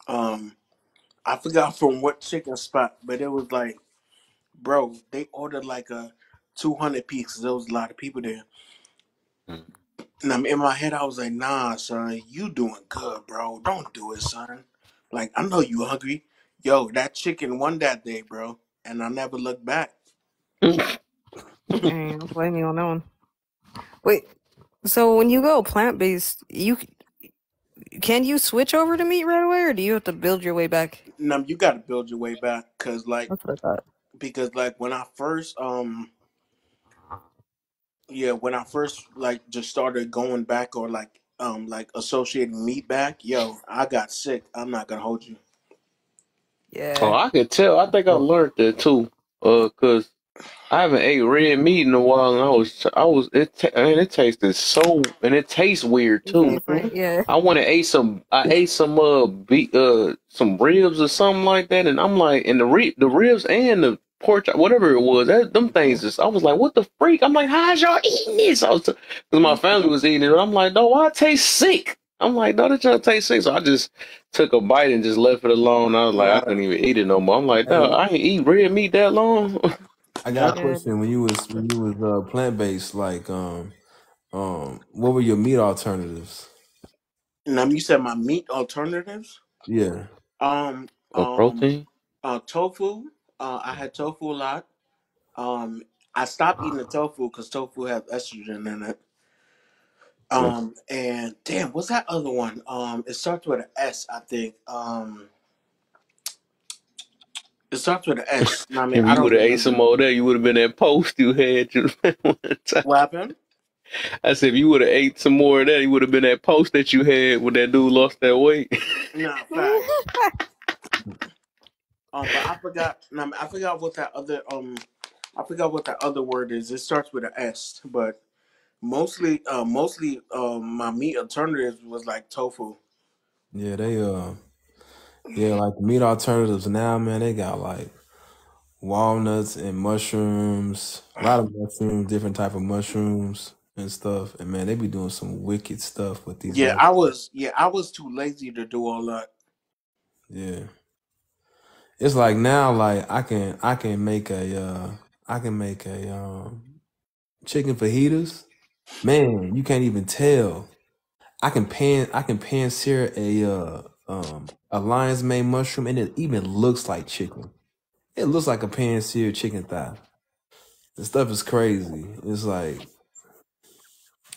I forgot from what chicken spot, but it was like, bro, they ordered like a 200 pieces. There was a lot of people there. And I'm in my head, I was like, nah, son, you doing good, bro. Don't do it, son. Like, I know you hungry. Yo, that chicken won that day, bro. And I never looked back. Dang, don't blame me on that one. Wait, so when you go plant-based, can you switch over to meat right away, or do you have to build your way back? No, you got to build your way back, cause like, That's what I thought. because like when I first like just started going back or like associating meat back, yo, I got sick. I'm not gonna hold you. Yeah. Oh, I could tell. I think I learned that too. Cause I haven't ate red meat in a while, and it tasted and it tastes weird too. Different, yeah. I ate some some ribs or something like that, and I'm like, and the ribs and the pork, whatever it was, them things I was like, what the freak? I'm like, how's y'all eating this? Cause my family was eating it, and I'm like, no, why it tastes sick? I'm like, no, that just tastes sick. So I just took a bite and just left it alone. I was like, I couldn't even eat it no more. I'm like, no, I ain't eat red meat that long. I got a question. When you was plant based, like what were your meat alternatives? You said my meat alternatives? Yeah. Protein? Tofu. I had tofu a lot. I stopped eating the tofu because tofu has estrogen in it. And damn, what's that other one? It starts with an S, I think. It starts with an S. I mean, If I you don't would have ate remember. some more there, you would have been that post you had. What happened? I said, if you would have ate some more of that, you would have been that post that you had when that dude lost that weight. Nah, fact. But I forgot. I forgot what that other word is. It starts with an S, but mostly my meat alternatives was like tofu. Yeah, like the meat alternatives now, man, they got like walnuts and mushrooms, a lot of mushrooms, different type of mushrooms and stuff. And man, they be doing some wicked stuff with these. I was too lazy to do all that. Yeah. It's like now, like I can make a chicken fajitas. Man, you can't even tell. I can pan sear a lion's mane mushroom, and it even looks like chicken. It looks like a pan seared chicken thigh. The stuff is crazy. It's like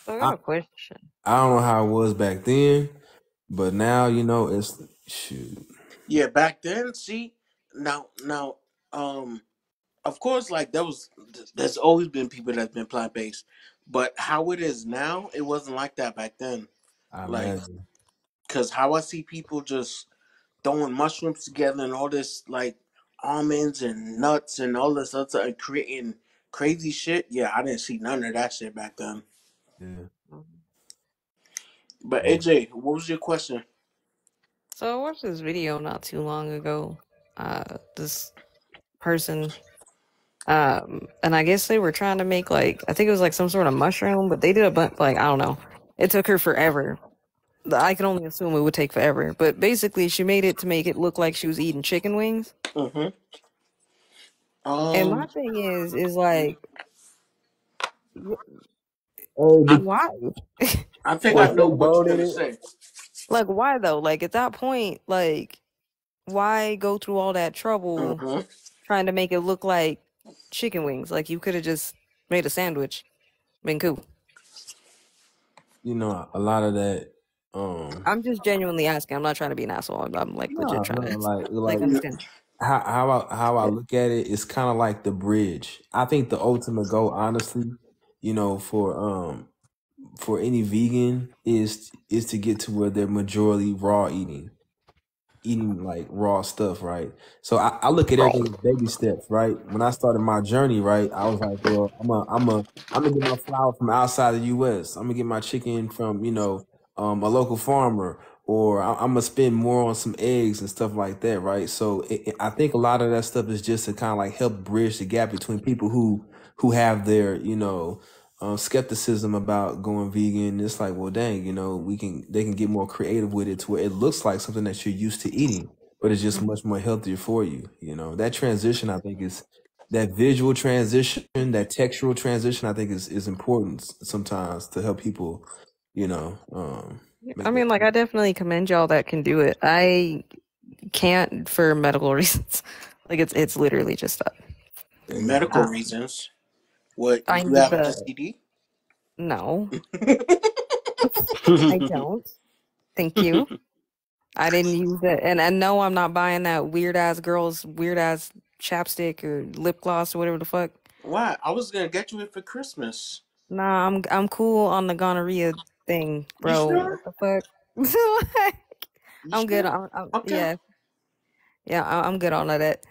So I got a question. I don't know how it was back then, but now it's shoot. Yeah, back then, see, now, of course, like there's always been people that's been plant based, but how it is now, it wasn't like that back then. I Like, imagine. cause how I see people just throwing mushrooms together and all this like almonds and nuts and all this other and creating crazy shit. Yeah, I didn't see none of that shit back then. Yeah. But AJ, what was your question? So I watched this video not too long ago. This person, and I guess they were trying to make I think it was like some sort of mushroom, but they did a bunch, I don't know. It took her forever. I can only assume it would take forever. But basically, she made it to make it look like she was eating chicken wings. Mm-hmm. And my thing is like, why? I think I know what you're gonna say. Like, why though? Like, at that point, why go through all that trouble trying to make it look like chicken wings? Like, you could have just made a sandwich. Been cool. A lot of that I'm just genuinely asking. I'm not trying to be an asshole. I'm like legit no, trying to like understand. how I look at it, it's kind of like the bridge. I think the ultimate goal, honestly, for any vegan is to get to where they're majority raw eating like raw stuff, right? So I look at everything as baby steps, right? When I started my journey, right, I was like, well, I'm gonna get my flour from outside the U.S. I'm gonna get my chicken from a local farmer, or I'm gonna spend more on some eggs and stuff like that, right? So I think a lot of that stuff is just to kind of like help bridge the gap between people who have their skepticism about going vegan. It's like, well, dang, they can get more creative with it to where it looks like something that you're used to eating, but it's just much more healthier for you. That transition, I think, is that visual transition, that textural transition, I think is important sometimes to help people, I mean, like, I definitely commend y'all that can do it. I can't for medical reasons. Like, it's literally just that. Medical reasons. What, I you need have the STD? no. I don't. Thank you. I didn't use it, and I know I'm not buying that weird ass chapstick or lip gloss or whatever the fuck. Why? I was gonna get you it for Christmas. Nah, I'm cool on the gonorrhea thing, bro. You sure? What the fuck? You I'm good. sure? Okay. Yeah, I'm good on that.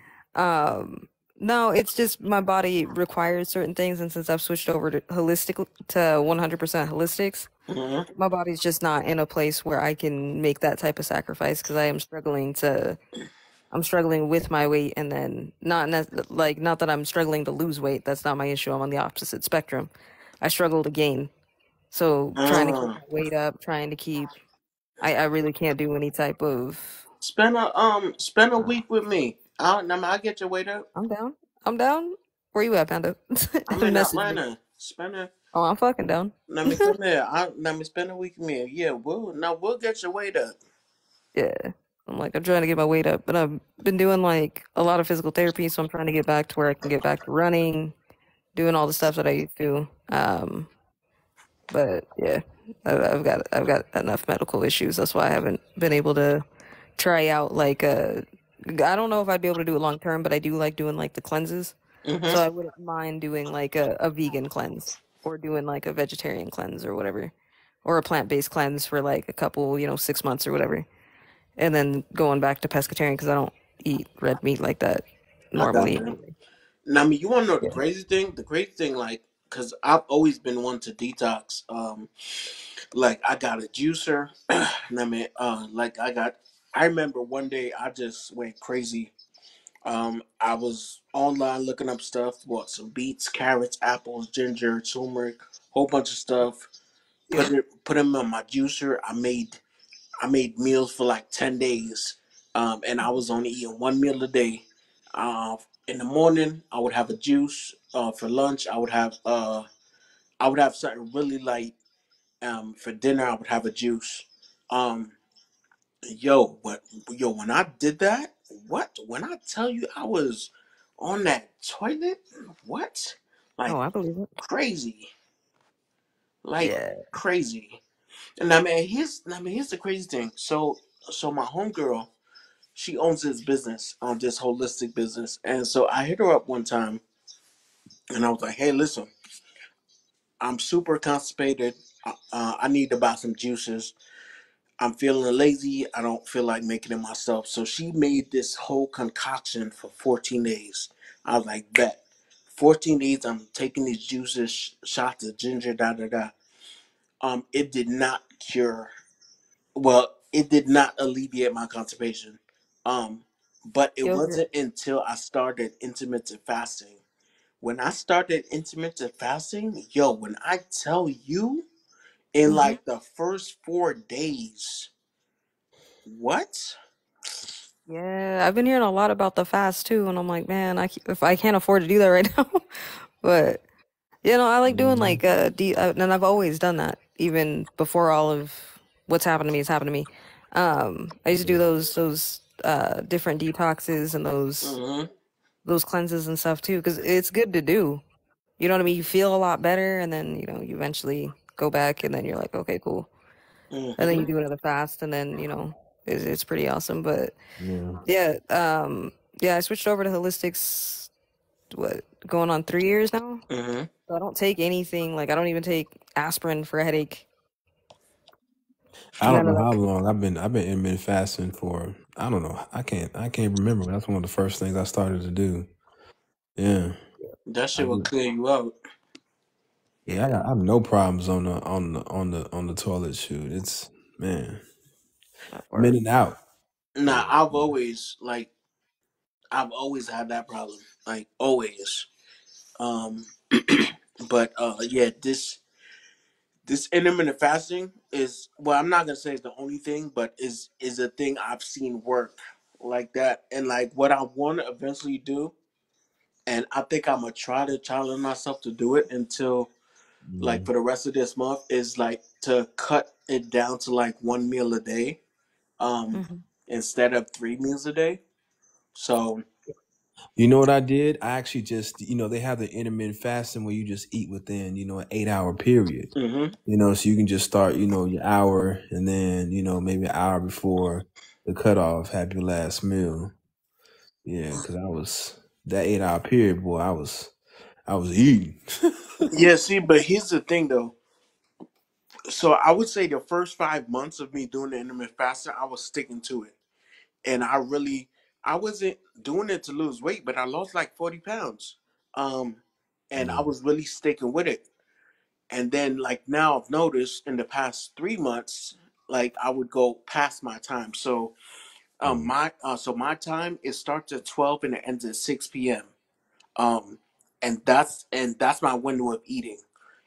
No, it's just my body requires certain things, and since I've switched over to 100% holistics, Mm-hmm. my body's just not in a place where I can make that type of sacrifice because I'm struggling with my weight, and then not that I'm struggling to lose weight. That's not my issue. I'm on the opposite spectrum. I struggle to gain. So trying to keep my weight up, I really can't do any type of. Spend a week with me. I'll get your weight up. I'm down. Where you at, Panda? I'm in Message me. Atlanta. Oh, I'm fucking down. Let me come here. Let me spend a week with me. Yeah, we'll get your weight up. Yeah. I'm trying to get my weight up, but I've been doing like a lot of physical therapy, so I'm trying to get back to where I can get back to running, doing all the stuff that I used to. But yeah, I've got enough medical issues. That's why I haven't been able to try out I don't know if I'd be able to do it long term, but I do like doing like the cleanses. Mm-hmm. So I wouldn't mind doing like a vegan cleanse or doing like a vegetarian cleanse or whatever, or a plant-based cleanse for like a couple 6 months or whatever, and then going back to pescatarian because I don't eat red meat like that normally. Now, you want to know the crazy thing? The crazy thing, because I've always been one to detox. I got a juicer. I remember one day I just went crazy. I was online looking up stuff. Bought some beets, carrots, apples, ginger, turmeric, whole bunch of stuff. Put them in my juicer. I made meals for like 10 days. And I was only eating one meal a day. In the morning, I would have a juice. For lunch, I would have something really light. For dinner, I would have a juice. When I did that, when I tell you I was on that toilet, what? Oh, I believe it. Crazy. Yeah. Crazy. And here's the crazy thing. So my homegirl, she owns this business, this holistic business. And so I hit her up one time and I was like, hey, listen, I'm super constipated. I need to buy some juices. I'm feeling lazy. I don't feel like making it myself. So she made this whole concoction for 14 days. I was like, bet. 14 days, I'm taking these juices, shots of ginger, It did not cure. Well, it did not alleviate my constipation. But it wasn't until I started intermittent fasting. When I started intermittent fasting, when I tell you, in like the first 4 days, what? Yeah, I've been hearing a lot about the fast too, and I'm like, man, if I can't afford to do that right now, but I like doing like and I've always done that even before all of what's happened to me has happened to me. I used to do those different detoxes and those cleanses and stuff too, because it's good to do. You know what I mean? You feel a lot better, and then you eventually go back, and then you're like, okay, cool. and then you do another fast, and then it's pretty awesome. But yeah, I switched over to holistics. What, going on 3 years now? Mm-hmm. So I don't take anything. Like, I don't even take aspirin for a headache. I don't know how long I've been intermittent fasting for. I don't know. I can't remember. That's one of the first things I started to do. Yeah. That shit will clear you out. Yeah, I have no problems on the toilet. Shoot, it's man, I'm in and out. Nah, I've always had that problem. Like always. But yeah, this intermittent fasting is, well, I'm not gonna say it's the only thing, but is a thing I've seen work like that. And like what I want to eventually do, and I think I'm gonna try to challenge myself to do it until like for the rest of this month, is like to cut it down to like 1 meal a day, instead of 3 meals a day. So you know what I did? I actually just, they have the intermittent fasting where you just eat within, an 8-hour period. Mm-hmm. So you can just start, your hour, and then, maybe an hour before the cutoff, have your last meal. Yeah, because that 8-hour period, boy, I was eating. Yeah, see, but here's the thing though. So I would say the first 5 months of me doing the intermittent fasting, I was sticking to it. And I wasn't doing it to lose weight, but I lost like 40 pounds. And I was really sticking with it. And then like now I've noticed in the past 3 months, like I would go past my time. So my time, it starts at 12 and it ends at 6 p.m. And that's my window of eating.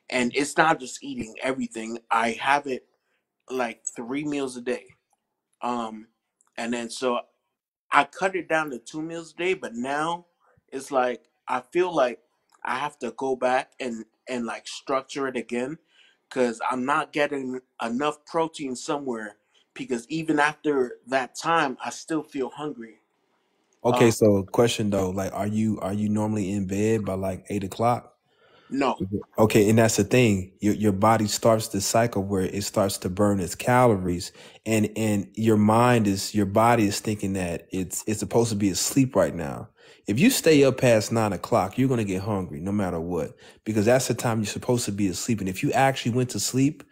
And it's not just eating everything. I have it like 3 meals a day. And then so I cut it down to 2 meals a day, but now it's like I feel like I have to go back and like structure it again, because I'm not getting enough protein somewhere. Because even after that time, I still feel hungry. Okay, so question though, like, are you normally in bed by like 8 o'clock? No. Okay, and that's the thing. Your body starts the cycle where it starts to burn its calories, and your body is thinking that it's supposed to be asleep right now. If you stay up past 9 o'clock, you're gonna get hungry no matter what, because that's the time you're supposed to be asleep. And if you actually went to sleep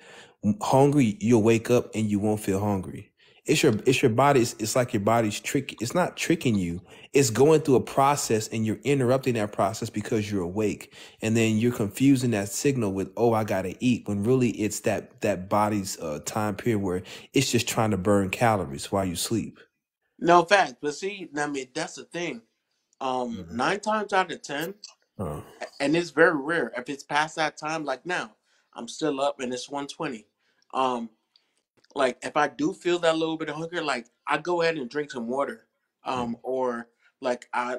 hungry, you'll wake up and you won't feel hungry. It's your body. It's like your body's it's not tricking you. It's going through a process and you're interrupting that process because you're awake. And then you're confusing that signal with, oh, I gotta eat, when really it's that body's time period where it's just trying to burn calories while you sleep. No, fact. But see, I mean, that's the thing. 9 times out of 10, and it's very rare if it's past that time. Like now, I'm still up and it's 1:20. Like if I do feel that little bit of hunger, like I go ahead and drink some water. Or I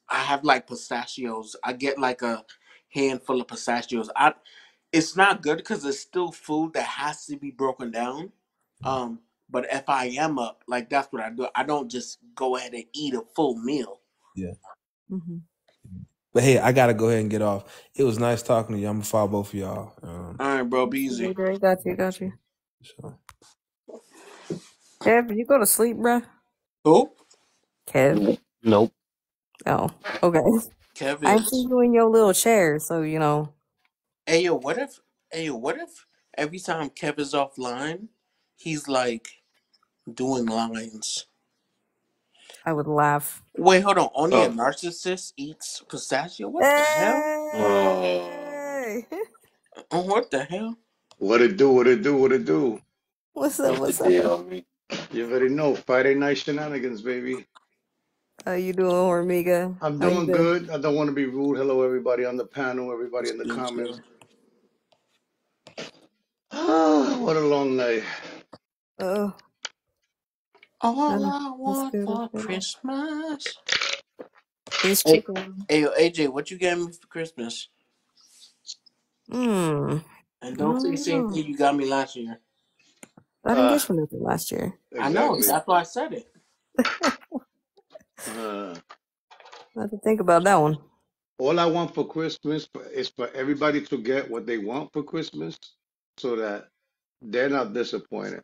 have like pistachios. I get like a handful of pistachios. It's not good because it's still food that has to be broken down. But if I am up, like that's what I do. I don't just go ahead and eat a full meal. Yeah. But hey, I gotta go ahead and get off. It was nice talking to you. I'm gonna follow both of y'all. All right, bro. Be easy. Got you. Kev, you go to sleep, bruh? Who? Kev. Nope. Oh, okay. Kev I is. see you in your little chair, so Hey yo, what if every time Kev is offline, he's like doing lines? I would laugh. Wait, hold on. Only a narcissist eats pistachio? What the hell? What the hell? What it do? What it do? What it do? What's up? What's the deal, You already know. Friday night shenanigans, baby. How you doing, Hormiga? I'm How you doing been? good. I don't want to be rude. Hello, everybody on the panel, everybody in the comments. What a long night. All I want for Christmas. It's Hey, chicken. yo, AJ, what you gave me for Christmas? And don't say the same thing you got me last year. I didn't get you nothing last year. Exactly. I know. That's why I said it. I have to think about that one. All I want for Christmas is for everybody to get what they want for Christmas, so that They're not disappointed.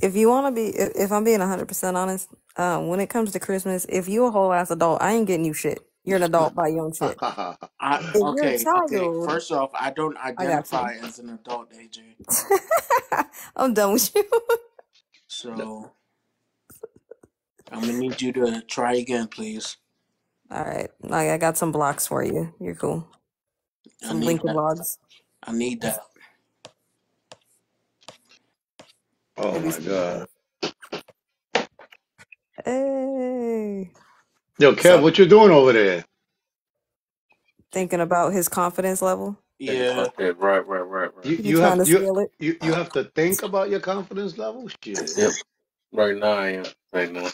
If you want to be, if I'm being 100% honest, when it comes to Christmas, if you a whole ass adult, I ain't getting you shit. You're an adult, buy your own shit. If you're a Okay. child, First off, I don't I got you. identify as an adult, AJ. I'm done with you. So I'm gonna need you to try again, please. All right, I got some blocks for you. You're cool. I Some need Lincoln that. logs. I need that. Oh Maybe my some God. Hey. Yo, Kev, So what you doing over there? thinking about his confidence level. Think Yeah. about that. Right. You You you trying have to scale it? you have to think about your confidence level? Shit. Yep. Right now I am. Right now.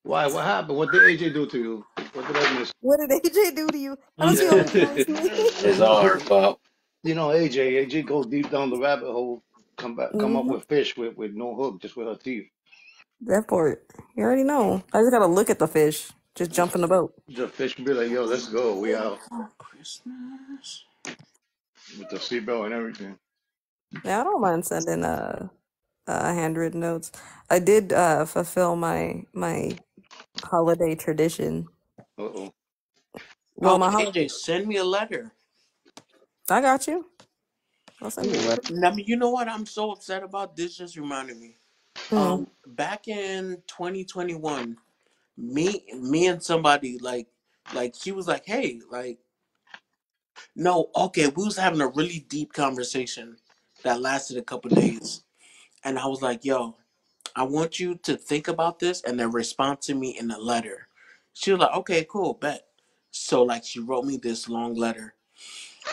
Why? What happened? What did AJ do to you? What did I miss? What did AJ do to you? How does he Yeah. always ask me? His arm pop. You know, AJ goes deep down the rabbit hole, come up Mm-hmm. with fish with no hook, just with her teeth. That part. You already know. I just gotta look at the fish. Just jump in the boat. The fish be like, yo, let's go. We out Christmas. with the seatbelt and everything. Yeah, I don't mind sending handwritten notes. I did fulfill my holiday tradition. Uh-oh. Well, Oh, my holiday. AJ, send me a letter. I got you. I'll send you a letter. I mean, you know what I'm so upset about? This just reminded me. Mm. Back in 2021, me and somebody like he was like, hey, like, no, okay, we was having a really deep conversation that lasted a couple days, and I was like, yo, I want you to think about this and then respond to me in a letter. She was like, okay, cool, bet. So like she wrote me this long letter.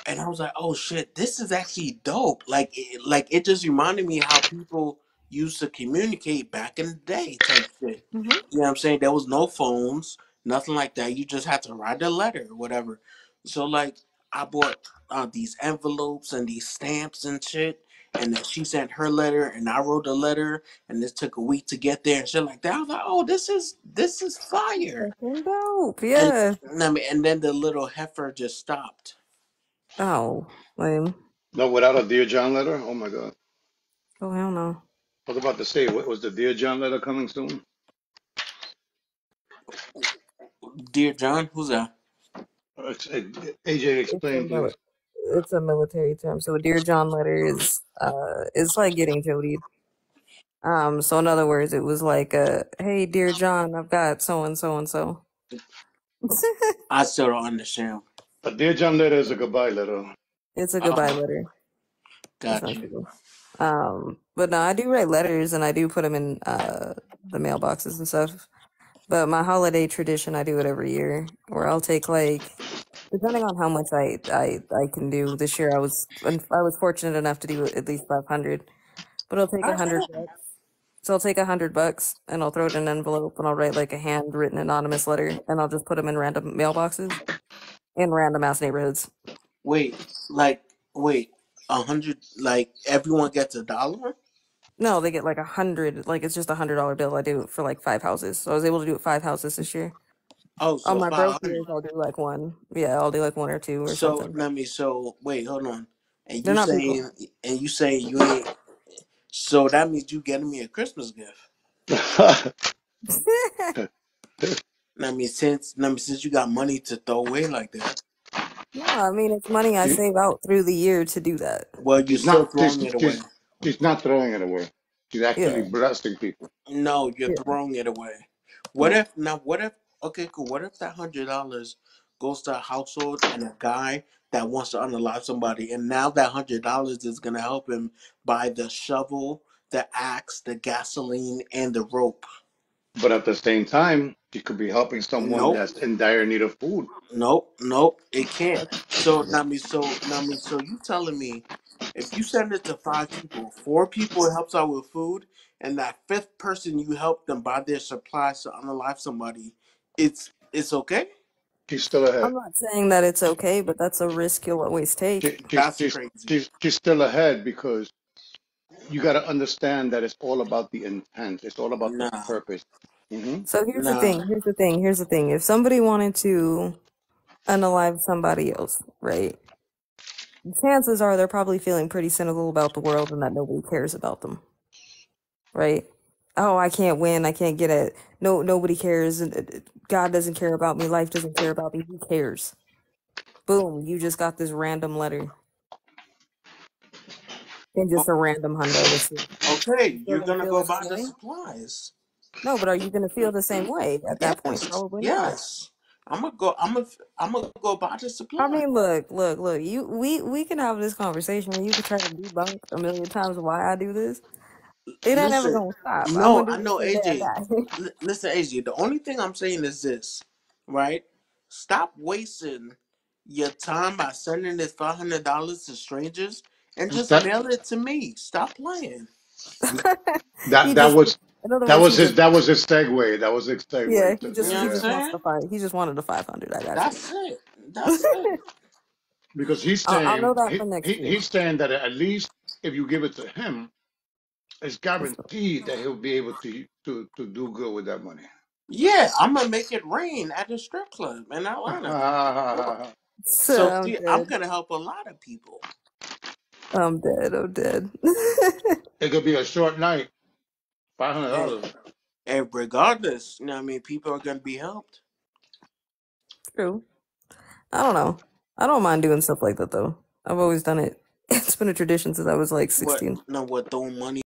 And I was like, oh shit, this is actually dope. Like it just reminded me how people used to communicate back in the day type shit. Mm-hmm. You know what I'm saying? There was no phones, nothing like that. You just had to write a letter or whatever. So like I bought these envelopes and these stamps and shit. And then she sent her letter and I wrote a letter and this took a week to get there and shit like that. I was like, oh, this is fire. Fucking dope. And Yeah. I mean, and then the little heifer just stopped. Oh, lame. No, without a Dear John letter? Oh my God. Oh, hell no. I was about to say, what was the Dear John letter coming soon? Dear John, who's that? AJ, It's a explain, please. it's a military term. So a Dear John letter is it's like getting toadied. So in other words, it was like hey, Dear John, I've got so and so and so. I still don't understand. A Dear John letter is a goodbye letter. It's a goodbye letter, Got you. essentially. But no, I do write letters and I do put them in the mailboxes and stuff. But my holiday tradition, I do it every year, where I'll take like, depending on how much I can do. This year, I was fortunate enough to do at least 500, but I'll take $100. So I'll take $100 and I'll throw it in an envelope and I'll write like a handwritten anonymous letter and I'll just put them in random mailboxes in random ass neighborhoods. Wait, 100? Like everyone gets $1? No, they get like 100. Like it's just $100 bill. I do it for like 5 houses. So I was able to do it 5 houses this year. Oh, so On my broke 500. years, I'll do like one. Yeah, I'll do like 1 or 2 or So something. let me. So wait, hold on. And They're you not big ones. saying you ain't. So that means you getting me a Christmas gift. I mean, since you got money to throw away like that. No, I mean it's money I save out through the year to do that. Well, you're still throwing it away. She's not throwing it away. She's actually Yeah. blessing people. No, you're Yeah. throwing it away. What if okay, cool. What if that $100 goes to a household and a guy that wants to unalive somebody, and now that $100 is gonna help him buy the shovel, the axe, the gasoline, and the rope? But at the same time, she could be helping someone Nope. that's in dire need of food. Nope, it can't. So you telling me if you send it to 5 people, 4 people it helps out with food, and that 5th person you help them buy their supplies to unalive somebody, it's okay? She's still ahead. I'm not saying that it's okay, but that's a risk you'll always take. That's crazy. She's still ahead because you got to understand that it's all about the intent. It's all about the Nah. purpose. So here's the thing. If somebody wanted to unalive somebody else, right? chances are they're probably feeling pretty cynical about the world and that nobody cares about them, right? Oh, I can't win. I can't get it. No, nobody cares. God doesn't care about me. Life doesn't care about me. Who cares? Boom! You just got this random letter and just a random hundo. That's it. Okay, Still you're gonna gonna feel go the buy same the way? supplies. No, but are you gonna feel the same way at that point? Yes, Probably not. yes. I'm gonna go buy the I supplies. mean, look. We can have this conversation, and you can try to debunk a million times why I do this. It ain't never Listen, gonna stop. I'm no, gonna I do this know, till the day I AJ. die. Listen, AJ. The only thing I'm saying is this, right? Stop wasting your time by sending this $500 to strangers and just That mail it to me. Stop playing. He that just, was in other words, he just, that was his segue. That was his yeah, segue to You know what he I'm just yeah. wants saying? to find. He just wanted the 500. I got you. That's it. That's it. Because he's I'll know saying that for next week. he's saying that at least if you give it to him, it's Let's go. guaranteed that he'll be able to do good with that money. Yeah, I'm gonna make it rain at the strip club in Atlanta. So I'm see, I'm dead. gonna help a lot of people. I'm dead. I'm dead. It could be a short night, And, $500. and regardless, you know what I mean, people are gonna be helped. True. I don't know. I don't mind doing stuff like that though. I've always done it. It's been a tradition since I was like What 16. no what throwing money